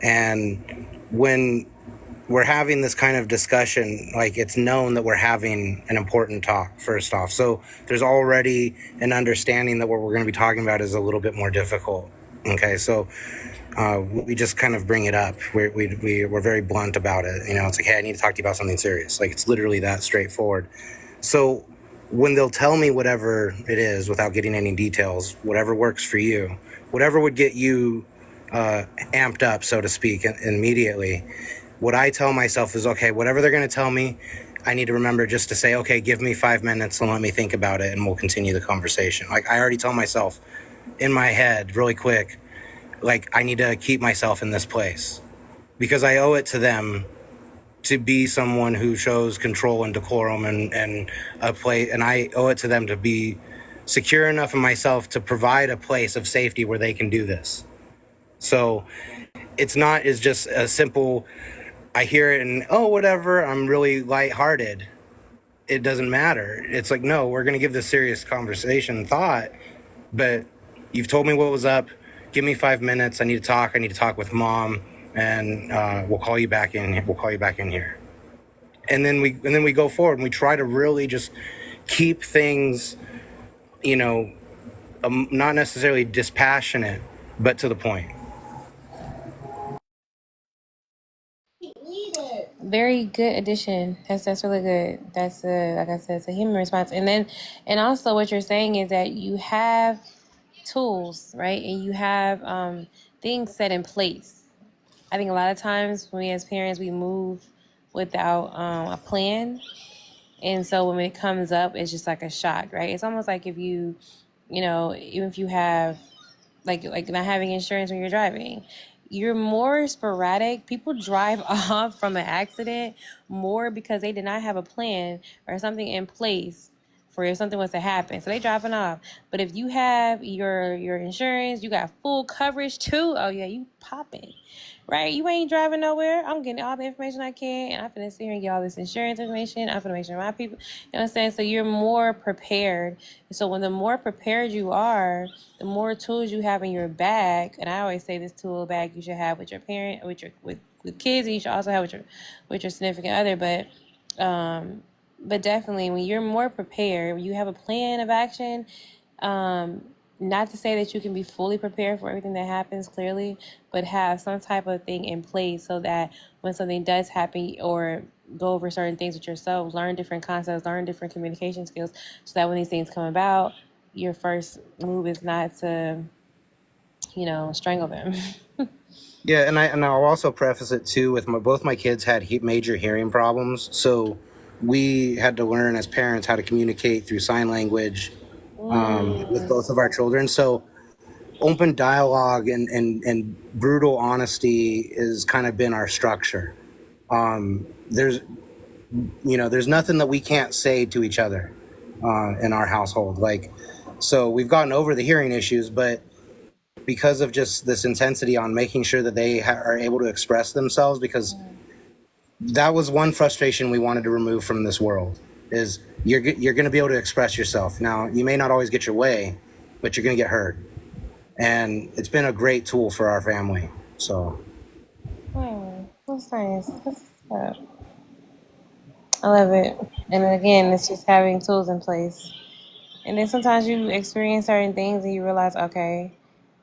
And when we're having this kind of discussion, like, it's known that we're having an important talk, first off. So there's already an understanding that what we're going to be talking about is a little bit more difficult. Okay, so we just kind of bring it up. We're very blunt about it. It's like, hey, I need to talk to you about something serious. Like, it's literally that straightforward. So when they'll tell me whatever it is without getting any details, whatever works for you, whatever would get you amped up, so to speak, immediately, what I tell myself is, okay, whatever they're going to tell me, I need to remember just to say, okay, give me 5 minutes and let me think about it, and we'll continue the conversation. Like, I already tell myself in my head really quick, like, I need to keep myself in this place because I owe it to them to be someone who shows control and decorum and a place, and I owe it to them to be secure enough in myself to provide a place of safety where they can do this. So it's not as just a simple, I hear it and, oh, whatever, I'm really lighthearted. It doesn't matter. It's like, no, we're going to give this serious conversation thought, but you've told me what was up. Give me 5 minutes. I need to talk. I need to talk with mom, and we'll call you back in. We'll call you back in here. And then we go forward and we try to really just keep things, not necessarily dispassionate, but to the point. Very good addition. That's really good. That's like I said, it's a human response. And also what you're saying is that you have tools, right? And you have things set in place. I think a lot of times when we as parents, we move without a plan. And so when it comes up, it's just like a shock, right? It's almost like if you, even if you have like not having insurance when you're driving, you're more sporadic. People drive off from an accident more because they did not have a plan or something in place for if something was to happen. So they driving off. But if you have your insurance, you got full coverage too. Oh yeah, you popping. Right? You ain't driving nowhere. I'm getting all the information I can, and I'm finna sit here and get all this insurance information. I'm finna make sure my people, you know what I'm saying? So you're more prepared. So when the more prepared you are, the more tools you have in your bag, and I always say this tool bag you should have with your parent, with kids, and you should also have with your significant other. But definitely when you're more prepared, you have a plan of action. Not to say that you can be fully prepared for everything that happens, clearly, but have some type of thing in place so that when something does happen, or go over certain things with yourself, learn different concepts, learn different communication skills, so that when these things come about, your first move is not to, strangle them. Yeah, and I'll also preface it too with both my kids had major hearing problems, so we had to learn as parents how to communicate through sign language with both of our children. So open dialogue and brutal honesty has kind of been our structure. There's nothing that we can't say to each other in our household. So we've gotten over the hearing issues, but because of just this intensity on making sure that they are able to express themselves, because that was one frustration we wanted to remove from this world, is you're going to be able to express yourself. Now, you may not always get your way, but you're going to get heard. And it's been a great tool for our family. So. That's nice. I love it. And again, it's just having tools in place. And then sometimes you experience certain things and you realize, okay,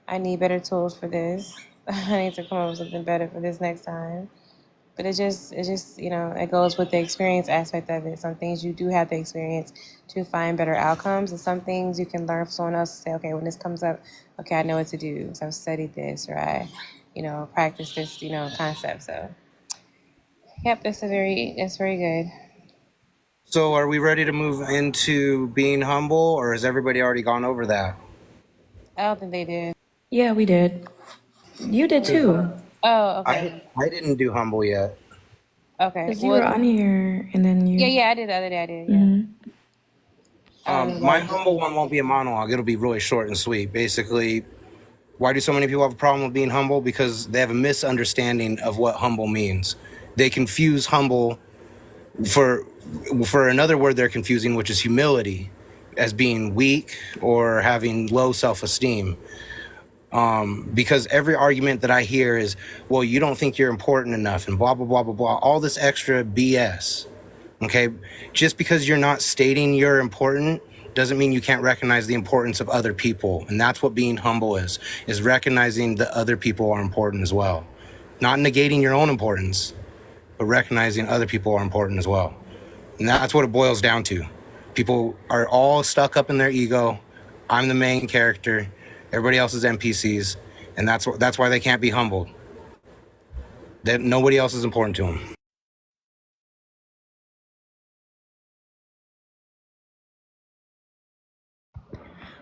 I need better tools for this. I need to come up with something better for this next time. But it just it goes with the experience aspect of it. Some things you do have the experience to find better outcomes, and some things you can learn from someone else to say, okay, when this comes up, okay, I know what to do. So I've studied this, or I, practice this, concept. So, yep, that's very good. So are we ready to move into being humble, or has everybody already gone over that? I don't think they did. Yeah, we did. You did too. Oh, okay. I didn't do humble yet. Okay. Because you were on here and then you. Yeah, I did the other day. I did. Yeah. My humble one won't be a monologue. It'll be really short and sweet. Basically, why do so many people have a problem with being humble? Because they have a misunderstanding of what humble means. They confuse humble for another word they're confusing, which is humility, as being weak or having low self-esteem. Because every argument that I hear is, well, you don't think you're important enough and blah, blah, blah, blah, blah, all this extra BS. Okay. Just because you're not stating you're important doesn't mean you can't recognize the importance of other people. And that's what being humble is recognizing that other people are important as well. Not negating your own importance, but recognizing other people are important as well. And that's what it boils down to. People are all stuck up in their ego. I'm the main character. Everybody else is NPCs. And that's why they can't be humbled. That nobody else is important to them.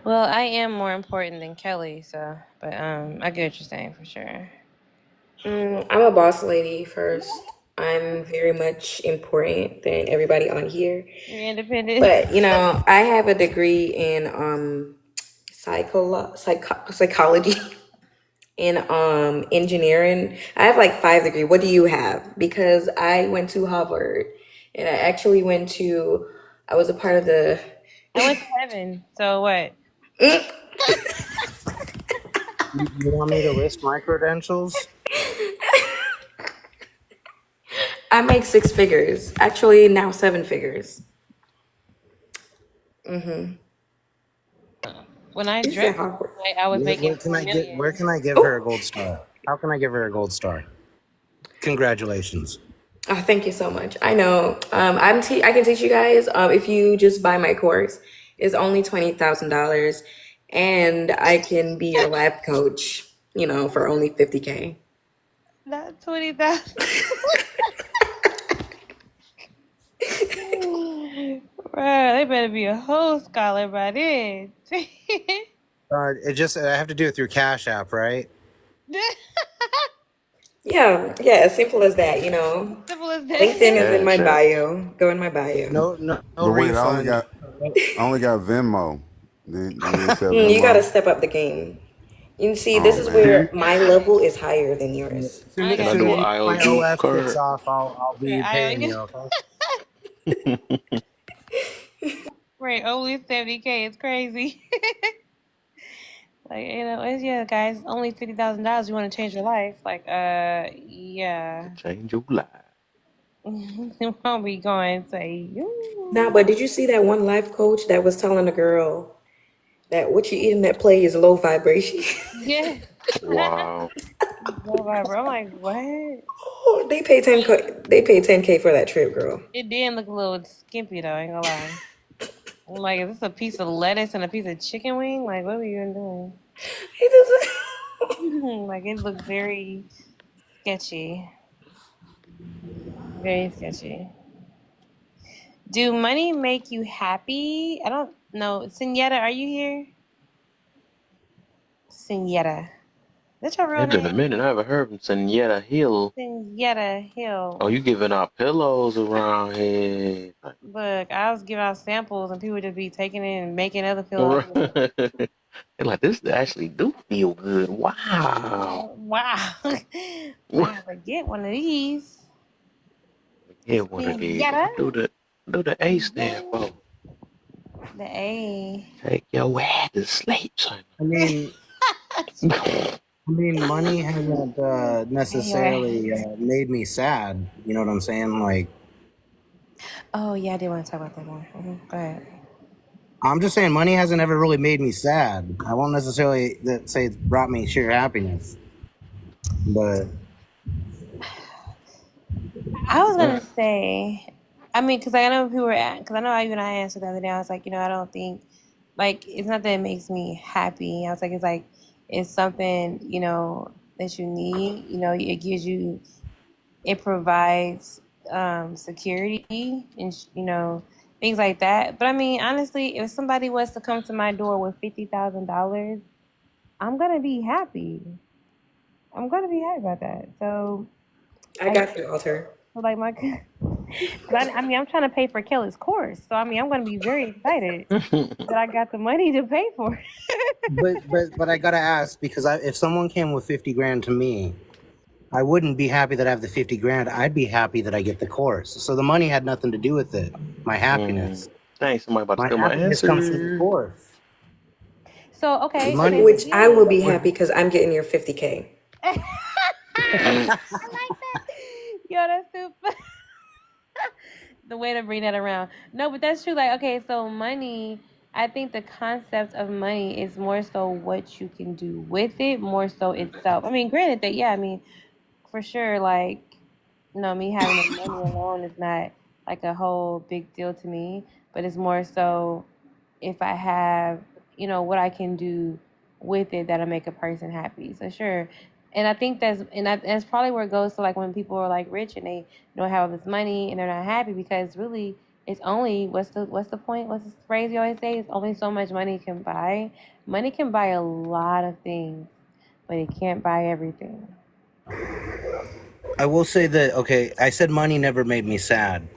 Well, I am more important than Kelly, but I get what you're saying for sure. I'm a boss lady first. I'm very much important than everybody on here. You're independent. But I have a degree in psychology and engineering. I have like 5 degrees. What do you have? Because I went to Harvard, and I actually I was a part of the. I went to heaven. So what? You want me to list my credentials? I make 6 figures. Actually, now 7 figures. When I It's dressed, Harvard. I was making Where can I millions. where can I give her a gold star? How can I give her a gold star? Congratulations. Oh, thank you so much. I know. I can teach you guys. If you just buy my course, it's only $20,000, and I can be your life coach. For only $50K. Not 20,000. Bro, they better be a whole scholar by then. I have to do it through Cash App, right? Yeah, as simple as that. Simple as that. LinkedIn is in my Cash App. bio. Go in my bio. No But wait, I only refund. got Venmo. Then you said You got to Venmo. step up the game. You see, Oh this is man. where my level is higher than yours. Soon I as Can I got do an my IOU OF kicks card? off, I'll be okay, paying IOU. you. Okay. Right, only 70K is crazy. Like, it's guys, only $50,000. You want to change your life? Like, yeah. Change your life. You won't be going say, Nah, but did you see that one life coach that was telling a girl that what you eat in that plate is low vibration? yeah. Wow. I'm like, what? Oh, they paid 10K for that trip, girl. It did look a little skimpy though, I ain't gonna lie. I'm like, is this a piece of lettuce and a piece of chicken wing? Like, what were you doing? Like, it looked very sketchy. Very sketchy. Do money make you happy? I don't know. Senora, are you here? Senora. That's your real It's been a name? minute. I haven't heard from Senora Hill. Senora Hill. Oh, you giving out pillows around here? Look, I was giving out samples and people just be taking it and making other pillows. They're like, this actually do feel good. Wow. Wow. I forget one of these. Yeah, one of these. Senora. Do the A stand for? The A. Take your ass to sleep, son. I mean, money hasn't necessarily made me sad. You know what I'm saying? Like, Oh, yeah, I did want to talk about that more. Go ahead. I'm just saying, money hasn't ever really made me sad. I won't necessarily say it's brought me sheer happiness, but I was going to say, I mean, because I know people were, because I know you and I answered the other day, I was like, I don't think, like, it's not that it makes me happy. I was like, it's something, that you need. It gives you, it provides security and, things like that. But I mean, honestly, if somebody was to come to my door with $50,000, I'm going to be happy. I'm going to be happy about that. So I got you, Alter. like I'm trying to pay for Kelly's course. So I'm going to be very excited that I got the money to pay for it. but I gotta ask, because if someone came with 50 grand to me, I wouldn't be happy that I have the 50 grand. I'd be happy that I get the course. So the money had nothing to do with it. My happiness. Thanks, somebody about to My steal my happiness answer. comes from the course. So, okay. Money, which I will be happy because I'm getting your 50K. I like that. Yo, that's super. The way to bring that around. No, but that's true. Like, okay, so money, I think the concept of money is more so what you can do with it, more so itself. I mean, granted that, yeah, I mean, for sure, like, me having the money alone is not like a whole big deal to me, but it's more so if I have, what I can do with it that'll make a person happy. So sure. And I think that's probably where it goes to, like, when people are like rich and they don't have all this money and they're not happy, because really it's only, what's the point? What's the phrase you always say? It's only so much money can buy. Money can buy a lot of things, but it can't buy everything. I will say that, okay, I said money never made me sad.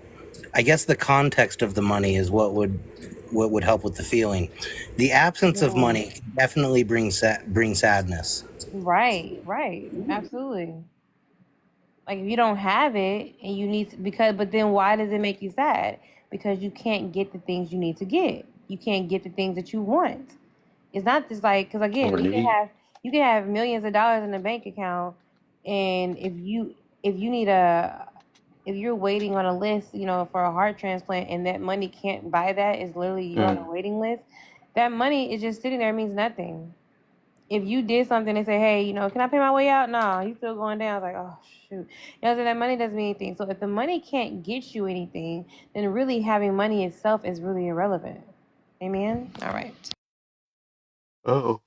I guess the context of the money is what would help with the feeling. The absence of Yeah. money definitely brings sadness. Right, right. Absolutely. Like if you don't have it and you need to, but then why does it make you sad? Because you can't get the things you need to get. You can't get the things that you want. It's not just like, because again, Or need. you can have millions of dollars in a bank account, and if you need if you're waiting on a list, for a heart transplant, and that money can't buy that, is literally you're on a waiting list. That money is just sitting there, means nothing. If you did something and say, hey, can I pay my way out? No, you still going down. It's like, oh shoot. So that money doesn't mean anything. So if the money can't get you anything, then really having money itself is really irrelevant. Amen? All right. Oh.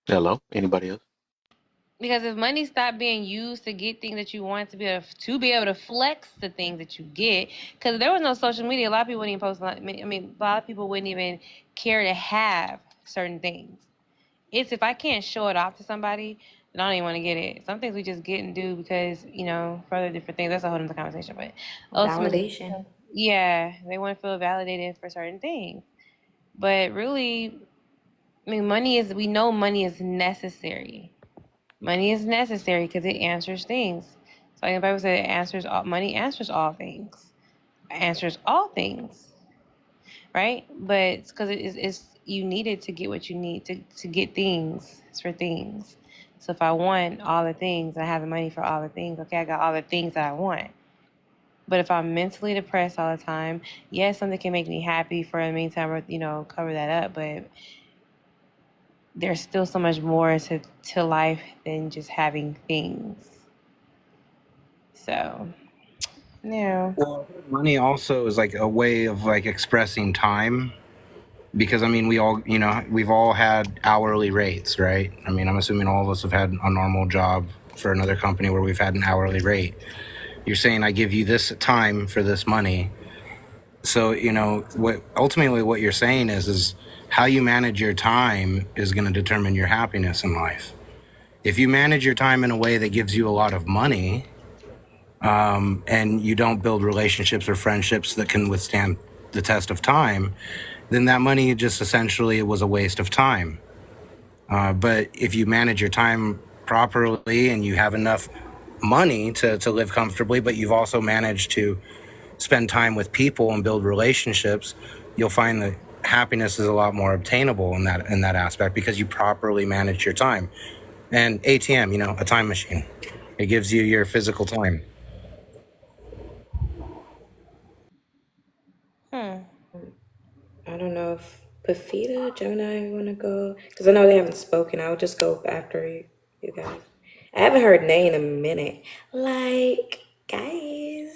Hello. Anybody else? Because if money stopped being used to get things that you want, to be able to flex the things that you get, because if there was no social media, a lot of people wouldn't even post. A lot of people wouldn't even care to have certain things. It's if I can't show it off to somebody, then I don't even want to get it. Some things we just get and do because, for other different things. That's a whole other conversation. But ultimately, Validation. yeah, they want to feel validated for certain things. But really, we know money is necessary. Money is necessary because it answers things. So like the Bible said, money answers all things. Answers all things, right? But it's because it's you need it to get what you need to get things. It's for things. So if I want all the things and I have the money for all the things, okay, I got all the things that I want. But if I'm mentally depressed all the time, yes, something can make me happy for the meantime, or cover that up. But there's still so much more to life than just having things. So, yeah. Well, money also is like a way of like expressing time, because we all, we've all had hourly rates, right? I'm assuming all of us have had a normal job for another company where we've had an hourly rate. You're saying I give you this time for this money. So, ultimately what you're saying is how you manage your time is going to determine your happiness in life. If you manage your time in a way that gives you a lot of money, and you don't build relationships or friendships that can withstand the test of time, then that money just essentially was a waste of time. But if you manage your time properly and you have enough money to live comfortably, but you've also managed to spend time with people and build relationships, you'll find that happiness is a lot more obtainable in that aspect, because you properly manage your time. And ATM, a time machine, it gives you your physical time. I don't know if Pafita, Gemini want to go, because I know they haven't spoken. I'll just go after you guys. I haven't heard Nay in a minute. Like, guys.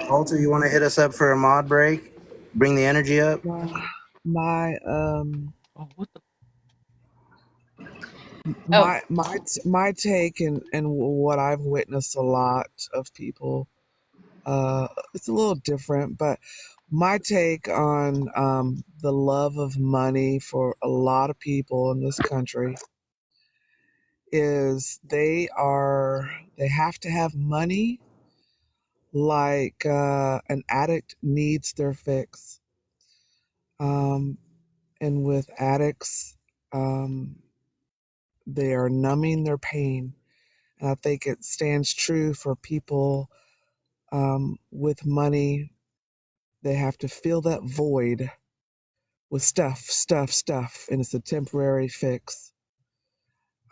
Alter, you want to hit us up for a mod break? Bring the energy up? My Oh, what the? my take and what I've witnessed a lot of people, it's a little different, but my take on the love of money for a lot of people in this country is they have to have money like an addict needs their fix. And with addicts, they are numbing their pain. And I think it stands true for people with money. They have to fill that void with stuff, and it's a temporary fix.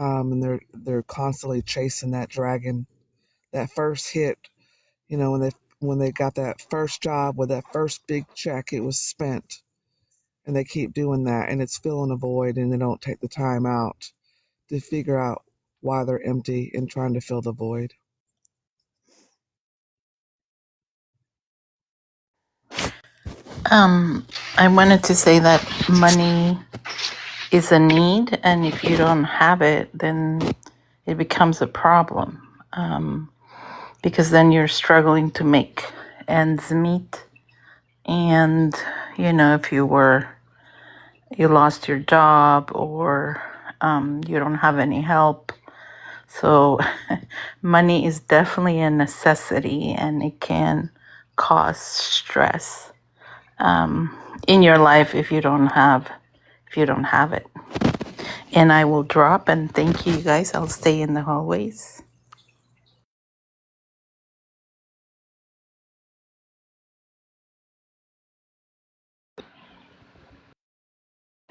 And they're constantly chasing that dragon. That first hit, when they got that first job with that first big check, it was spent. And they keep doing that, and it's filling a void, and they don't take the time out to figure out why they're empty and trying to fill the void. I wanted to say that money is a need, and if you don't have it, then it becomes a problem, because then you're struggling to make ends meet. And if you were you lost your job, or you don't have any help. So money is definitely a necessity, and it can cause stress in your life if you don't have it. And I will drop, and thank you guys. I'll stay in the hallways.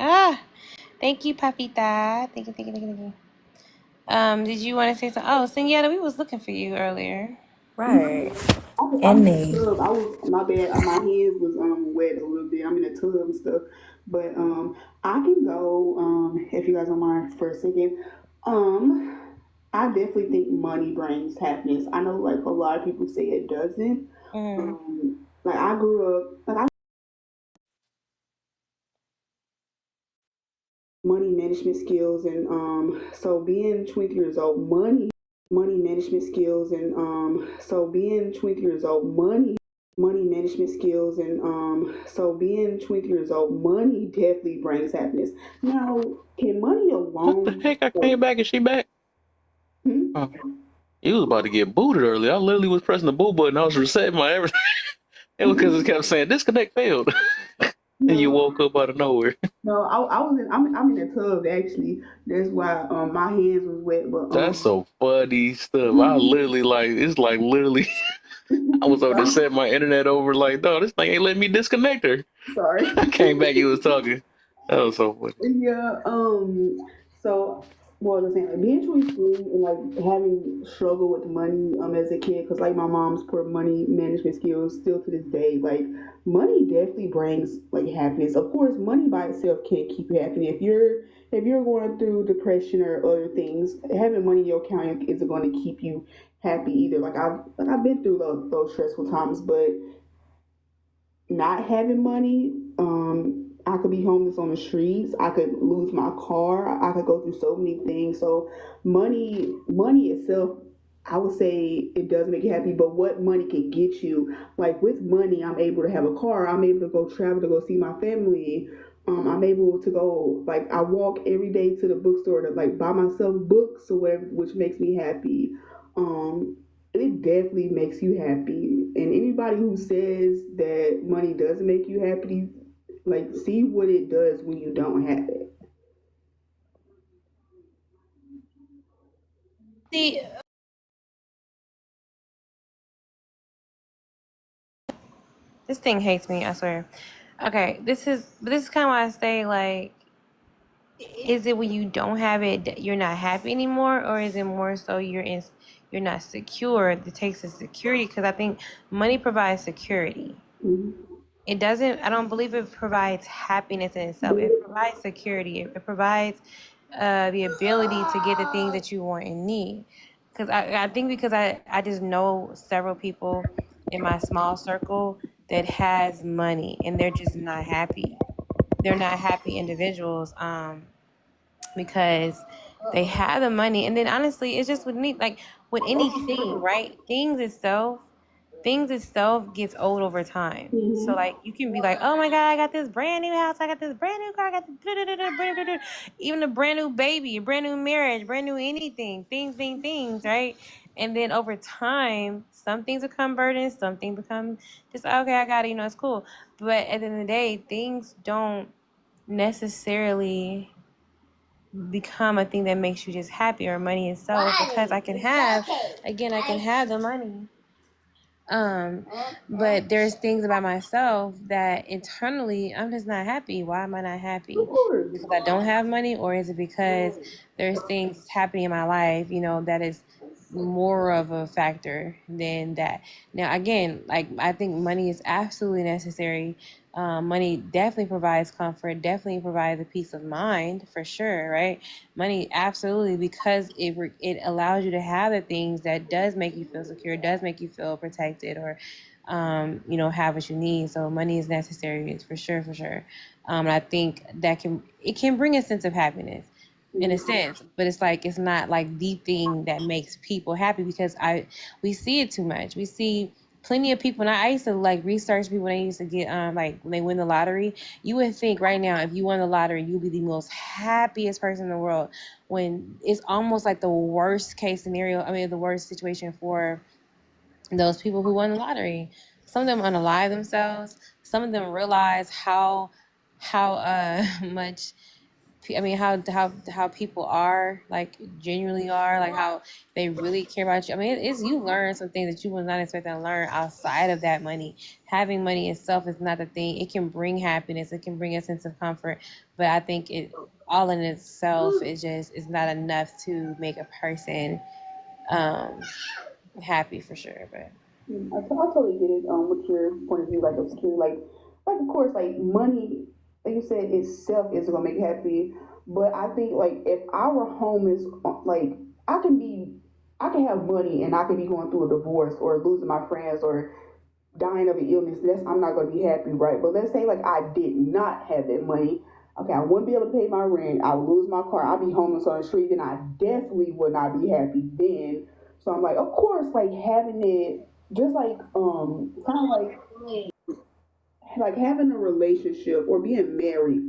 Ah, thank you, Papita. Thank you, thank you, thank you, thank you. Did you want to say something? Oh, Senora, we was looking for you earlier. Right. I'm And in the me. tub. I was my bad. My hands was wet a little bit. I'm in the tub and stuff. But I can go if you guys don't mind for a second. Um I definitely think money brings happiness. I know like a lot of people say it doesn't. Like I grew up like I money management skills and so being 20 years old money management skills and so being 20 years old money management skills and so being 20 years old money definitely brings happiness. Now can money What the alone heck? I came back and she back. Oh, you was about to get booted earlier. I literally was pressing the boot button. I was resetting my everything. It was because it kept saying disconnect failed, and you woke up out of nowhere. No, I was in I'm in the tub actually. That's why my hands was wet, but That's so funny stuff. I literally like it's like literally. I was over there setting my internet over like, no, this thing ain't letting me disconnect her. sorry. I came back, you was talking. That was so funny. Yeah. So, what was I saying? Like being 23 and like having struggle with money as a kid, because like my mom's poor money management skills still to this day. Like money definitely brings like happiness. Of course, money by itself can't keep you happy. If you're going through depression or other things, having money in your account isn't going to keep you happy either. I've been through those stressful times, but not having money, I could be homeless on the streets. I could lose my car. I could go through so many things. So money itself, I would say it does make you happy. But what money can get you, like with money, I'm able to have a car. I'm able to go travel to go see my family. I'm able to go like I walk every day to the bookstore to like buy myself books or whatever, which makes me happy. Um, it definitely makes you happy. And anybody who says that money doesn't make you happy, like see what it does when you don't have it. See, this thing hates me, I swear. Okay, this is kind of why I say like, is it when you don't have it that you're not happy anymore, or is it more so you're not secure? It takes the security, because I think money provides security. It doesn't. I don't believe it provides happiness in itself. It provides security. It provides the ability to get the things that you want and need. Because I think because I just know several people in my small circle that has money and they're just not happy. They're not happy individuals because they have the money. And then honestly, it's just with me, like with anything, right? Things itself gets old over time. So like you can be like, oh my God, I got this brand new house, I got this brand new car, I got this even a brand new baby, a brand new marriage, brand new anything, things, right? And then over time, some things become burdens, some things become just okay, I got it, it's cool. But at the end of the day, things don't necessarily become a thing that makes you just happy, or money itself, because I can have the money. But there's things about myself that internally I'm just not happy. Why am I not happy? Because I don't have money, or is it because there's things happening in my life, that is more of a factor than that? Now, again, like I think money is absolutely necessary. Money definitely provides comfort, definitely provides a peace of mind for sure, right? Money absolutely, because it allows you to have the things that does make you feel secure, does make you feel protected, or have what you need. So money is necessary, it's for sure. And I think that it can bring a sense of happiness in a sense, but it's not like the thing that makes people happy, because we see it too much. We see plenty of people, and I used to like research people when they used to get like when they win the lottery. You would think right now if you won the lottery, you'd be the most happiest person in the world, when it's almost like the worst case scenario. I mean, the worst situation for those people who won the lottery. Some of them unalive themselves. Some of them realize how much, I mean, how people are, like, genuinely are, like how they really care about you. I mean, it's you learn some things that you was not expecting to learn outside of that money. Having money itself is not the thing. It can bring happiness. It can bring a sense of comfort, but I think it all in itself is not enough to make a person happy for sure. But I totally get it. With your point of view, like of security, like of course, like money, like you said, itself isn't gonna make you happy. But I think like if our home is like, I can have money and I can be going through a divorce or losing my friends or dying of an illness. I'm not gonna be happy, right? But let's say like I did not have that money. Okay, I wouldn't be able to pay my rent. I would lose my car. I'd be homeless on the street. Then I definitely would not be happy then. So I'm like, of course, like having it, just like kind of like having a relationship or being married.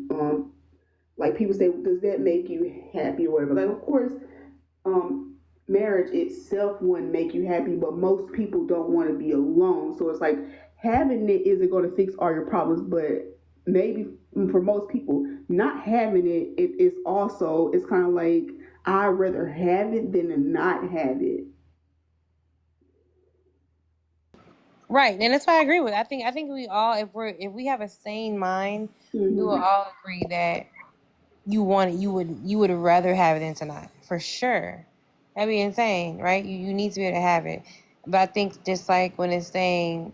Like people say, does that make you happy or whatever? Like, of course, marriage itself wouldn't make you happy, but most people don't want to be alone. So it's like having it isn't going to fix all your problems, but maybe for most people, not having it's also, it's kind of like I'd rather have it than to not have it. right, and that's why I agree with. I think we all, if we have a sane mind, we will all agree that you would rather have it than to not, for sure. That'd be insane, right? You need to be able to have it. But I think just like when it's saying,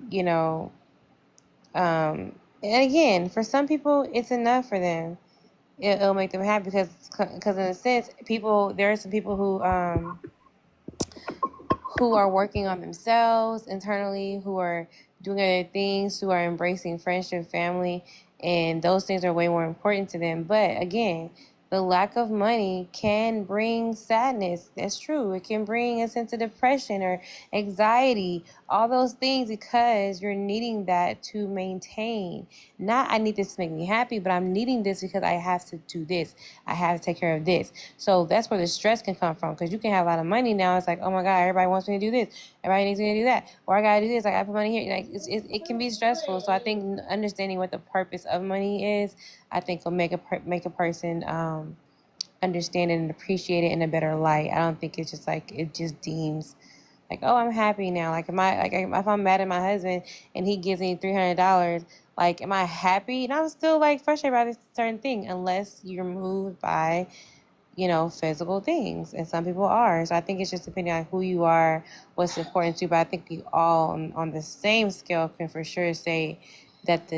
and again, for some people, it's enough for them. It'll make them happy because in a sense, there are some people who are working on themselves internally, who are doing other things, who are embracing friendship, family, and those things are way more important to them. But again, the lack of money can bring sadness. That's true. It can bring a sense of depression or anxiety, all those things, because you're needing that to maintain. Not, I need this to make me happy, but I'm needing this because I have to do this. I have to take care of this. So that's where the stress can come from, because you can have a lot of money now. It's like, oh my God, everybody wants me to do this. Everybody needs me to do that. Or I got to do this. I got to put money here. Like it can be stressful. So I think understanding what the purpose of money is, I think will make a person understand it and appreciate it in a better light. I don't think it's just like it just deems like, oh, I'm happy now. Like, if I'm mad at my husband and he gives me $300, like, am I happy? And I'm still like frustrated by this certain thing, unless you're moved by, physical things, and some people are. So I think it's just depending on who you are, what's important to you. But I think we all on the same scale can for sure say that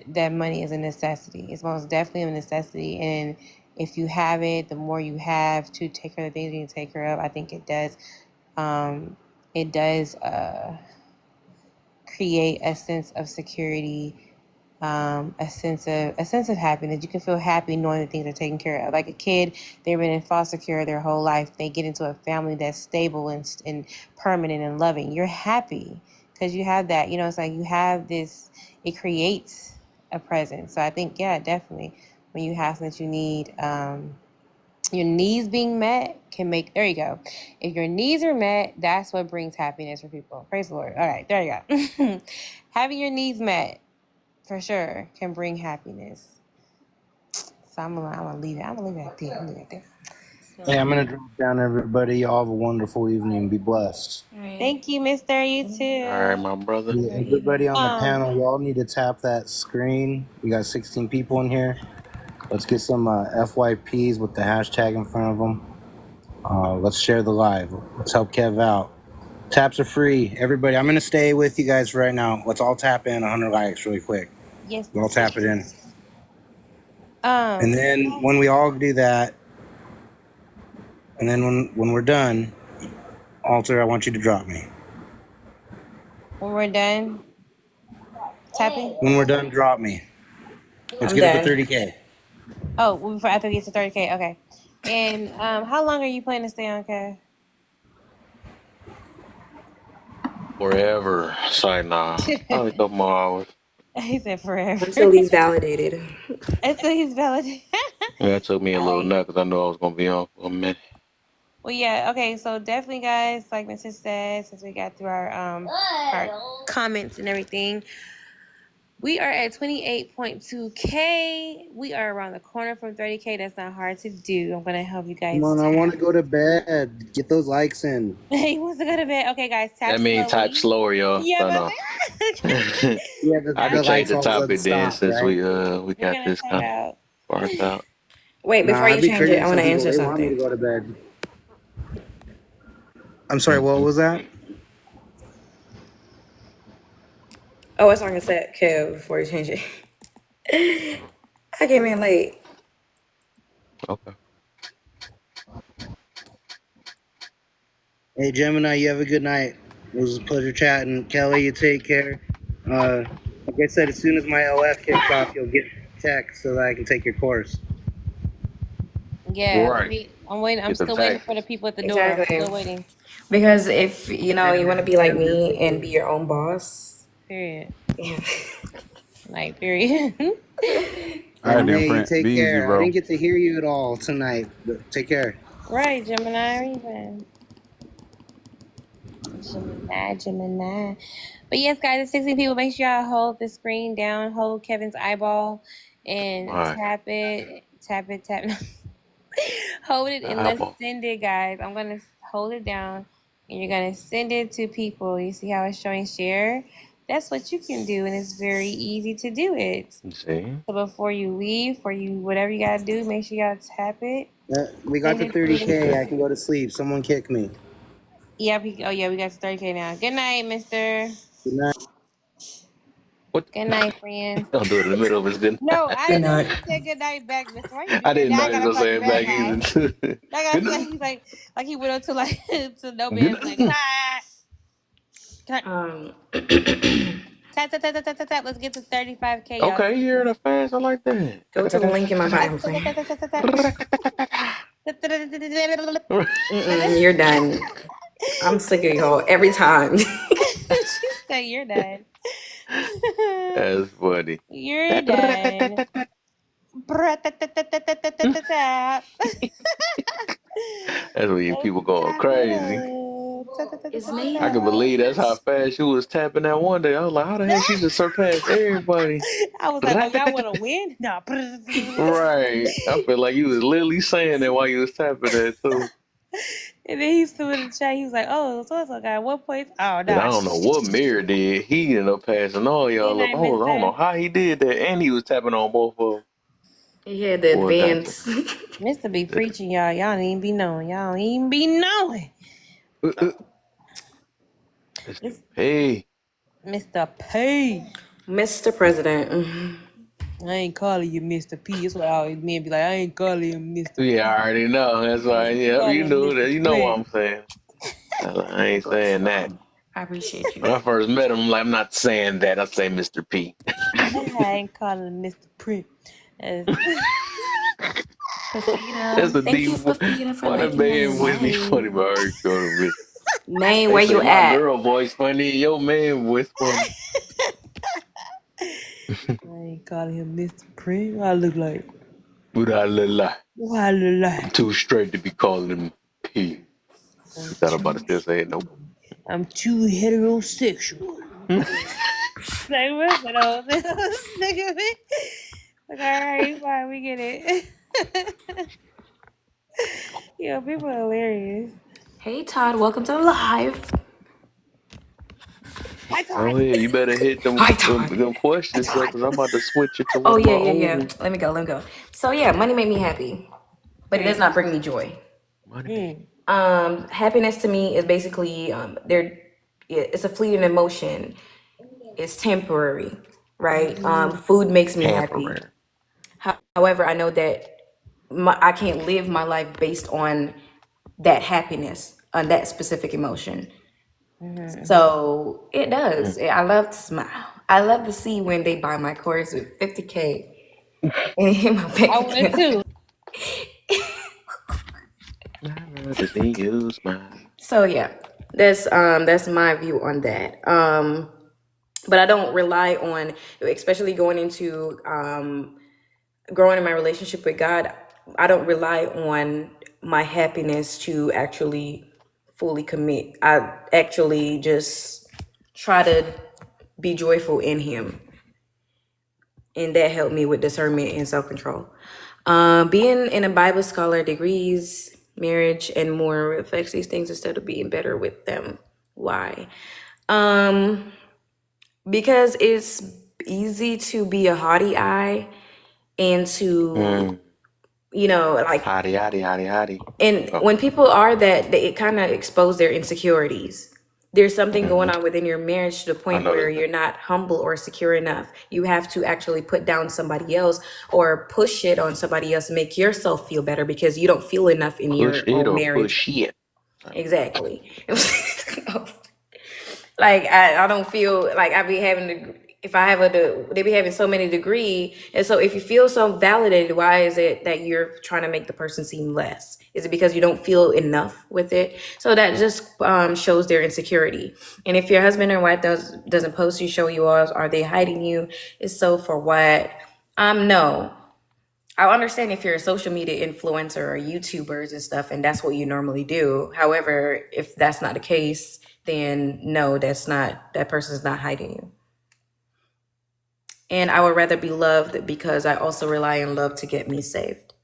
that money is a necessity. It's most definitely a necessity, and if you have it, the more you have to take care of the things you need to take care of, I think it does. It does create a sense of security, a sense of happiness. You can feel happy knowing that things are taken care of. Like a kid, they've been in foster care their whole life. They get into a family that's stable and permanent and loving. You're happy because you have that. It's like you have this. It creates a presence. So I think, yeah, definitely, when you have something that you need, your needs being met can make, there you go. If your needs are met, that's what brings happiness for people. Praise the Lord. All right, there you go. Having your needs met, for sure, can bring happiness. So I'm gonna leave it. I'm gonna leave it at there. Hey, I'm gonna drop down, everybody. Y'all have a wonderful evening. Be blessed. Thank you, Mister. You too. All right, my brother. Yeah, everybody on the panel, y'all need to tap that screen. We got 16 people in here. Let's get some FYPs with the hashtag in front of them. Let's share the live. Let's help Kev out. Taps are free. Everybody, I'm going to stay with you guys right now. Let's all tap in 100 likes really quick. Yes. We'll all tap it in. And then when we all do that, and then when we're done, Alter, I want you to drop me. When we're done tapping? When we're done, drop me. Let's get up to 30K. Oh, after we get to 30K, okay. And how long are you planning to stay on, Kev? Forever. Sorry, nah. Probably a couple more hours. He said forever. Until he's validated. Until he's validated. Yeah, it took me a little Alright. nap because I knew I was gonna be on for a minute. Well, yeah, okay, so definitely, guys, like Mr. said, since we got through our comments and everything, we are at 28.2K. We are around the corner from 30K. That's not hard to do. I'm gonna help you guys. Come on, I tap. want to go to bed. Get those likes in. He wants to go to bed. Okay, guys, tap That means slowly. type slower, y'all. Yeah, I but know. Yeah, I can the change likes the all of a sudden topic then stop, since right? we we're got gonna this tap kind of out. sparked out. Wait, Nah, before I'd you be change crazy it, I if want some to people answer they want me to something. go to bed. I'm sorry, what was that? Oh, it's on cassette, Kev, before you change it. I came in late. Okay. Hey, Gemini, you have a good night. It was a pleasure chatting. Kelly, you take care. Like I said, as soon as my OF kicks off, you'll get a text so that I can take your course. Yeah, Right. I'm waiting. I'm Get the still waiting text. for the people at the door. I'm Exactly. still waiting. Because if you want to be like me and be your own boss. Period. Yeah. Like, period. All right, then, Hey, you Prince. take Be easy, care. I bro. didn't get to hear you at all tonight, but take care. Right, Gemini, even. Gemini. But yes, guys, it's 16 people. Make sure y'all hold the screen down, hold Kevin's eyeball, and All right. tap it. Hold it and let's Eyeball. send it, guys. I'm gonna hold it down, and you're gonna send it to people. You see how it's showing share? That's what you can do, and it's very easy to do it. You see? So before you leave, whatever you gotta do, make sure y'all tap it. We got Send to it to 30K. I can go to sleep. Someone kick me. Yep. We got to 30K now. Good night, mister. Good night. What? Good night, friend. Don't do it in the middle of his good. No, I Good didn't know night. you said good night back, mister. Why you do I that? didn't Now know I he was gotta gonna call say you it bad back guy. either. Like I feel like he went up to to no man's like, tap, tap, tap, tap, tap, tap, tap. Let's get to 35K, y'all. Okay, you hear that fast? I like that. Go to the link in my bio. You're done. I'm sick of y'all every time. She said you're done. That's funny. You're done. That's when you people going crazy. It's me. I can believe that's how fast you was tapping that one day. I was like, how the heck she just surpassed everybody? I was like, oh, y'all want to win? No. Right. I feel like you was literally saying that while you was tapping that too. And then he stood in the chat. He was like, oh, so got 1 point. Oh, And no. I don't know what Mirror did. He ended up passing all y'all Good up. night, I don't know how he did that. And he was tapping on both of them. He had the Boy, advance. Mr. be preaching, y'all. Y'all don't even be knowing. Y'all don't even be knowing. Hey. Mr. P. Mr. President. I ain't calling you Mr. P. That's what I always men be like. I ain't calling him Mr. P. Yeah, I already know. That's right. Yeah, you knew that. You know what I'm saying. I ain't saying that. I appreciate you. When I first met him, I'm like, I'm not saying that. I say Mr. P. I ain't calling him Mr. P. That's a deep one. Why that man voice be funny, but I already called him Mr. Man, where you my at? girl voice funny. Your man voice funny. I ain't calling him Mr. P. What I look like? What I look like? What I look like? I'm too straight to be calling him P. You thought about to still say it? Nope. I'm too heterosexual. Like, what's that old nigga? Like, all right, fine, we get it. Yo, people are hilarious. Hey, Todd, welcome to the live. Oh yeah, you better hit them questions because I'm about to switch it to one Oh, of my yeah. old. Let me go. So, yeah, money made me happy, but it does not bring me joy. Happiness to me is basically it's a fleeting emotion. It's temporary, right? Food makes me happy. However, I know that I can't live my life based on that happiness, on that specific emotion. So it does. I love to smile. I love to see when they buy my course with 50K and hit my bank account. I would too. I love to see you smile. So yeah, That's my view on that. But I don't rely on, especially going into growing in my relationship with God. I don't rely on my happiness to actually fully commit. I actually just try to be joyful in Him, and that helped me with discernment and self-control. Being in a Bible scholar, degrees, marriage, and more reflects these things instead of being better with them. Why? Because it's easy to be a haughty eye and to, like, Hottie. and Oh, when people are that, it kind of expose their insecurities. There's something going on within your marriage to the I point where noticed you're not humble or secure enough. You have to actually put down somebody else or push it on somebody else to make yourself feel better because you don't feel enough in push your it own or marriage. push it. Exactly. Like I don't feel like I be having to, if I have they be having so many degree, and so if you feel so validated, why is it that you're trying to make the person seem less? Is it because you don't feel enough with it? So that just shows their insecurity. And if your husband or wife doesn't post you, show you all, are they hiding you? It's so for what? No. I understand if you're a social media influencer or YouTubers and stuff, and that's what you normally do. However, if that's not the case, then no, that person's not hiding you. And I would rather be loved because I also rely on love to get me saved.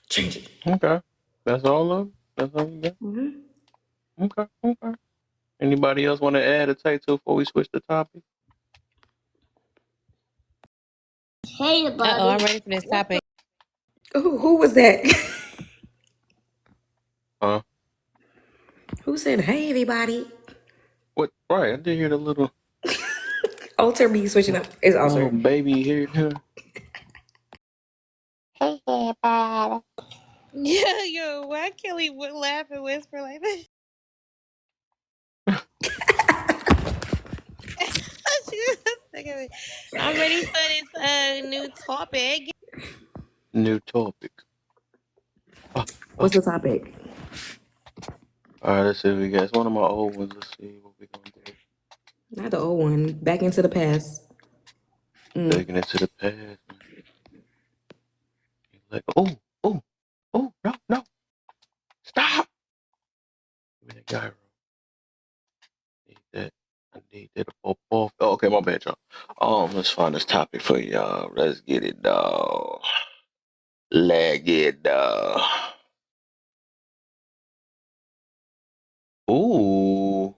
Change it. Okay. That's all of That's all you got? Okay. Anybody else want to add or take to before we switch the topic? Hey, uh-oh, I'm ready for this topic. Who was that? Huh? Who said, hey, everybody? What? Right. I did hear the little Alter be switching up. It's Alter. baby here. Hey, everybody. Yo, why Kelly would laugh and whisper like that? I'm ready for this new topic. New topic. What's the topic? All right, let's see what we got. It's one of my old ones. Let's see what we gonna do. Not the old one. Back into the past. Taking it to the past. Like, oh, no. Stop. Give me that gyro. I need that. Oh, okay, my bad, y'all. Let's find this topic for y'all. Let's get it, dog. Ooh.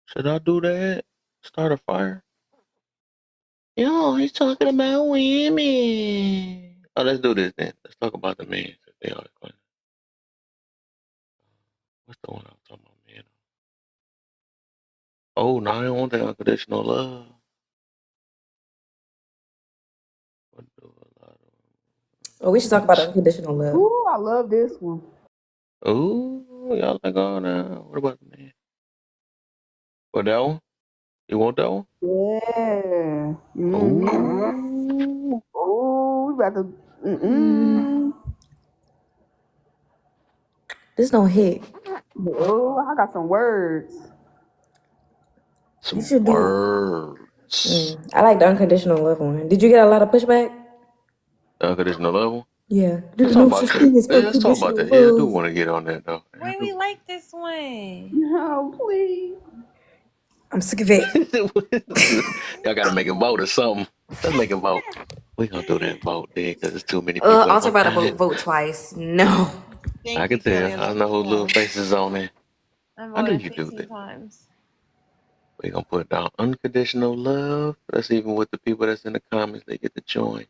Should I do that? Start a fire? Yo, he's talking about women. Oh, let's do this then. Let's talk about the men. They always claim. What's the one I'm talking about, man? Oh, no, I don't want that unconditional love. Oh, we should talk about unconditional love. Ooh, I love this one. Ooh, y'all like, oh, no. What about the man? What, that one? You want that one? Yeah. Ooh. Oh, we about to. This don't hit. Oh, I got some words. Some words. I like the unconditional love one. Did you get a lot of pushback? Unconditional love one? Yeah. Let's talk about that. Let's talk about that. Yeah, I do want to get on that, though. Wait, we like this one. No, please. I'm sick of it. Y'all got to make a vote or something. Let's make a vote. We gonna do that vote then, because there's too many people. Also about to vote twice. No. I can tell. I know who little faces on there. I knew you do that. Times. We gonna put down unconditional love. That's even with the people that's in the comments. They get to join.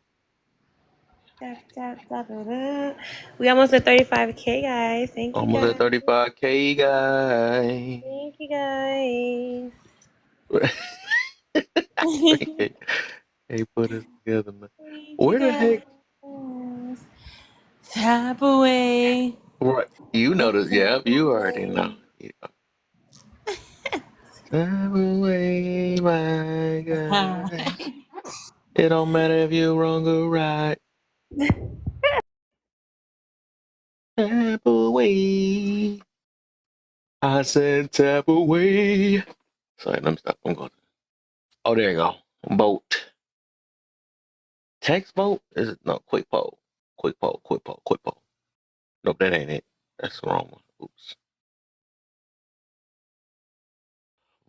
We almost at 35K, guys. Thank you. Almost at 35K, guys. Thank you, guys. Hey, put us together, man. Where the heck? Tap away. Right. You know this. Yeah, you already know. Yeah. Step away, my God. It don't matter if you're wrong or right. Tap away. I said tap away. Sorry, let me stop. I'm going. Oh, there you go. Vote. Text vote? Is it? No, quick poll. Quick poll, quick poll, quick poll. Nope, that ain't it. That's the wrong one. Oops.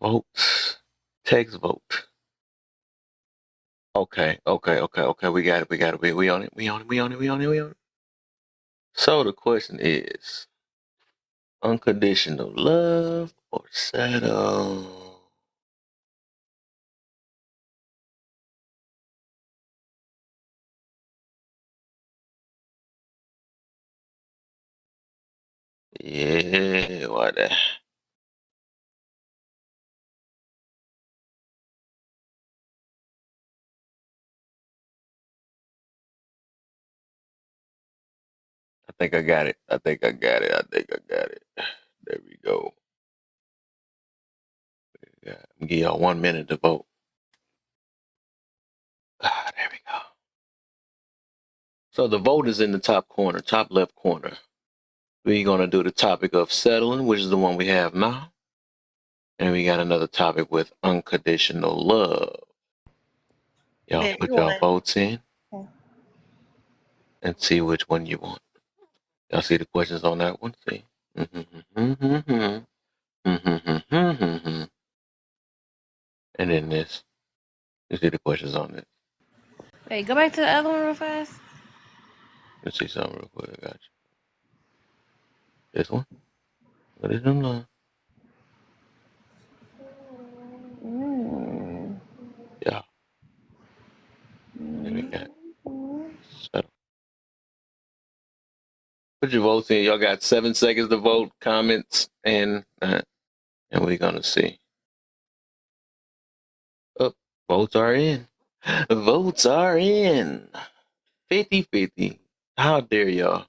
Votes. Text vote. Okay. We got it. We on it. So the question is, unconditional love or settle? Yeah, what the? I think I got it. There we go. Yeah, I'm give y'all 1 minute to vote. There we go. So the vote is in the top corner, top left corner. We're gonna do the topic of settling, which is the one we have now. And we got another topic with unconditional love. Y'all Bet put you y'all want. votes in Okay. and see which one you want. Y'all see the questions on that one? See? And then this. You see the questions on this. Wait, go back to the other one real fast. Let's see something real quick. I got you. This one? What is them love? Yeah. Then we got settle. Put your votes in. Y'all got 7 seconds to vote, comments, and we're gonna see. Votes are in. Votes are in. 50-50. How dare y'all?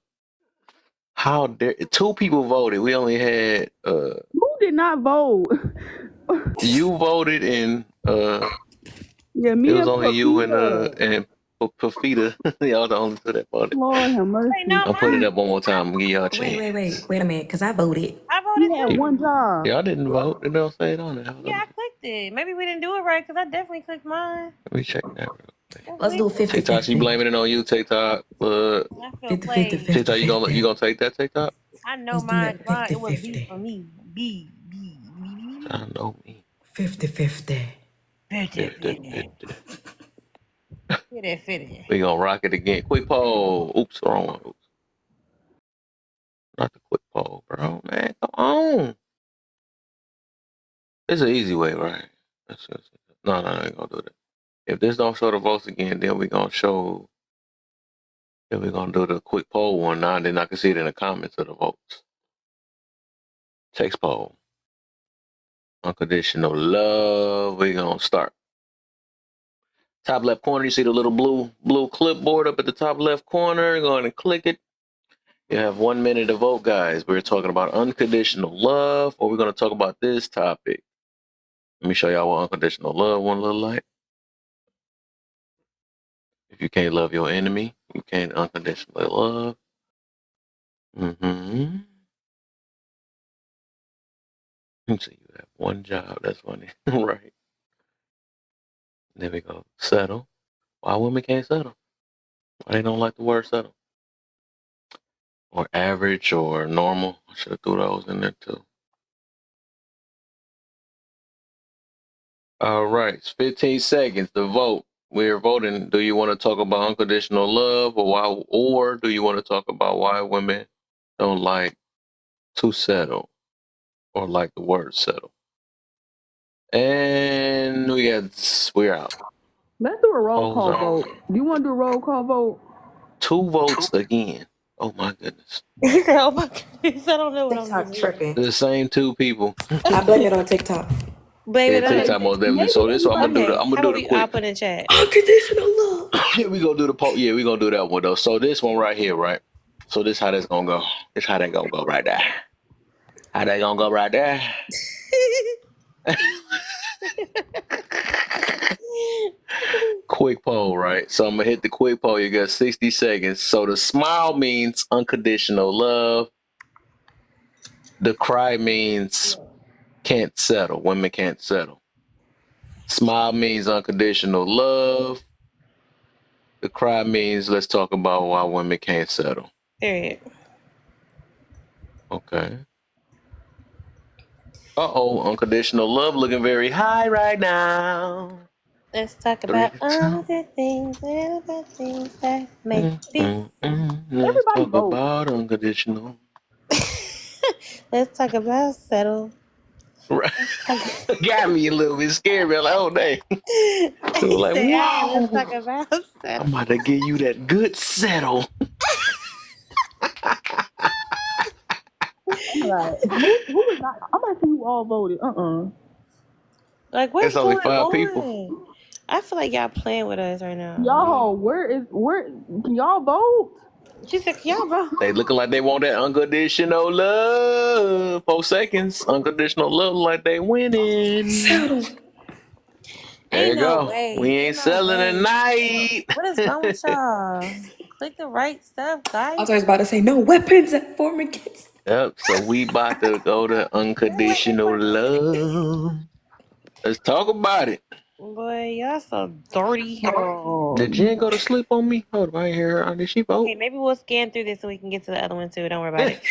How dare 2 people voted. We only had Who did not vote? you voted and Yeah, it me was and only you and Papita. Pafita. Y'all the only 2 that voted. Lord have mercy. Wait, no, I'll put it mine. up one more time and give y'all a chance. Wait a minute, because I voted. I voted He had too. one job. Y'all didn't vote. It don't say it on there. Yeah, I clicked it. Maybe we didn't do it right because I definitely clicked mine. Let me check that real quick. Let's do 50 TikTok, she 50. blaming it on you, TikTok. I feel 50 played. 50 TikTok, you gonna take that, TikTok? I know Let's do mine. that Mine. 50 It was B 50. for me. B. I know me. 50 50. 50. We gonna rock it again. Quick poll. Oops, wrong one. Oops. Not the quick poll, bro. Man, come on. It's an easy way, right? No, I ain't gonna do that. If this don't show the votes again, then we gonna show. Then we gonna do the quick poll one now, and then I can see it in the comments of the votes. Text poll. Unconditional love. We gonna start. Top left corner, you see the little blue clipboard up at the top left corner. Go ahead and click it. You have 1 minute to vote, guys. We're talking about unconditional love, or we're going to talk about this topic. Let me show y'all what unconditional love one look like. If you can't love your enemy, you can't unconditionally love. So you have one job. That's funny, right? Then we go settle. Why women can't settle? Why they don't like the word settle? Or average or normal. I should have threw those in there too. All right, it's 15 seconds to vote. We're voting. Do you want to talk about unconditional love, or do you want to talk about why women don't like to settle or like the word settle? And we're out. Let's do a roll Polls call are vote. Do you want to do a roll call vote? 2 votes again. Oh my goodness. He said, "Oh my goodness, I don't know what I'm TikTok doing." tripping. The same 2 people. I blame it on TikTok. Blame Yeah, it on TikTok most definitely. So this one I'm gonna do. Okay, I'm gonna how do about the we quick. all put in chat? Unconditional love. Yeah, we gonna do the poll. Yeah, we gonna do that one though. So this one right here, right? So this how that's gonna go. This how that gonna go right there. How that gonna go right there? Quick poll, right? So I'm gonna hit the quick poll. You got 60 seconds. So the smile means unconditional love. The cry means can't settle. Women can't settle. Smile means unconditional love. The cry means let's talk about why women can't settle. Period. Okay. Unconditional love looking very high right now. Let's talk 3 about to all 2. the things, little bit things that make Mm, me. mm, mm. Let's Everybody talk vote. about unconditional. Let's talk about settle. Right. Let's talk- Got me a little bit scared, man. Like, oh dang. So like, Say, hey, let's talk wow. about I'm settle. about to give you that good settle. Right. Who is not? I'm gonna see who all voted. Like, what's It's only going 5 people. on? I feel like y'all playing with us right now. Y'all, where? Can y'all vote? She said, can y'all vote? They looking like they want that unconditional love. 4 seconds. Unconditional love like they winning. Settle. There Ain't you no go. way. We Ain't ain't no selling way. tonight. What is wrong with y'all? Click the right stuff, guys. I was about to say no weapons that form against. Yep. So we about to go to unconditional love. Let's talk about it. Boy, y'all so dirty. Did Jen go to sleep on me? Hold on, I ain't hear her. Did she vote? Okay, maybe we'll scan through this so we can get to the other one too. Don't worry about it.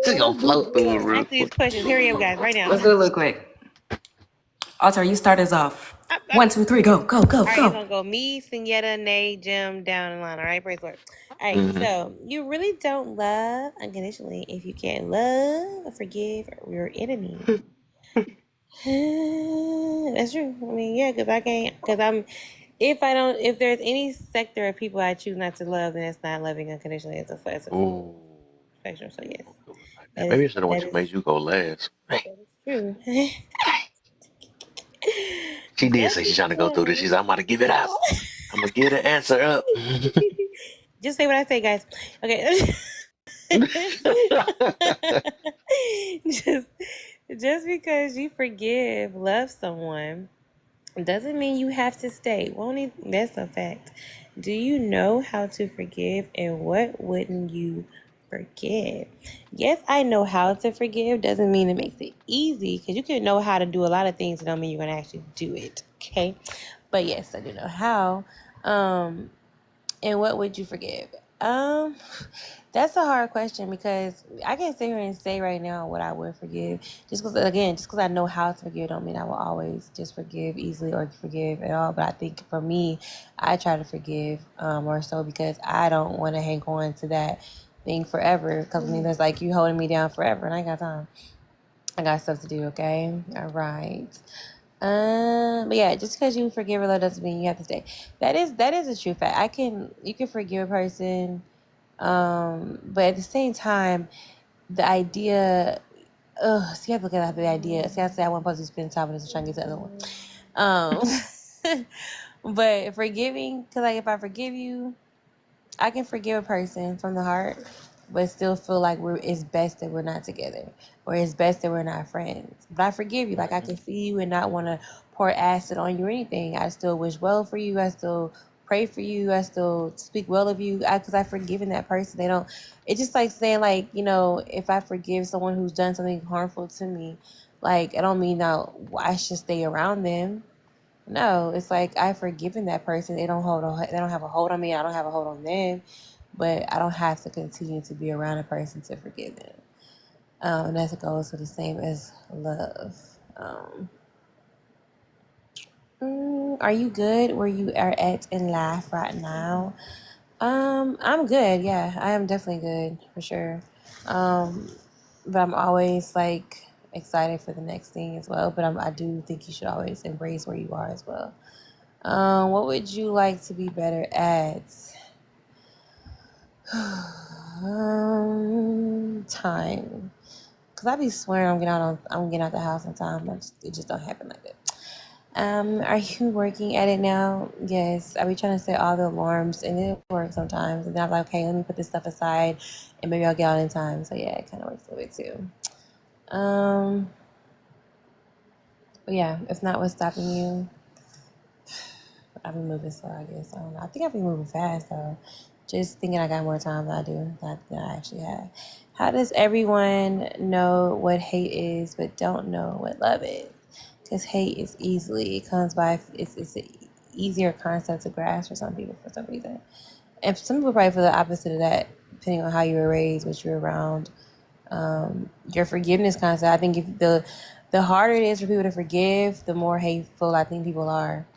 She gonna float through it real Ask these quick. questions. Here we go, guys, right now. Let's do it real quick. Altar, you start us off. 1, 2, 3, go, go, go, All right, it's go. gonna go me, Senetta, Nay, Jim, down the line. All right, praise the Lord. All right, so you really don't love unconditionally if you can't love or forgive your enemy. That's true. I mean, yeah, because I can't. Because if there's any sector of people I choose not to love, then it's not loving unconditionally. It's a Ooh. spectrum. So yes, Maybe I should have made you go last. true. She did say she's trying to go through this. She's like, I'm about to give it up. I'm gonna get the answer up. Just say what I say, guys. Okay. just because you love someone, doesn't mean you have to stay. That's a fact. Do you know how to forgive, and what wouldn't you forgive? Yes, I know how to forgive. Doesn't mean it makes it easy, because you can know how to do a lot of things, don't mean you're gonna actually do it. Okay, but yes, I do know how. And what would you forgive? That's a hard question, because I can't sit here and say right now what I would forgive. Just because I know how to forgive don't mean I will always just forgive easily or forgive at all. But I think for me, I try to forgive more so because I don't want to hang on to that thing forever. Because I mean, there's like you holding me down forever, and I ain't got time. I got stuff to do. Okay, all right. But yeah, just because you forgive or love doesn't mean you have to stay. That is a true fact. You can forgive a person, but at the same time, the idea. See, I have to look at the idea. See, I say I wasn't supposed to spend time with this, trying to get to the other one. But forgiving, because like if I forgive you, I can forgive a person from the heart, but still feel like it's best that we're not together, or it's best that we're not friends. But I forgive you. Like I can see you and not want to pour acid on you or anything. I still wish well for you. I still pray for you. I still speak well of you because I've forgiven that person. It's just like saying, like, if I forgive someone who's done something harmful to me, like, I don't mean now I should stay around them. No, it's like I've forgiven that person. They don't have a hold on me. I don't have a hold on them, but I don't have to continue to be around a person to forgive them. And that goes for the same as love. Are you good where you are at in life right now? I'm good. Yeah, I am definitely good for sure. But I'm always like excited for the next thing as well. But I do think you should always embrace where you are as well. What would you like to be better at? Time. Cause I be swearing I'm getting out the house on time. It just don't happen like that. Are you working at it now? Yes. I be trying to set all the alarms, and it works sometimes. And then I'm like, okay, let me put this stuff aside, and maybe I'll get out in time. So yeah, it kind of works a little bit too. But yeah, if not, what's stopping you? I've been moving slow, I guess. I don't know. I think I've been moving fast though. Just thinking I got more time than I do than I actually have. How does everyone know what hate is but don't know what love is? Because hate is it comes by, it's an easier concept to grasp for some people for some reason. And some people probably feel the opposite of that, depending on how you were raised, what you're around. Your forgiveness concept, I think if the harder it is for people to forgive, the more hateful I think people are.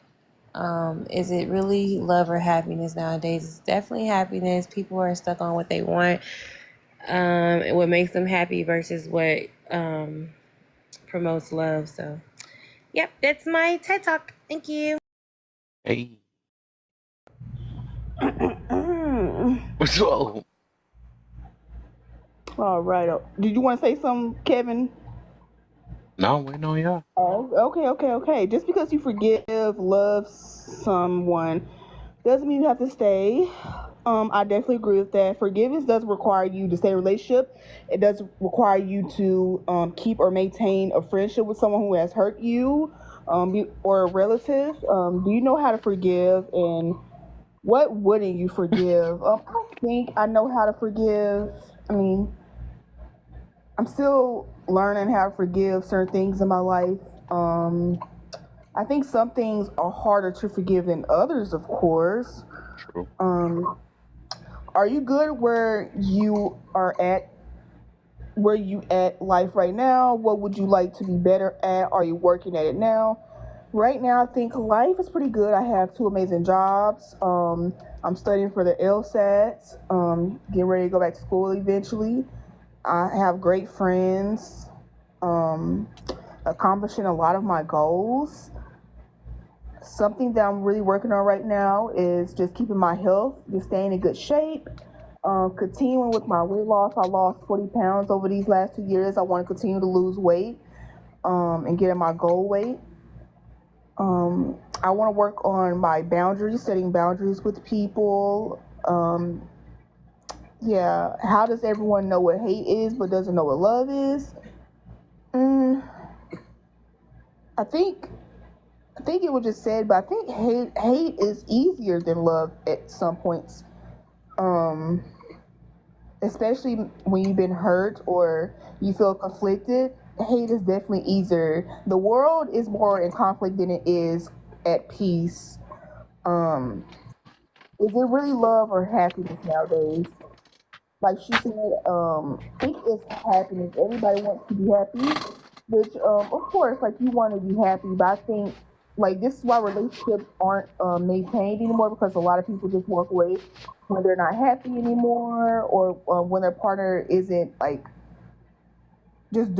Is it really love or happiness nowadays? It's definitely happiness. People are stuck on what they want, and what makes them happy versus what promotes love. So, yep, that's my TED Talk. Thank you. Hey, what's up? All right. Did you want to say something, Kevin? No, wait, no, yeah. Oh, okay. Just because you forgive, love someone, doesn't mean you have to stay. I definitely agree with that. Forgiveness does require you to stay in a relationship. It does require you to keep or maintain a friendship with someone who has hurt you, or a relative. Do you know how to forgive, and what wouldn't you forgive? I think I know how to forgive. I mean, I'm still learning how to forgive certain things in my life. I think some things are harder to forgive than others, of course. True. Are you good where you are at? Where you at life right now? What would you like to be better at? Are you working at it now? Right now, I think life is pretty good. I have 2 amazing jobs. I'm studying for the LSATs. Getting ready to go back to school eventually. I have great friends. Accomplishing a lot of my goals. Something that I'm really working on right now is just keeping my health, just staying in good shape. Continuing with my weight loss. I lost 40 pounds over these last 2 years. I want to continue to lose weight, and get in my goal weight. I want to work on my boundaries, setting boundaries with people. Yeah, how does everyone know what hate is but doesn't know what love is? I think it was just said, but I think hate is easier than love at some points. Especially when you've been hurt or you feel conflicted, hate is definitely easier. The world is more in conflict than it is at peace. Is it really love or happiness nowadays? Like she said, I think it's happiness. Everybody wants to be happy, which, of course, like you want to be happy, but I think like this is why relationships aren't maintained anymore, because a lot of people just walk away when they're not happy anymore, or when their partner isn't like just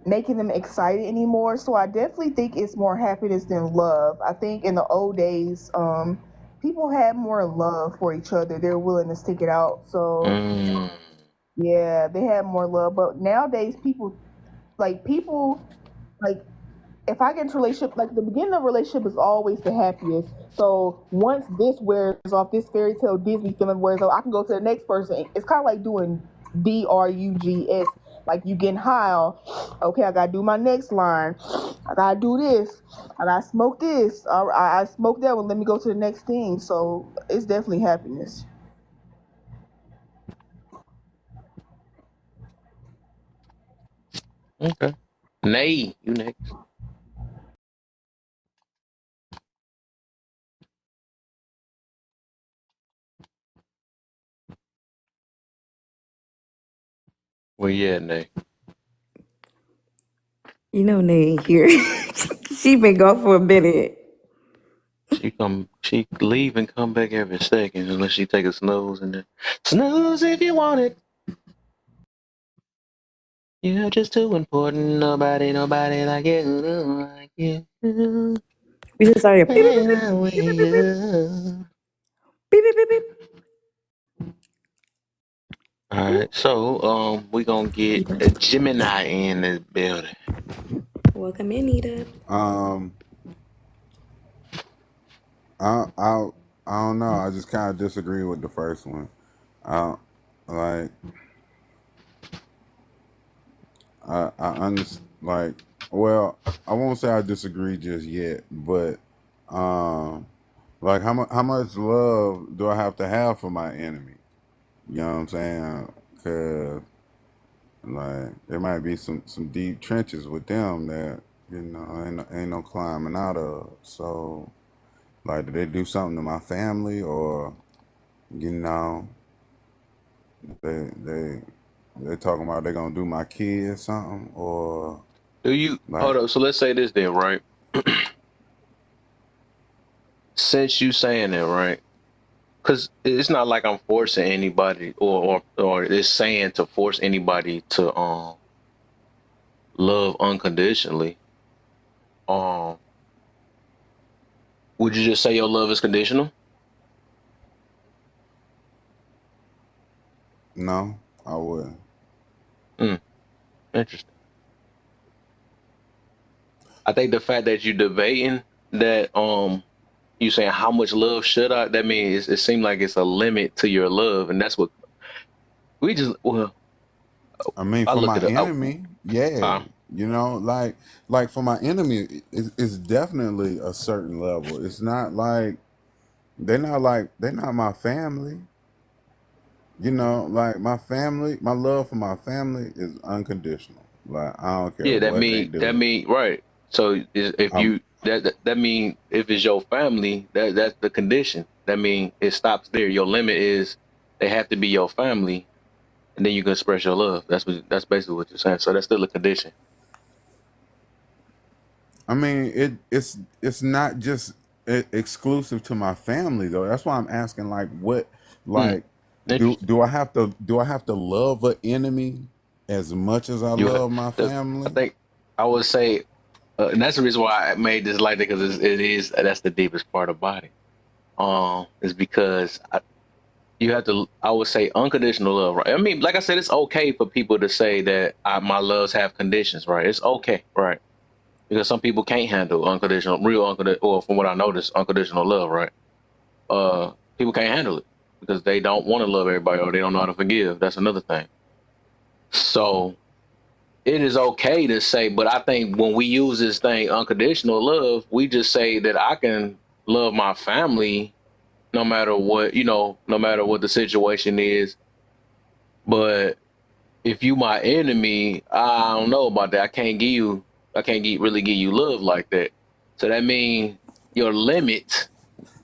making them excited anymore. So I definitely think it's more happiness than love. I think in the old days, people had more love for each other. They were willing to stick it out. So yeah, they had more love. But nowadays, people like if I get into a relationship, like the beginning of a relationship is always the happiest. So once this wears off, this fairy tale Disney feeling wears off, I can go to the next person. It's kind of like doing drugs. Like you getting high on, okay, I gotta do my next line. I gotta do this. I gotta smoke this. I smoked that one. Let me go to the next thing. So it's definitely happiness. Okay. Nay, you next. Well, yeah, Nay. You know, Nay here. She been gone for a minute. She leave and come back every second unless she take a snooze and then snooze if you want it. You're just too important. Nobody like you. We just started. Beep, beep, beep, beep. All right, so we gonna get a Gemini in this building. Welcome in, Nita. I don't know. I just kind of disagree with the first one. I Like, well, I won't say I disagree just yet, but like how much love do I have to have for my enemy? You know what I'm saying? Cause like there might be some deep trenches with them that ain't no climbing out of. So like, do they do something to my family, or you know they talking about they gonna do my kids something, or Do you like hold up? So let's say this then, right? Since you saying that, right? Because it's not like I'm forcing anybody, or it's saying to force anybody to love unconditionally. Um, would you just say your love is conditional? no, I wouldn't. Interesting. I think the fact that you debating that you saying how much love should I, that means it seems like it's a limit to your love, and that's what we just I mean, I for look my at it. enemy, yeah, Uh, like for my enemy, it's definitely a certain level. It's not like they're not my family. Like my family, my love for my family is unconditional. Like I don't care yeah, what they that do. mean right. So if I'm you that mean if it's your family, that's the condition. That mean it stops there. Your limit is they have to be your family, and then you can express your love. That's basically what you're saying. So that's still a condition. I mean, it's not just exclusive to my family though. That's why I'm asking, like, what, Hmm. like, Interesting. do I have to love an enemy as much as I You ha- love my I family? think I would say, and that's the reason why I made this like that because it is that's the deepest part about it. Is because you have to. I would say unconditional love, right? I mean, like I said, it's okay for people to say that my loves have conditions, right? It's okay, right? Because some people can't handle real unconditional, or from what I noticed, unconditional love, right? People can't handle it because they don't want to love everybody or they don't know how to forgive. That's another thing. So it is okay to say, but I think when we use this thing unconditional love, we just say that I can love my family no matter what, no matter what the situation is. But if you my enemy, I don't know about that. I can't really give you love like that. So that means your limit,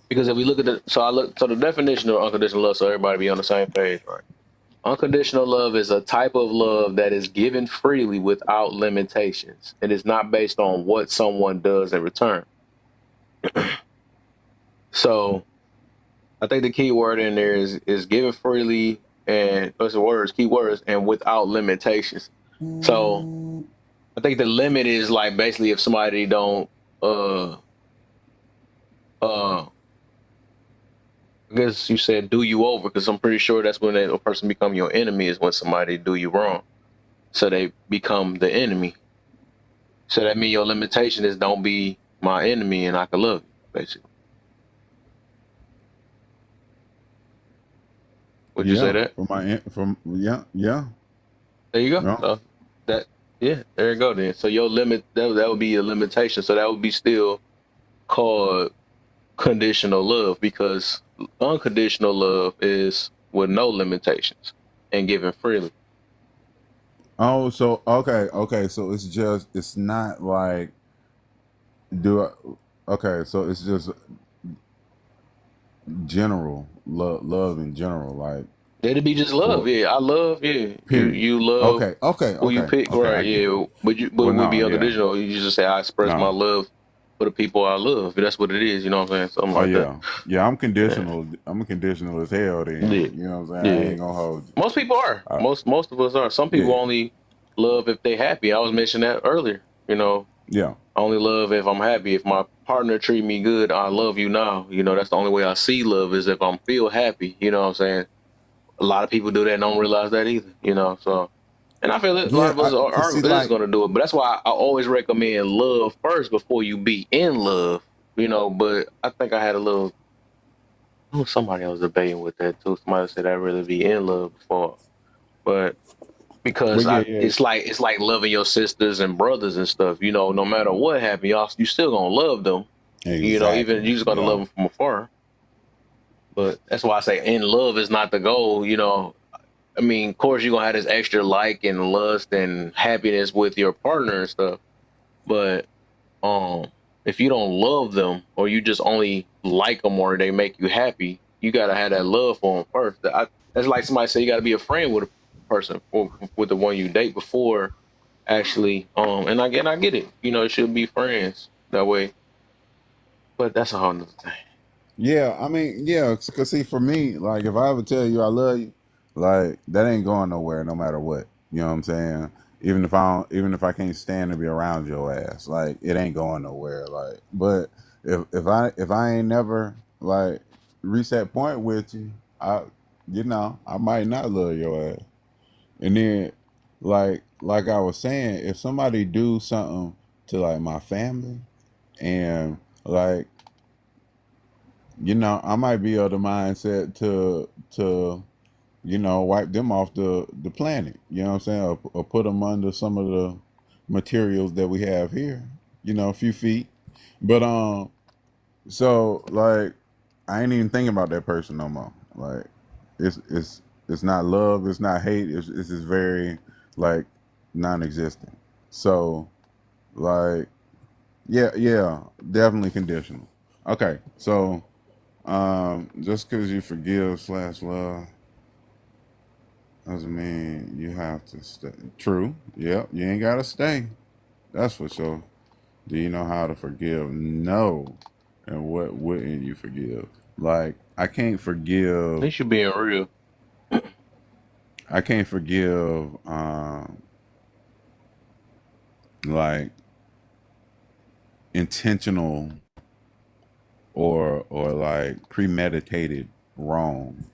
because if we look at so the definition of unconditional love, so everybody be on the same page, right? Unconditional love is a type of love that is given freely without limitations. It is not based on what someone does in return. So I think the key word in there is given freely, and what's the words, key words, and without limitations. So I think the limit is like basically if somebody don't uh I guess you said do you over, because I'm pretty sure that's when a person become your enemy, is when somebody do you wrong. So they become the enemy. So that means your limitation is don't be my enemy and I can love you, basically. Would you say Yeah, that? yeah. There you go. Yeah. So that yeah, there you go then. So your limit that would be a limitation. So that would be still called conditional love, because unconditional love is with no limitations and given freely. Oh, so okay. So it's not like do I, okay. So it's just general love in general, like It'd be just love, for yeah. I love, yeah. period. You love who you pick, Okay. right? I get it. Yeah. But Well, would no, be yeah, unconditional. You just say I express my no. love for the people I love. That's what it is. You know what I'm saying? Something Oh like that. yeah. I'm Yeah. conditional. I'm conditional as hell. Yeah. Then you know what I'm saying. I Yeah. ain't gonna hold you. Most people are. Uh, Most of us are. Some people yeah, only love if they happy. I was mentioning that earlier. yeah, I only love if I'm happy. If my partner treat me good, I love you now. That's the only way I see love, is if I'm feel happy. You know what I'm saying? A lot of people do that and don't realize that either. So, and I feel that a lot yeah. of us Cause see, is like, going to do it. But that's why I always recommend love first before you be in love. But I think I had a little. Somebody I was debating with that too. Somebody said I'd really be in love before, but But because yeah, yeah, it's like loving your sisters and brothers and stuff. You know, no matter what happened, you still gonna love them. You know, even exactly. you just gotta love Yeah. them from afar. But that's why I say in love is not the goal. You know, I mean, of course you're gonna have this extra like and lust and happiness with your partner and stuff. But if you don't love them or you just only like them or they make you happy, you gotta have that love for them first. That's like somebody say you gotta be a friend with a person or with the one you date before actually. And I get it. You know, it should be friends that way. But that's a whole nother thing. Yeah, I mean, yeah, because see, for me, like, if I ever tell you I love you, like, that ain't going nowhere no matter what. You know what I'm saying? Even if I can't stand to be around your ass, like, it ain't going nowhere. Like, but if I ain't never like reach that point with you, I might not love your ass. And then, like I was saying, if somebody do something to like my family and like I might be of the mindset to wipe them off the planet. You know what I'm saying? Or put them under some of the materials that we have here. A few feet. But so like I ain't even thinking about that person no more. Like it's not love, it's not hate. It's just very like non-existent. So like yeah, definitely conditional. Okay, so just because you forgive slash love doesn't mean you have to stay. True. Yep. You ain't gotta stay. That's for sure. Do you know how to forgive? No. And what wouldn't you forgive? Like I can't At forgive. least you're being real. I can't forgive. Like intentional or like premeditated wrong.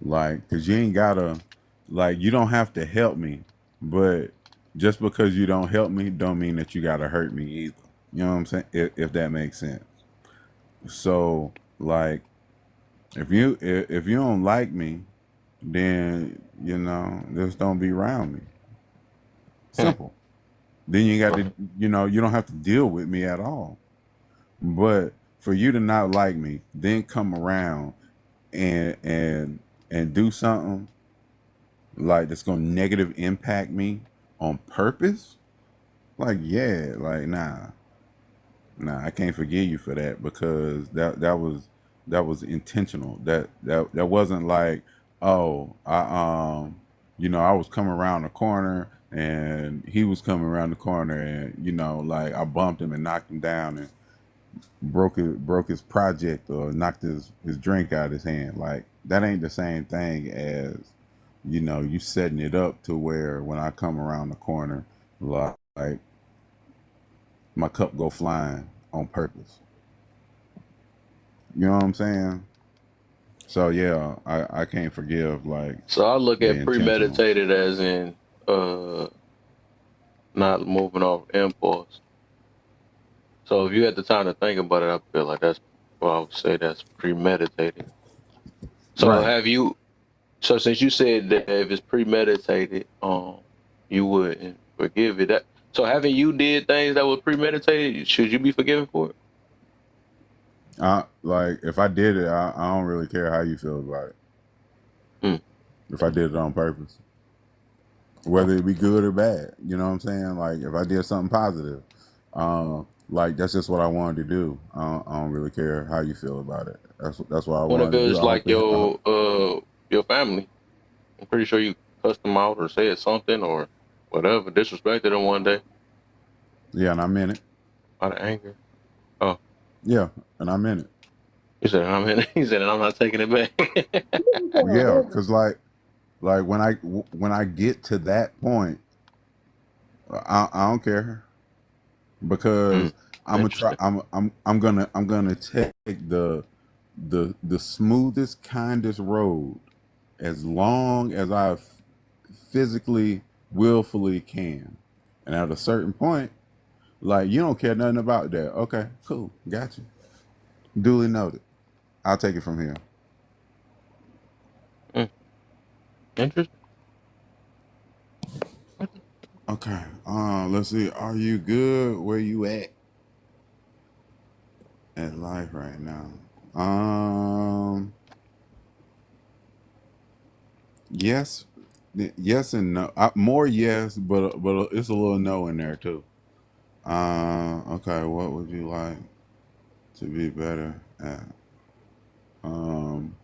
Like, cause you ain't gotta, like, you don't have to help me, but just because you don't help me, don't mean that you gotta hurt me either. You know what I'm saying? If that makes sense. So, like, if you don't like me, then just don't be around me. Simple. Then you got to, you don't have to deal with me at all. But for you to not like me, then come around and do something like that's gonna negative impact me on purpose, like nah, I can't forgive you for that because that was intentional. That wasn't like, oh, I was coming around the corner and he was coming around the corner and like I bumped him and knocked him down and broke his project or knocked his drink out of his hand. Like that ain't the same thing as you setting it up to where when I come around the corner, like my cup go flying on purpose. You know what I'm saying? So yeah, I can't forgive like So I look the at intentional. premeditated as in not moving off impulse. So if you had the time to think about it, I feel like I would say that's premeditated. So Right. so since you said that if it's premeditated, you wouldn't forgive it. So haven't you did things that were premeditated? Should you be forgiven for it? Like if I did it, I don't really care how you feel about it. If I did it on purpose, whether it be good or bad, you know what I'm saying? Like if I did something positive, like that's just what I wanted to do. I don't really care how you feel about it. That's what I What if wanted to do. it's I like hope it. your family? I'm pretty sure you cussed them out or said something or whatever, disrespected them one day Yeah, and I'm in it. out of anger. Oh, Yeah, and I'm in it. he said I'm in it. He said I'm not taking it back. Yeah, cause like when I get to that point, I don't care because I'm gonna try. Interesting. I'm gonna take the smoothest, kindest road as long as I physically, willfully can. And at a certain point, like you don't care nothing about that. Okay, cool, got you. Duly noted. I'll take it from here. Interesting. Okay. Let's see. Are you good where you at life right now? Yes, yes and no. More yes, but it's a little no in there too. Okay. What would you like to be better at? Um,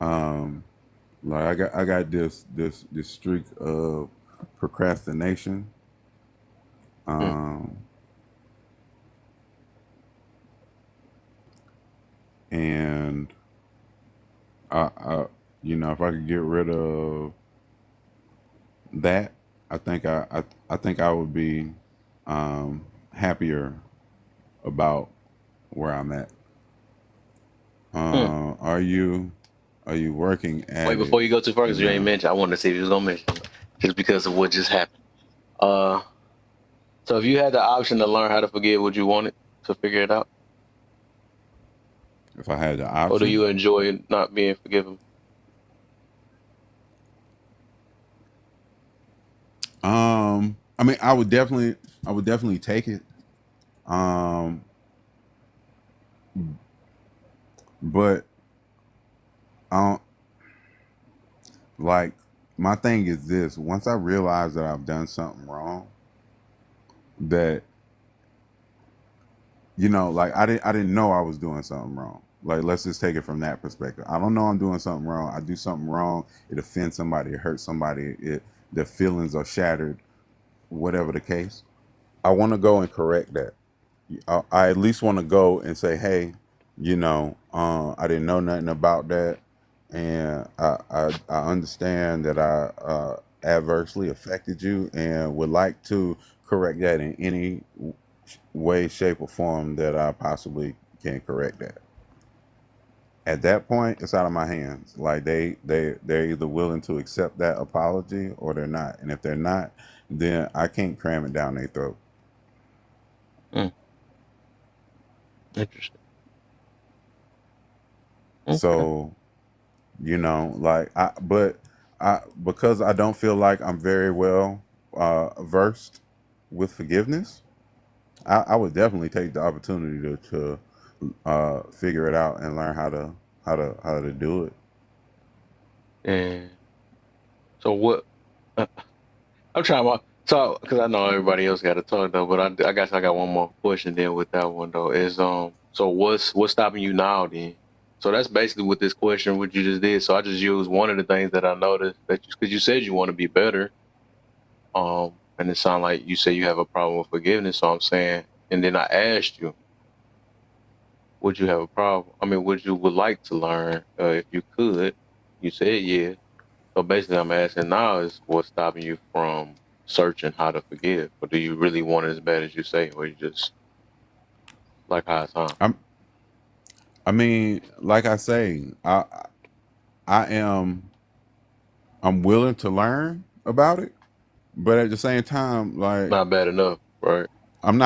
um, like I got this streak of procrastination. Mm. Um, and I if I could get rid of that, I think I think I would be happier about where I'm at. Mm. Are you working Wait, at it before you go too far, because you ain't now? mentioned, I wanted to see if you was gonna mention it, just because of what just happened. Uh, so if you had the option to learn how to forgive, would you want it to figure it out, If I had the or do option, you enjoy not being forgiven? I mean, I would definitely take it. Um, but um, like my thing is this: once I realize that I've done something wrong, that like I didn't know I was doing something wrong. Like, let's just take it from that perspective. I don't know I'm doing something wrong. I do something wrong. It offends somebody. It hurts somebody. Their feelings are shattered. Whatever the case, I want to go and correct that. I at least want to go and say, hey, I didn't know nothing about that, and I understand that I adversely affected you, and would like to correct that in any way, shape, or form that I possibly can correct that. At that point, it's out of my hands. Like, they're either willing to accept that apology or they're not, and if they're not, then I can't cram it down their throat. Mm. Interesting. Okay. So, because I don't feel like I'm very well versed with forgiveness, I would definitely take the opportunity to figure it out and learn how to do it. And so what? Uh, I'm trying my so because I know everybody else got to talk though, but I guess I got one more question then with that one though. Is so what's stopping you now then? So that's basically what this question what you just did. So I just used one of the things that I noticed that because you said you want to be better, and it sounded like you said you have a problem with forgiveness. So I'm saying, and then I asked you, would you have a problem? I mean, would like to learn if you could? You said yeah. So basically, I'm asking now is what's stopping you from searching how to forgive, or do you really want it as bad as you say, or you just like how it's on? I'm, I mean, like I say, I am I'm willing to learn about it, but at the same time, like Not bad enough, right? I'm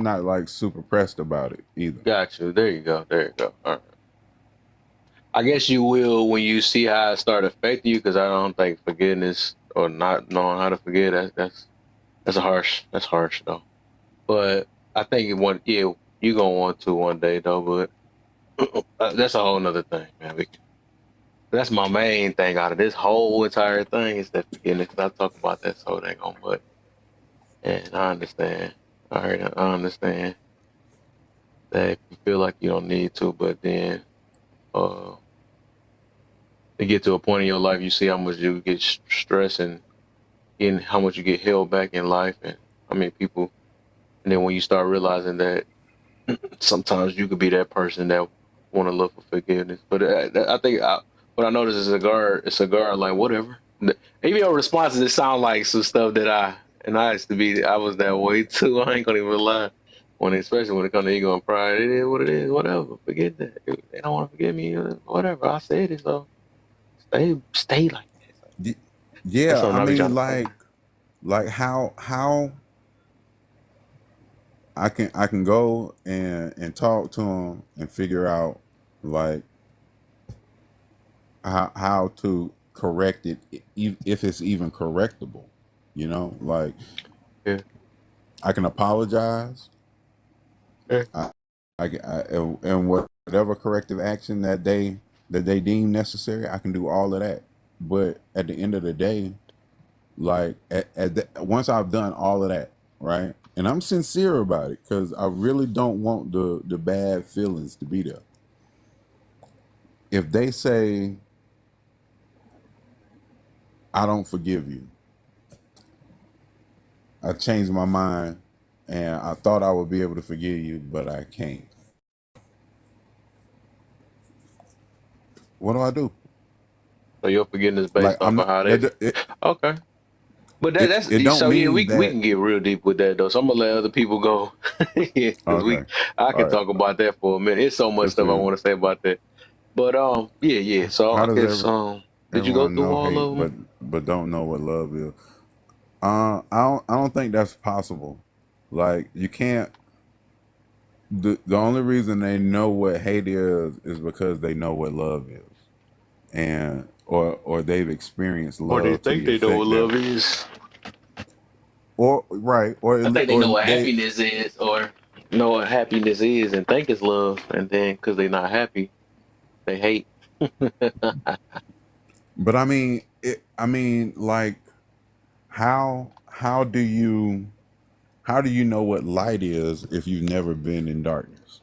not like super pressed about it either. Got you. There you go. There you go. All right. I guess you will when you see how it start affecting you, because I don't think forgiveness or not knowing how to forgive that's harsh though. But I think you gonna want to one day though. But that's a whole nother thing, man. That's my main thing out of this whole entire thing is that forgiveness. 'Cause I talk about that so dang on much, and I understand. All right, I understand that if you feel like you don't need to, but then uh, to get to a point in your life, you see how much you get stressed and in how much you get held back in life, and I mean people. And then when you start realizing that sometimes you could be that person that want to look for forgiveness, but I think what I noticed is a guard like whatever. Even your responses, it sound like some stuff that I used to be. I was that way too. I ain't gonna even lie. Especially when it comes to ego and pride, it is what it is. Whatever, forget that. If they don't want to forgive me, whatever. I said it, so stay like that. So Y- that's Yeah, I something I be mean, trying to find. like how I can go and talk to him and figure out, like, how to correct it if it's even correctable. You know, like Yeah. I can apologize. Yeah. And whatever corrective action that they deem necessary, I can do all of that. But at the end of the day, like once I've done all of that, right, and I'm sincere about it because I really don't want the bad feelings to be there. If they say I don't forgive you, I changed my mind, and I thought I would be able to forgive you, but I can't. What do I do? So your forgiveness Like based I'm off of not. how they. Okay. But that's It don't so yeah. mean We that. can get real deep with that though. So I'm gonna let other people go. Yeah, because Okay. I All can right. talk about that for a minute. It's so much Let's stuff I see. want to say about that. But yeah. So How I does guess did you go everyone through know all hate of them? but don't know what love is? I don't think that's possible. Like you can't. The only reason they know what hate is because they know what love is, and or they've experienced Or they love to think the they know what effect that, love is. or right, I think they know what they. happiness is, or know what happiness is, and think it's love, and then because they're not happy, they hate. But I mean, like, how do you know what light is if you've never been in darkness?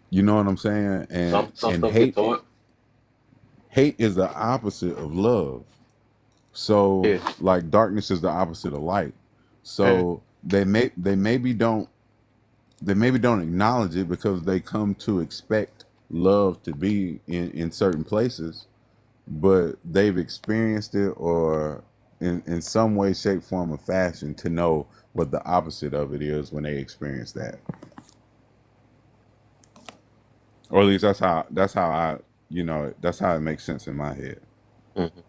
You know what I'm saying? Some And stuff get taught. hate is the opposite of love. So Yeah. like darkness is the opposite of light. Yeah. So they maybe don't acknowledge it because they come to expect love to be in certain places, but they've experienced it or in some way, shape, form, or fashion to know what the opposite of it is when they experience that. Or at least that's how I that's how it makes sense in my head. Mhm.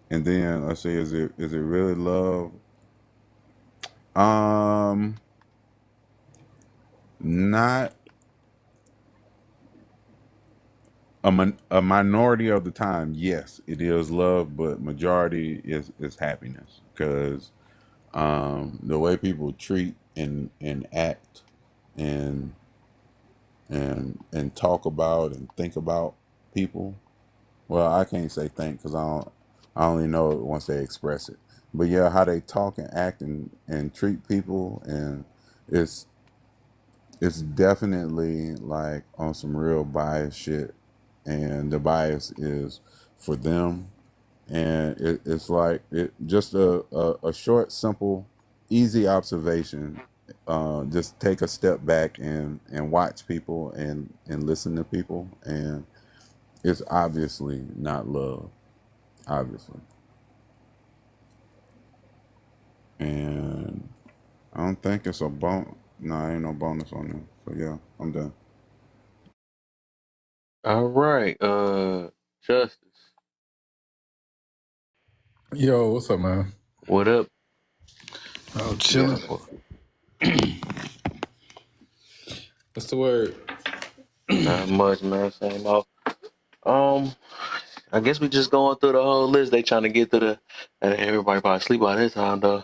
And then let's see, is it really love? Um, not a minority of the time. Yes, it is love, but majority is happiness because the way people treat and act and and talk about and think about people. Well, I can't say think because I only know it once they express it. But yeah, how they talk and act and treat people, and it's it's definitely like on some real bias shit, and the bias is for them, and it's like it just a short, simple, easy observation. Just take a step back and watch people and listen to people, and it's obviously not love, obviously. And I don't think it's a bon. No, ain't no bonus on there. So yeah, I'm done. All right. Justice. Yo, what's up, man? What up? Oh, Yeah. chilling. What's the word? Not much, man. Same off. I guess we just going through the whole list. They trying to get to the. And everybody probably sleep by this time though.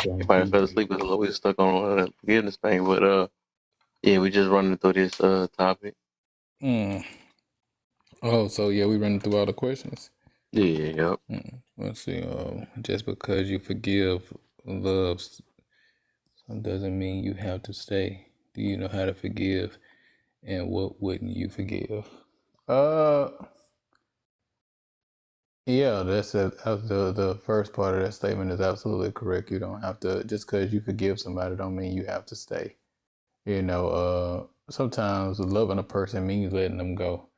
Everybody fell asleep because we stuck on the forgiveness thing. But yeah, we just running through this topic. Oh, so yeah, we running through all the questions. Yeah. Yep. Let's see. Just because you forgive loves doesn't mean you have to stay. Do you know how to forgive, and what wouldn't you forgive? Yeah, the first part of that statement is absolutely correct. You don't have to, just because you forgive somebody don't mean you have to stay. Sometimes loving a person means letting them go.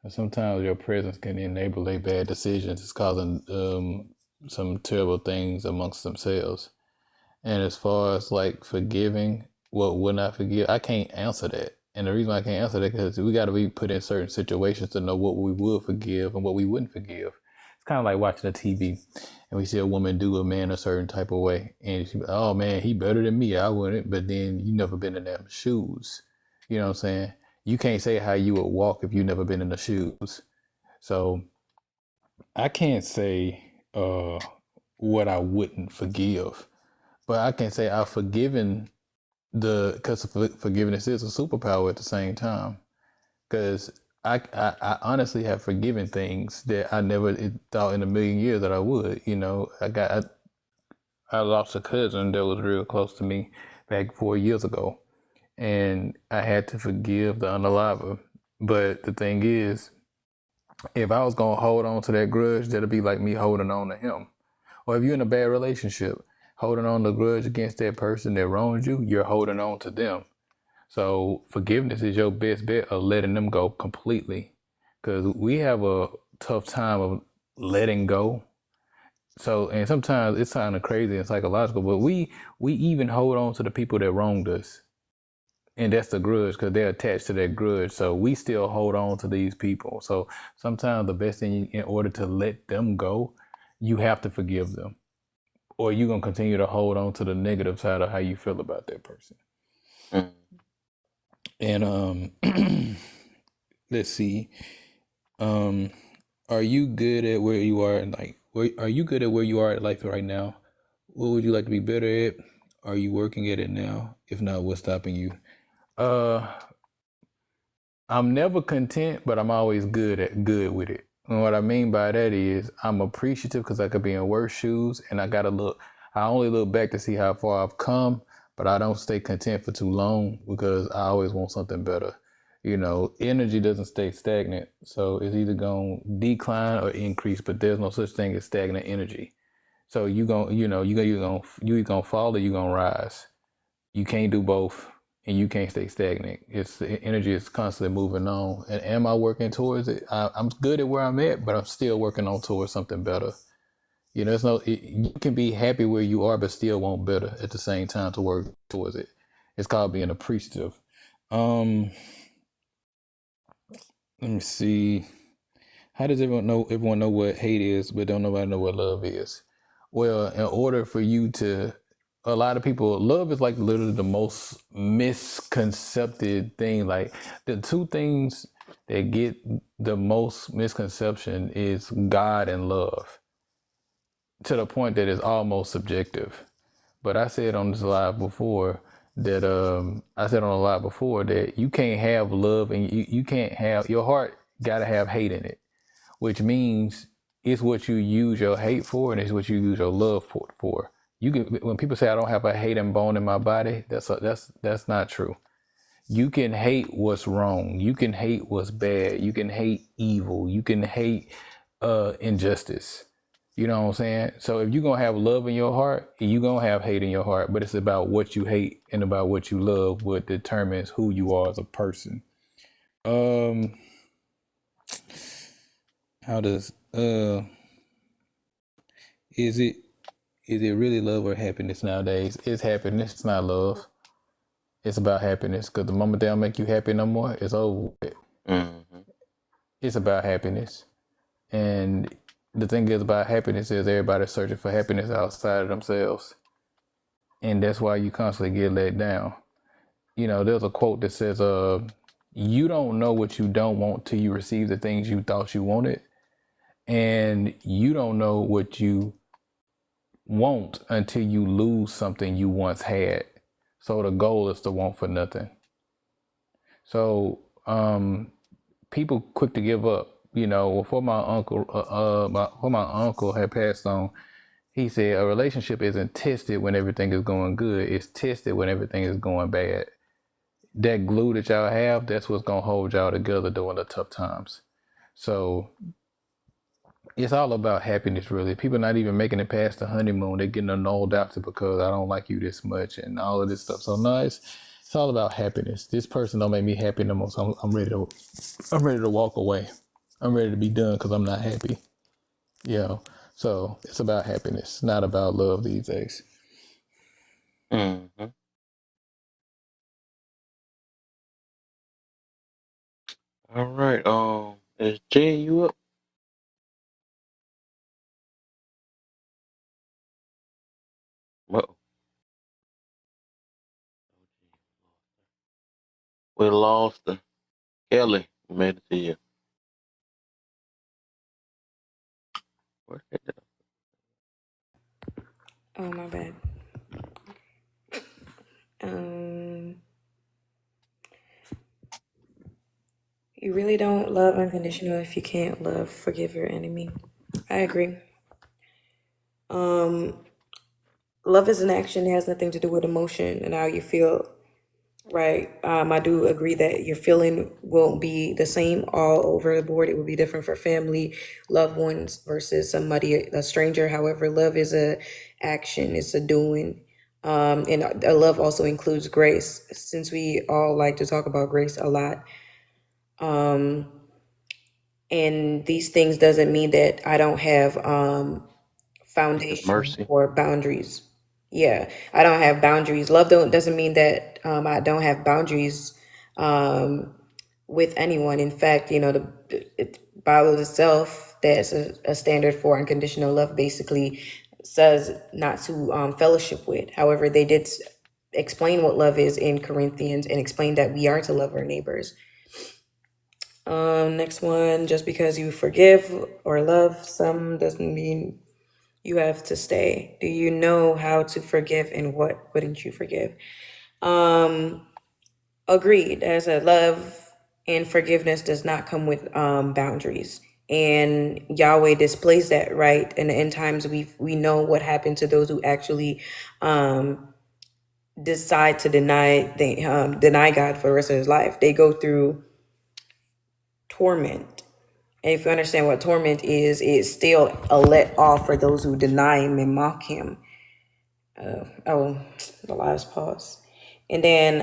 And sometimes your presence can enable their bad decisions. It's causing some terrible things amongst themselves. And as far as like forgiving, what would not forgive, I can't answer that. And the reason I can't answer that is because we got to be put in certain situations to know what we would forgive and what we wouldn't forgive. It's kind of like watching a TV and we see a woman do a man a certain type of way. And she, oh man, he better than me. I wouldn't. But then you never been in them shoes. You know what I'm saying? you can't say how you would walk if you never been in the shoes. So I can't say what I wouldn't forgive, but I can say I've forgiven because forgiveness is a superpower at the same time. Because I honestly have forgiven things that I never thought in a million years that I would. You know, I lost a cousin that was real close to me back 4 years ago, and I had to forgive the unaliver. But the thing is, if I was gonna hold on to that grudge, that'd be like me holding on to him. Or if you're in a bad relationship, holding on to grudge against that person that wronged you, you're holding on to them. So forgiveness is your best bet of letting them go completely. Because we have a tough time of letting go. So, and sometimes it's kind of crazy and psychological, but we even hold on to the people that wronged us. And that's the grudge because they're attached to that grudge. So we still hold on to these people. So sometimes the best thing in order to let them go, you have to forgive them. Or you're going to continue to hold on to the negative side of how you feel about that person. Mm. And let's see. Are you good at where you are and are you good at where you are at life right now? What would you like to be better at? Are you working at it now? If not, what's stopping you? I'm never content, but I'm always good with it. And what I mean by that is I'm appreciative because I could be in worse shoes, and I only look back to see how far I've come, but I don't stay content for too long because I always want something better. You know, energy doesn't stay stagnant, so it's either going to decline or increase, but there's no such thing as stagnant energy. So you're going to fall or you're going to rise. You can't do both, and you can't stay stagnant. The energy is constantly moving on. And am I working towards it? I'm good at where I'm at, but I'm still working on towards something better. You know, you can be happy where you are, but still want better at the same time to work towards it. It's called being appreciative. Let me see. How does everyone know what hate is, but don't nobody know what love is? Well, in order for you to, a lot of people, love is like literally the most misconcepted thing. Like the two things that get the most misconception is God and love, to the point that it's almost subjective. But I said on this live before that you can't have love and you can't have, your heart gotta have hate in it, which means it's what you use your hate for and it's what you use your love for. You can, when people say I don't have a hating bone in my body, that's not true. You can hate what's wrong. You can hate what's bad. You can hate evil. You can hate injustice. You know what I'm saying? So if you're gonna have love in your heart, you're gonna have hate in your heart, but it's about what you hate and about what you love what determines who you are as a person. How does is it really love or happiness nowadays? It's happiness, it's not love. It's about happiness, because the moment they don't make you happy no more, it's over with. Mm-hmm. It's about happiness. And the thing is about happiness is everybody's searching for happiness outside of themselves. And that's why you constantly get let down. You know, there's a quote that says, you don't know what you don't want till you receive the things you thought you wanted. And you don't know what you want until you lose something you once had. So the goal is to want for nothing. So people quick to give up. You know, before my uncle had passed on, he said a relationship isn't tested when everything is going good. It's tested when everything is going bad. That glue that y'all have, that's what's gonna hold y'all together during the tough times. So it's all about happiness, really. People not even making it past the honeymoon. They're getting annulled after because I don't like you this much and all of this stuff. So no, it's all about happiness. This person don't make me happy no more. So I'm ready to walk away. I'm ready to be done because I'm not happy. You know. So it's about happiness, not about love these days. Mm-hmm. All right. Is Jay you up? Uh-oh. We lost her. Kelly made it to you. Where the heck Oh, my bad. You really don't love unconditional if you can't forgive your enemy. I agree. Love is an action. It has nothing to do with emotion and how you feel, right? I do agree that your feeling won't be the same all over the board. It will be different for family, loved ones versus somebody, a stranger. However, love is a action. It's a doing. And love also includes grace, since we all like to talk about grace a lot. And these things doesn't mean that I don't have foundation mercy? or boundaries. Yeah, I don't have boundaries. Love doesn't mean that I don't have boundaries with anyone. In fact, the Bible itself, that's a standard for unconditional love, basically says not to fellowship with. However, they did explain what love is in Corinthians and explain that we are to love our neighbors. Next one, just because you forgive or love some doesn't mean you have to stay. Do you know how to forgive, and what wouldn't you forgive? Agreed. As a love and forgiveness does not come with boundaries. And Yahweh displays that, right? In the end times, we know what happened to those who actually decide to deny God for the rest of his life. They go through torment. And if you understand what torment is, it's still a let off for those who deny him and mock him. The last pause. And then,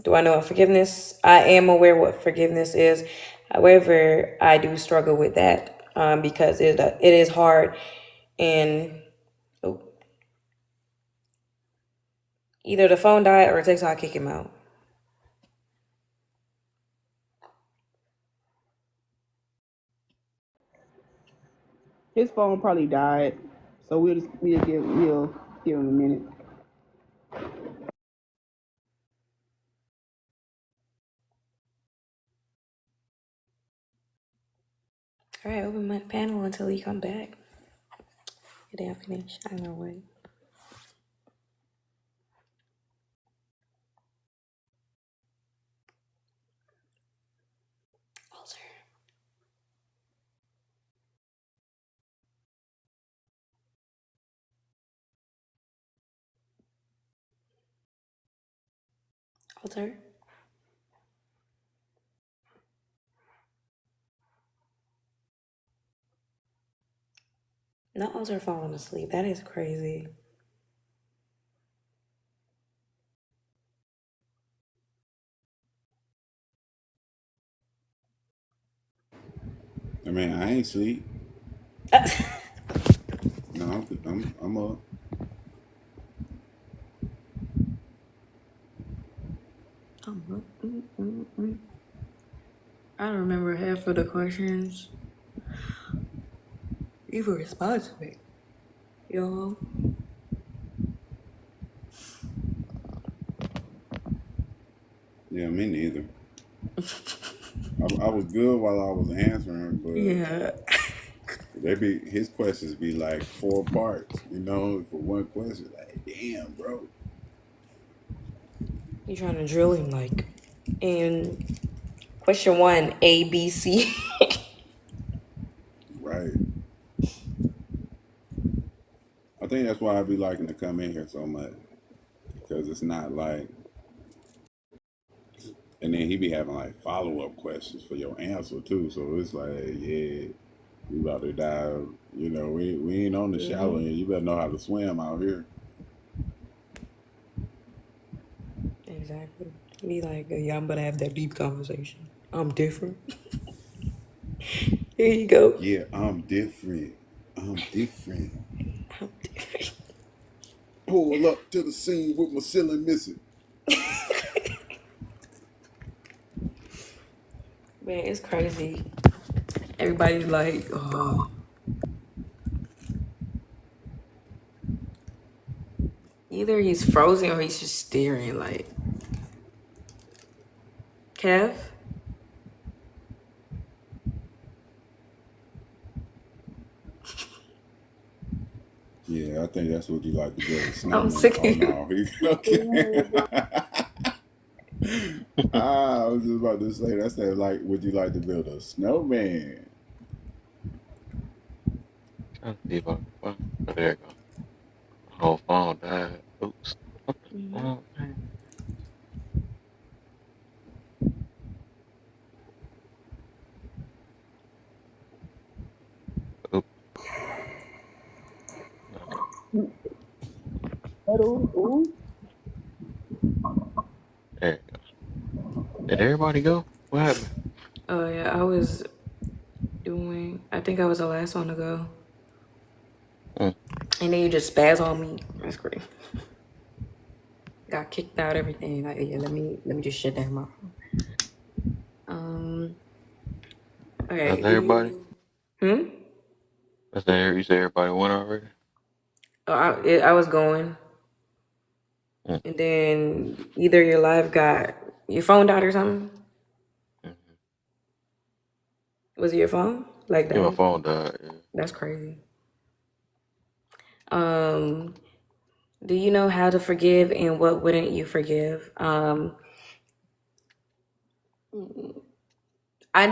do I know what forgiveness? I am aware what forgiveness is. However, I do struggle with that because it is hard. And either the phone died or it takes I kick him out. His phone probably died, so we'll give him a minute. All right, open my panel until you come back. Get out finish. I know what. Alter. No, Alter falling asleep. That is crazy. I mean, I ain't sleep. No, I'm up. I don't remember half of the questions. You were responsible, y'all. Yeah, me neither. I was good while I was answering, but Yeah. his questions be like 4 parts, for one question. Like, damn, bro. You trying to drill him like in question 1, A, B, C. Right. I think that's why I be liking to come in here so much, because it's not like. And then he be having like follow-up questions for your answer too. So it's like, yeah, we about to dive. We ain't on the shallow end. You better know how to swim out here. Exactly. Be like, yeah, I'm gonna have that deep conversation. I'm different. Here you go. Yeah, I'm different. Pull up to the scene with my ceiling missing. Man, it's crazy. Everybody's like, oh. Either he's frozen or he's just staring like. Kev? think that's what you like to build a I'm snowman. sick Oh of you. no, okay. I was just about to say that's that. Like, would you like to build a snowman? Trying to see if oh, there you go. The whole phone died. Oops. Oh, man. Oops. There you go. Did everybody go? What happened? Oh yeah, I was doing. I think I was the last one to go, Mm. and then you just spaz on me. That's great. Got kicked out. Everything. Like, yeah, let me just shut down my phone. Okay. That's everybody? Hmm. That's there. You said everybody went already? Oh, I was going, Mm. and then either your phone died or something. Was it your phone? Like Yeah, my that? phone died. Yeah. That's crazy. Do you know how to forgive, and what wouldn't you forgive? I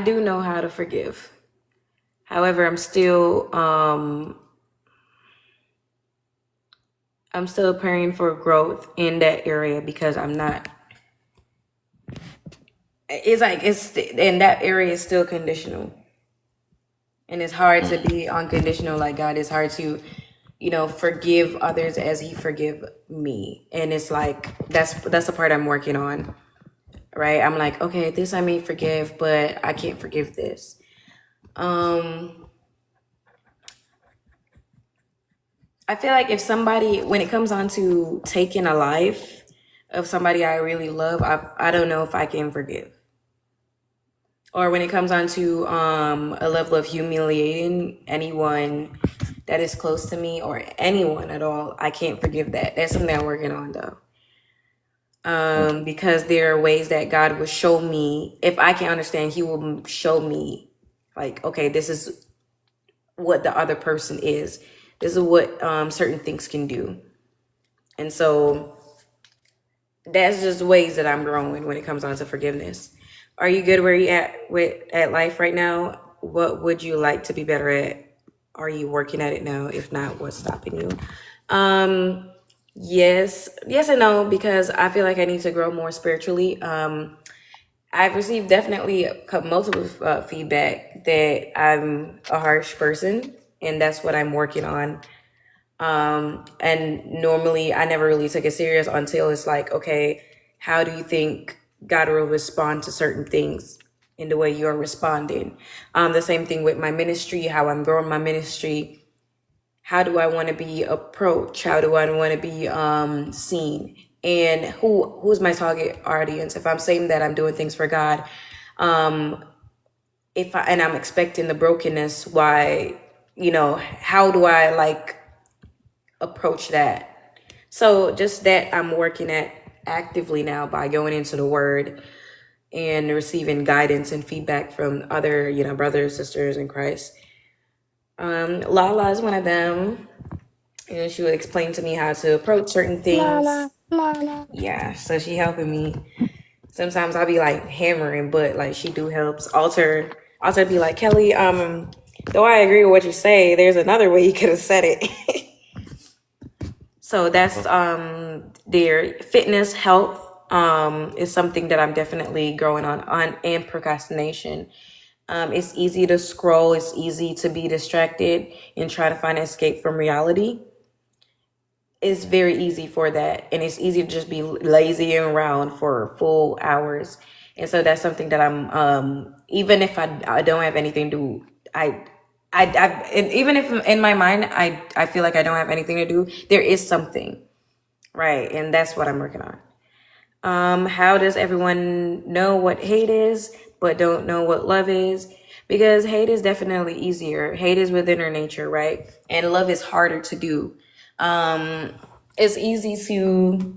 do know how to forgive. However, I'm still praying for growth in that area because I'm not. It's like and that area is still conditional, and it's hard to be unconditional like God. It's hard to, forgive others as He forgive me, and it's like that's the part I'm working on. Right? I'm like, okay, this I may forgive, but I can't forgive this. I feel like if somebody, when it comes on to taking a life of somebody I really love, I don't know if I can forgive. Or when it comes on to a level of humiliating anyone that is close to me or anyone at all, I can't forgive that. That's something I'm working on though. Because there are ways that God will show me, if I can understand, He will show me like, okay, this is what the other person is. This is what certain things can do. And so that's just ways that I'm growing when it comes on to forgiveness. Are you good where you at life right now? What would you like to be better at? Are you working at it now? If not, what's stopping you? Yes and no, because I feel like I need to grow more spiritually. I've received definitely multiple feedback that I'm a harsh person, and that's what I'm working on. And normally I never really took it serious until it's like, okay, how do you think God will respond to certain things in the way you're responding? The same thing with my ministry, how I'm growing my ministry. How do I want to be approached? How do I want to be seen? And who's my target audience? If I'm saying that I'm doing things for God, and I'm expecting the brokenness, why, how do I approach that? So just that I'm working at actively now by going into the Word and receiving guidance and feedback from other, brothers, sisters in Christ. Lala is one of them. She would explain to me how to approach certain things. Lala. Yeah, so she helping me. Sometimes I'll be like hammering, but she do helps. Alter be like, Kelly, though I agree with what you say, there's another way you could have said it. So that's their fitness, health is something that I'm definitely growing on and procrastination. It's easy to scroll. It's easy to be distracted and try to find an escape from reality. It's very easy for that. And it's easy to just be lazy around for full hours. And so that's something that I'm, even if I don't have anything to do, and even if in my mind, I feel like I don't have anything to do, there is something, right? And that's what I'm working on. How does everyone know what hate is, but don't know what love is? Because hate is definitely easier. Hate is within our nature, right? And love is harder to do. It's easy to...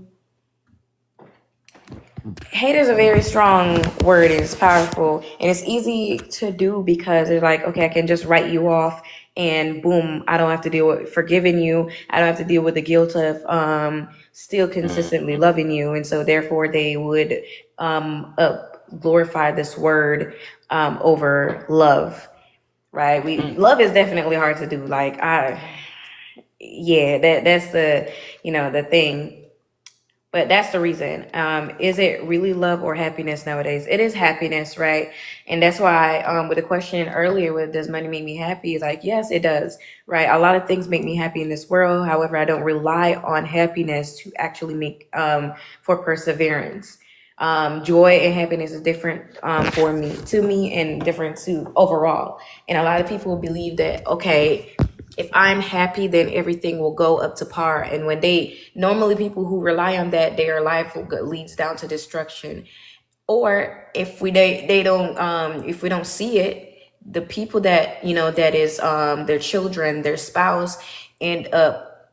Hate is a very strong word. It's powerful. And it's easy to do because it's like, okay, I can just write you off and boom, I don't have to deal with forgiving you. I don't have to deal with the guilt of still consistently loving you. And so therefore they would glorify this word over love, right? Love is definitely hard to do. Like that's the thing. But that's the reason. Is it really love or happiness nowadays? It is happiness, right? And that's why with the question earlier with does money make me happy? Is like, yes, it does, right? A lot of things make me happy in this world. However, I don't rely on happiness to actually make for perseverance. Joy and happiness is different to me and different to overall. And a lot of people believe that, okay, if I'm happy, then everything will go up to par. And when normally people who rely on that, their life leads down to destruction. Or if we don't see it, the people that that is their children, their spouse, end up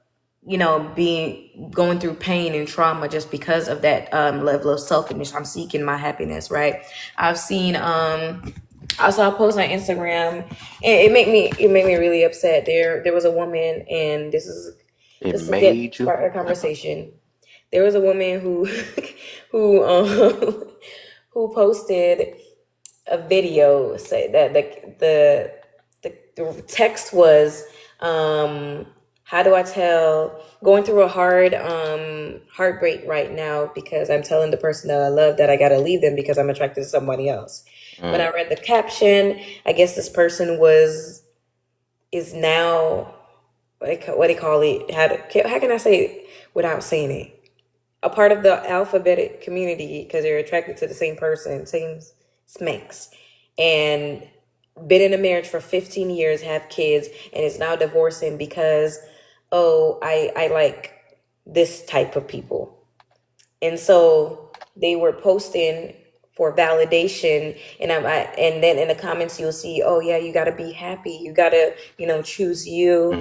going through pain and trauma just because of that level of selfishness. I'm seeking my happiness, right? I've seen I saw a post on Instagram, and it made me really upset. There was a woman, and this made you start a conversation. There was a woman who who who posted a video. Say that the text was, how do I tell, going through a hard heartbreak right now because I'm telling the person that I love that I gotta leave them because I'm attracted to somebody else. When I read the caption, I guess this person is now what they call it. How can I say it without saying it? A part of the alphabetic community because they're attracted to the same person, same smanks, and been in a marriage for 15 years, have kids, and is now divorcing because I like this type of people. And so they were posting for validation, and and then in the comments you'll see, oh yeah, you got to be happy, you got to choose you.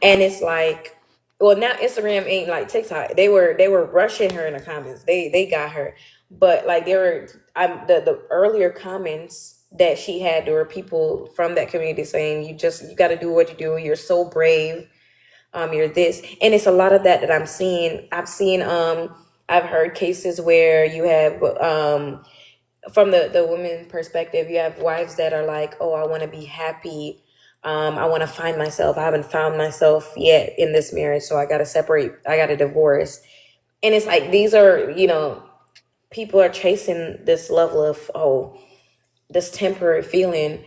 And it's like, well, now Instagram ain't like TikTok. They were rushing her in the comments. They got her, but like the earlier comments that she had, there were people from that community saying you got to do what you do, you're so brave, you're this. And it's a lot of that I'm seeing. I've heard cases where you have, from the women perspective, you have wives that are like, oh, I want to be happy. I want to find myself. I haven't found myself yet in this marriage, so I got to separate. I got to divorce. And it's like, these are, people are chasing this level of, this temporary feeling.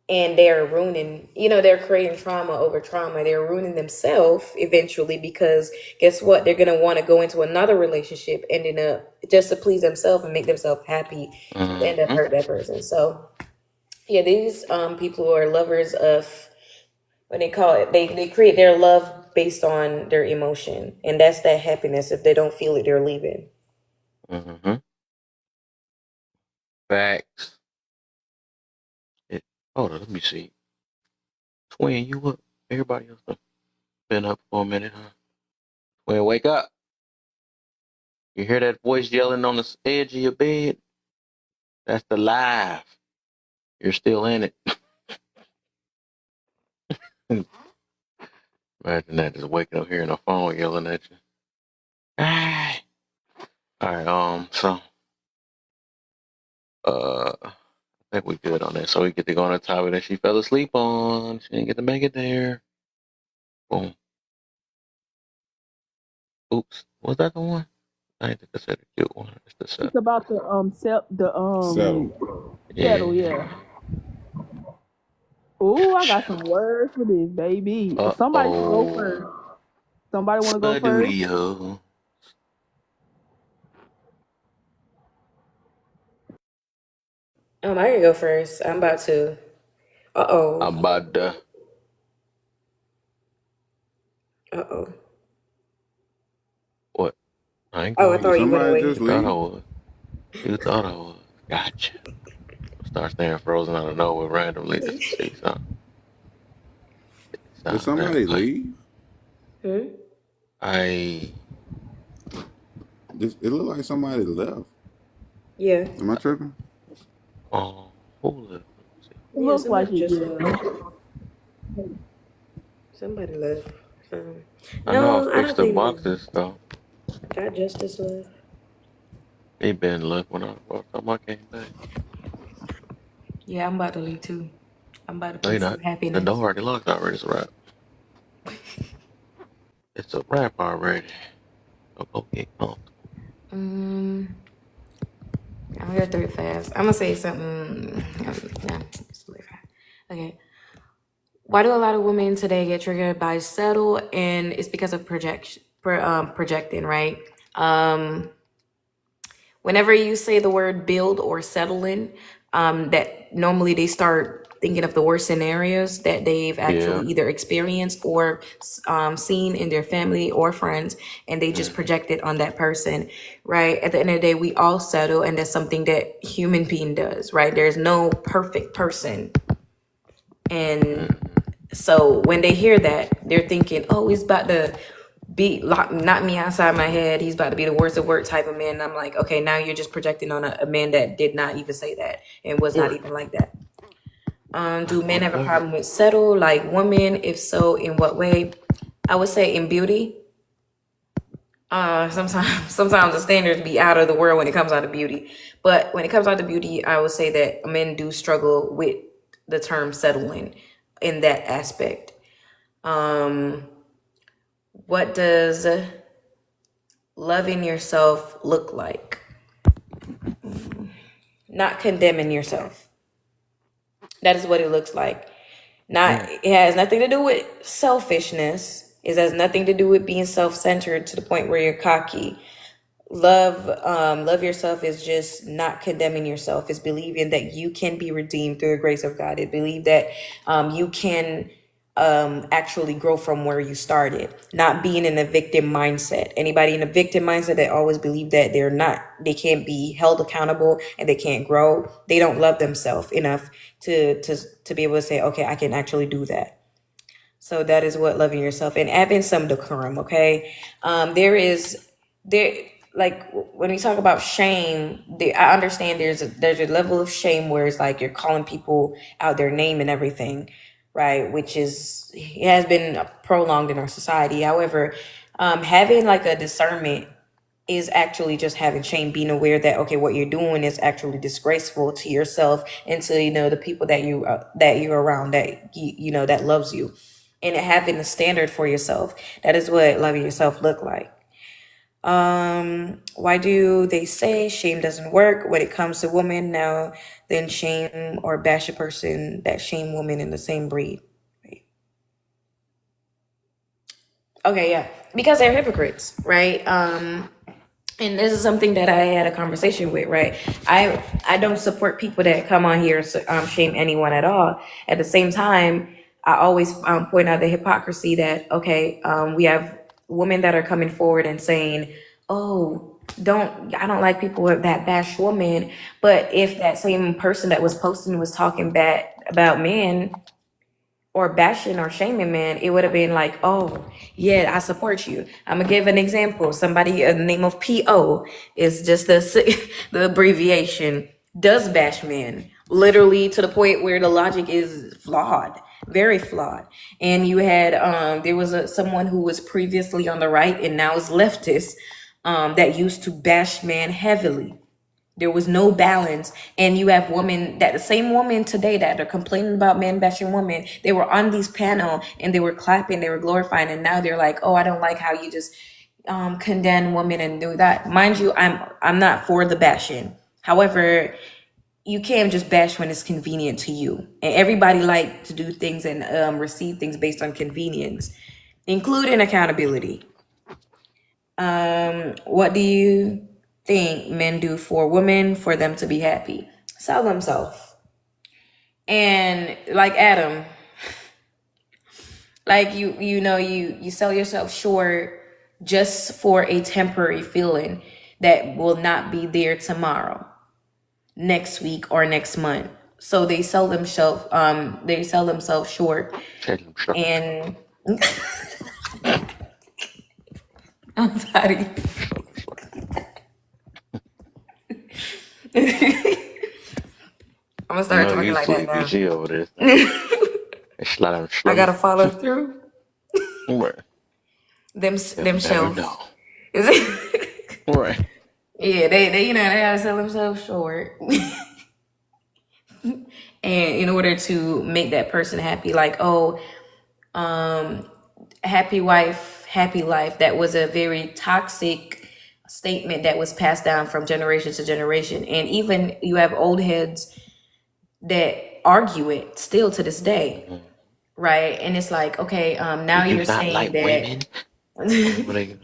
And they're ruining, they're creating trauma over trauma. They're ruining themselves eventually because guess what? They're going to want to go into another relationship, ending up just to please themselves and make themselves happy, and end up hurt that person. So, yeah, these people who are lovers of, what they call it, they create their love based on their emotion. And that's that happiness. If they don't feel it, they're leaving. Facts. Hold on, let me see. Twin, you up? Everybody else done been up for a minute, huh? Twin, wake up. You hear that voice yelling on the edge of your bed? That's the live. You're still in it. Imagine that, just waking up hearing a phone yelling at you. Ah. All right, so I think we good on that. So we get to go on the topic that she fell asleep on. She didn't get to make it there. Boom. Oops. Was that the one? I didn't think I said a cute one. It's the set. It's about the settle, yeah. Ooh, I got some words for this, baby. Somebody wanna go first. Somebody wanna go first? I can go first. I'm about to. I'm about to. What? I ain't I thought you went away. You thought I was. You thought I was. Gotcha. Start staying frozen out of nowhere randomly just to see something. Did somebody leave? Hmm? It looked like somebody left. Yeah. Am I tripping? Who left? It looks like it, yeah. Somebody left. I know No, I I fixed don't the think they boxes though. got justice left. He been left when I came back. Yeah, I'm about to leave too. I'm about to No, play you're some not. The door happiness. already locked already. It's a wrap. It's a wrap already. So go get comfortable. Um, I'm gonna do it fast. I'm gonna say something. Yeah, it's really fast. Okay. Why do a lot of women today get triggered by settle? And it's because of projecting, right? Whenever you say the word build or settling, that normally they start thinking of the worst scenarios that they've actually Yeah. either experienced or seen in their family or friends, and they just project it on that person, right? At the end of the day, we all settle, and that's something that human being does, right? There's no perfect person. And so when they hear that, they're thinking, oh, he's about to knock me outside my head. He's about to be the worst of work type of man. And I'm like, okay, now you're just projecting on a man that did not even say that and was not even like that. Do men have a problem with settle like women? If so, in what way? I would say in beauty. Sometimes the standards be out of the world when it comes out of beauty. But when it comes out to beauty, I would say that men do struggle with the term settling in that aspect. What does loving yourself look like? Not condemning yourself. That is what it looks like. It has nothing to do with selfishness. It has nothing to do with being self-centered to the point where you're cocky. Love yourself is just not condemning yourself. It's believing that you can be redeemed through the grace of God. It believe that you can actually grow from where you started, not being in a victim mindset. Anybody in a victim mindset that always believe that they can't be held accountable and they can't grow, they don't love themselves enough to be able to say, okay, I can actually do that. So that is what loving yourself and having some decorum. Okay. Like when we talk about shame, I understand there's a level of shame where it's like you're calling people out their name and everything, right? Which it has been prolonged in our society. However, having like a discernment is actually just having shame, being aware that, okay, what you're doing is actually disgraceful to yourself and to, the people that you're around, that that loves you, and having a standard for yourself. That is what loving yourself look like. Why do they say shame doesn't work when it comes to women? Now then shame or bash a person that shame women in the same breed. Okay, yeah, because they're hypocrites, right? And this is something that I had a conversation with, right? I don't support people that come on here shame anyone at all. At the same time, I always point out the hypocrisy that, okay, we have women that are coming forward and saying, oh, I don't like people that bash women. But if that same person that was posting was talking bad about men or bashing or shaming men, it would have been like, oh, yeah, I support you. I'm gonna give an example. Somebody, the name of PO is just the abbreviation, does bash men, literally to the point where the logic is flawed, very flawed. And you had, there was someone who was previously on the right and now is leftist, that used to bash men heavily. There was no balance. And you have the same women today that are complaining about men bashing women, they were on these panel and they were clapping, they were glorifying, and now they're like, oh, I don't like how you just condemn women and do that. Mind you, I'm not for the bashing. However, you can't just bash when it's convenient to you. And everybody like to do things and receive things based on convenience, including accountability. What do you think men do for women for them to be happy? Sell themselves. And like Adam, like you sell yourself short just for a temporary feeling that will not be there tomorrow, next week, or next month. So they sell themselves short. And I'm sorry. I'm gonna start talking like that now. Over this. It's like I'm I slow. gotta follow through. Right. Them They'll never themselves. know. Is it? Right. Yeah, they they gotta sell themselves short. And in order to make that person happy, like, oh, happy wife, happy life. That was a very toxic statement that was passed down from generation to generation. And even you have old heads that argue it still to this day, Mhm. right? And it's like, okay, Do now you you're not saying like women? that. What they-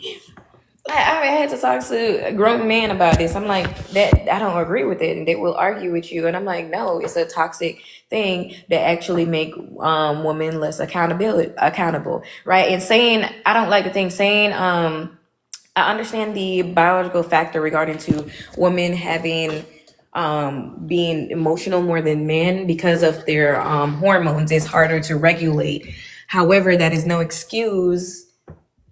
I had to talk to a grown man about this. I'm like, that I don't agree with it, and they will argue with you. And I'm like, no, it's a toxic thing that actually make women less accountable, right? And saying I don't like the thing saying I understand the biological factor regarding to women having being emotional more than men because of their hormones. It's harder to regulate. However, that is no excuse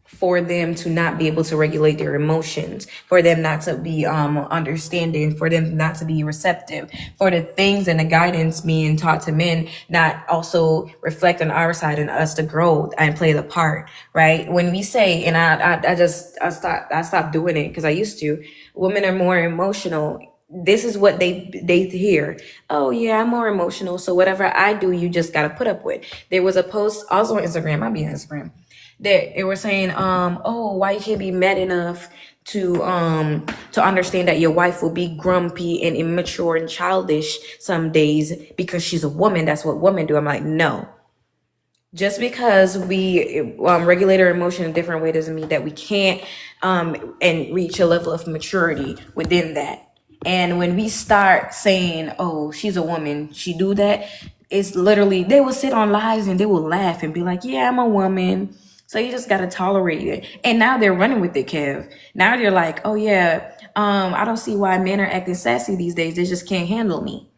for them to not be able to regulate their emotions, for them not to be understanding, for them not to be receptive, for the things and the guidance being taught to men not also reflect on our side and us to grow and play the part, right? When we say, and I stopped doing it because I used to, women are more emotional. This is what they hear. Oh yeah, I'm more emotional. So whatever I do, you just gotta put up with. There was a post also on Instagram. I'll be on Instagram that they were saying, oh, why you can't be mad enough to understand that your wife will be grumpy and immature and childish some days because she's a woman. That's what women do. I'm like, no. Just because we regulate our emotion in a different way doesn't mean that we can't and reach a level of maturity within that. And when we start saying, oh, she's a woman, she do that, it's literally, they will sit on lives and they will laugh and be like, yeah, I'm a woman. So you just gotta tolerate it. And now they're running with it, Kev. Now they're like, oh yeah, I don't see why men are acting sassy these days. They just can't handle me.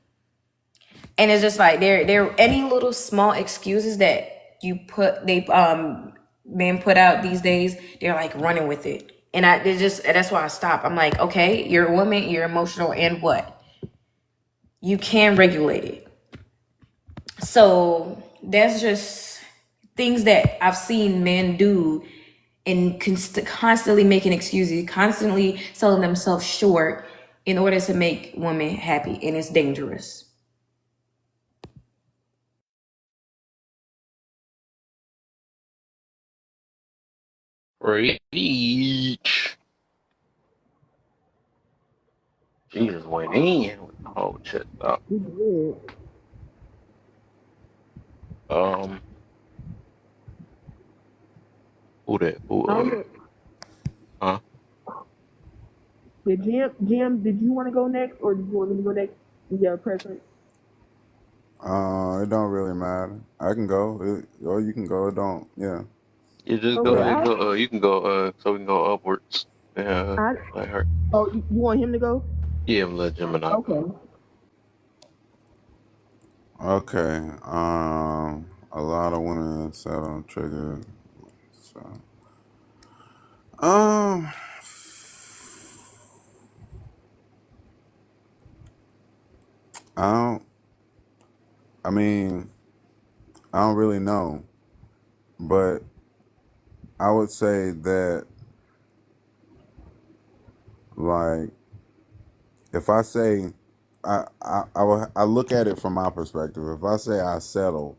And it's just like there any little small excuses that men put out these days, they're like running with it. And that's why I stop. I'm like, okay, you're a woman, you're emotional, and what? You can regulate it. So that's just things that I've seen men do and constantly making excuses, constantly selling themselves short in order to make women happy, and it's dangerous. Preach. Jesus went in with the whole shit up. You did. Um, who that? Who? I don't know. Huh? Did Jim, did you want to go next, or did you want me to go next? Yeah, present. It don't really matter. I can go, or you can go. It don't. Yeah. You just go. Okay, Whatever. You go. You can go. So we can go upwards. Yeah. I, Like her. oh, you want him to go? Yeah, I'm let Gemini Okay. go. Okay. A lot of women sat on trigger. So, um, I don't. I mean, I don't really know, but I would say that, like, if I say, I look at it from my perspective. If I say I settle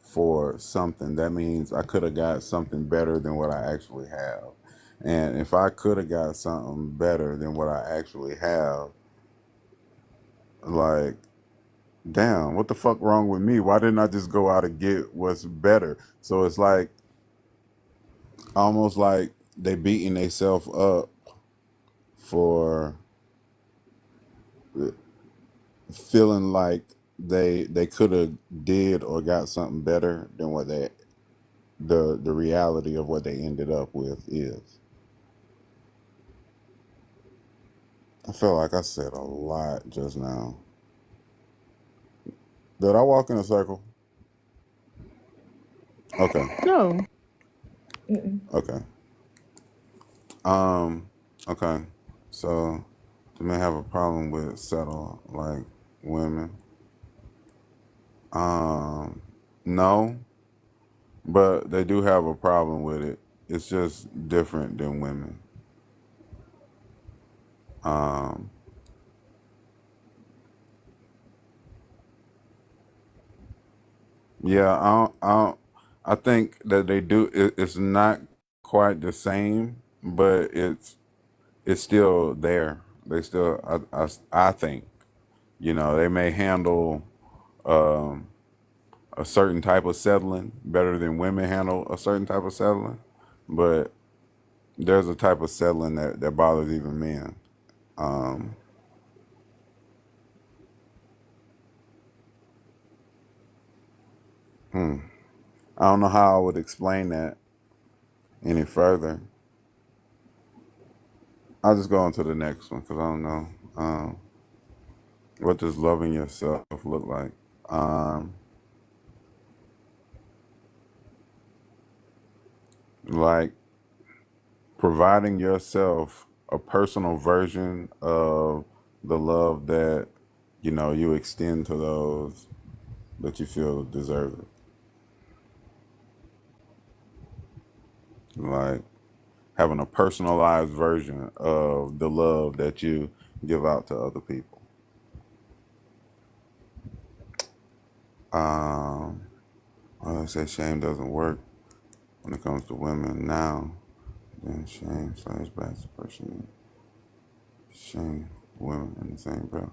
for something, that means I could have got something better than what I actually have. And if I could have got something better than what I actually have, like, damn, what the fuck wrong with me? Why didn't I just go out and get what's better? So it's like almost like they beating themselves up for feeling like they could have did or got something better than what the reality of what they ended up with is. I feel like I said a lot just now. Did I walk in a circle? Okay. No. Okay. Okay. So you may have a problem with settle like women. No, but they do have a problem with it. It's just different than women. Um, yeah, I think that they do. It's not quite the same, but it's still there. They still, I think, they may handle um, a certain type of settling better than women handle a certain type of settling, but there's a type of settling that bothers even men. Um, hmm. I don't know how I would explain that any further. I'll just go on to the next one because I don't know. What does loving yourself look like? Um, like providing yourself a personal version of the love that you extend to those that you feel deserve it. Like having a personalized version of the love that you give out to other people. I say shame doesn't work when it comes to women now. Then shame slash back to person. Shame women in the same breath.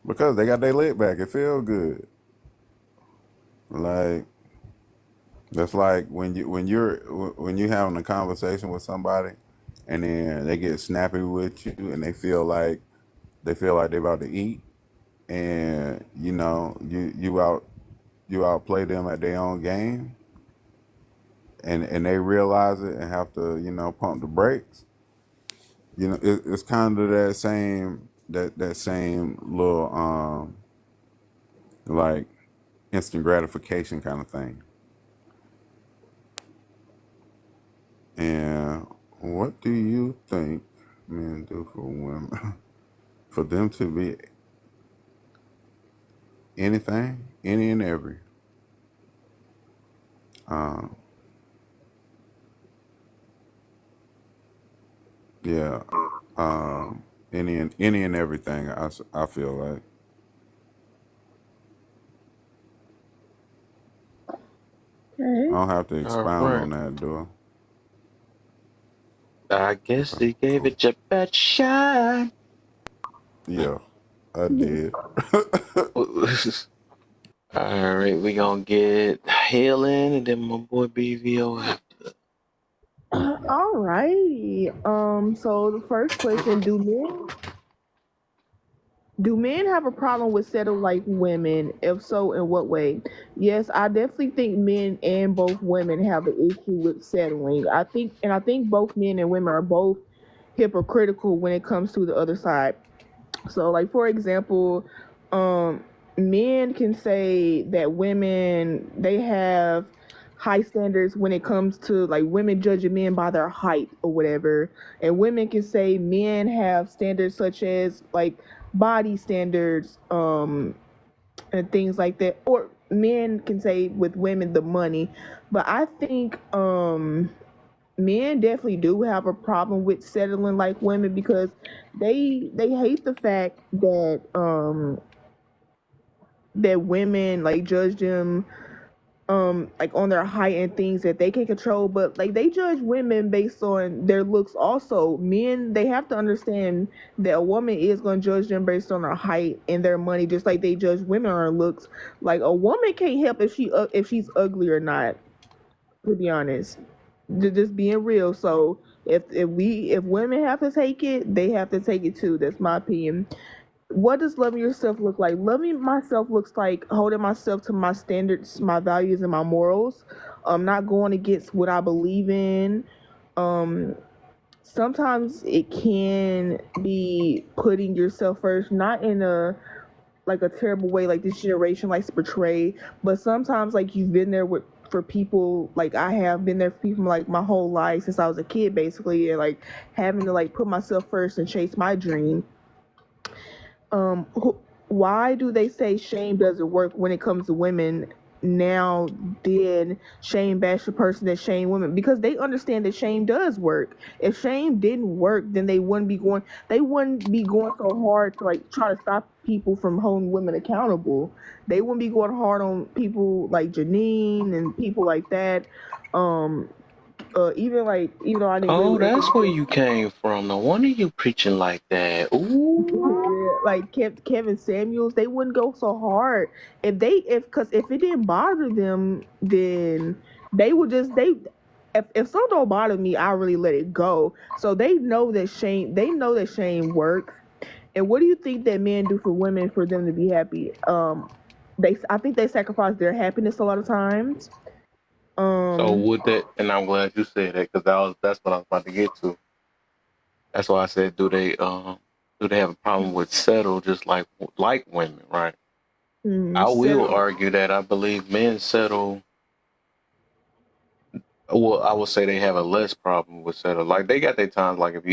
Because they got their leg back. It feels good. Like that's like when you're having a conversation with somebody and then they get snappy with you and they feel like they're about to eat and you outplay them at their own game and they realize it and have to pump the brakes. It's kind of that same little like instant gratification kind of thing. And what do you think men do for women? For them to be anything, any and every. Um, yeah. Any and everything. I feel like. I Okay. don't have to All expound right. on that, do I guess he gave it your best shot. I? Yeah, I did. All right, we gonna get Helen and then my boy BVO after. Alrighty. So the first question: Do men have a problem with settling like women? If so, in what way? Yes, I definitely think men and both women have an issue with settling. I think both men and women are both hypocritical when it comes to the other side. So, like for example, men can say that women they have high standards when it comes to like women judging men by their height or whatever, and women can say men have standards such as like body standards, and things like that. Or men can say with women the money, but I think men definitely do have a problem with settling like women because they hate the fact that women like judge them like on their height and things that they can control, but like they judge women based on their looks also. Men, they have to understand that a woman is going to judge them based on their height and their money, just like they judge women on their looks. Like a woman can't help if she's ugly or not, to be honest. Just being real. So if women have to take it, they have to take it too. That's my opinion. What does loving yourself look like? Loving myself looks like holding myself to my standards, my values, and my morals. Not going against what I believe in. Um, Sometimes it can be putting yourself first, not in a like a terrible way like this generation likes to portray, but sometimes like you've been there with for people, like I have been there for people like my whole life since I was a kid basically, and like having to like put myself first and chase my dream. um why do they say shame doesn't work when it comes to women? now then shame bash the person that shame women, because they understand that shame does work. If shame didn't work, then they wouldn't be going so hard to like try to stop people from holding women accountable. They wouldn't be going hard on people like Janine and people like that. Even though I didn't agree Oh, with that's where you came from. No wonder you preaching like that. Ooh. like Kevin Samuels, they wouldn't go so hard if it didn't bother them, then they would just if something don't bother me, I really let it go. So they know that shame works. And what do you think that men do for women for them to be happy? I think they sacrifice their happiness a lot of times. So would that, and I'm glad you said that because that's what I was about to get to. That's why I said, do they have a problem with settle just like women, right? I will argue that I believe men settle. Well, I would say they have a less problem with settle. Like they got their times. Like if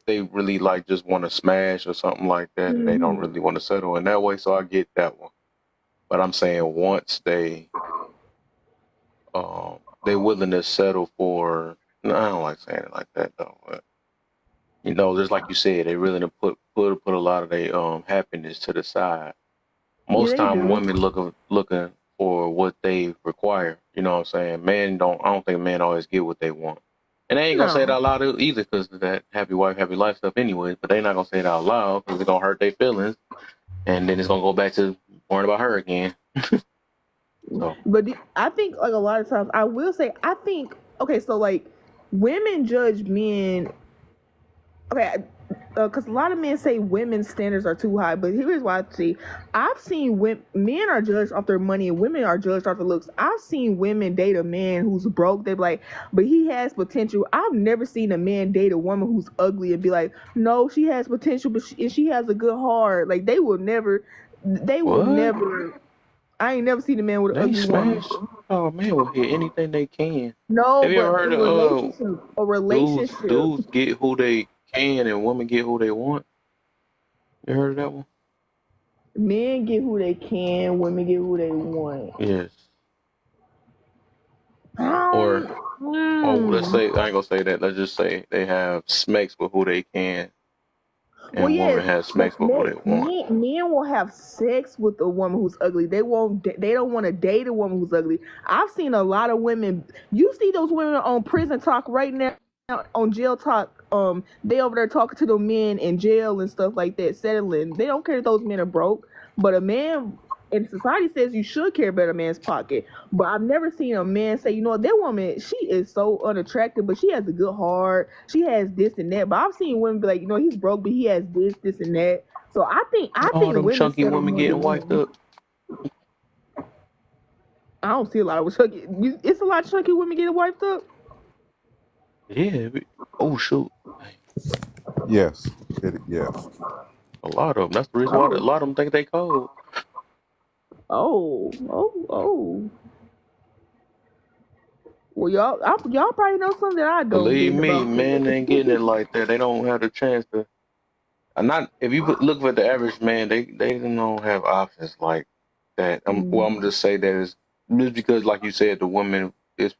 they really like just want to smash or something like that, and they don't really want to settle in that way. So I get that one. But I'm saying once they willing to settle for. No, I don't like saying it like that though. But, just like you said, they willing to put a lot of their happiness to the side. Most time, women looking for what they require. You know what I'm saying? Men don't. I don't think men always get what they want, and they ain't gonna say it out loud either because of that happy wife, happy life stuff, anyways. But they not gonna say it out loud because it's gonna hurt their feelings, and then it's gonna go back to worrying about her again. So. But I think like a lot of times, I will say, I think so like women judge men. Because a lot of men say women's standards are too high, but here's why I see. I've seen men are judged off their money and women are judged off their looks. I've seen women date a man who's broke. They be like, but he has potential. I've never seen a man date a woman who's ugly and be like, no, she has potential, but she has a good heart. Like they will never. I ain't never seen a man with an ugly woman. Oh, man will hit anything they can. No, have you ever heard a relationship. Dudes get who they can and women get who they want. You heard of that one? Men get who they can, women get who they want. Yes. Or let's say, I ain't gonna say that. Let's just say they have sex with who they can. And women have sex with who they want. Men will have sex with a woman who's ugly. They don't want to date a woman who's ugly. I've seen a lot of women. You see those women on Prison Talk right now, on Jail Talk. They over there talking to the men in jail and stuff like that, settling. They don't care if those men are broke. But a man in society says you should care about a man's pocket. But I've never seen a man say, that woman, she is so unattractive, but she has a good heart. She has this and that. But I've seen women be like, he's broke, but he has this and that. So I think them chunky women getting wiped up. I don't see a lot of chunky. It's a lot of chunky women getting wiped up. Yeah. Oh shoot. Yes. Yes. A lot of them. That's the reason why a lot of them think they cold. Oh. Well, y'all probably know something that I don't. Believe me, men ain't getting it like that. They don't have the chance to. If you look at the average man, they don't have options like that. I'm gonna just say that is just because, like you said, the woman is.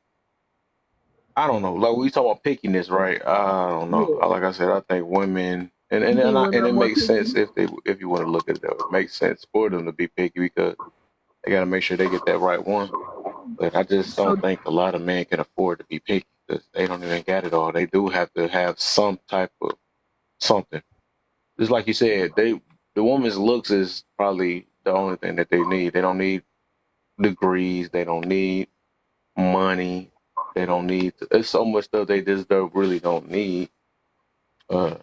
I don't know. Like we talk about pickiness, right? I don't know. Like I said, I think women, and it makes sense if you want to look at it. It makes sense for them to be picky because they got to make sure they get that right one. But I just don't think a lot of men can afford to be picky because they don't even get it all. They do have to have some type of something. Just like you said, the woman's looks is probably the only thing that they need. They don't need degrees. They don't need money. They don't need. There's so much stuff they just really don't need for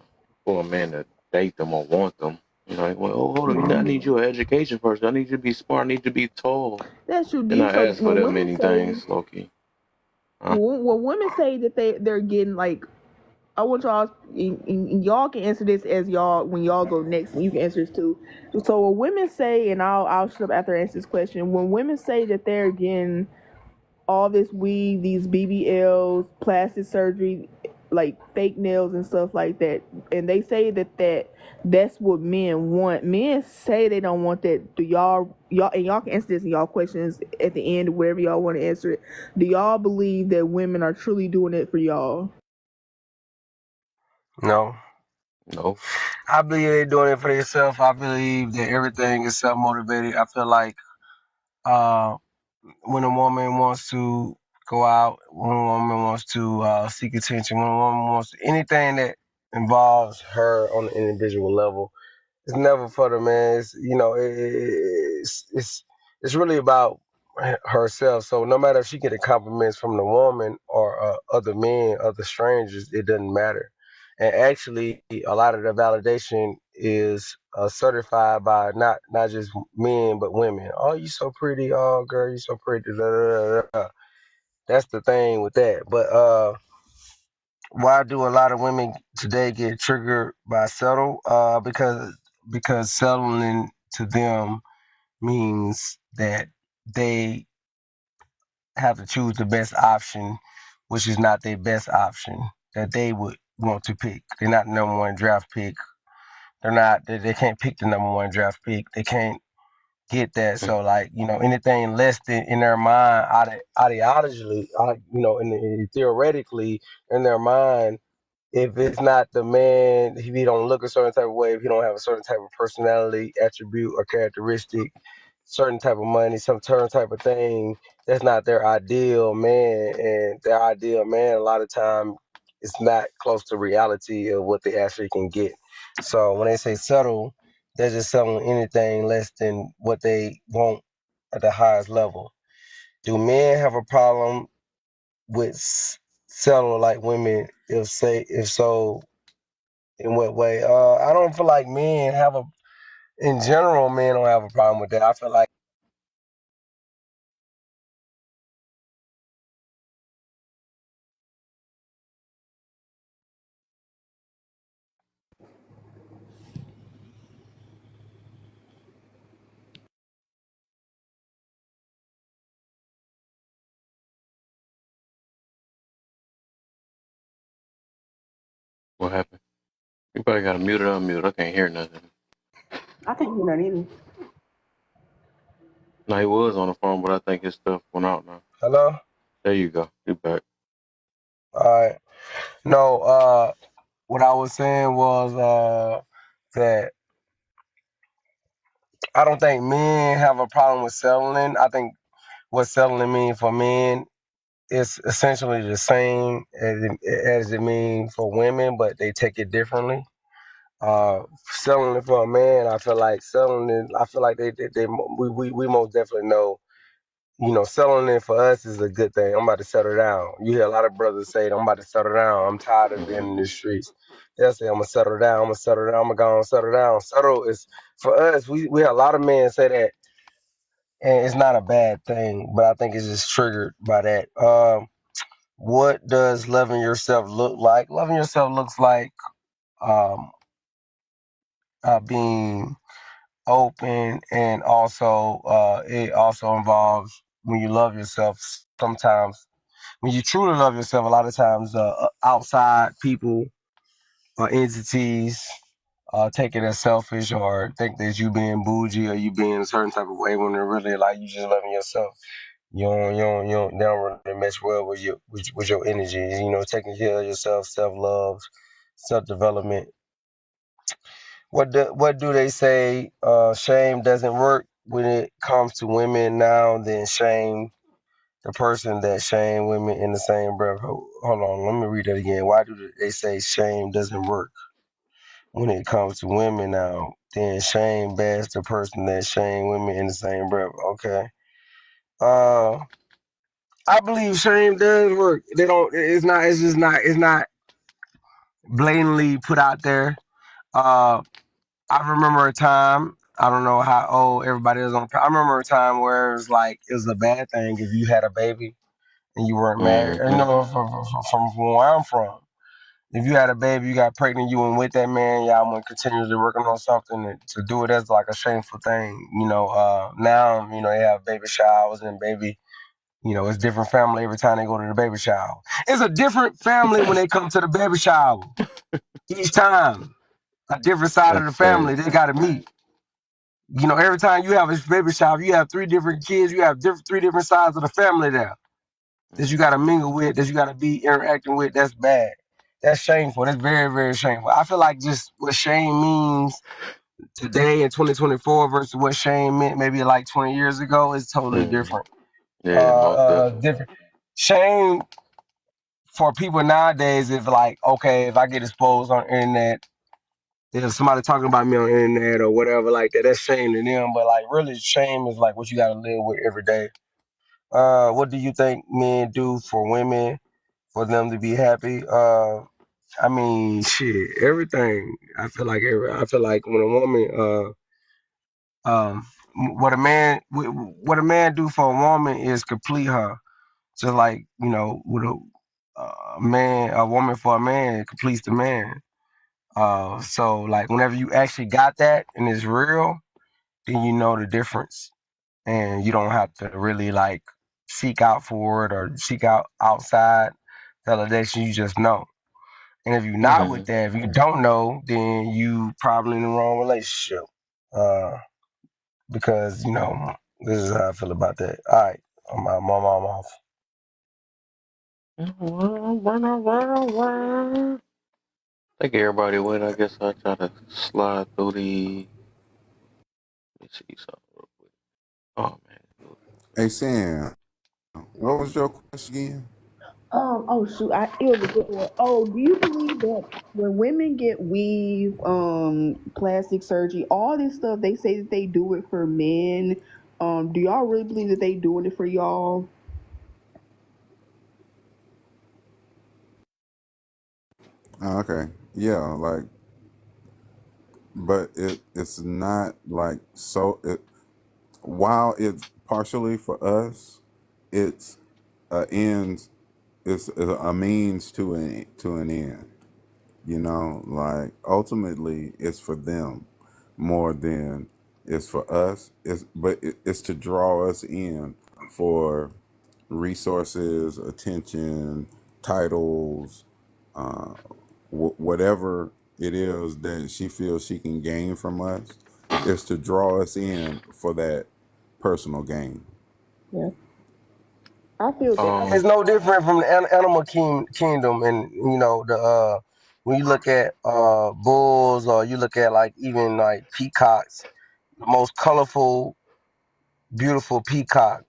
a man to date them or want them. Hold on, I need your education first. I need you to be smart. I need you to be tall. That's true. And I ask for that many things, Loki. When women say that they're getting like, I want y'all, and y'all can answer this as y'all when y'all go next, and you can answer this too. So when women say, and I'll shut up after I answer this question. When women say that they're getting all this weave, these BBLs, plastic surgery, like fake nails and stuff like that, and they say that's what men want. Men say they don't want that. Do y'all and y'all can answer this in y'all questions at the end, wherever y'all want to answer it. Do y'all believe that women are truly doing it for y'all? No. No. I believe they're doing it for themselves. I believe that everything is self motivated. I feel like uh, when a woman wants to go out, when a woman wants to seek attention, when a woman wants anything that involves her on an individual level, it's never for the man. It's, it's really about herself. So no matter if she getting compliments from the woman or other men, other strangers, it doesn't matter. And actually, a lot of the validation is certified by not just men but women. Oh, you so pretty. Oh, girl, you so pretty. Da, da, da, da. That's the thing with that. But why do a lot of women today get triggered by settle? Because settling to them means that they have to choose the best option, which is not their best option that they would want to pick. They're not the number one draft pick. They're not. They can't pick the number one draft pick. They can't get that. So like anything less than in their mind, ideologically, theoretically in their mind. If it's not the man, if he don't look a certain type of way, if he don't have a certain type of personality, attribute, or characteristic, certain type of money, some certain type of thing, that's not their ideal man. And their ideal man, a lot of time, is not close to reality of what they actually can get. So when they say settle, they're just settling anything less than what they want at the highest level. Do men have a problem with settle like women? If so, in what way? I don't feel like men have in general, men don't have a problem with that. I feel like What happened? You probably got to mute or unmute. I can't hear nothing. I can't hear that either. No, he was on the phone, but I think his stuff went out now. hello? There you go. You back. All right. No, what I was saying was that I don't think men have a problem with settling. I think what settling means for men is essentially the same as it means for women, but they take it differently. Selling it for a man, I feel like we most definitely know. Selling it for us is a good thing. I'm about to settle down. You hear a lot of brothers say, I'm about to settle down. I'm tired of being in the streets. They'll say, I'm going to settle down. I'm going to settle down. I'm going to go and settle down. Settle is, for us, we have a lot of men say that, and it's not a bad thing, but I think it's just triggered by that. What does loving yourself look like? Loving yourself looks like um, being open, and also it also involves when you love yourself. Sometimes when you truly love yourself, a lot of times outside people or entities take it as selfish or think that you being bougie or you being a certain type of way when they're really like you just loving yourself. They don't really mesh well with your energy. Taking care of yourself, self-love, self-development. What do they say? Shame doesn't work when it comes to women now. Then shame the person that shame women in the same breath. Hold on, let me read that again. Why do they say shame doesn't work when it comes to women now? Then shame bans the person that shame women in the same breath. Okay. I believe shame does work. They don't. It's not. It's just not. It's not blatantly put out there. I remember a time. I don't know how old everybody is on. I remember a time where it was a bad thing if you had a baby and you weren't married. From where I'm from, if you had a baby, you got pregnant, you went with that man, y'all went continuously working on something to do it as like a shameful thing. Now, they have baby showers and baby, It's different family every time they go to the baby shower. It's a different family when they come to the baby shower. Each time, a different side of the That's crazy. family they got to meet. Every time you have a baby shower, you have 3 different kids. You have 3 different sides of the family there that you got to mingle with, that you got to be interacting with. That's bad. That's shameful. That's very, very shameful. I feel like just what shame means today in 2024 versus what shame meant maybe like 20 years ago is totally different. Yeah, most definitely. Different. Shame for people nowadays is like, okay, if I get exposed on the internet, if somebody talking about me on the internet or whatever like that, that's shame to them. But like really shame is like what you gotta live with every day. What do you think men do for women for them to be happy? I mean, shit, everything. I feel like when a woman, what a man do for a woman is complete her. Just like with a woman for a man, it completes the man. So like whenever you actually got that and it's real, then you know the difference, and you don't have to really like seek out for it or seek out outside validation. You just know. And if you're not with that, if you don't know, then you probably in the wrong relationship. Because this is how I feel about that. All right, I'm off. I think everybody went. I guess I'll try to slide through the. Let me see something real quick. Oh man. Hey Sam, what was your question again? Oh shoot, it was a good one. Oh, do you believe that when women get weave, plastic surgery, all this stuff, they say that they do it for men? Do y'all really believe that they doing it for y'all? Oh, okay, yeah, like, but it's not like so. While it's partially for us, it's a ends. It's a means to an end. Like ultimately, it's for them more than it's for us. It's to draw us in for resources, attention, titles, uh, whatever it is that she feels she can gain from us. Is to draw us in for that personal gain. Yeah, I feel that. It's no different from the animal kingdom, and the when you look at bulls or you look at like even like peacocks, the most colorful, beautiful peacock,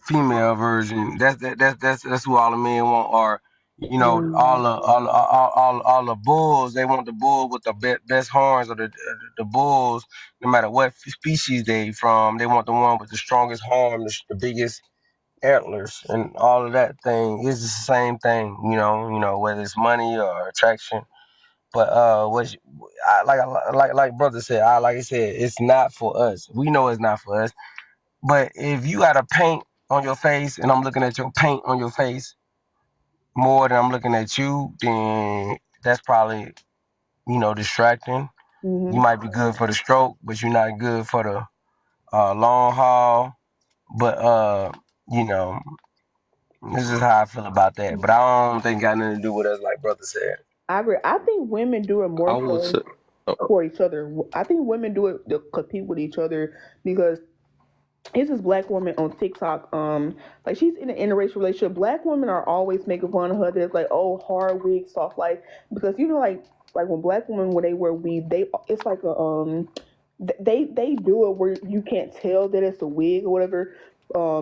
female version. That's who all the men want. Or all the bulls. They want the bull with the best horns, or the bulls. No matter what species they from, they want the one with the strongest horn, the biggest antlers, and all of that thing is the same thing. Whether it's money or attraction. But like brother said, like I said, it's not for us. We know it's not for us. But if you got a paint on your face and I'm looking at your paint on your face more than I'm looking at you, then that's probably, distracting. You might be good for the stroke, but you're not good for the long haul. But this is how I feel about that. But I don't think it got nothing to do with us, like brother said. I think women do it more I would say. for each other. I think women do it to compete with each other because it's this black woman on TikTok. Like she's in an interracial relationship. Black women are always making fun of her. That's like, oh, hard wig, soft life. Because like when black women when they wear weave, it's like a they do it where you can't tell that it's a wig or whatever.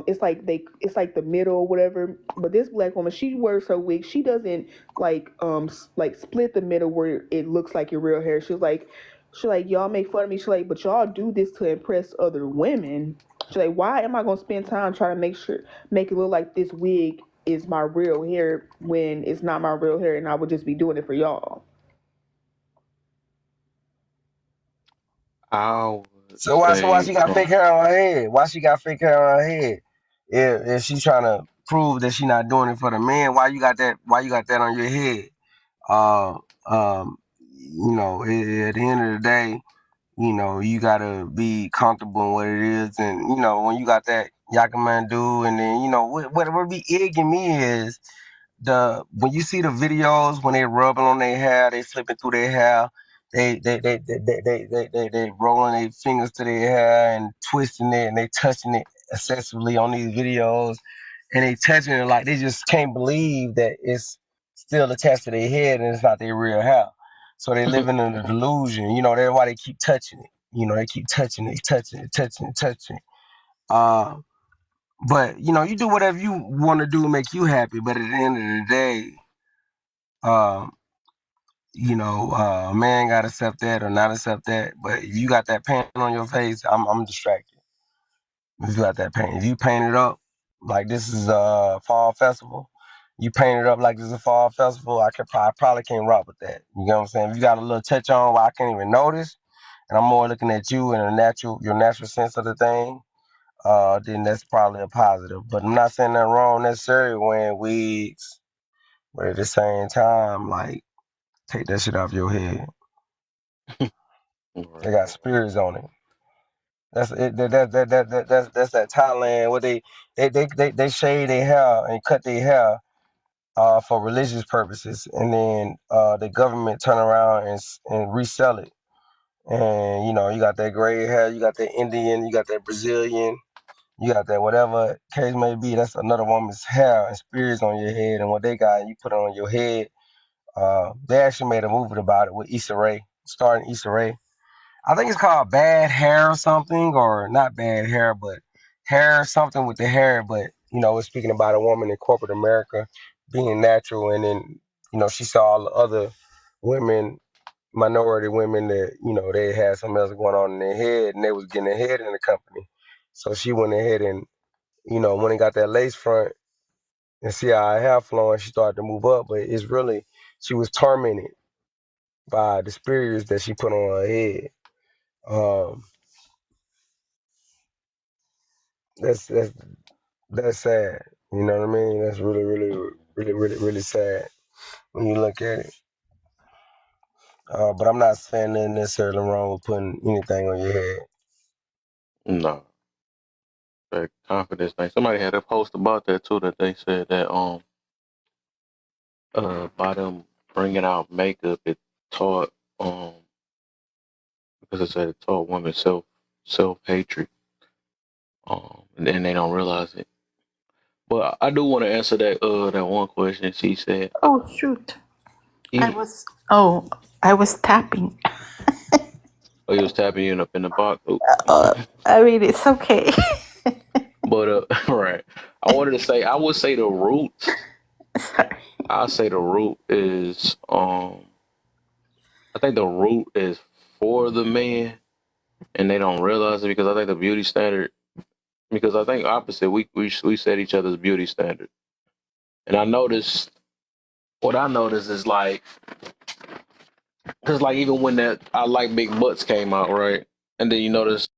It's like the middle or whatever. But this black woman, she wears her wig. She doesn't like split the middle where it looks like your real hair. She's like y'all make fun of me. She's like, but y'all do this to impress other women. She's like, why am I gonna spend time trying to make it look like this wig is my real hair when it's not my real hair and I would just be doing it for y'all. I would So why say she got fake hair on her head? Why she got fake hair on her head? If she's trying to prove that she's not doing it for the man, why you got that? Why you got that on your head? At the end of the day, you gotta be comfortable in what it is, and when you got that Yakamandu, and then what be egging me is when you see the videos when they rubbing on their hair, they flipping through their hair, they rolling their fingers to their hair and twisting it and they touching it excessively on these videos, and they touching it like they just can't believe that it's still attached to their head and it's not their real hair. So they living in a delusion. That's why they keep touching it. They keep touching it, touching it. But you do whatever you want to do to make you happy. But at the end of the day, um, a man gotta accept that or not accept that. But if you got that paint on your face, I'm distracted. If you got that paint, if you paint it up like this is a fall festival, you paint it up like this is a fall festival, I probably can't rock with that. You know what I'm saying? If you got a little touch on where I can't even notice, and I'm more looking at you in your natural sense of the thing, then that's probably a positive. But I'm not saying that wrong necessarily wearing wigs, but at the same time, like, take that shit off your head. They got spirits on it. That's it. That's that Thailand where they shave their hair and cut their hair for religious purposes, and then the government turn around and resell it. And you got that gray hair, you got that Indian, you got that Brazilian, you got that whatever case may be. That's another woman's hair and spirits on your head, and what they got, and you put it on your head. They actually made a movie about it with Issa Rae, starring Issa Rae. I think it's called Bad Hair or something, or not Bad Hair, but hair something with the hair. But it's speaking about a woman in corporate America being natural, and then she saw all the other women, minority women that they had something else going on in their head, and they was getting ahead in the company. So she went ahead and when it got that lace front and see how her hair flowing, she started to move up. But it's really she was tormented by the spirits that she put on her head. Um, that's sad. You know what I mean? That's really, really, really, really, really sad when you look at it. But I'm not saying nothing necessarily wrong with putting anything on your head. No, that confidence thing. Somebody had a post about that too. That they said that by them bringing out makeup, it taught because it said it taught women self hatred. And then they don't realize it. But I do want to answer that one question. She said, Oh shoot! I even was tapping. oh, he was tapping you up in the box. I mean, it's okay. But right, I would say the root. I say the root is I think the root is for the man, and they don't realize it because I think the beauty standard. Because I think opposite, we set each other's beauty standard, and what I noticed is like, because like even when that I Like Big Butts came out, right, and then you notice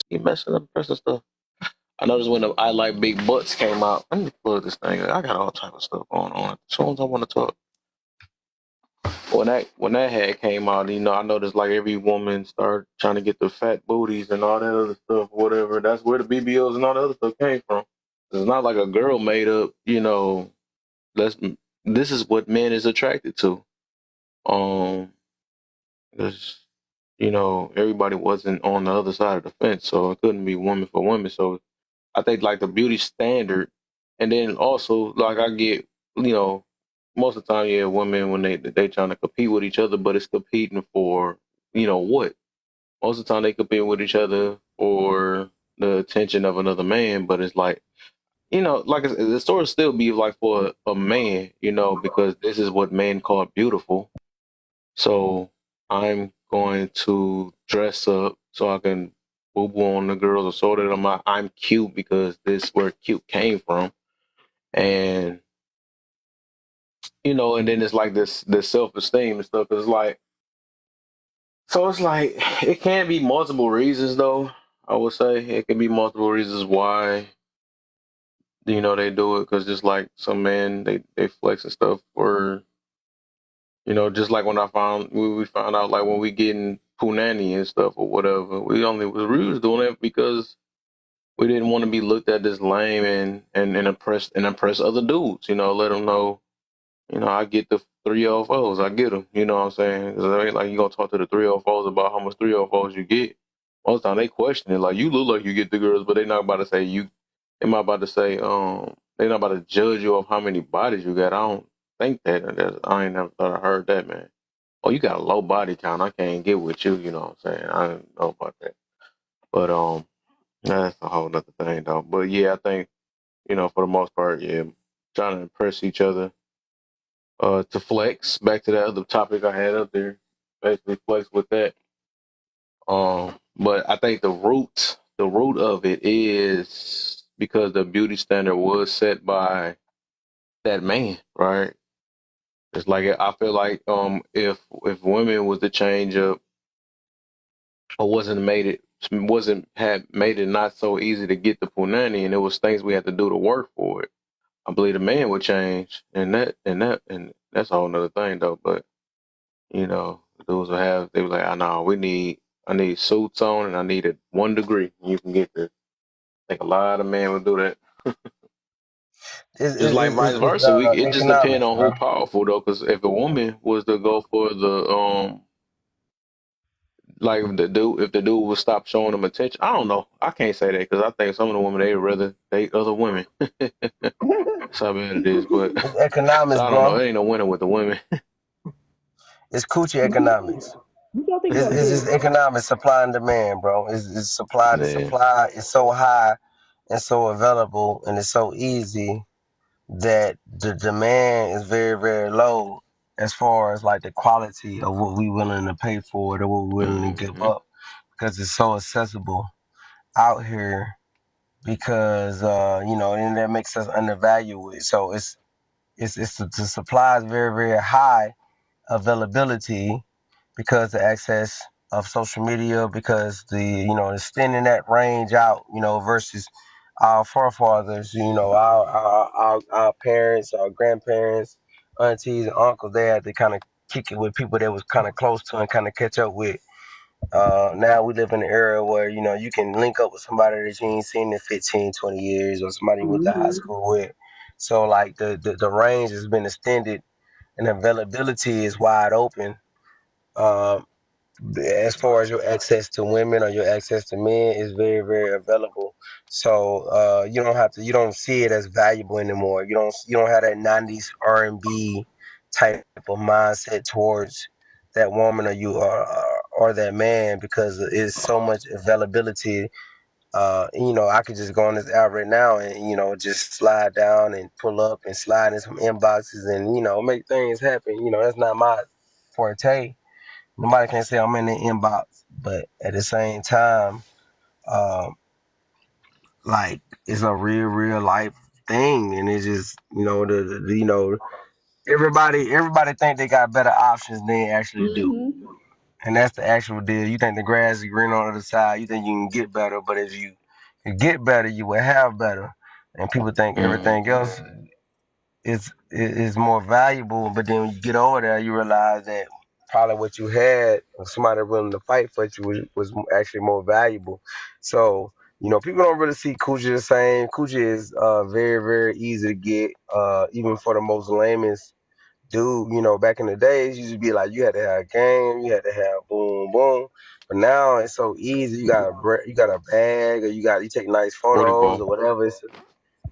you messing up pressing stuff. I noticed when the I Like Big Butts came out. Let me plug this thing. I got all type of stuff going on. As soon as I want to talk. When that had came out, I noticed like every woman started trying to get the fat booties and all that other stuff, whatever. That's where the BBLs and all the other stuff came from. It's not like a girl made up, this is what men is attracted to. Because, everybody wasn't on the other side of the fence, so it couldn't be woman for women. So I think like the beauty standard, and then also like I get, most of the time, yeah, women when they trying to compete with each other, but it's competing for, what? Most of the time they compete with each other for the attention of another man, but it's like, like the story still be like for a man, because this is what men call beautiful. So I'm going to dress up so I can boo boo on the girls or so that I'm cute because this is where cute came from. And and then it's like this self esteem and stuff. It's like it can be multiple reasons though. I would say it can be multiple reasons why they do it, because just like some men they flex and stuff for just like when we found out like when we getting punani and stuff or whatever, we was doing it because we didn't want to be looked at as lame and impress other dudes. You know, let them know. You know, I get the 304s. I get them. You know what I'm saying? 'Cause it ain't like you gonna talk to the 304s about how much 304s you get. Most of the time they question it. Like, you look like you get the girls, but they not about to say you. They not about to say they not about to judge you of how many bodies you got. I don't think I ain't never thought I heard that, man. Oh, you got a low body count. I can't get with you. You know what I'm saying? I don't know about that. But that's a whole nother thing though. But yeah, I think, you know, for the most part, yeah, trying to impress each other. To flex, back to that other topic I had up there, basically flex with that. But I think the root of it is because the beauty standard was set by that man, right? It's like, I feel like if women was to change up or had made it not so easy to get the punani, and it was things we had to do to work for it, I believe the man would change, and that's a whole nother thing though. But you know, those they were like, I know I need suits on, and I need it 1 degree. And you can get this. I think a lot of men would do that. Just like vice It's versa, it just depends economics, on bro. who powerful though. Because if a woman was to go for the like if the dude would stop showing them attention, I don't know. I can't say that because I think some of the women, they'd rather date other women. That's how bad it is. But It's so economics, I don't know. bro. It ain't no winner with the women. It's coochie economics. What y'all think It's, about it's this? just economic supply and demand, bro. It's supply. The Yeah. supply is so high and so available, and it's so easy that the demand is very, very low as far as like the quality of what we willing to pay for it or what we're willing to give up, because it's so accessible out here. Because you know, and that makes us undervalue it. So the supply is very, very high availability because the access of social media, because extending that range out, versus our forefathers, our parents, our grandparents, aunties and uncles. They had to kind of kick it with people that was kind of close to and kind of catch up with. Now we live in an era where you can link up with somebody that you ain't seen in 15, 20 years, or somebody you went to high school with. So like the range has been extended and availability is wide open. Um, as far as your access to women or your access to men is very, very available. So you don't see it as valuable anymore. You don't have that 90s R&B type of mindset towards that woman or that man, because it's so much availability. I could just go on this app right now and just slide down and pull up and slide in some inboxes and make things happen. That's not my forte. Nobody can say I'm in the inbox, but at the same time, um, like it's a real life thing, and it's just everybody think they got better options than they actually do, and that's the actual deal. You think the grass is green on the other side, you think you can get better, but if you get better, you will have better, and people think everything else is more valuable. But then when you get over there, you realize that probably what you had, or somebody willing to fight for you, was actually more valuable. So people don't really see coochie the same. Coochie is very, very easy to get, even for the most lamest dude. Back in the days, you used to be like, you had to have game, you had to have boom boom. But now it's so easy. You got a bag, or you take nice photos or whatever.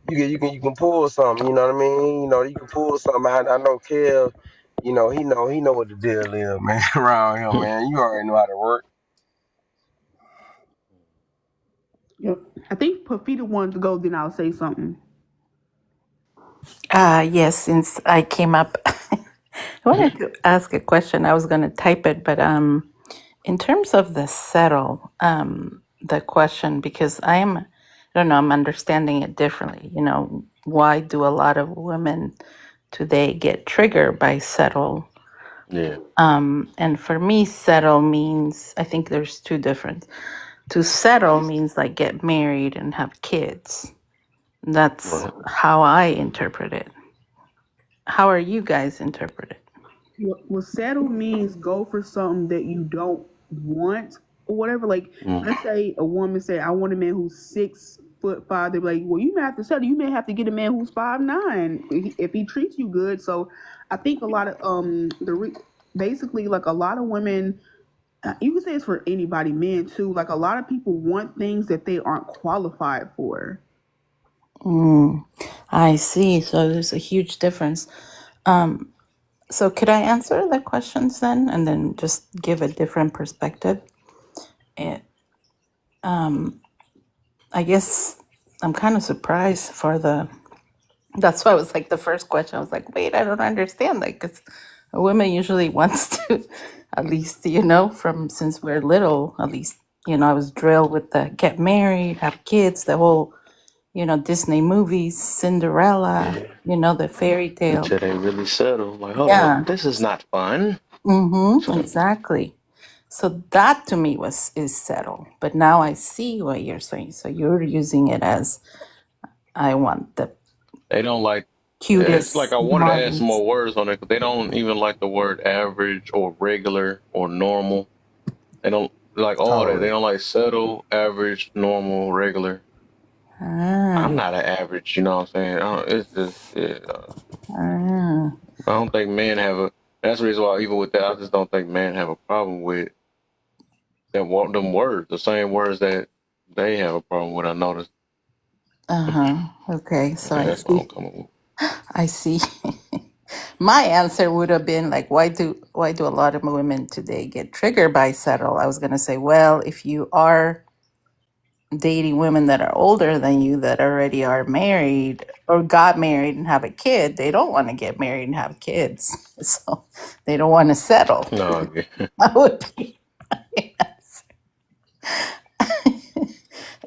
You can pull something, you know what I mean? You can pull something. I know Kev, he know what the deal is, man, around here, man. You already know how to work. Yep. I think Pafita wanted to go, then I'll say something. Yes, since I came up, I wanted to ask a question. I was going to type it, but in terms of the settle, the question, because I don't know, I'm understanding it differently. Why do a lot of women today get triggered by settle? Yeah. And for me, settle means, I think there's two different. To settle means like get married and have kids. That's how I interpret it. How are you guys interpret it? Well, settle means go for something that you don't want or whatever. Like, let's say a woman say, I want a man who's 5'5", they're like, well, you may have to settle. You may have to get a man who's 5'9" if he treats you good. So I think a lot of basically like a lot of women. You can say it's for anybody, men too. Like a lot of people want things that they aren't qualified for. I see. So there's a huge difference. So could I answer the questions then, and then just give a different perspective? It, I guess I'm kind of surprised for the. That's why I was like the first question. I was like, wait, I don't understand. Like, 'cause a woman usually wants to, at least from since we're little, at least I was drilled with the get married, have kids, the whole Disney movies, Cinderella, the fairy tale. Until they really settle. Like, hold Yeah. on, this is not fun. Exactly. So that to me is settled. But now I see what you're saying. So you're using it as I want the They don't like. It's cutest. like I wanted to add some models. more words on it, but they don't even like the word average or regular or normal. They don't like all that. They don't like settle, average, normal, regular. I'm not an average, you know what I'm saying? It's just, I don't think men have a. That's the reason why, even with that, I just don't think men have a problem with them words, the same words that they have a problem with. I noticed. Okay. So Yeah, I that's what I'm see. coming with. I see. My answer would have been like, why do a lot of women today get triggered by settle? I was gonna say, well, if you are dating women that are older than you that already are married or got married and have a kid, they don't want to get married and have kids. So they don't want to settle. No, yeah. That would be my answer.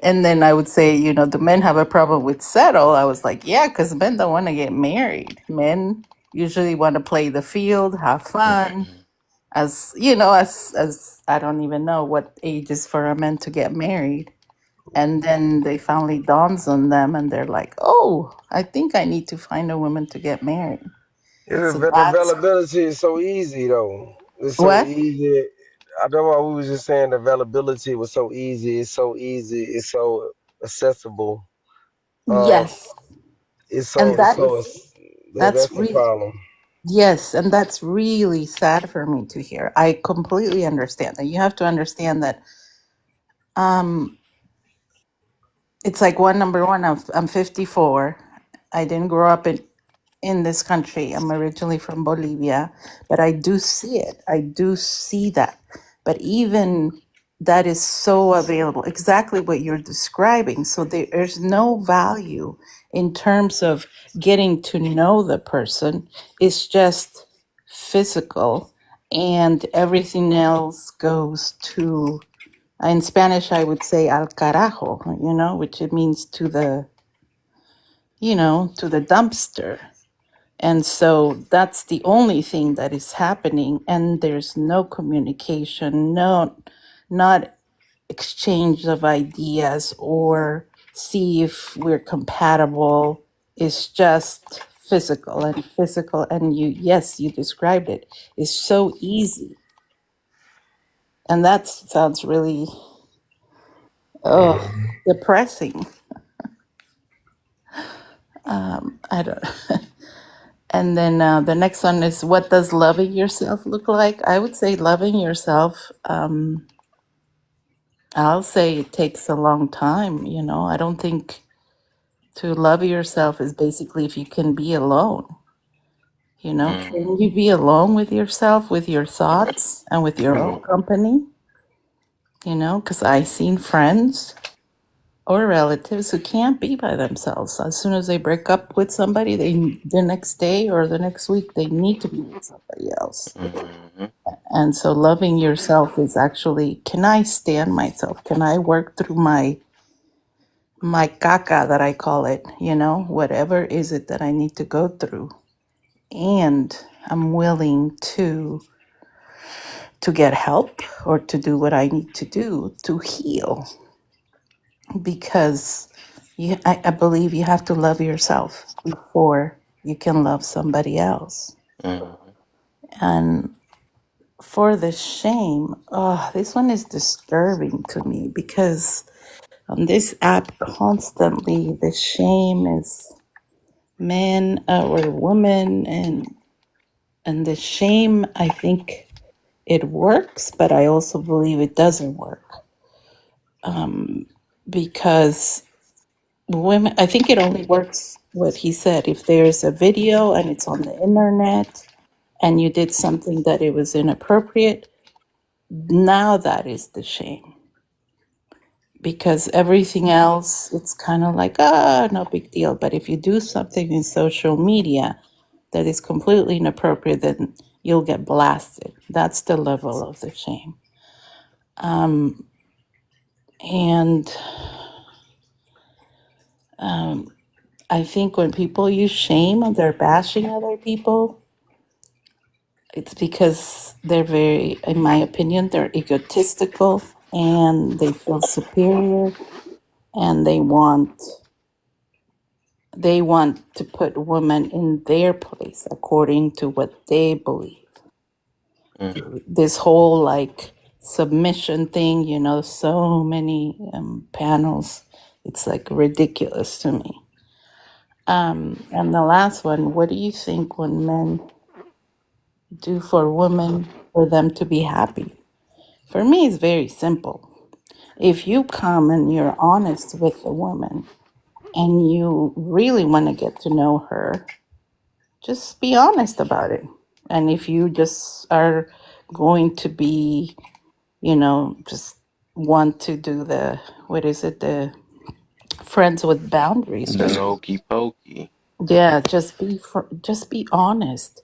And then I would say, do men have a problem with settle? I was like, yeah, because men don't want to get married. Men usually want to play the field, have fun. As I don't even know what age is for a man to get married. And then they finally dawns on them and they're like, oh, I think I need to find a woman to get married. Yeah, So the that's availability is so easy though. It's so what? easy. I know why we was just saying the availability was so easy. It's so easy. It's so accessible. Yes. It's And so that's that's the really, problem. yes. And that's really sad for me to hear. I completely understand that. You have to understand that it's like number one, I'm 54. I didn't grow up in this country. I'm originally from Bolivia, but I do see it. I do see that. But even that is so available, exactly what you're describing. So there's no value in terms of getting to know the person. It's just physical, and everything else goes to, in Spanish, I would say al carajo, which it means to the dumpster. And so that's the only thing that is happening. And there's no communication, not exchange of ideas or see if we're compatible. It's just physical and physical. And you described it. It's so easy. And that sounds really depressing. I don't. And then the next one is, what does loving yourself look like? I would say loving yourself, I'll say it takes a long time. I don't think to love yourself is basically if you can be alone. Can you be alone with yourself, with your thoughts, and with your own company? Because I've seen friends or relatives who can't be by themselves. As soon as they break up with somebody, the next day or the next week, they need to be with somebody else. And so loving yourself is actually, can I stand myself? Can I work through my caca, that I call it, whatever is it that I need to go through? And I'm willing to get help or to do what I need to do to heal. Because I believe you have to love yourself before you can love somebody else. And for the shame, this one is disturbing to me because on this app constantly the shame is man or woman, and the shame, I think it works, but I also believe it doesn't work, because women, I think it only works what he said. If there's a video and it's on the internet and you did something that it was inappropriate, now that is the shame. Because everything else, it's kind of like, no big deal. But if you do something in social media that is completely inappropriate, then you'll get blasted. That's the level of the shame. And I think when people use shame and they're bashing other people, it's because they're very, in my opinion, they're egotistical and they feel superior, and they want to put women in their place according to what they believe. This whole like submission thing, so many panels, it's like ridiculous to me. And the last one, what do you think when men do for women for them to be happy? For me, it's very simple. If you come and you're honest with a woman and you really want to get to know her, just be honest about it. And if you just are going to be, just want to do the friends with boundaries, The hokey pokey. yeah, just be honest.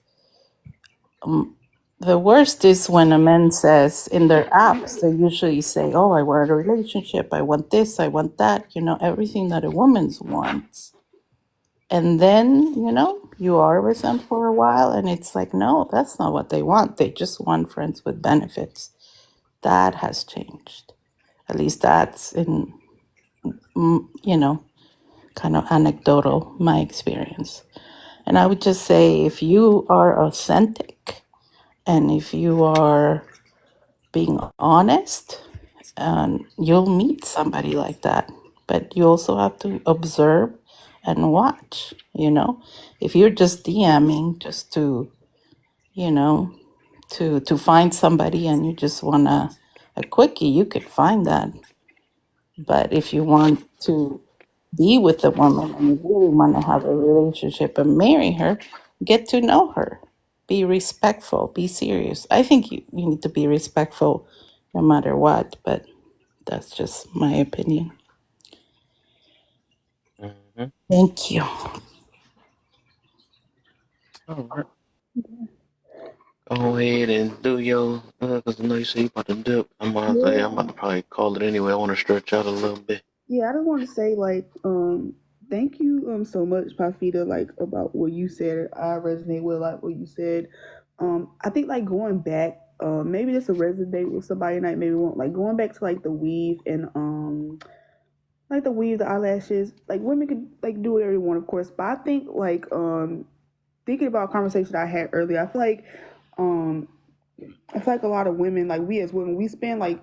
The worst is when a man says in their apps, they usually say, oh, I want a relationship, I want this, I want that, everything that a woman wants. And then, you are with them for a while and it's like, no, that's not what they want. They just want friends with benefits. That has changed. At least that's in, kind of anecdotal, my experience. And I would just say, if you are authentic and if you are being honest, you'll meet somebody like that. But you also have to observe and watch, If you're just DMing just to, to find somebody and you just want a quickie, you could find that. But if you want to be with a woman and you really want to have a relationship and marry her, get to know her. Be respectful. Be serious. I think you need to be respectful no matter what, but that's just my opinion. Thank you. All right. Go ahead and do your, because I know you say you about to dip. I'm about to probably call it anyway. I want to stretch out a little bit. Yeah, I just want to say thank you so much, Pafita, like about what you said. I resonate with like what you said. I think like going back, maybe this will resonate with somebody that maybe won't, like going back to like the weave and like the weave, the eyelashes. Like women could like do whatever they want, of course, but I think like thinking about a conversation I had earlier, I feel like a lot of women, like we as women, we spend like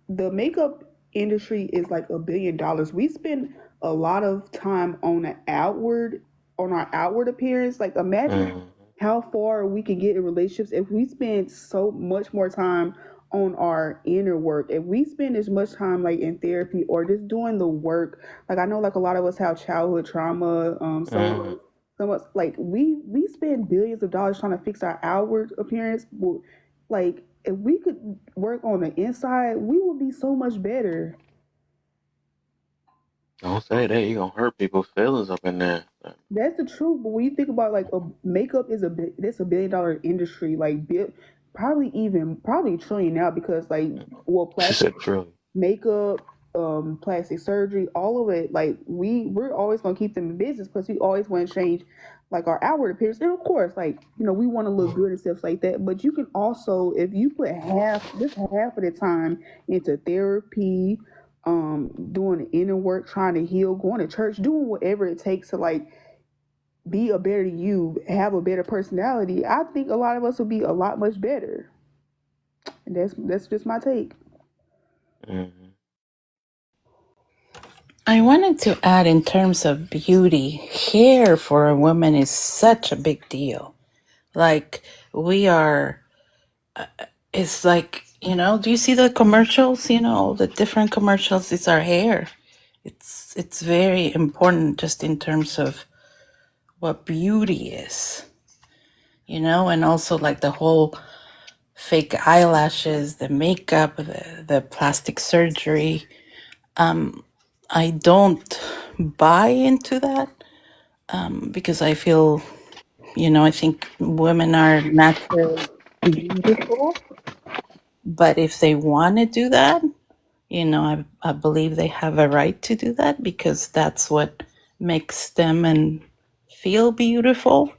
the makeup industry is like $1 billion. We spend a lot of time on our outward appearance. Like imagine how far we can get in relationships if we spend so much more time on our inner work. If we spend as much time like in therapy or just doing the work, like I know like a lot of us have childhood trauma, so much like we spend billions of dollars trying to fix our outward appearance. Like if we could work on the inside, we would be so much better. Don't say that. You're going to hurt people's feelings up in there. That's the truth. But when you think about like makeup is that's $1 billion industry. Like probably $1 trillion now because like plastic makeup, plastic surgery, all of it. Like we're always gonna keep them in business because we always want to change like our outward appearance. And of course, like we want to look good and stuff like that. But you can also, if you put half of the time into therapy, doing the inner work, trying to heal, going to church, doing whatever it takes to like be a better you, have a better personality, I think a lot of us will be a lot much better. And that's just my take. I wanted to add in terms of beauty, hair for a woman is such a big deal. Like, we are, it's like, do you see the commercials? The different commercials, it's our hair. It's very important just in terms of what beauty is, and also like the whole fake eyelashes, the makeup, the plastic surgery. I don't buy into that because I feel, I think women are naturally beautiful, but if they want to do that, I believe they have a right to do that because that's what makes them and feel beautiful.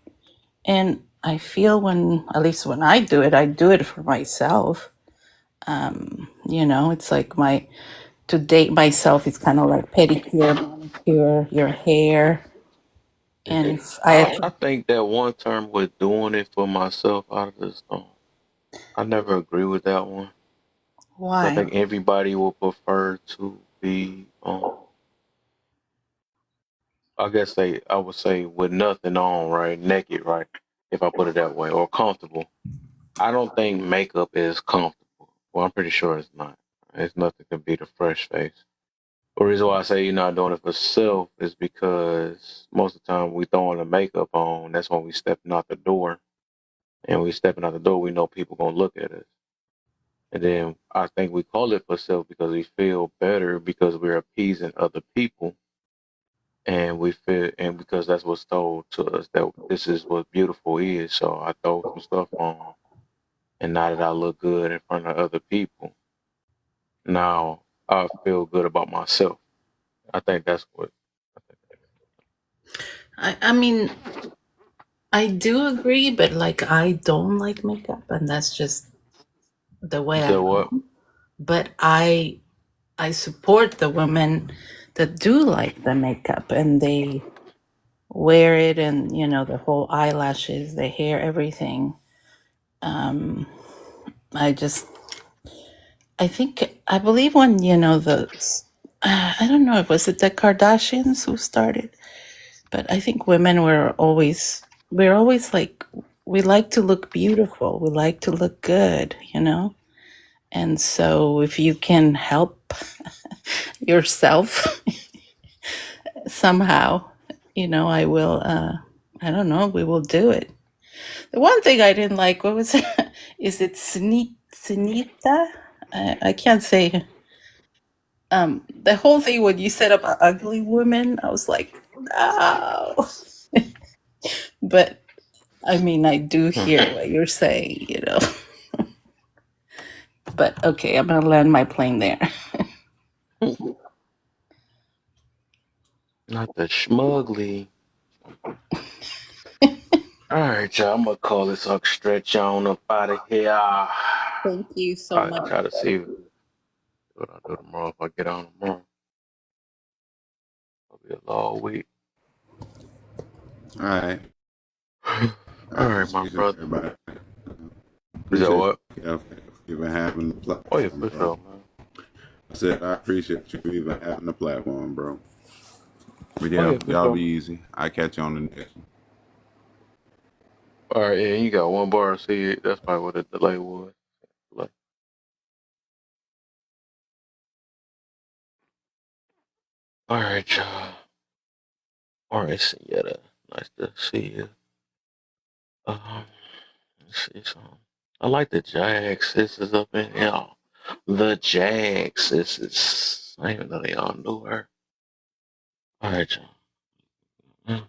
And I feel at least when I do it for myself. It's like to date myself, it's kind of like pedicure, manicure, your hair. And if I think that one term with doing it for myself, I just don't. I never agree with that one. I why? think everybody will prefer to be, I would say with nothing on, right, naked, right, if I put it that way, or comfortable. I don't think makeup is comfortable. Well, I'm pretty sure it's not. It's nothing can beat a fresh face. The reason why I say you're not doing it for self is because most of the time we throwing the makeup on, that's when we stepping out the door. And we stepping out the door, we know people gonna look at us. And then I think we call it for self because we feel better because we're appeasing other people. And we feel, and because that's what's told to us that this is what beautiful is. So I throw some stuff on, and now that I look good in front of other people, now I feel good about myself. I think that's what. I mean, I do agree, but like I don't like makeup, and that's just the way You I said what? am. But I support the women that do like the makeup and they wear it, and the whole eyelashes, the hair, everything. I believe when I don't know, was it the Kardashians who started? But I think women we're always like, we like to look beautiful, we like to look good, and so if you can help yourself somehow, I will, I don't know, we will do it. The one thing I didn't like, what was it? Is it Sunita? I can't say. The whole thing when you said about ugly women, I was like, no. But I mean, I do hear what you're saying, But okay, I'm gonna land my plane there. Not the schmugly. All right, y'all. I'm gonna call this up, stretch on up out of here. Thank you so I much. try to see what I do tomorrow if I get on tomorrow. It'll be a long week. All right. All right, my brother. Everybody. Is that what? You even having the platform. Oh yeah, for sure, man. I said I appreciate you even having the platform, bro. But Oh, yeah, yeah, for y'all sure. be easy. I catch you on the next one. All right, yeah, you got one bar. See, that's probably what the delay was. Delay. All right, y'all. All right, Senora. Nice to see you. Let's see something. I like the Jag sisters up in here. The Jag sisters. I didn't even know they all knew her. All right, y'all.